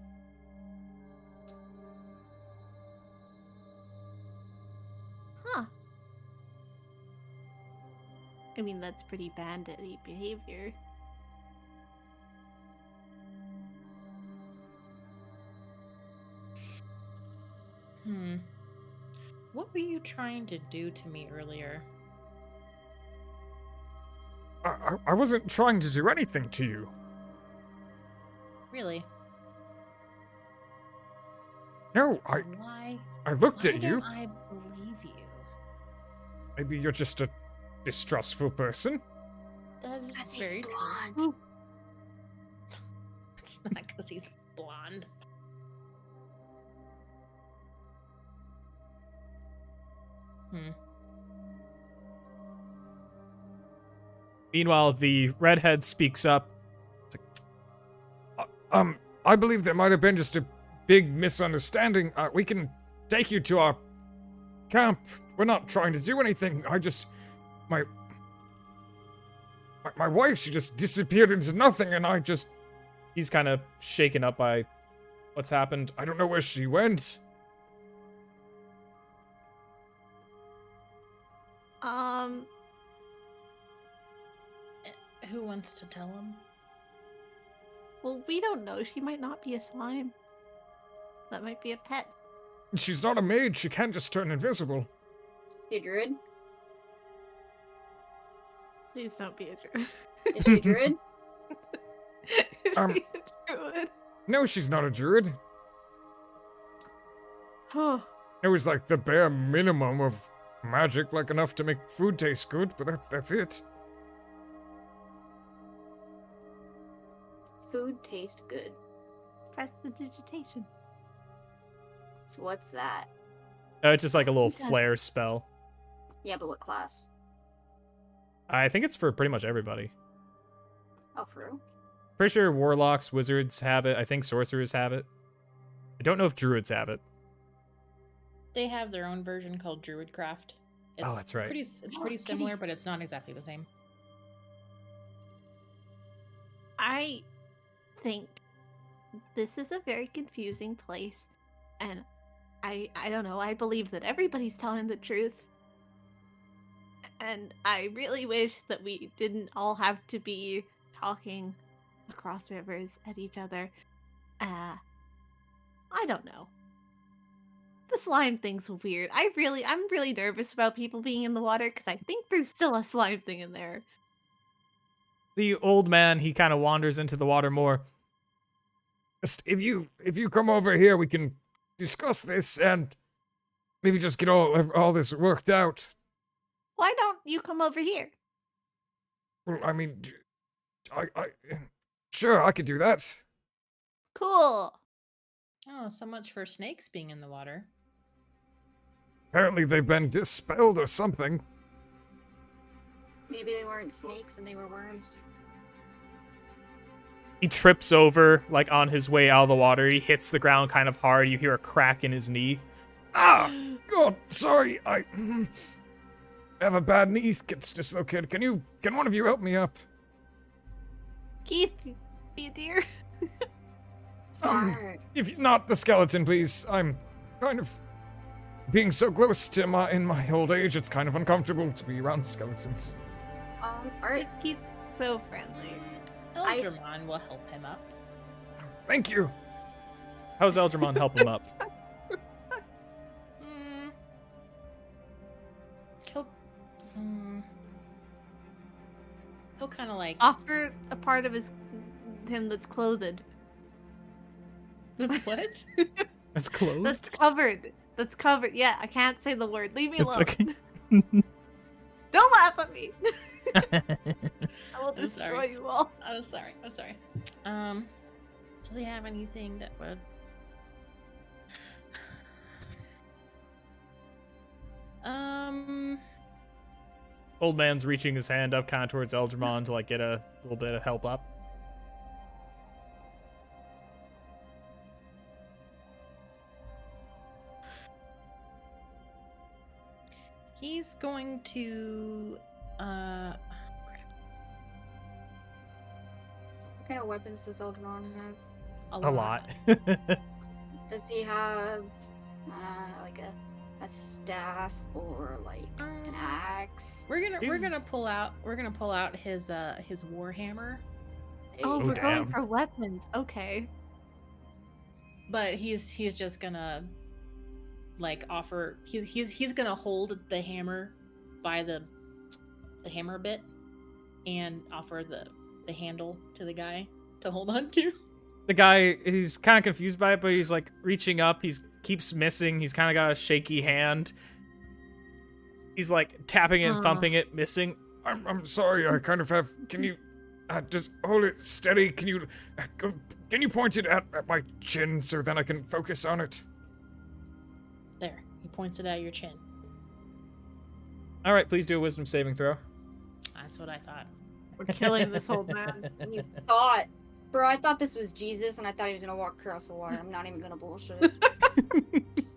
C: I mean, that's pretty bandit-y behavior.
D: What were you trying to do to me earlier?
E: I wasn't trying to do anything to you.
D: Really?
E: No,
D: Why?
E: I looked
D: Why
E: at you.
D: don't I believe you?
E: Maybe you're just a distrustful person.
D: That is
B: Because he's
D: very
B: blonde.
D: true. It's not because he's blonde.
A: Meanwhile, the redhead speaks up.
E: It's like, I believe there might have been just a big misunderstanding. We can take you to our camp. We're not trying to do anything. My wife, she just disappeared into nothing, and
A: He's kind of shaken up by what's happened.
E: I don't know where she went.
D: Who wants to tell him?
C: Well, we don't know. She might not be a slime. That might be a pet.
E: She's not a maid. She can't just turn invisible.
B: She a druid?
C: Please don't be a druid.
B: Is she a druid?
C: Is
E: Um,
C: she a druid?
E: No, she's not a druid.
C: Oh,
E: It was like the bare minimum of magic, like enough to make food taste good, but that's it.
B: Food tastes good.
C: prestidigitation.
B: So what's that?
A: It's just like a little
C: Okay.
A: flare spell.
B: Yeah, but what class?
A: I think it's for pretty much everybody.
B: Oh, for real?
A: Pretty sure warlocks, wizards have it. I think sorcerers have it. I don't know if druids have it.
D: They have their own version called Druidcraft.
A: Oh, that's right.
D: It's
C: Oh,
D: pretty
C: kitty.
D: similar, but it's not exactly the same.
C: I think this is a very confusing place, and I don't know. I believe that everybody's telling the truth, and I really wish that we didn't all have to be talking across rivers at each other. I don't know. The slime thing's weird. I'm really nervous about people being in the water because I think there's still a slime thing in there.
A: The old man, he kind of wanders into the water more.
E: Just if you come over here, we can discuss this and maybe just get all this worked out.
C: Why don't you come over here?
E: Well, I mean, sure, I could do that.
C: Cool.
D: Oh, so much for snakes being in the water.
E: Apparently they've been dispelled or something.
B: Maybe they weren't snakes and they were worms.
A: He trips over, like on his way out of the water. He hits the ground kind of hard. You hear a crack in his knee.
E: Ah! Oh, sorry, I have a bad knee. It's dislocated. Can one of you help me up?
C: Keith, be a dear.
B: Smart.
E: If not the skeleton, please. I'm kind of being so close to in my old age. It's kind of uncomfortable to be around skeletons.
B: Alright.
C: Keith's so friendly.
D: Eldramon will help him up.
E: Thank you.
A: How's Eldramon help him up?
D: He'll kind of like
C: Offer a part of him that's clothed.
D: what?
A: It's closed.
C: That's covered. That's covered. Yeah, I can't say the word. Leave me
A: It's
C: alone.
A: okay.
C: Don't laugh at me. I will
D: I'm
C: destroy
D: sorry.
C: you all.
D: I'm sorry. Do they have anything that would?
A: Old man's reaching his hand up kind of towards Eldramon to like get a little bit of help up.
D: He's going to crap.
B: What kind of weapons does Eldron have?
A: A lot.
B: Does he have like a a staff or like an axe.
D: We're gonna
A: He's-
D: pull out his warhammer,
C: Oh,
A: Oh,
C: we're going
A: damn.
C: for weapons. Okay.
D: but he's just gonna like offer. He's gonna hold the hammer by the hammer bit and offer the handle to the guy to hold on to.
A: The guy, he's kind of confused by it, but he's like reaching up. He's keeps missing. He's kind of got a shaky hand. He's like tapping it and thumping it, missing.
E: I'm sorry, I kind of have. Can you just hold it steady? Can you point it at my chin so then I can focus on it?
D: There, he points it at your chin.
A: All right, please do a wisdom saving throw.
D: That's what I thought.
C: We're killing this old man.
B: You thought, bro? I thought this was Jesus, and I thought he was gonna walk across the water. I'm not even gonna bullshit.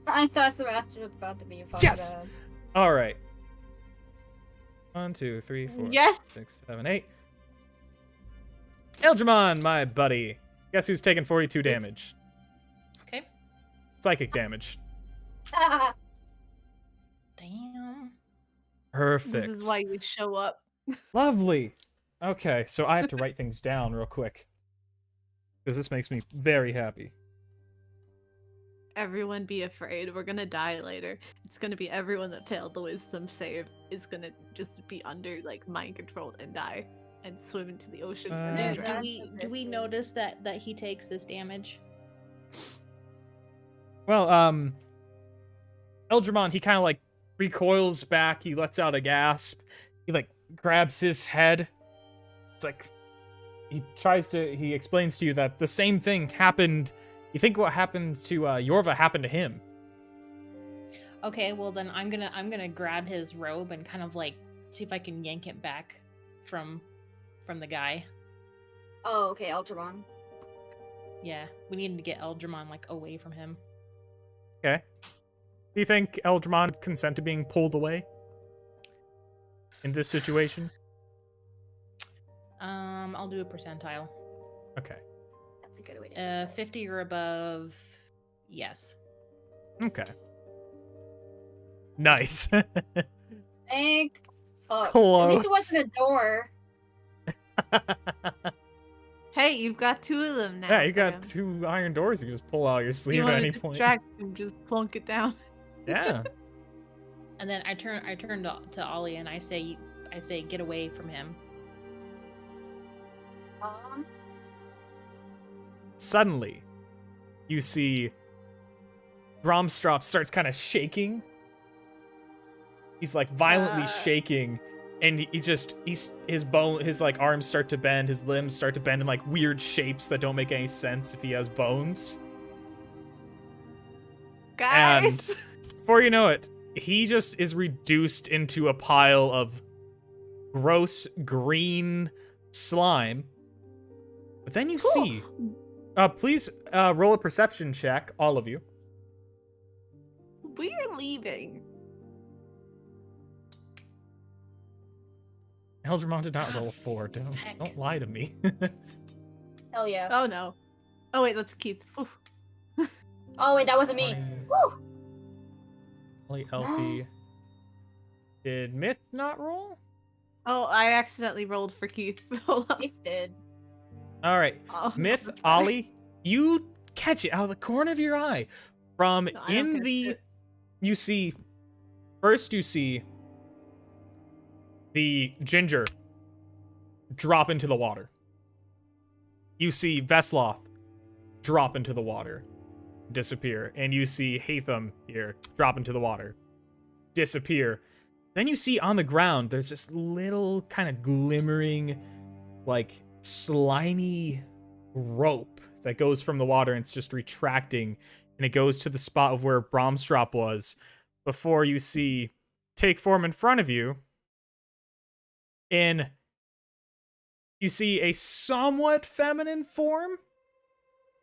B: I thought Sebastian was about to be a fucking
A: Yes!
B: dad.
A: All right. 1, 2, 3, 4,
C: Yes.
A: 6, 7, 8. Eldramon, my buddy. Guess who's taking 42 damage?
D: Okay.
A: Psychic damage.
D: Damn.
A: Perfect.
C: This is why you show up.
A: Lovely. Okay, so I have to write things down real quick. Because this makes me very happy.
C: Everyone be afraid. We're gonna die later. It's gonna be everyone that failed the wisdom save is gonna just be under like mind controlled and die and swim into the ocean. for
A: Uh,
C: the
D: Do
C: draft.
D: do we notice that he takes this damage?
A: Well, Eldramon, he kind of like recoils back. He lets out a gasp. He like grabs his head. It's like he explains to you that the same thing happened. You think what happened to Yorva happened to him.
D: Okay, well then I'm gonna grab his robe and kind of like see if I can yank it back from the guy.
B: Oh, okay, Ultramon.
D: Yeah, we need to get Eldramon like away from him.
A: Okay. Do you think Eldramon would consent to being pulled away in this situation?
D: I'll do a percentile.
B: That's
A: Okay.
B: a good way to
D: 50 or above, yes.
A: Okay. Nice.
B: Thank fuck. At
A: Close.
B: least it wasn't a door.
C: Hey, you've got two of them now.
A: Yeah, you
C: for
A: got
C: him.
A: 2 iron doors you can just pull out your
C: You
A: sleeve at
C: wanna
A: any point.
C: distract him, just plunk it down.
A: Yeah.
D: And then I turn to Ollie and I say get away from him.
A: Suddenly, you see Bromstrop starts kind of shaking. He's like violently shaking, and his like arms start to bend, his limbs start to bend in like weird shapes that don't make any sense if he has bones.
C: Guys!
A: And before you know it, he just is reduced into a pile of gross green slime. But then you see, please roll a perception check, all of you.
C: We're leaving.
A: Eldramon did not roll a 4. Don't lie to me.
B: Hell yeah.
C: Oh no. Oh wait, that's Keith. Oof.
B: Oh wait, that wasn't me. Woo!
A: Ollie, Elfie. Did Myth not roll?
C: Oh, I accidentally rolled for Keith. Hold on.
B: It did.
A: All right.
C: Oh,
A: Myth,
C: I'm trying.
A: Ollie, you catch it out of the corner of your eye. From
C: No, I don't
A: in
C: catch
A: the,
C: it.
A: you see the ginger drop into the water. You see Vesloth drop into the water, disappear. And you see Hatham here drop into the water, disappear. Then you see on the ground, there's this little kind of glimmering, like, slimy rope that goes from the water and it's just retracting. And it goes to the spot of where Bromstrop was before you see take form in front of you. And you see a somewhat feminine form.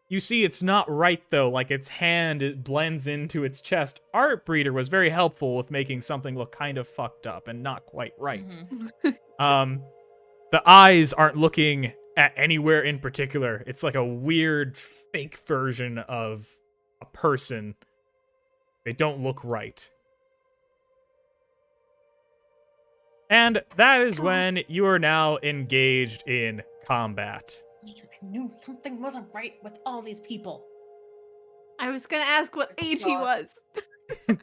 A: You see it's not right, though. Like, its hand, it blends into its chest. Art Breeder was very helpful with making something look kind of fucked up and not quite right.
D: Mhm.
A: The eyes aren't looking at anywhere in particular. It's like a weird fake version of a person. They don't look right. And that is when you are now engaged in combat.
D: I knew something wasn't right with all these people.
C: I was gonna ask what
B: This
C: age he
B: sucks.
C: was.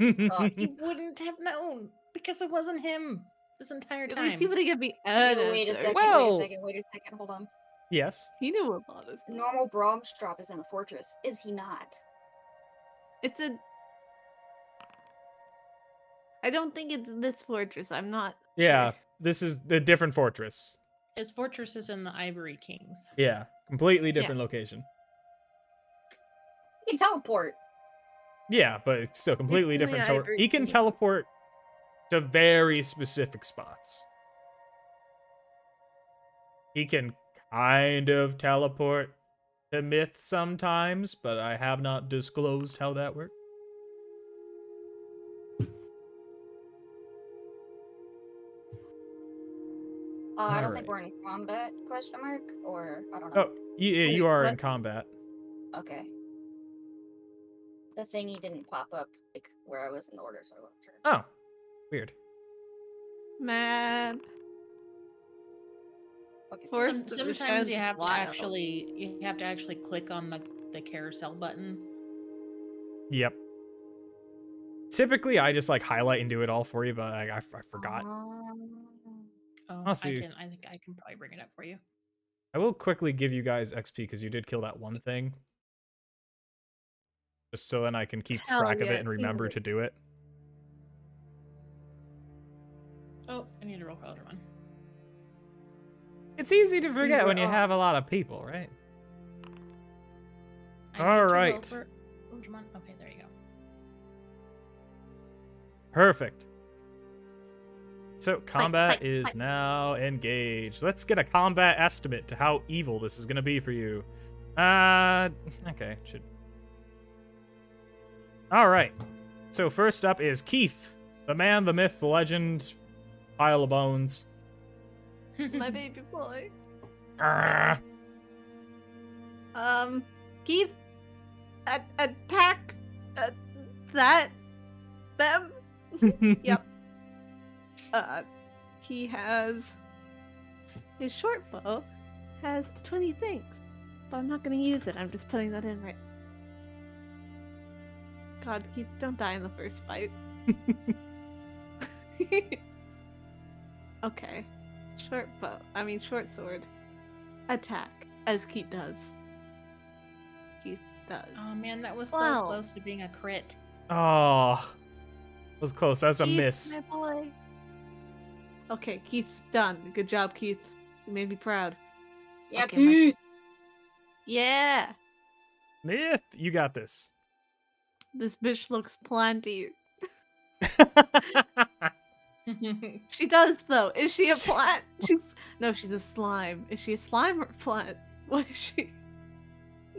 D: You wouldn't have known because it wasn't him this entire
C: At
D: time.
C: least he would have given me an
B: Wait a
C: answer.
B: second,
A: Well-
B: wait a second, hold on.
A: Yes.
C: He knew a lot of stuff.
B: Normal Bromstrop is in the fortress, is he not?
C: It's a. I don't think it's this fortress. I'm not.
A: Yeah,
C: sure.
A: this is the different fortress.
D: His fortress is in the Ivory Kings.
A: Yeah, completely different location.
B: He can teleport.
A: Yeah, but it's still completely
C: in the
A: different.
C: Ivory
A: He can
C: Kingdom.
A: teleport to very specific spots. He can kind of teleport to Myth sometimes, but I have not disclosed how that works.
B: I don't
A: Alright.
B: think we're in combat, question mark? Or, I don't know.
A: Oh, you are in
C: what?
A: combat.
B: Okay. The thingy didn't pop up, like, where I was in the order, so I wasn't sure.
A: Oh, weird.
C: Man.
B: Okay.
C: Forest of the
D: Sometimes
C: Sheds
D: you
C: is
D: have to
C: wild.
D: actually click on the carousel button.
A: Yep. Typically, I just like highlight and do it all for you, but I forgot.
D: Oh,
A: I'll see.
D: I think I can probably bring it up for you.
A: I will quickly give you guys XP because you did kill that one thing. Just so then I can keep
C: Hell
A: track of
C: yeah,
A: it and remember
C: keep
A: to do it.
D: Oh, I need to roll for Elder one.
A: It's easy to forget when you
C: are-
A: have a lot of people, right?
D: I need to roll
A: Alright.
D: for Elder one. Okay, there you go.
A: Perfect. So combat
C: fight,
A: is
C: fight.
A: now engaged. Let's get a combat estimate to how evil this is gonna be for you. Okay, should. All right. So first up is Keith, the man, the myth, the legend, pile of bones.
C: My baby boy.
A: Ah.
C: Keith. Attack. Them. Yep. He has his short bow has 20 things, but I'm not gonna use it. I'm just putting that in right. God, Keith, don't die in the first fight. Okay, short sword, attack as Keith does. Keith does.
D: Oh man, that was
C: Wow.
D: so close to being a crit.
A: Oh, was close. That's a
C: Keith,
A: miss.
C: my boy. Okay, Keith's done. Good job, Keith. You made me proud.
B: Yeah,
C: Okay, my-
B: Keith!
C: Yeah,
A: Myth, you got this.
C: this bitch looks planty. She does though. Is she a plant? No, she's a slime. Is she a slime or a plant? What is she?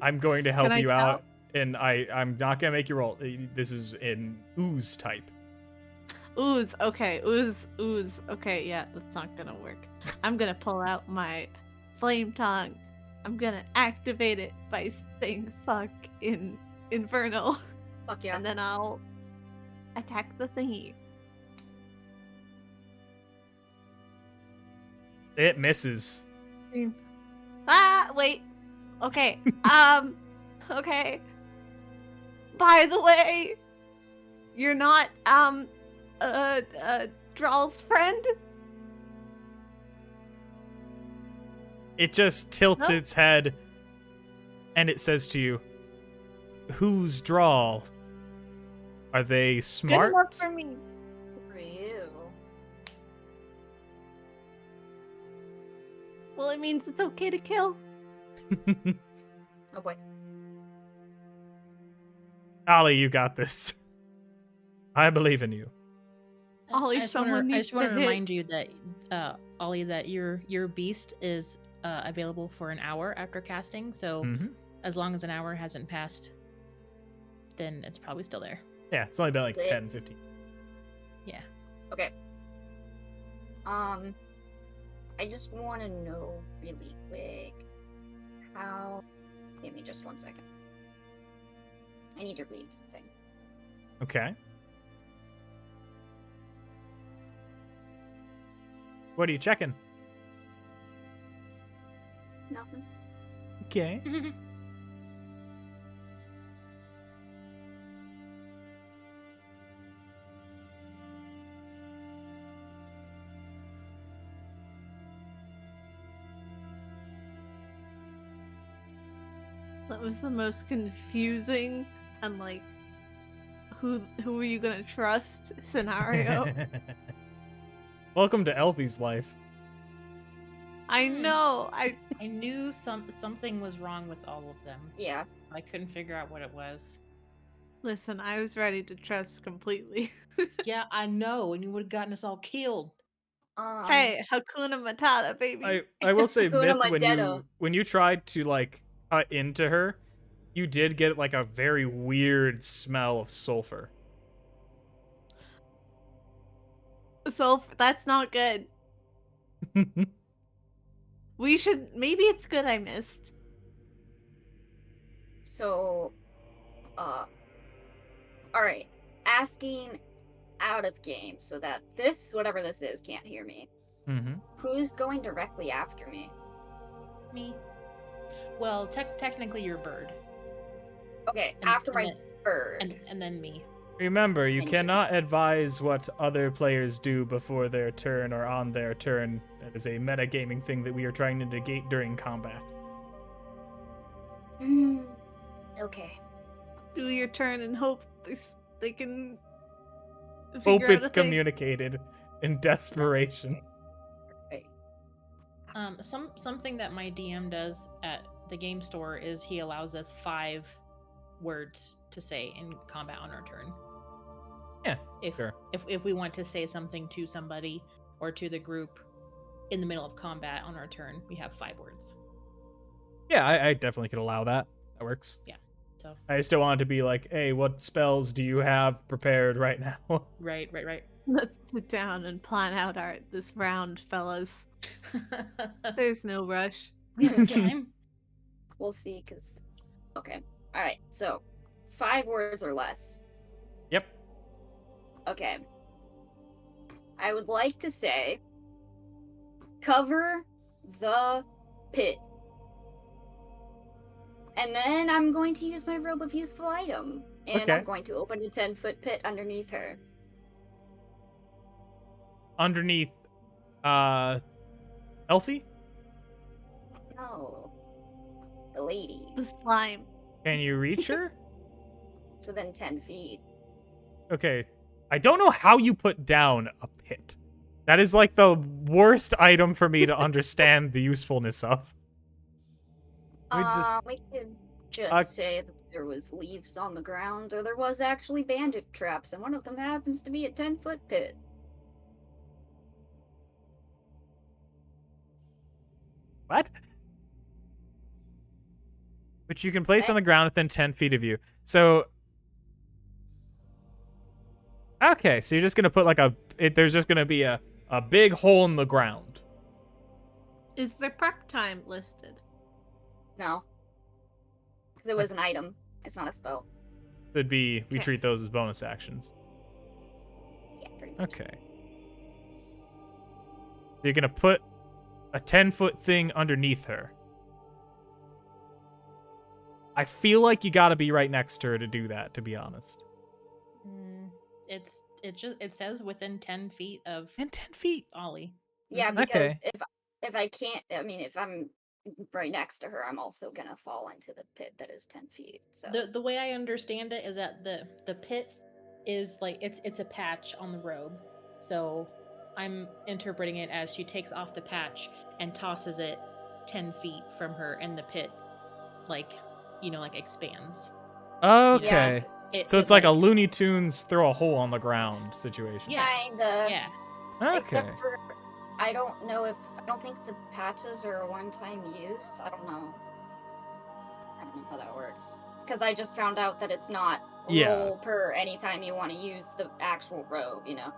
A: I'm going to help
C: Can I
A: you
C: tell?
A: out, and I'm not gonna make you roll. This is an ooze type.
C: Ooze. Okay. Ooze. Okay. Yeah, that's not gonna work. I'm gonna pull out my flame tongue. I'm gonna activate it by saying "fuck" in Infernal,
B: Fuck yeah.
C: and then I'll attack the thingy.
A: It misses.
C: Ah, wait. Okay. Okay. By the way, you're not Drawl's friend?
A: It just tilts
C: No.
A: its head, and it says to you, "Who's Drawl? Are they
C: Good
A: smart?"
C: enough for me.
B: For you.
C: Well, it means it's okay to kill.
B: Oh boy.
A: Ollie, you got this. I believe in you.
C: Ollie,
D: I just
C: someone
D: want
C: needs
D: to
C: to hit.
D: remind you that, Ollie, that your beast is available for an hour after casting. So
A: Mhm.
D: as long as an hour hasn't passed, then it's probably still there.
A: Yeah, it's only been like
B: Lit.
A: 10, 15.
D: Yeah.
B: Okay. I just want to know really quick how. Give me just 1 second. I need to read something.
A: Okay. What are you checking?
B: Nothing.
A: Okay.
C: That was the most confusing and like, who are you gonna trust scenario.
A: Welcome to Elfie's life.
C: I know.
D: I knew something was wrong with all of them.
B: Yeah.
D: I couldn't figure out what it was.
C: Listen, I was ready to trust completely.
D: Yeah, I know, and you would have gotten us all killed.
C: Hey, Hakuna Matata, baby.
A: I will say,
B: Hakuna
A: Myth,
B: Matata.
A: when you tried to like cut into her, you did get like a very weird smell of sulfur.
C: So that's not good. We should. Maybe it's good I missed.
B: So, alright. Asking out of game so that this, whatever this is, can't hear me.
A: Mm-hmm.
B: Who's going directly after me?
D: Me. Well, technically you're a bird.
B: Okay,
D: And-
B: after
D: and
B: my
D: then-
B: bird.
D: And then me.
A: Remember, you
B: And you.
A: cannot advise what other players do before their turn or on their turn. That is a metagaming thing that we are trying to negate during combat.
B: Okay.
C: Do your turn and hope they can.
A: Hope
C: figure out
A: it's
C: a thing.
A: communicated in desperation.
B: Right.
D: Something that my DM does at the game store is he allows us 5 words to say in combat on our turn.
A: Yeah,
D: If
A: sure.
D: if we want to say something to somebody or to the group in the middle of combat on our turn, we have 5 words.
A: Yeah, I definitely could allow that. That works.
D: So
A: I still wanted to be like, hey, what spells do you have prepared right now?
D: right.
C: Let's sit down and plan out this round, fellas. There's no rush.
D: We have time.
B: We'll see, because... Okay. Alright, so 5 words or less.
A: Yep.
B: Okay. I would like to say, cover the pit. And then I'm going to use my robe of useful item. And
A: Okay.
B: I'm going to open a 10-foot pit underneath her.
A: Underneath, Elfie?
B: No. The lady.
C: The slime.
A: Can you reach her?
B: It's within 10 feet.
A: Okay. I don't know how you put down a pit. That is like the worst item for me to understand the usefulness of. We just-
B: We could just
A: Uh,
B: say that there was leaves on the ground, or there was actually bandit traps, and one of them happens to be a 10-foot pit.
A: What? Which you can place on the ground within 10 feet of you. So... Okay, so you're just gonna put like there's just gonna be a big hole in the ground.
C: Is there prep time listed?
B: No. Because it was an item. It's not a spell.
A: Would be, we
B: Okay.
A: treat those as bonus actions.
B: Yeah, pretty much.
A: Okay. So you're gonna put a 10-foot thing underneath her. I feel like you gotta be right next to her to do that, to be honest.
D: It says within 10 feet of
A: And 10 feet.
D: Ollie.
B: Yeah,
D: Mhm.
B: because
A: Okay.
B: if I can't, I mean, if I'm right next to her, I'm also gonna fall into the pit that is 10 feet. So
D: The way I understand it is that the pit is like it's a patch on the robe. So I'm interpreting it as she takes off the patch and tosses it 10 feet from her, and the pit like expands.
A: Okay. So
D: It
A: it's like a Looney Tunes throw a hole on the ground situation.
D: Yeah.
B: kinda.
D: Yeah.
A: Okay.
B: Except for, I don't think the patches are a one-time use. I don't know how that works. Because I just found out that it's not
A: Yeah.
B: roll per anytime you want to use the actual robe, you know?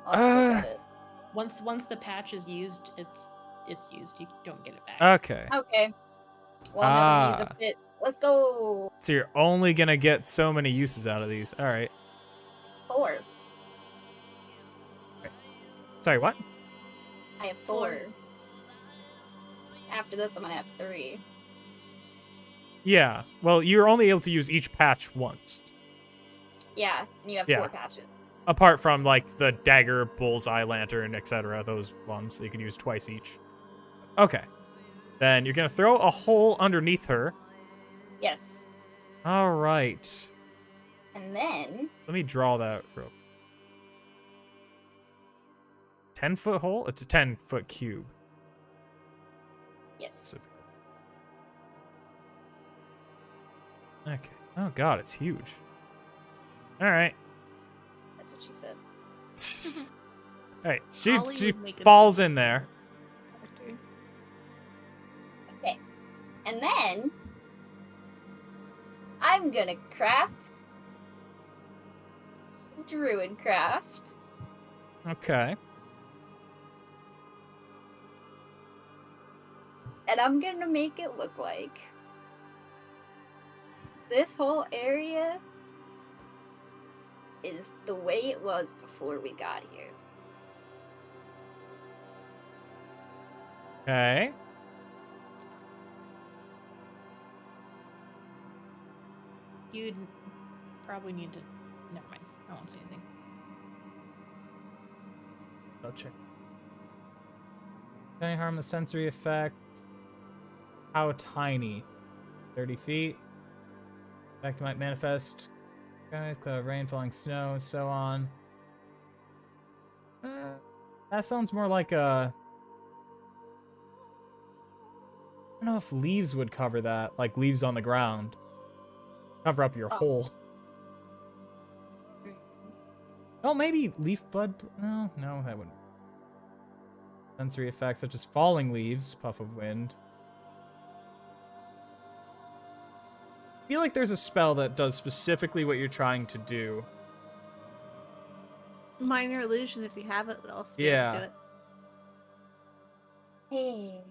B: I'll have to look at it.
D: Once the patch is used, it's used. You don't get it back.
A: Okay.
B: Okay. Well, I'm gonna use
A: Ah.
B: a pit. Let's go!
A: So you're only gonna get so many uses out of these. All right.
B: 4.
A: Sorry, what?
B: I I have 4. After this, I'm gonna have 3.
A: Yeah. Well, you're only able to use each patch once.
B: Yeah, and you have
A: Yeah.
B: 4 patches.
A: Apart from, like, the dagger, bullseye, lantern, etc. Those ones you can use twice each. Okay. Then you're going to throw a hole underneath her.
B: Yes.
A: All right.
B: And then...
A: Let me draw that real. 10-foot hole? It's a 10-foot cube.
B: Yes.
A: Okay. Oh, God, it's huge. All right.
B: That's what she said.
A: All right. She
C: Hollywood make it-
A: falls in there.
B: Okay. And then... I'm gonna craft... Druid craft.
A: Okay.
B: And I'm gonna make it look like... This whole area... is the way it was before we got here.
A: Okay.
D: You'd probably need to. Never mind. I won't say anything.
A: I'll check. Any harm the sensory effect? How tiny? 30 feet. Effect might manifest. Guys, cloud of rain, falling snow, and so on. That sounds more like a. I don't know if leaves would cover that, like leaves on the ground. Cover up your hole. Oh, maybe leaf bud. No, that wouldn't. Sensory effects such as falling leaves, puff of wind. I feel like there's a spell that does specifically what you're trying to do.
C: Minor illusion, if you have it, would also be able
A: Yeah.
C: to do it.
B: Hey.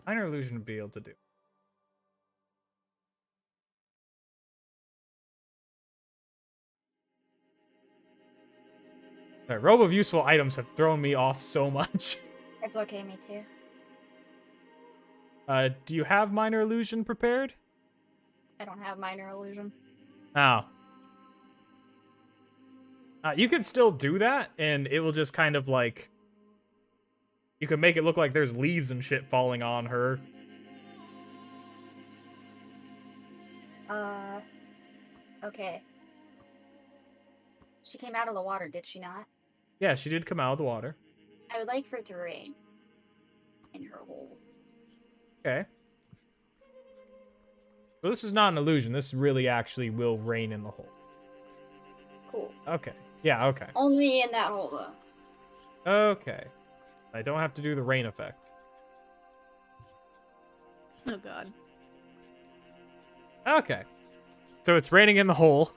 A: Minor illusion would be able to do. Sorry, robe of useful items have thrown me off so much.
B: It's okay, me too.
A: Do you have minor illusion prepared?
B: I don't have minor illusion.
A: Oh. You could still do that, and it will just kind of like... You could make it look like there's leaves and shit falling on her.
B: Okay. She came out of the water, did she not?
A: Yeah, she did come out of the water.
B: I would like for it to rain. In her hole.
A: Okay. So this is not an illusion. This really actually will rain in the hole.
B: Cool.
A: Okay. Yeah, okay.
B: Only in that hole, though.
A: Okay. I don't have to do the rain effect.
C: Oh god.
A: Okay. So it's raining in the hole.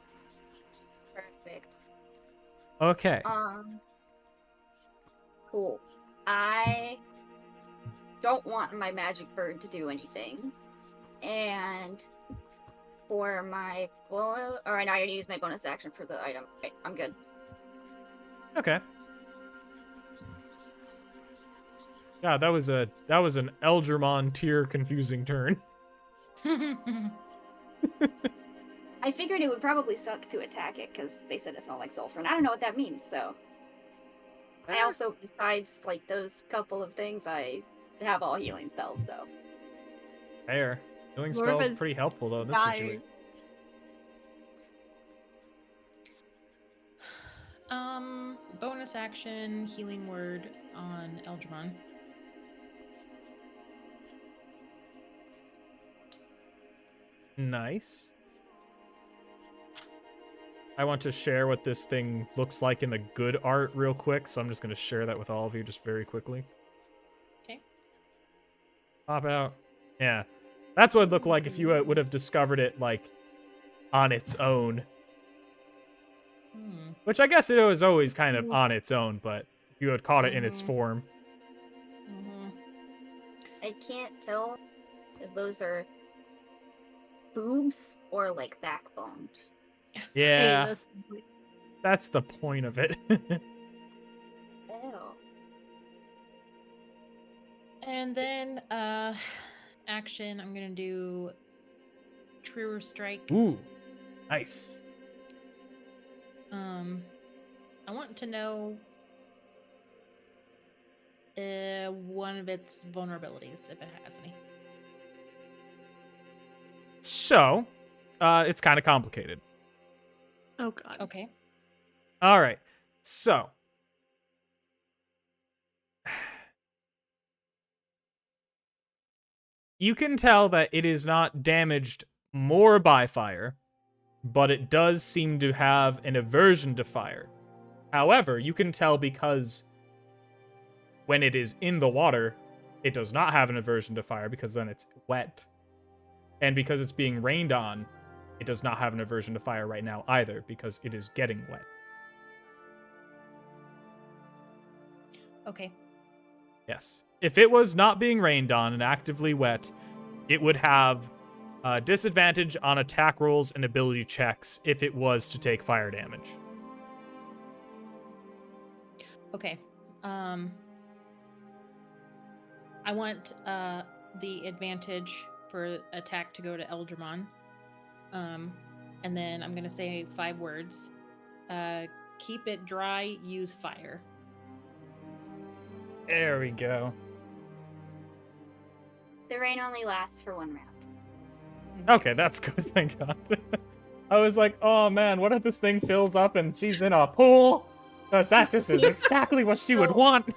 B: Perfect.
A: Okay.
B: Cool. I don't want my magic bird to do anything. And for my bonus, or I already used my bonus action for the item. Okay, I'm good.
A: Okay. Yeah, that was an Eldramon tier confusing turn.
B: I figured it would probably suck to attack it because they said it smelled like sulfur, and I don't know what that means. So I also, besides like those couple of things, I have all healing spells. So
A: Fair. Healing spells
C: Lorva's
A: pretty helpful though in this
C: died.
A: situation.
D: Bonus action, healing word on Eldramon.
A: Nice. I want to share what this thing looks like in the good art real quick, so I'm just going to share that with all of you just very quickly.
D: Okay.
A: Pop out. Yeah. That's what it'd look like if you would have discovered it, like, on its own. Which I guess it was always kind of on its own, but you had caught it in its form.
B: I can't tell if those are boobs or like backbones.
A: Yeah,
C: Hey, listen,
A: that's the point of it.
B: Ew.
D: And then, action, I'm gonna do Truer Strike.
A: Ooh, nice.
D: I want to know one of its vulnerabilities, if it has any.
A: So, it's kind of complicated.
C: Oh god.
D: Okay.
A: All right. So, you can tell that it is not damaged more by fire, but it does seem to have an aversion to fire. However, you can tell because when it is in the water, it does not have an aversion to fire because then it's wet. And because it's being rained on, it does not have an aversion to fire right now either because it is getting wet.
D: Okay.
A: Yes. If it was not being rained on and actively wet, it would have disadvantage on attack rolls and ability checks if it was to take fire damage.
D: Okay. I want the advantage for attack to go to Eldramon. And then I'm gonna say 5 words. Keep it dry, use fire.
A: There we go.
B: The rain only lasts for 1 round.
A: Okay, that's good, thank God. I was like, oh man, what if this thing fills up and she's in a pool? Because that just is exactly what she would want.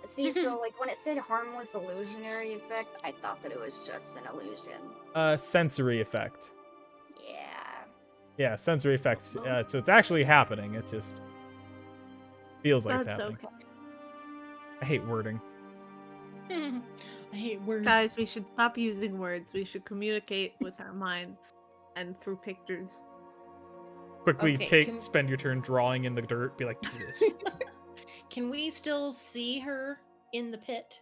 B: See, so like when it said harmless illusionary effect, I thought that it was just an illusion.
A: Sensory effect.
B: Yeah.
A: Yeah, sensory effect. So it's actually happening. It just feels like
C: That's
A: it's happening.
C: okay.
A: I hate wording.
D: I hate words.
C: Guys, we should stop using words. We should communicate with our minds and through pictures.
A: Quickly
D: Okay,
A: spend your turn drawing in the dirt. Be like, do this.
D: Can we still see her in the pit?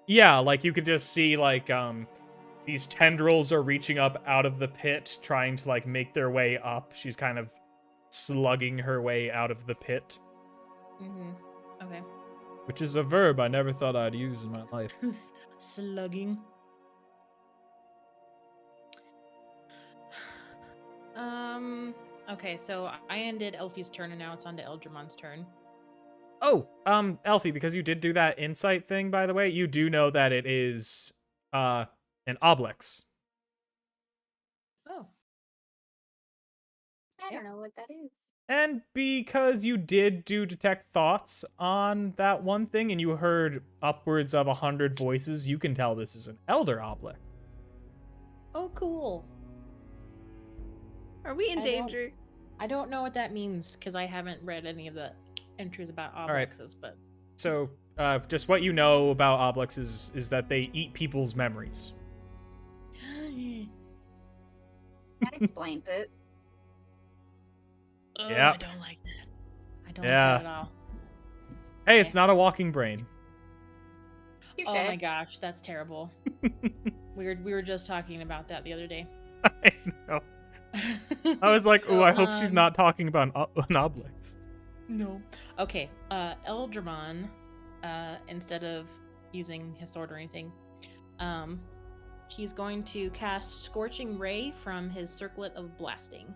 A: Yeah, like you could just see like these tendrils are reaching up out of the pit, trying to like make their way up. She's kind of slugging her way out of the pit.
D: Mm-hmm. Okay.
A: Which is a verb I never thought I'd use in my life.
D: Slugging. Okay, so I ended Elfie's turn and now it's on to Eldramon's turn.
A: Oh, Elfie, because you did do that insight thing, by the way, you do know that it is an oblex.
D: Oh.
B: I don't know what that is.
A: And because you did do detect thoughts on that one thing and you heard upwards of 100 voices, you can tell this is an elder oblex.
D: Oh, cool.
C: Are we in danger?
D: I don't know what that means because I haven't read any of the entries about
A: right.
D: oblexes, but
A: So, just what you know about oblexes is that they eat people's memories.
B: That explains it.
D: Oh,
A: Yep.
D: I don't like that. I don't
A: Yeah.
D: like that at all.
A: Hey, it's not a walking brain.
B: Touche.
D: Oh my gosh, that's terrible. we were just talking about that the other day.
A: I know. I was like, oh, I hope she's
D: Um,
A: not talking about an oblex.
D: No. Okay, Eldramon, instead of using his sword or anything, he's going to cast Scorching Ray from his circlet of blasting.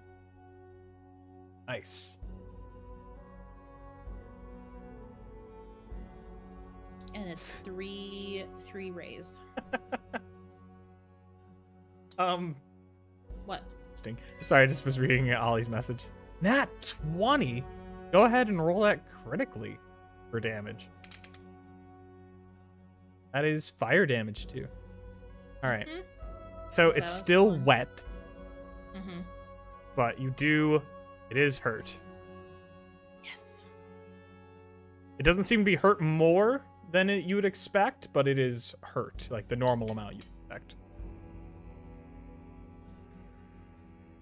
A: Nice.
D: And it's three rays. What?
A: Interesting. Sorry, I just was reading Ollie's message. Nat 20? Go ahead and roll that critically for damage. That is fire damage too. Alright.
D: Mhm.
A: So
D: So
A: it's
D: it's
A: still
D: fun.
A: wet,
D: Mm-hmm.
A: but it is hurt.
D: Yes.
A: It doesn't seem to be hurt more than you would expect, but it is hurt, like the normal amount you'd expect.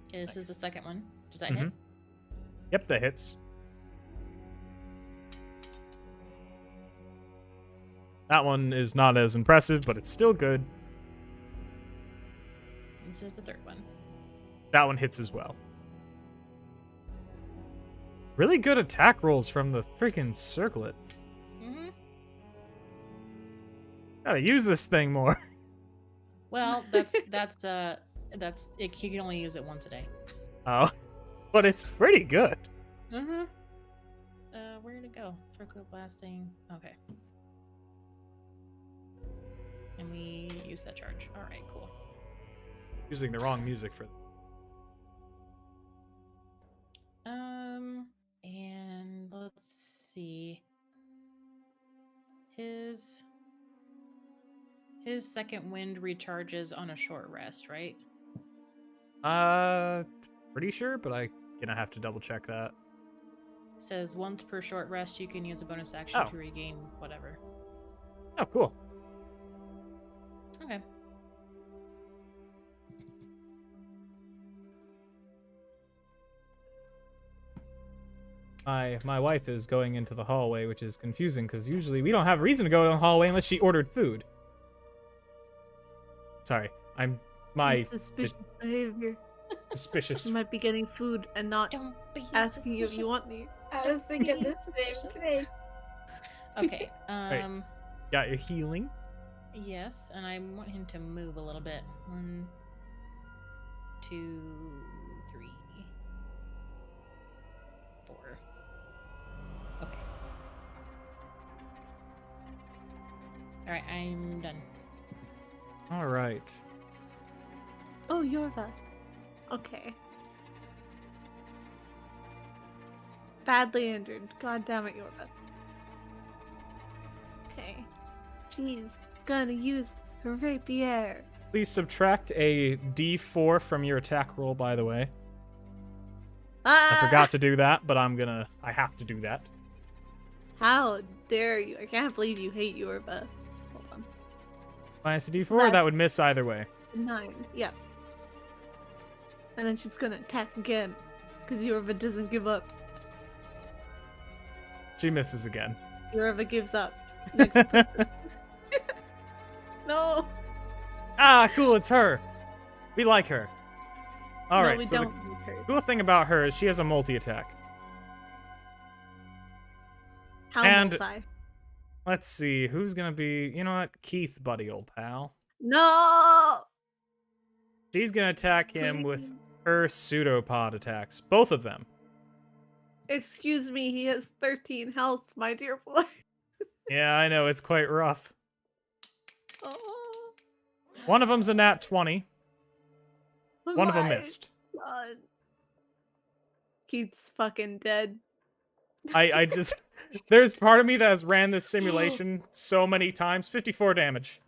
D: Okay, this is the
A: Nice.
D: second one. Does that hit?
A: Yep, that hits. That one is not as impressive, but it's still good.
D: This is the third one.
A: That one hits as well. Really good attack rolls from the freaking circlet.
D: Mm-hmm.
A: Gotta use this thing more.
D: Well, that's it. You can only use it once a day.
A: Oh, but it's pretty good.
D: Mm-hmm. Where to go? Circle blasting. Okay. And we use that charge. All right, cool.
A: Using the wrong music for.
D: And let's see. His second wind recharges on a short rest, right?
A: Pretty sure, but I'm gonna have to double check that.
D: Says once per short rest, you can use a bonus action
A: Oh.
D: to regain whatever.
A: Oh, cool.
D: Okay.
A: My wife is going into the hallway, which is confusing because usually we don't have reason to go to the hallway unless she ordered food. Sorry,
C: Suspicious behavior.
A: suspicious.
C: You might be getting food and not
D: Don't be
C: asking you if you
D: suspicious.
C: want any.
B: I was thinking the same thing.
D: Okay.
A: Got your healing.
D: Yes, and I want him to move a little bit. 1, 2, 3, 4. Okay. All right, I'm done.
A: All right.
C: Oh, Yorva. Okay. Badly injured. God damn it, Yorva. Okay. She's gonna use her rapier.
A: Please subtract a D4 from your attack roll, by the way.
C: Ah!
A: I forgot to do that, but I have to do that.
C: How dare you? I can't believe you hate Yorva. Hold on.
A: Minus a D4, that would miss either way.
C: 9. Yeah. And then she's gonna attack again. Because Yorva doesn't give up.
A: She misses again.
C: Yorva gives up. Next person. No!
A: Ah, cool, it's her. We like her. All
C: No,
A: right,
C: we
A: so
C: don't
A: the
C: like her.
A: cool thing about her is she has a multi-attack.
C: How
A: and-
C: multi?
A: Let's see, who's gonna be, you know what? Keith, buddy, old pal.
C: No!
A: She's gonna attack him with
C: Please.
A: her pseudopod attacks. Both of them.
C: Excuse me, he has 13 health, my dear boy.
A: Yeah, I know, it's quite rough.
C: Oh,
A: One of them's a nat 20. One of them
C: my
A: missed.
C: God. Keith's fucking dead.
A: I just... There's part of me that has ran this simulation so many times. 54 damage.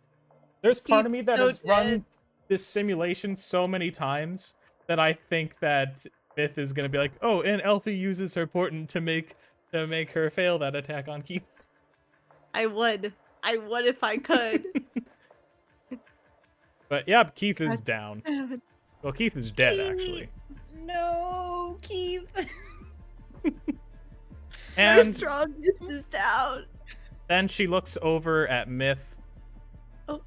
A: There's part of me that
C: so
A: has run
C: dead.
A: this simulation so many times that I think that Myth is gonna be like, oh, and Elfie uses her portent to make her fail that attack on Keith.
C: I would if I could.
A: But yeah, Keith is
C: God
A: down.
C: Damn it.
A: Well, Keith is dead, actually.
D: No, Keith.
C: Our
A: And
C: strongest is down.
A: then she looks over at Myth.
C: Oh.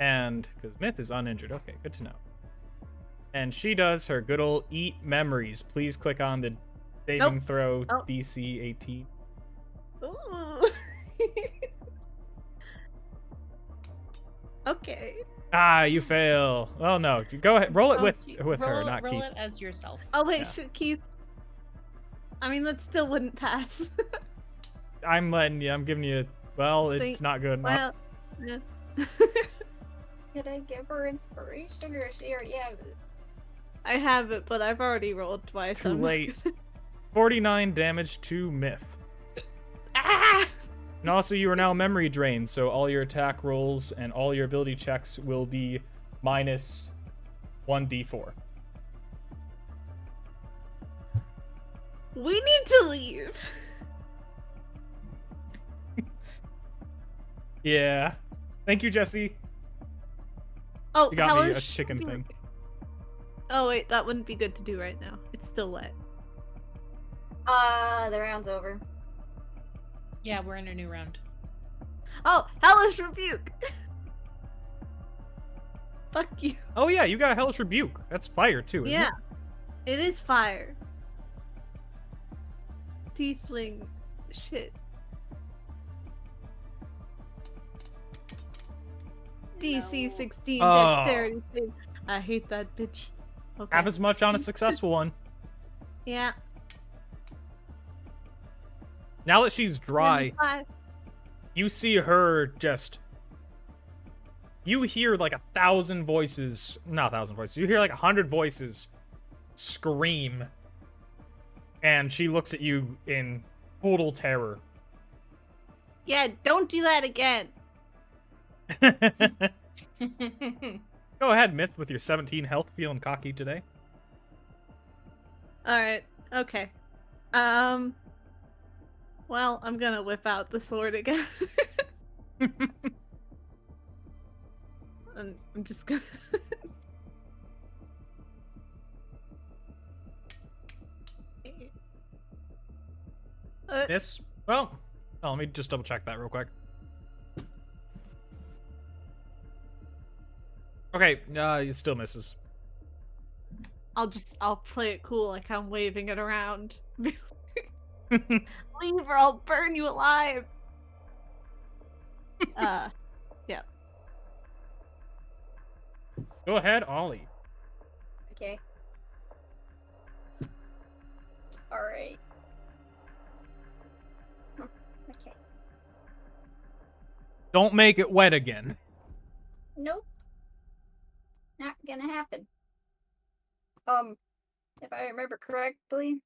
A: And, because Myth is uninjured. Okay, good to know. And she does her good old eat memories. Please click on the saving
C: Nope.
A: throw
C: Oh.
A: DC 18.
C: Ooh. Okay.
A: Ah, you fail. Well, no. Go ahead. Roll it
C: Oh,
A: with
C: gee.
A: her,
D: roll
A: not
D: roll
A: Keith.
D: it as yourself.
C: Oh wait,
A: Yeah.
C: Keith. I mean, that still wouldn't pass.
A: I'm letting you. I'm giving you. Well, it's
C: Think-
A: not good enough.
C: well, yeah.
B: Could I give her inspiration, or does she already have it?
C: I have it, but I've already rolled twice.
A: too
C: I'm not
A: late.
C: gonna-
A: 49 damage to Myth.
C: Ah!
A: And also, you are now memory drained, so all your attack rolls and all your ability checks will be minus 1d4.
C: We need to leave.
A: Yeah. Thank you, Jesse.
C: Oh,
A: You got me a
C: hellish
A: chicken
C: rebuke.
A: thing.
C: Oh wait, that wouldn't be good to do right now. It's still wet.
B: The round's over.
D: Yeah, we're in a new round.
C: Oh, hellish rebuke. Fuck you.
A: Oh yeah, you got a Hellish Rebuke. That's fire too, isn't
C: Yeah,
A: it?
C: it is fire. Tiefling shit. DC 16
E: Oh.
C: dexterity save. I hate that bitch. Okay.
A: Half as much on a successful one.
C: Yeah.
A: Now that she's dry,
C: 25.
A: you see her just. You hear like 1,000 voices. Not 1,000 voices. You hear like 100 voices scream. And she looks at you in total terror.
C: Yeah, don't do that again.
A: Go ahead, Myth, with your 17 health, feeling cocky today.
C: Alright, okay. Well, I'm gonna whip out the sword again. And I'm just gonna.
A: Miss? Well, let me just double check that real quick. Okay, it still misses.
C: I'll play it cool like I'm waving it around. Leave or I'll burn you alive. Yeah.
A: Go ahead, Ollie.
B: Okay. Alright. Okay.
A: Don't make it wet again.
B: Nope. Not gonna happen. If I remember correctly,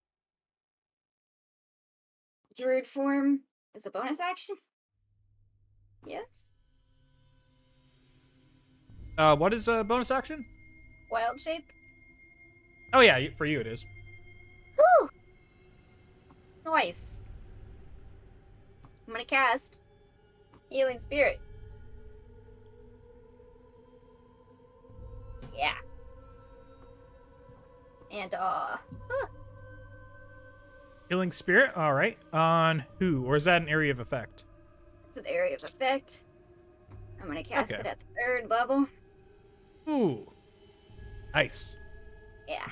B: druid form is a bonus action? Yes?
A: What is a bonus action?
B: Wild shape?
A: Oh yeah, for you it is.
B: Woo! Nice. I'm gonna cast Healing Spirit. Yeah. And,
A: Healing Spirit? Alright. On who? Or is that an area of effect?
B: it's an area of effect. I'm gonna cast
A: Okay.
B: it at the 3rd level.
A: Ooh. Nice.
B: Yeah.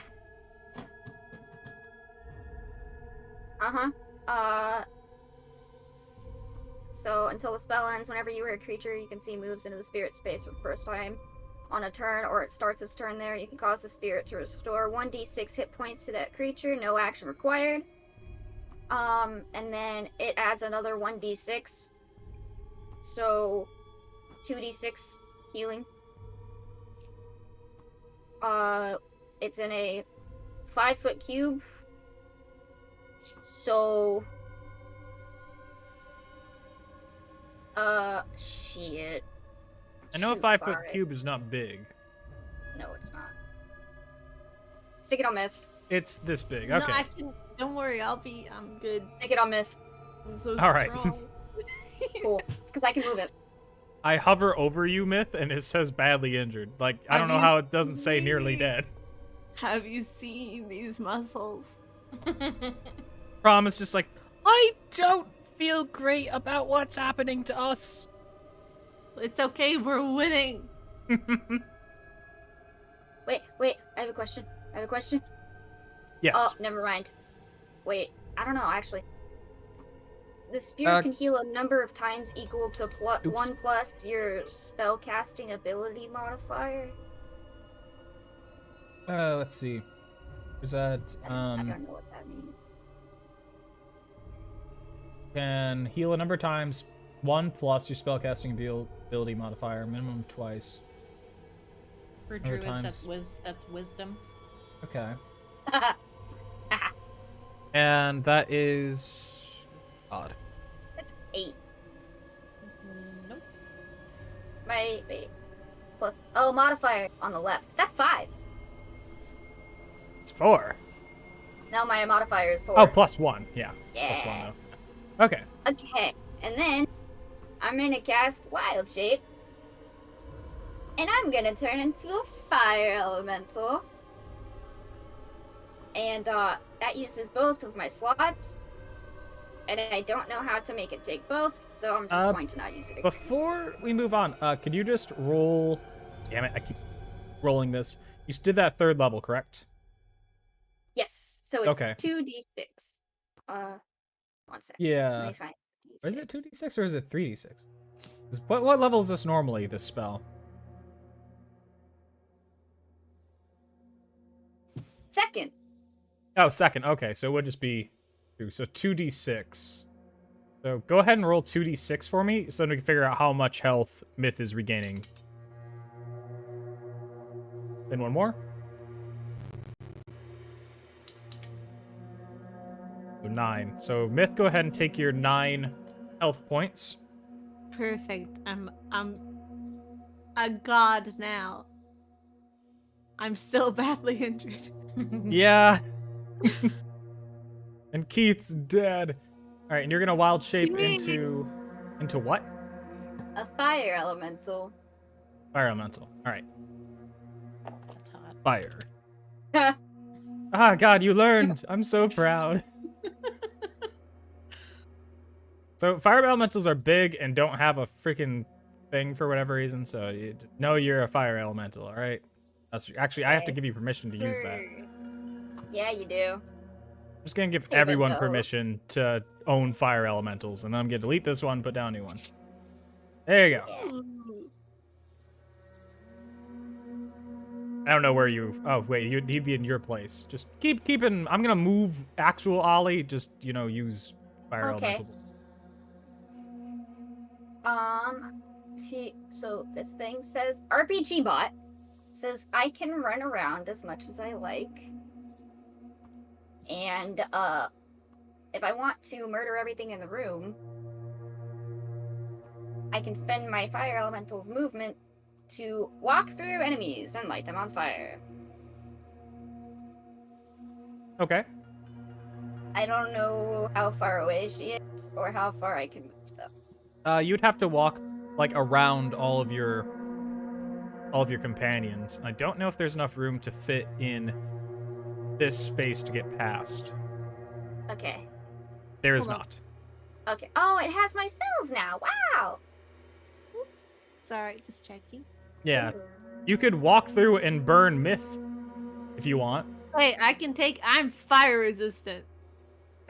B: Uh-huh. So until the spell ends, whenever you are a creature, you can see moves into the spirit space for the first time on a turn, or it starts its turn there. You can cause the spirit to restore 1d6 hit points to that creature, no action required. And then it adds another 1d6. So 2d6 healing. It's in a 5-foot cube. So shit.
A: I know a
B: Shoot,
A: 5-foot
B: fire.
A: cube is not big.
B: No, it's not. Stick it on Myth.
A: It's this big.
C: No,
A: Okay.
C: I can. Don't worry, I'm good.
B: Stick it on Myth.
C: I'm so
A: All right.
C: strong.
B: Cool. Because I can move it.
A: I hover over you, Myth, and it says badly injured. Like, I don't know
C: Have you
A: how it doesn't say nearly
C: seen-
A: dead.
C: Have you seen these muscles?
A: Prom is just like, I don't feel great about what's happening to us.
C: It's okay, we're winning.
B: Wait, I have a question.
A: Yes.
B: Oh, never mind. Wait, I don't know, actually. The spirit can heal a number of times equal to
A: Oops.
B: 1 plus your spell casting ability modifier.
A: Let's see. Is that,
B: I don't know what that means.
A: can heal a number of times, 1 plus your spellcasting ability modifier, minimum of twice.
D: For
A: Other
D: druids,
A: times.
D: that's wisdom.
A: Okay. And that is odd.
B: That's 8.
D: Nope.
B: Wait. Plus, modifier on the left. That's 5.
A: It's 4.
B: No, my modifier is 4.
A: Oh, plus 1. Yeah.
B: Yeah.
A: Plus 1 though. Okay.
B: Okay, and then I'm gonna cast Wild Shape. And I'm gonna turn into a fire elemental. And that uses both of my slots. And I don't know how to make it take both, so I'm just going to not use it again.
A: Before we move on, could you just roll... Damn it, I keep rolling this. You did that 3rd level, correct?
B: Yes, so it's
A: Okay.
B: 2d6. 1 sec. Let
A: Yeah.
B: me find
A: Is it
B: D6.
A: 2d6 or is it 3d6? What level is this normally, this spell?
B: Second.
A: Oh, second. Okay, so it would just be 2. So 2d6. So go ahead and roll 2d6 for me so we can figure out how much health Myth is regaining. Then one more. So 9. So Myth, go ahead and take your 9 health points.
C: Perfect. I'm a god now. I'm still badly injured.
A: Yeah. And Keith's dead. All right, and you're gonna wild shape
C: Yay.
A: into what?
B: A fire elemental.
A: Fire elemental. All right,
D: That's hot.
A: fire. Ah, God, you learned. I'm so proud. So fire elementals are big and don't have a freaking thing for whatever reason. So you know you're a fire elemental. All right. Actually, I have to give you permission to use that.
B: Yeah, you do.
A: I'm just gonna give
B: Hey,
A: everyone
B: no.
A: permission to own fire elementals, and then I'm gonna delete this one, put down a new one. There you go.
B: Yeah.
C: Ooh.
A: I don't know where you. Oh wait, he'd be in your place. Just keeping. I'm gonna move actual Ollie. Just use fire
B: Okay.
A: elemental.
B: So this thing says RPG bot says I can run around as much as I like, and if I want to murder everything in the room, I can spend my fire elemental's movement to walk through enemies and light them on fire.
A: Okay.
B: I don't know how far away she is or how far I can move though.
A: You'd have to walk like around all of your companions. I don't know if there's enough room to fit in this space to get past.
B: Okay.
A: There is
C: Hold on.
A: not.
B: Okay. Oh, it has my spells now. Wow.
C: Sorry, just checking.
A: Yeah. You could walk through and burn Myth if you want.
C: Wait, I'm fire resistant.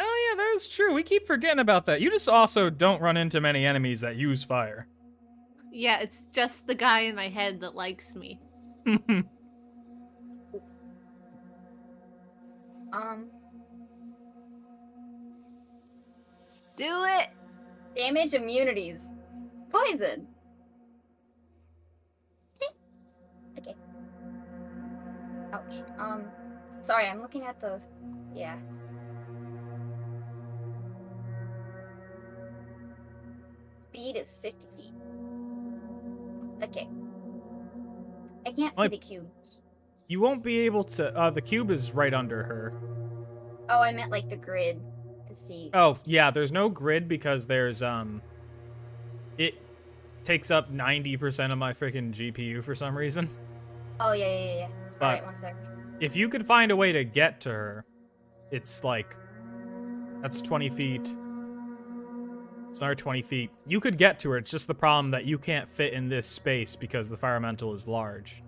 A: Oh yeah, that is true. We keep forgetting about that. You just also don't run into many enemies that use fire.
C: Yeah, it's just the guy in my head that likes me. Do it!
B: Damage immunities. Poison. Okay. Ouch. Sorry, I'm looking at the. Yeah. Speed is 50 feet. Okay. I can't see
A: Like-
B: the cubes.
A: You won't be able to. The cube is right under her.
B: Oh, I meant like the grid to see.
A: Oh yeah, there's no grid because there's It takes up 90% of my freaking GPU for some reason.
B: Oh, yeah.
A: But-
B: Alright, one sec.
A: If you could find a way to get to her, it's like that's 20 feet. It's another 20 feet. You could get to her. It's just the problem that you can't fit in this space because the fire elemental is large.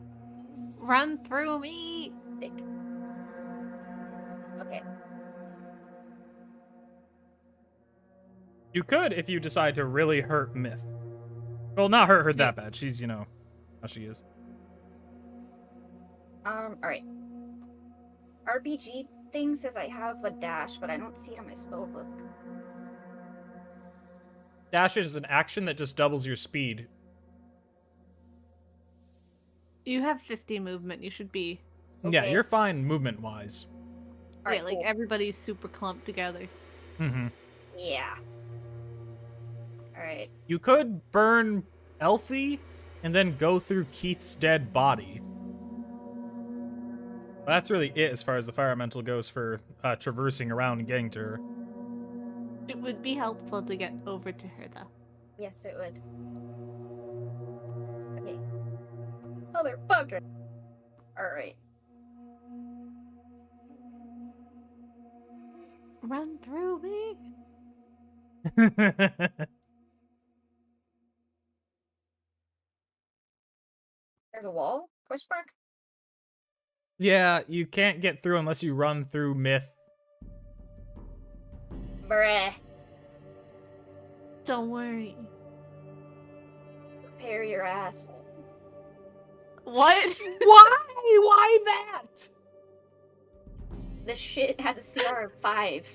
C: Run through me!
B: Okay.
A: You could if you decide to really hurt Myth. Well, not hurt her that bad. She's, how she is.
B: Alright. RPG thing says I have a dash, but I don't see it on my spell book.
A: Dash is an action that just doubles your speed.
C: You have 50 movement, you should be.
A: Yeah,
B: Okay.
A: you're fine movement-wise.
B: Alright,
C: Yeah, like
B: cool.
C: everybody's super clumped together.
A: Mm-hmm.
B: Yeah. Alright.
A: You could burn Elfie and then go through Keith's dead body. That's really it as far as the fire elemental goes for traversing around and getting to her.
C: It would be helpful to get over to her, though.
B: Yes, it would. Okay. Motherfucker! Alright.
C: Run through me!
B: There's a wall? Question mark?
A: Yeah, you can't get through unless you run through Myth.
B: Bruh.
C: Don't worry.
B: Prepare your asshole.
C: What?
A: Why? Why that?
B: This shit has a CR of 5.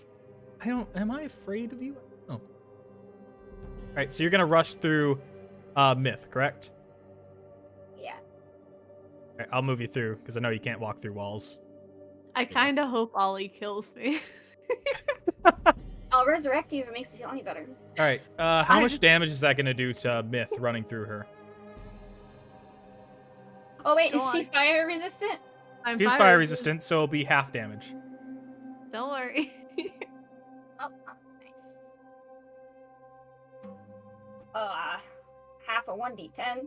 A: Am I afraid of you? Oh. All right, so you're gonna rush through Myth, correct?
B: Yeah.
A: All right, I'll move you through because I know you can't walk through walls.
C: I kind of hope Ollie kills me.
B: I'll resurrect you if it makes you feel any better.
A: All right, how
C: I
A: much
C: just-
A: damage is that gonna do to Myth running through her?
B: Oh wait,
C: Go
B: is she
C: on.
B: fire resistant?
C: I'm
A: She's fire resistant, so it'll be half damage.
C: Don't worry.
B: Oh, nice. Half a 1d10,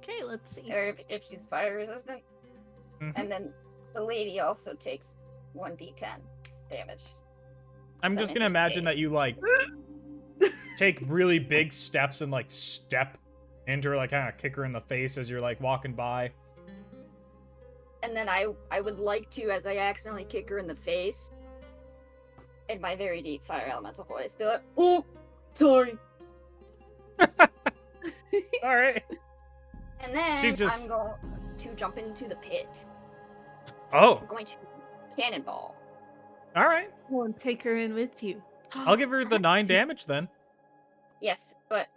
C: Okay, let's see.
B: or if she's fire resistant.
A: Mhm.
B: And then the lady also takes 1d10 damage.
A: I'm
B: So
A: just gonna imagine that you like take really big steps and like step into her, like kind of kick her in the face as you're like walking by.
B: And then I would like to, as I accidentally kick her in the face, in my very deep fire elemental voice, be like, "Oh, sorry."
A: All right.
B: And then
A: She just-
B: I'm going to jump into the pit.
A: Oh,
B: I'm going to cannonball.
A: all right.
C: Go and take her in with you.
A: I'll give her the 9 damage then.
B: Yes, but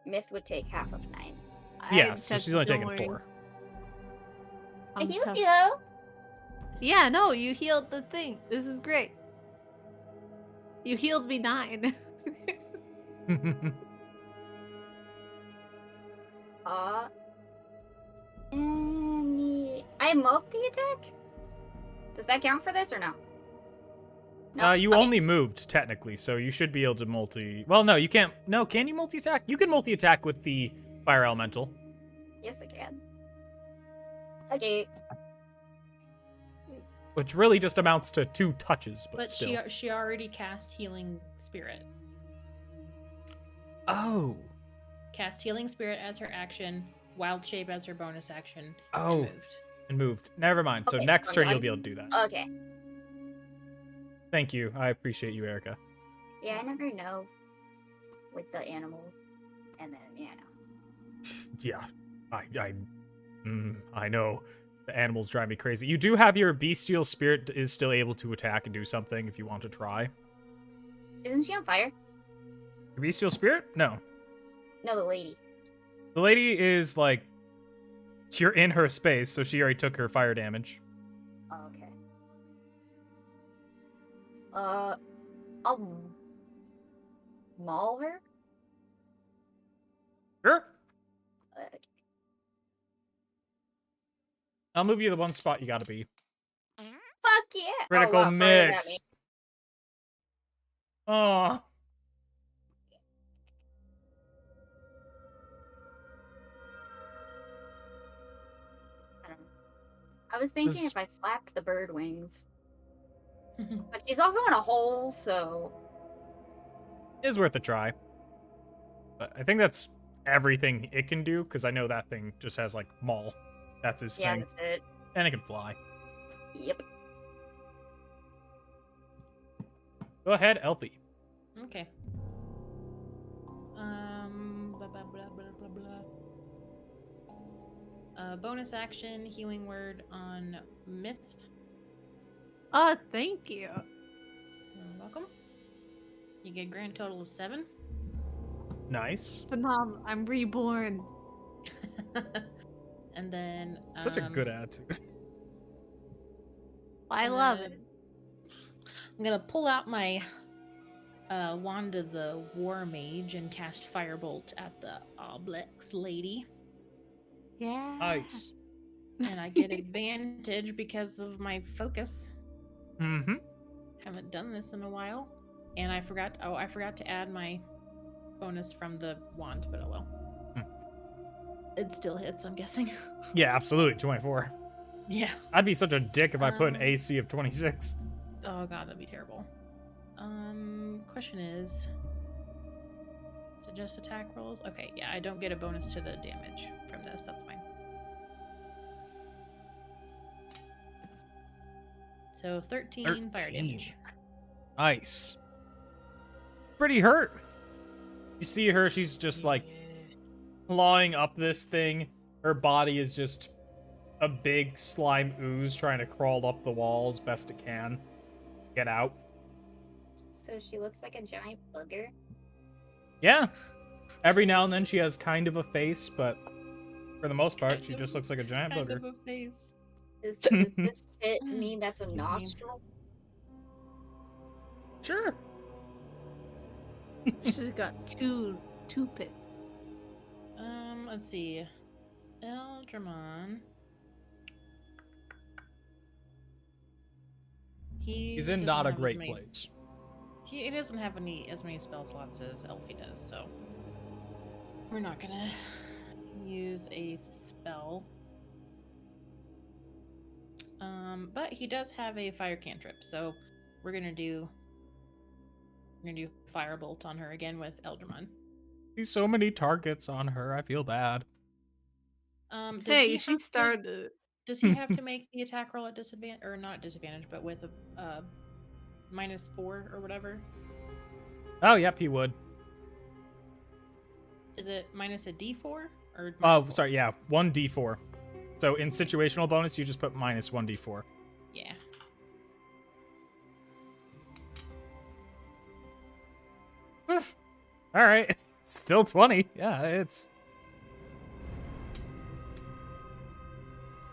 B: Myth would take half of 9.
A: Yeah, so she's only
C: don't
A: taking
C: worry.
A: 4.
B: I
C: I'm
B: healed
C: tough.
B: you though.
C: Yeah, no, you healed the thing. This is great. You healed me 9.
B: I multi-attack? Does that count for this or no? No?
A: You
B: Okay.
A: only moved technically, so you should be able to multi. Well, no, you can't. No, can you multi-attack? You can multi-attack with the fire elemental.
B: Yes, I can. Okay.
A: Which really just amounts to 2 touches, but,
D: But
A: still.
D: she already cast Healing Spirit.
A: Oh.
D: Cast Healing Spirit as her action, Wild Shape as her bonus action,
A: Oh.
D: and moved.
A: And moved. Never mind. So
B: Okay,
A: next
B: so
A: turn
B: now
A: you'll
B: I-
A: be able to do that.
B: Okay.
A: Thank you. I appreciate you, Erica.
B: Yeah, I never know with the animals. And then, yeah, no.
A: Yeah. I know. The animals drive me crazy. You do have your bestial spirit is still able to attack and do something if you want to try.
B: Isn't she on fire?
A: Your bestial spirit? No.
B: No, the lady.
A: The lady is like, you're in her space, so she already took her fire damage.
B: Oh, okay. I'll maul her?
A: Sure.
B: Uh,
A: I'll move you to the one spot you gotta be.
B: Fuck yeah!
A: Critical
B: oh, wow, fire at
A: miss.
B: me.
A: Aw.
B: I don't know. I was thinking
A: This-
B: if I flapped the bird wings. But she's also in a hole, so...
A: Is worth a try. But I think that's everything it can do, because I know that thing just has like maul. That's his
B: Yeah,
A: thing.
B: that's it.
A: And it can fly.
B: Yep.
A: Go ahead, Elfie.
D: Okay. Blah, blah, blah, blah, blah, blah. Bonus action, healing word on Myth.
C: Oh, thank you.
D: You're welcome. You get a grand total of 7.
A: Nice.
C: Phenom, I'm reborn.
D: And then
A: Such a good attitude.
C: I love it.
D: I'm gonna pull out my wand of the War Mage and cast Firebolt at the Oblex lady.
C: Yeah.
A: Nice.
D: And I get advantage because of my focus.
A: Mm-hmm.
D: Haven't done this in a while. And I forgot to add my bonus from the wand, but oh well. It still hits, I'm guessing.
A: Yeah, absolutely. 24.
D: Yeah.
A: I'd be such a dick if I put an
D: Um,
A: AC of 26.
D: Oh god, that'd be terrible. Question is it just attack rolls? Okay, yeah, I don't get a bonus to the damage from this, that's fine. So 13 fire damage.
A: Nice. Pretty hurt. You see her, she's just like clawing up this thing. Her body is just a big slime ooze trying to crawl up the walls best it can. Get out.
B: So she looks like a giant booger.
A: Yeah. Every now and then she has kind of a face, but for the most part,
D: Kind
A: she
D: of-
A: just looks like a giant
D: Kind
A: booger.
D: of a face.
B: Does this fit mean that's a
D: Excuse me.
B: nostril?
A: Sure.
C: She's got two pits.
D: Let's see. Eldramon.
A: He's in
D: doesn't
A: not a
D: have as
A: great
D: many-
A: place.
D: He doesn't have as many spell slots as Elfie does, so we're not gonna use a spell. But he does have a fire cantrip, so we're gonna do firebolt on her again with Eldramon.
A: See so many targets on her. I feel bad.
D: Does
C: Hey,
D: he
C: she
D: have to-
C: started.
D: Does he have to make the attack roll at disadvantage, or not disadvantage, but with a -4 or whatever?
A: Oh, yep, he would.
D: Is it minus a D4 or?
A: Oh,
D: -4?
A: sorry, yeah, 1d4. So in situational bonus, you just put minus 1d4.
D: Yeah.
A: All right, still 20. Yeah, it's.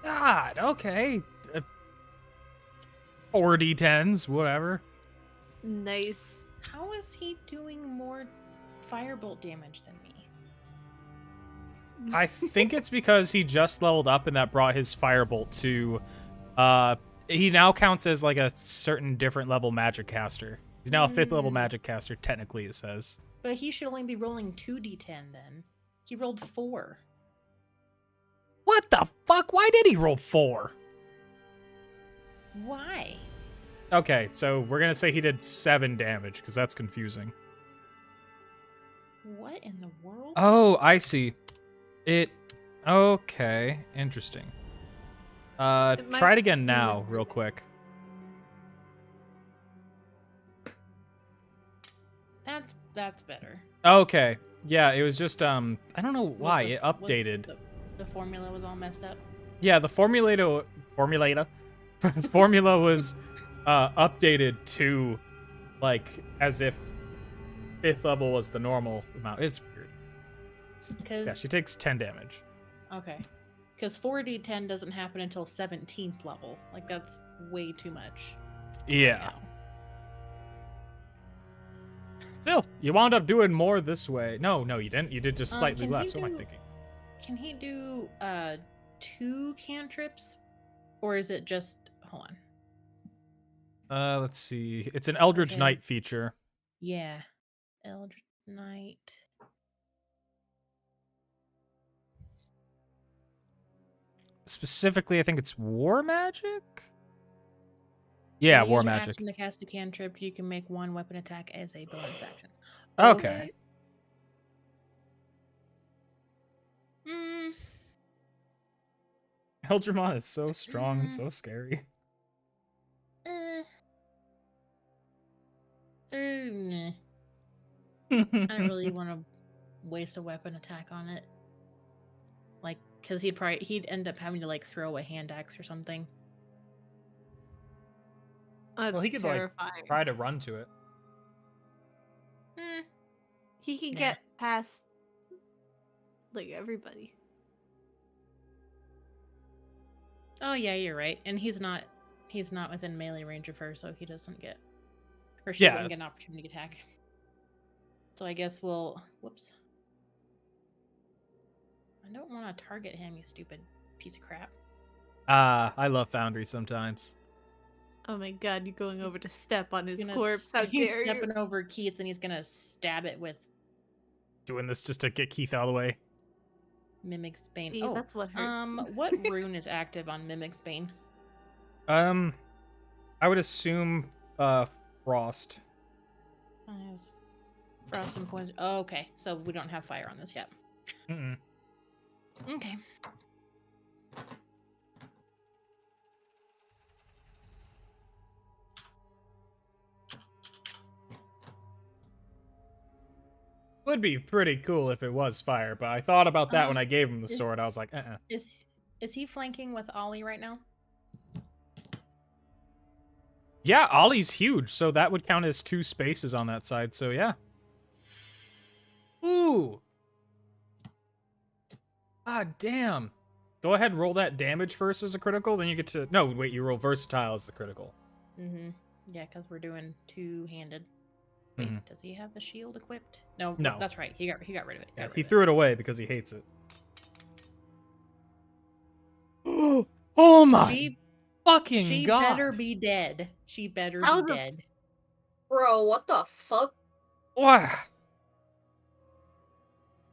A: God, okay. 4d10s, whatever.
C: Nice.
D: How is he doing more firebolt damage than me?
A: I think it's because he just leveled up and that brought his firebolt to he now counts as like a certain different level magic caster. He's now a 5th level magic caster, technically it says.
D: But he should only be rolling 2d10 then. He rolled 4.
A: What the fuck? Why did he roll 4?
D: Why?
A: Okay, so we're gonna say he did 7 damage, because that's confusing.
D: What in the world?
A: Oh, I see. Okay, interesting.
C: It might
A: Try it again
C: be
A: now,
C: with-
A: real quick.
D: That's better.
A: Okay. Yeah, it was just I don't know
D: Was
A: why
D: the-
A: it
D: was
A: updated.
D: The formula was all messed up.
A: Yeah, the formula formula was updated to like as if 5th level was the normal amount. It's weird.
D: Because
A: Yeah, she takes 10 damage.
D: okay, because 4d10 doesn't happen until 17th level. Like that's way too much.
A: Yeah.
D: now.
A: Still, you wound up doing more this way. No, you didn't. You did just slightly
D: can he
A: less. What am I
D: do-
A: thinking?
D: Can he do 2 cantrips, or is it just hold on?
A: Let's see. It's an Eldritch
D: Okay.
A: Knight feature.
D: Yeah, Eldritch Knight.
A: Specifically, I think it's War Magic? Yeah,
D: When you
A: War
D: use your
A: Magic.
D: action to cast a cantrip, you can make one weapon attack as a bonus action.
A: Okay.
D: Mm,
A: Eldramon is so strong and so scary.
D: eh. Nah. I don't really want to waste a weapon attack on it. Like, because he'd end up having to like throw a hand axe or something.
C: That's
A: Well, he could, like,
C: terrifying.
A: Try to run to it.
D: Hmm.
C: He can
D: Yeah.
C: get past like everybody.
D: Oh yeah, you're right. And he's not within melee range of her, so he doesn't get, or she
A: Yeah.
D: wouldn't get an opportunity attack. So I guess we'll whoops. I don't want to target him, you stupid piece of crap.
A: I love Foundry sometimes.
C: Oh my god, you're going over to step on his
D: He's gonna
C: corpse. How
D: he's
C: dare you?
D: stepping over Keith and he's gonna stab it with
A: Doing this just to get Keith out of the way.
D: Mimic's Bane.
C: See,
D: Oh,
C: that's what hurts.
D: what rune is active on Mimic's Bane?
A: I would assume, Frost.
D: Frost and poison. Oh, okay, so we don't have fire on this yet.
A: Mm-mm.
D: Okay.
A: Would be pretty cool if it was fire, but I thought about that when
D: Um,
A: I gave him the
D: is-
A: sword. I was like,
D: Is Is he flanking with Ollie right now?
A: Yeah, Ollie's huge, so that would count as 2 spaces on that side, so yeah. Ooh! God damn. Go ahead and roll that damage first as a critical, then you get to... No, wait, you roll versatile as the critical.
D: Mm-hmm. Yeah, because we're doing two-handed. Wait,
A: Mhm.
D: does he have the shield equipped? No,
A: No.
D: that's right. He got rid of it.
A: Yeah,
D: Got rid
A: he
D: of
A: threw it away because he hates it. Oh my
D: She
A: fucking god!
D: better be dead. She better
C: How
D: be
C: the-
D: dead.
B: Bro, what the fuck?
A: Wow.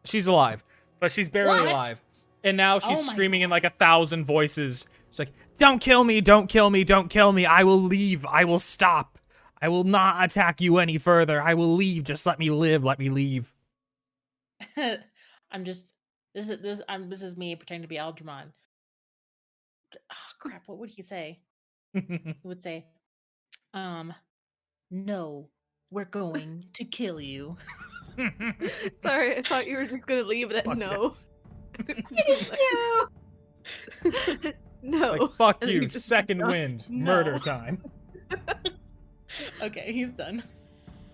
A: She's alive, but she's barely
B: What?
A: alive. And now she's
D: Oh my
A: screaming in like 1,000 voices. She's like, "Don't kill me! Don't kill me! Don't kill me! I will leave! I will stop! I will not attack you any further! I will leave! Just let me live! Let me leave!"
D: I'm just this is me pretending to be Aldramon. Oh, crap, what would he say? He would say, no, we're going to kill you.
C: Sorry, I thought you were just gonna leave it at
A: Fuck
C: no.
A: yes.
B: It is you!
C: No.
A: Like, fuck
C: And then
A: you,
C: he just
A: second
C: goes,
A: wind,
C: "No."
A: murder time.
D: Okay, he's done.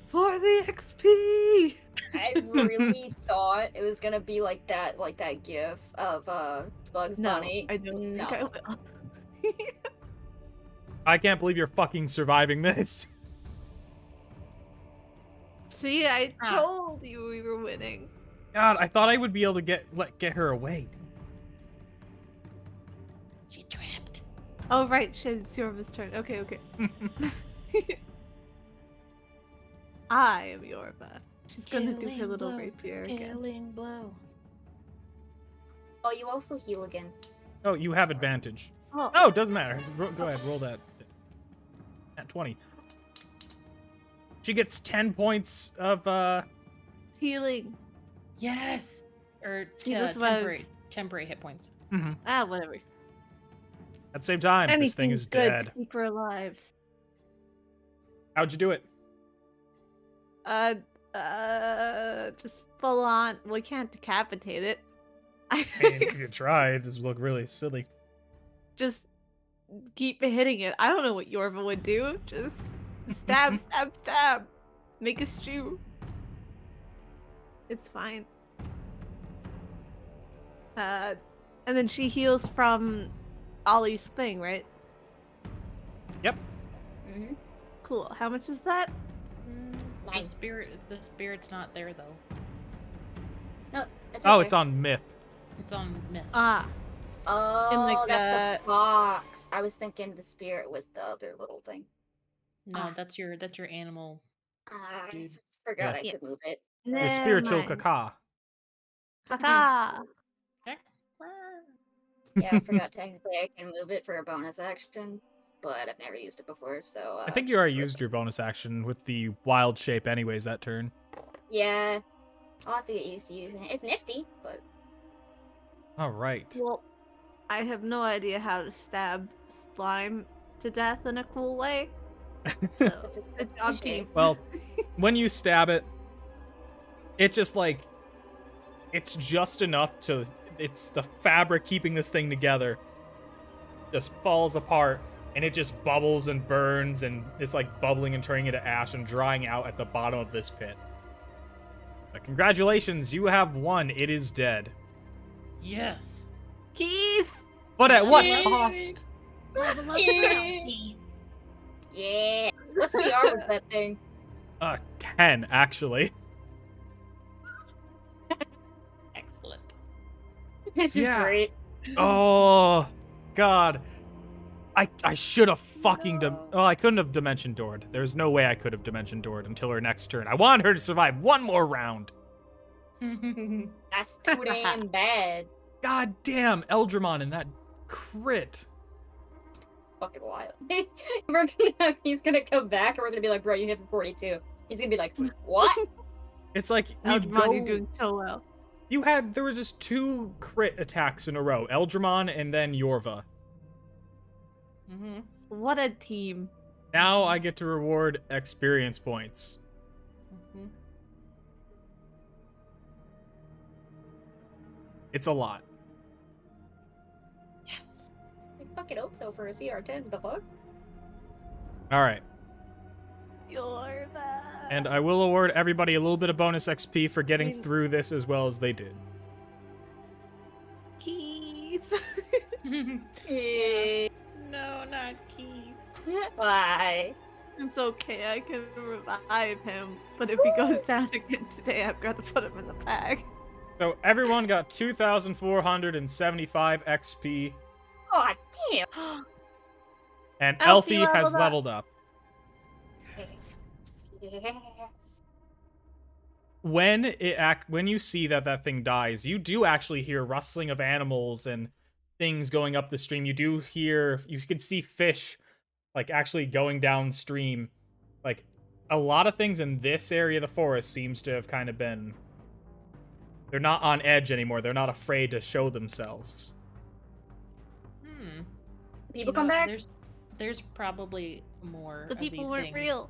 C: For the XP!
B: I really thought it was gonna be like that gif of Bugs
C: No,
B: Bunny.
C: I don't think I
B: No.
C: will.
A: I can't believe you're fucking surviving this.
C: See, I
D: Ah.
C: told you we were winning.
A: God, I thought I would be able to get her away.
D: She trapped.
C: Oh, right, shit, it's Yorva's turn. Okay, okay. I am Yorva. She's gonna do her
D: Killing
C: little
D: blow,
C: rapier again.
D: Killing blow.
B: Oh, you also heal again.
A: Oh, you have advantage.
C: Oh,
A: Oh, it doesn't matter. Go ahead, roll that. At 20. She gets 10 points of,
C: healing.
D: Yes. Or
C: See, that's what I-
D: temporary hit points.
C: Ah, whatever.
A: At the same time, this thing
C: Anything's
A: is
C: good
A: dead.
C: to keep her alive.
A: How'd you do it?
C: Just full on. We can't decapitate it.
A: I mean, you could try. It just look really silly.
C: Just keep hitting it. I don't know what Yorva would do. Just stab, stab, stab. Make a stew. It's fine. And then she heals from Ollie's thing, right?
A: Yep.
B: Mm-hmm.
C: Cool. How much is that?
D: The
B: Nine.
D: spirit's not there though.
B: No, it's
A: Oh,
B: okay.
A: it's on myth.
D: It's on myth.
C: Ah,
B: Oh,
C: in, like,
B: that's the box. I was thinking the spirit was the other little thing.
D: No, that's your animal.
B: I
D: Dude.
B: forgot
A: Yeah.
B: I could move it.
A: The spiritual
C: mind.
A: caca.
C: Caca.
B: Yeah, I forgot technically I can move it for a bonus action, but I've never used it before, so
A: I think you already
B: it's worth
A: used
B: it.
A: your bonus action with the wild shape anyways that turn.
B: Yeah. I'll have to get used to using it. It's nifty, but
A: All right.
C: Well, I have no idea how to stab slime to death in a cool way. So,
B: it's a
C: good job,
B: cliche.
C: team.
A: Well, when you stab it, it just like, it's just enough to, it's the fabric keeping this thing together just falls apart and it just bubbles and burns and it's like bubbling and turning into ash and drying out at the bottom of this pit. But congratulations, you have won. It is dead.
D: Yes.
C: Keith!
A: But at what
B: Yay!
A: cost?
D: Level up
B: Yeah.
D: Ralphie.
B: Yeah. What CR was that thing?
A: 10, actually.
D: Excellent.
B: This is
A: Yeah.
B: great.
A: Oh, God. I should have fucking... Oh, I couldn't have Dimension Doored. There's no way I could have Dimension Doored until her next turn. I wanted her to survive one more round.
B: That's too damn bad.
A: God damn, Eldramon and that crit.
B: Fucking wild. He's gonna come back and we're gonna be like, bro, you hit for 42. He's gonna be like, what?
A: It's like,
C: Eldramon, you're doing so well.
A: there was just 2 crit attacks in a row. Eldramon and then Yorva.
D: Mm-hmm.
C: What a team.
A: Now I get to reward experience points.
D: Mm-hmm.
A: It's a lot.
B: fucking hope so for a CR10. The fuck?
A: All right.
C: You're the.
A: And I will award everybody a little bit of bonus XP for getting
C: mean-
A: through this as well as they did.
C: Keith.
B: Eh,
D: No, not Keith.
B: Why?
C: It's okay, I can revive him. But if he goes down again today, I've got to put him in the bag.
A: So everyone got 2,475 XP,
B: Oh damn.
A: and
C: Elfie
A: Elfie has
C: leveled
A: leveled
C: up.
A: up.
B: Yes. Yes.
A: When you see that thing dies, you do actually hear rustling of animals and things going up the stream. You can see fish like actually going downstream. Like a lot of things in this area of the forest seems to have kind of been, they're not on edge anymore. They're not afraid to show themselves.
B: People come back.
D: There's probably more
C: The
D: of
C: people
D: these
C: weren't
D: things.
C: real.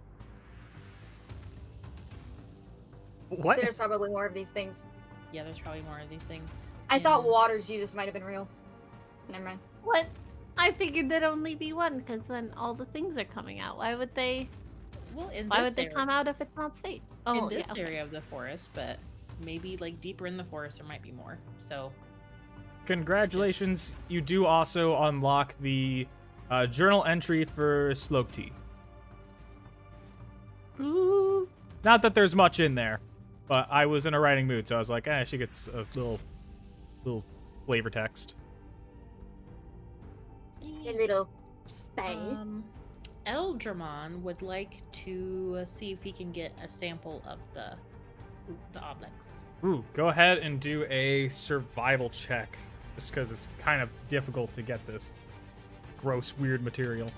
A: What?
B: There's probably more of these things.
D: Yeah, there's probably more of these things.
B: I thought
D: And-
B: Water's Jesus might have been real. Never mind.
C: What? I figured there'd only be one, because then all the things are coming out. Why would they?
D: Well, in
C: Why
D: this
C: would they
D: area,
C: come out if it's not safe? Oh,
D: in this
C: yeah, okay.
D: area of the forest, but maybe like deeper in the forest there might be more. So
A: Congratulations, you do also unlock the journal entry for Sloke Tea.
C: Ooh.
A: Not that there's much in there, but I was in a writing mood, so I was like, she gets a little flavor text.
B: A little space.
D: Eldramon would like to see if he can get a sample of the oblex.
A: Ooh, go ahead and do a survival check, just because it's kind of difficult to get this gross, weird material.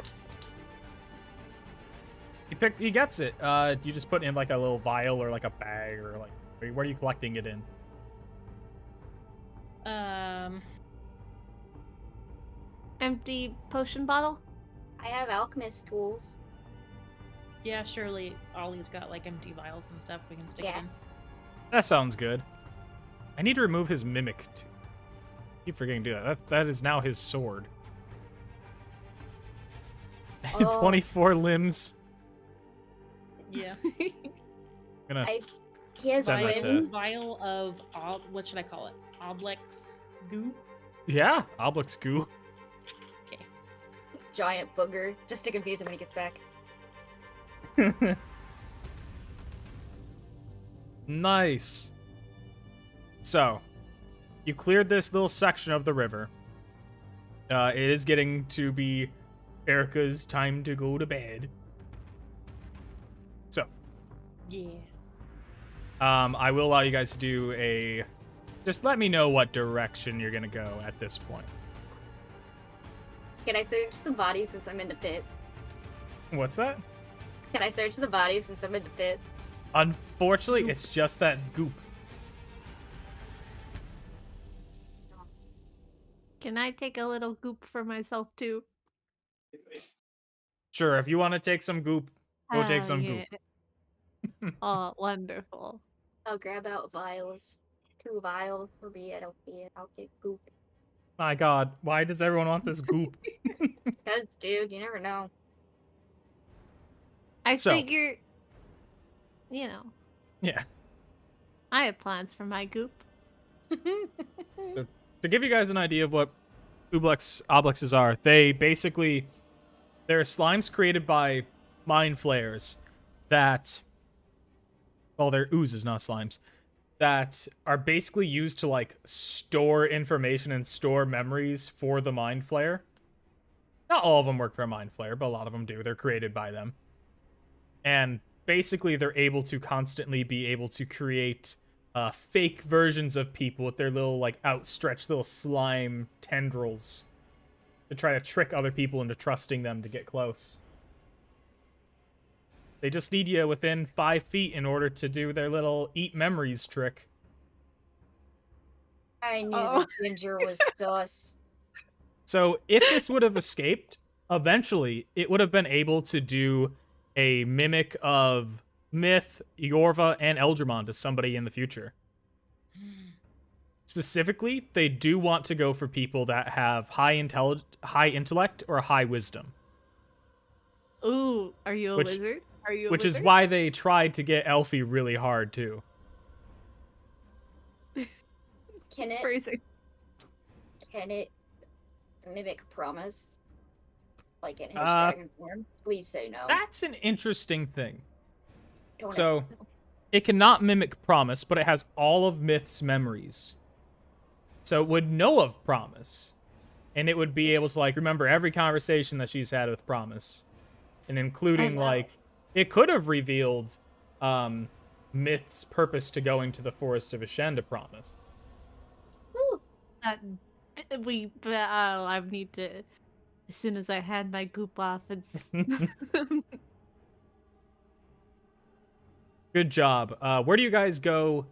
A: He gets it. You just put it in like a little vial or like a bag or like, what are you collecting it in?
C: Empty potion bottle?
B: I have alchemist tools.
D: Yeah, surely Ollie's got like empty vials and stuff we can stick it
B: Yeah.
D: in.
A: That sounds good. I need to remove his mimic too. Keep forgetting to do that. That is now his sword.
B: Oh.
A: 24 limbs.
D: Yeah.
A: Gonna
B: He has
A: Send that to-
B: limbs.
D: Vial of what should I call it? Oblex goo.
A: yeah, Oblex goo.
D: Okay.
B: Giant booger, just to confuse him when he gets back.
A: Nice. So, you cleared this little section of the river. It is getting to be Erica's time to go to bed. So,
D: Yeah.
A: I will allow you guys to do a. Just let me know what direction you're gonna go at this point.
B: Can I search the body since I'm in the pit?
A: What's that?
B: Can I search the body since I'm in the pit?
A: Unfortunately, it's just that goop.
C: Can I take a little goop for myself too?
A: Sure, if you want to take some goop, go take
C: Ah,
A: some
C: yeah.
A: goop.
C: Oh, wonderful.
B: I'll grab out vials. 2 vials for me. I don't see it. I'll get goop.
A: My God, why does everyone want this goop?
B: Because, dude, you never know.
C: I
A: So-
C: figure,
A: Yeah.
C: I have plans for my goop.
A: To give you guys an idea of what oblexes are, they're slimes created by mind flayers that, well, they're oozes, not slimes, that are basically used to like store information and store memories for the mind flayer. Not all of them work for a mind flayer, but a lot of them do. They're created by them. And basically they're able to constantly be able to create fake versions of people with their little like outstretched little slime tendrils to try to trick other people into trusting them to get close. They just need you within 5 feet in order to do their little eat memories trick.
B: I knew
C: Oh.
B: the ginger was sus.
A: So if this would have escaped, eventually it would have been able to do a mimic of Myth, Yorva, and Eldramon to somebody in the future. specifically, they do want to go for people that have high intellect or high wisdom,
C: Ooh, are you a
A: Which-
C: wizard? Are you a
A: which is
C: wizard?
A: why they tried to get Elfie really hard too.
B: Can it
C: Phrasing.
B: mimic promise? Like in his
A: Uh,
B: dragon form? Please say no.
A: That's an interesting thing.
B: Don't
A: So, it cannot mimic promise, but it has all of Myth's memories. So it would know of promise. And it would be able to, like, remember every conversation that she's had with promise. And including,
C: know.
A: like, it could have revealed Myth's purpose to going to the Forest of Ashen to promise.
B: Ooh,
C: I need to. As soon as I hand my goop off, and
A: Good job. Where do you guys go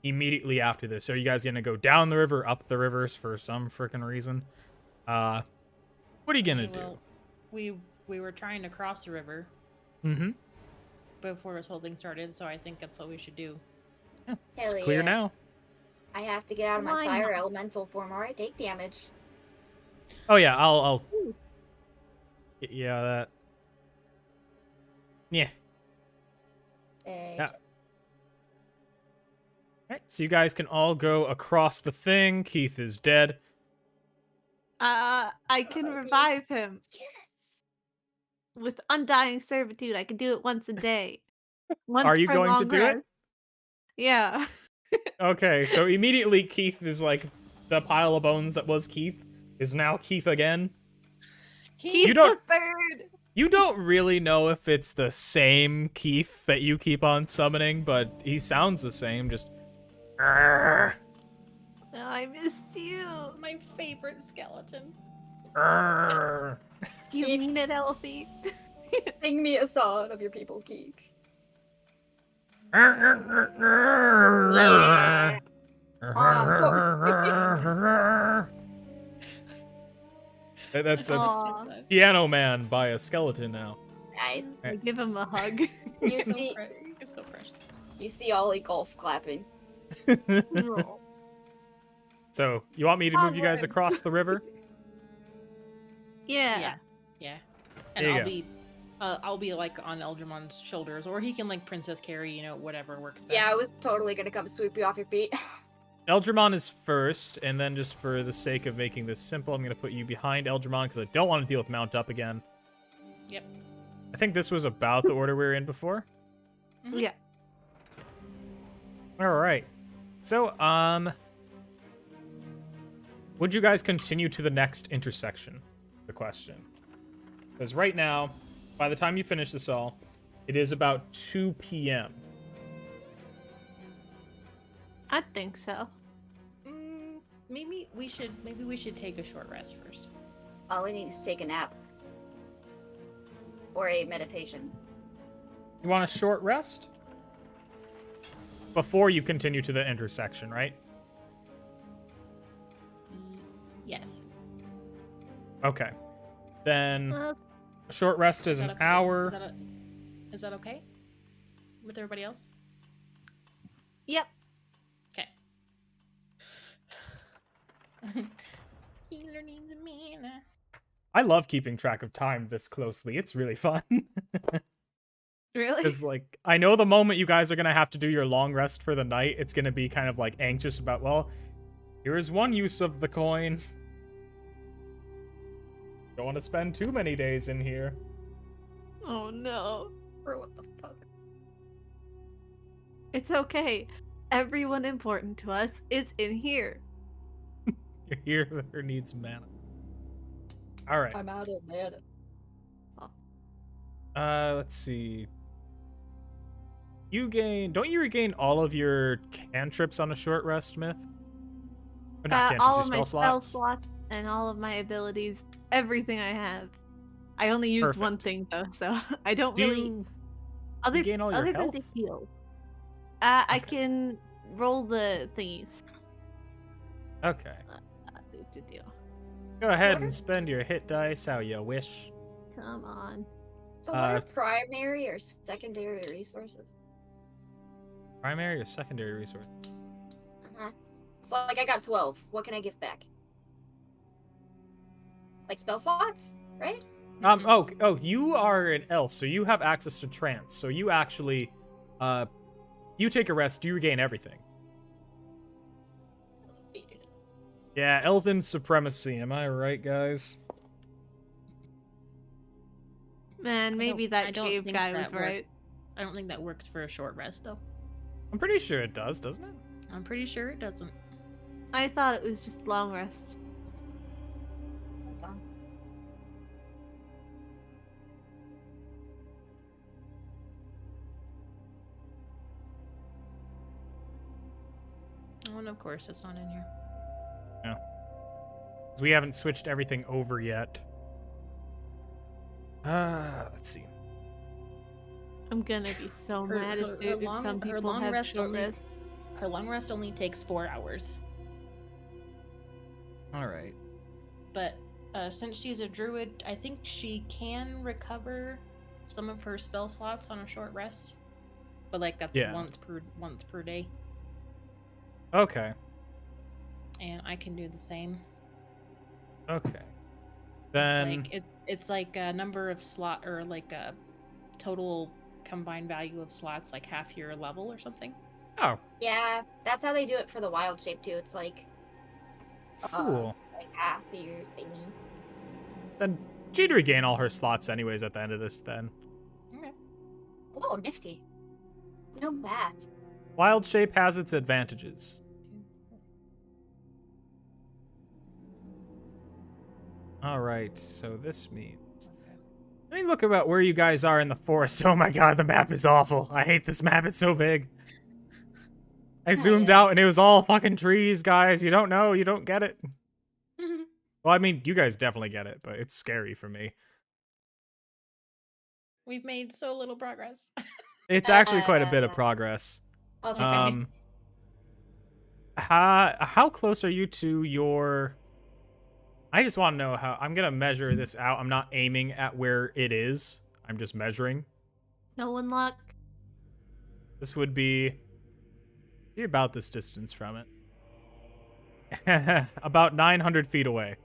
A: immediately after this? Are you guys gonna go down the river, up the rivers for some freaking reason? What are you gonna do?
D: Well, we were trying to cross the river
A: Mm-hmm.
D: before this whole thing started, so I think that's what we should do.
B: hell
A: Clear
B: yeah.
A: now.
B: I have to get out of my
C: Why
B: fire
C: not?
B: elemental form or I take damage.
A: Oh yeah, I'll
C: Ooh.
A: get you out of that. Yeah. Yeah. Alright, so you guys can all go across the thing. Keith is dead.
C: I can
B: Okay.
C: revive him
B: Yes.
C: with undying servitude. I can do it once a day. Once
A: Are you
C: per
A: going to
C: long
A: do it?
C: rest. Yeah.
A: Okay, so immediately Keith is like the pile of bones that was Keith is now Keith again.
C: He's
A: don't-
C: the third.
A: You don't really know if it's the same Keith that you keep on summoning, but he sounds the same, just "Arrgh,
C: Oh, I missed you.
D: My favorite skeleton.
A: arrgh."
C: Do you
B: Keith.
C: mean it, Elfie?
B: Sing me a song of your people, Keith.
A: That's
C: Aw.
A: Piano Man by a skeleton now.
B: Nice.
C: I give him a hug.
B: You
D: so
B: see,
D: It's so precious.
B: you see Ollie golf clapping.
C: No.
A: So, you want me to move you guys
C: Onward.
A: across the river?
C: Yeah.
D: Yeah. And
A: There you
D: I'll be like on Eldramon's shoulders, or he can like princess carry, whatever works best.
B: Yeah, I was totally gonna come sweep you off your feet.
A: Eldramon is first, and then just for the sake of making this simple, I'm going to put you behind Eldramon because I don't want to deal with Mount Up again.
D: Yep.
A: I think this was about the order we were in before.
D: Mhm.
C: Yeah.
A: All right. So, would you guys continue to the next intersection? The question. Because right now, by the time you finish this all, it is about 2 p.m.
C: I think so.
D: Maybe we should take a short rest first.
B: Ollie needs to take a nap. Or a meditation.
A: You want a short rest? Before you continue to the intersection, right?
D: Yes.
A: Okay. Then
C: Uh,
A: a short rest is
D: Is
A: an
D: that okay?
A: hour.
D: Is that okay with everybody else?
C: Yep.
D: Okay. Healer needs a mana.
A: I love keeping track of time this closely. It's really fun.
C: Really?
A: Because, like, I know the moment you guys are going to have to do your long rest for the night, it's going to be kind of, like, anxious about, well, here is one use of the coin. Don't want to spend too many days in here.
C: Oh no.
B: Or what the fuck?
C: It's okay. Everyone important to us is in here.
A: Your healer needs mana. All right.
B: I'm out of mana.
A: Let's see. Don't you regain all of your cantrips on a short rest, Myth? Or not cantrips,
C: All
A: your
C: of my
A: spell
C: spell
A: slots?
C: slots and all of my abilities, everything I have. I only used one
A: Perfect.
C: thing though, so I don't
A: Do
C: really.
A: you
C: Other
A: regain all your
C: other than
A: health?
C: the heal, I
A: Okay.
C: can roll the thingies.
A: Okay.
C: Do.
A: Go ahead
B: What
A: and
B: are-
A: spend your hit dice how you wish.
C: Come on.
B: So what are
A: Uh,
B: primary or secondary resources?
A: Primary or secondary resource?
B: Uh-huh. So like I got 12. What can I give back? Like spell slots, right?
A: Oh, you are an elf, so you have access to trance. So you actually, you take a rest, you regain everything. Yeah, elven supremacy. Am I right, guys?
C: Man, maybe that
D: I don't
C: cave
D: think
C: guy
D: that
C: was right.
D: I don't think that works for a short rest, though.
A: I'm pretty sure it does, doesn't it?
D: I'm pretty sure it doesn't.
C: I thought it was just long rest.
D: Oh, and of course, it's not in here.
A: Yeah. 'Cause we haven't switched everything over yet. Let's see.
C: I'm gonna be so mad if some people have short rest.
D: Her long rest only takes 4 hours.
A: All right.
D: But since she's a druid, I think she can recover some of her spell slots on a short rest. But like that's once per day.
A: Okay.
D: And I can do the same.
A: Okay. Then
D: It's like a number of slot or like a total combined value of slots, like half your level or something.
A: Oh,
B: Yeah, that's how they do it for the wild shape too. It's like
A: cool.
B: like half of your thingy.
A: Then she'd regain all her slots anyways at the end of this then.
D: Okay.
B: Oh, nifty. No bad.
A: Wild shape has its advantages. All right, so this means... Let me look about where you guys are in the forest. Oh my god, the map is awful. I hate this map, it's so big. I zoomed out and it was all fucking trees, guys. You don't know, you don't get it. Well, I mean, you guys definitely get it, but it's scary for me.
D: We've made so little progress.
A: It's actually quite a bit of progress.
B: Okay.
A: How close are you to your... I just want to know how... I'm going to measure this out. I'm not aiming at where it is. I'm just measuring.
C: No one luck.
A: This would be... You're about this distance from it. About 900 feet away.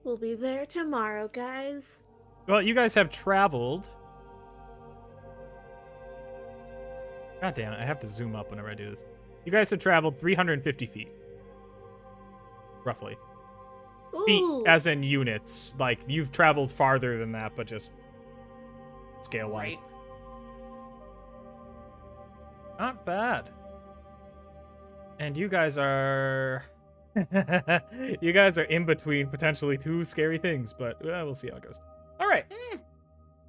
C: We'll be there tomorrow, guys.
A: Well, you guys have traveled... God damn it, I have to zoom up whenever I do this. You guys have traveled 350 feet. Roughly.
C: Ooh.
A: Feet as in units. Like, you've traveled farther than that, but just scale-wise.
D: Right.
A: Not bad. And you guys are... you guys are in between potentially two scary things, but we'll see how it goes. All right.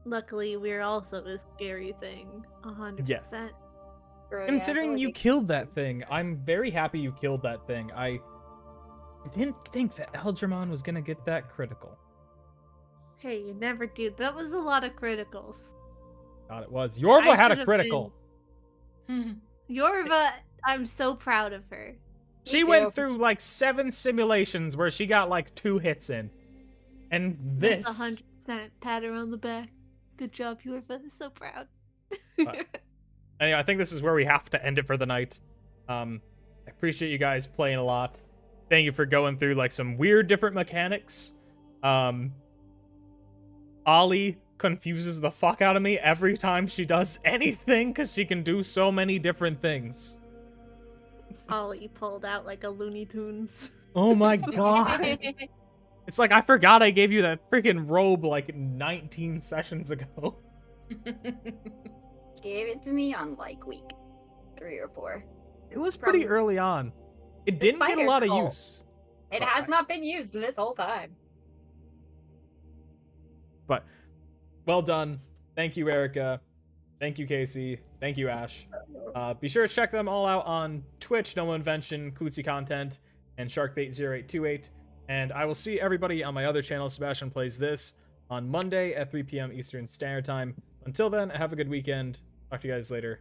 C: Luckily, we're also a scary thing. 100%.
A: Yes.
B: Bro, yeah,
A: Considering
B: I feel
A: you
B: like
A: killed that thing, I'm very happy you killed that thing. I didn't think that Algernon was gonna get that critical.
C: Hey, you never do. That was a lot of criticals.
A: God, it was. Yorva
C: I
A: had a
C: should've
A: critical.
C: Yorva, I'm so proud of her.
A: She went through like 7 simulations where she got like 2 hits in. And this...
C: That's 100%. Pat her on the back. Good job, Yorva. So proud.
A: Anyway, I think this is where we have to end it for the night. I appreciate you guys playing a lot. Thank you for going through like some weird different mechanics. Ollie confuses the fuck out of me every time she does anything because she can do so many different things.
C: Ollie pulled out like a Looney Tunes.
A: Oh my god. It's like I forgot I gave you that freaking robe like 19 sessions ago.
B: gave it to me on like week 3 or 4.
A: It was pretty early on. It didn't get a lot of use.
B: It has not been used this whole time.
A: But well done. Thank you, Erica. Thank you, Casey. Thank you, Ash. Be sure to check them all out on Twitch, No Invention, Klutzy Content, and Sharkbait0828. And I will see everybody on my other channel, Sebastian Plays This, on Monday at 3 p.m. Eastern Standard Time. Until then, have a good weekend. Talk to you guys later.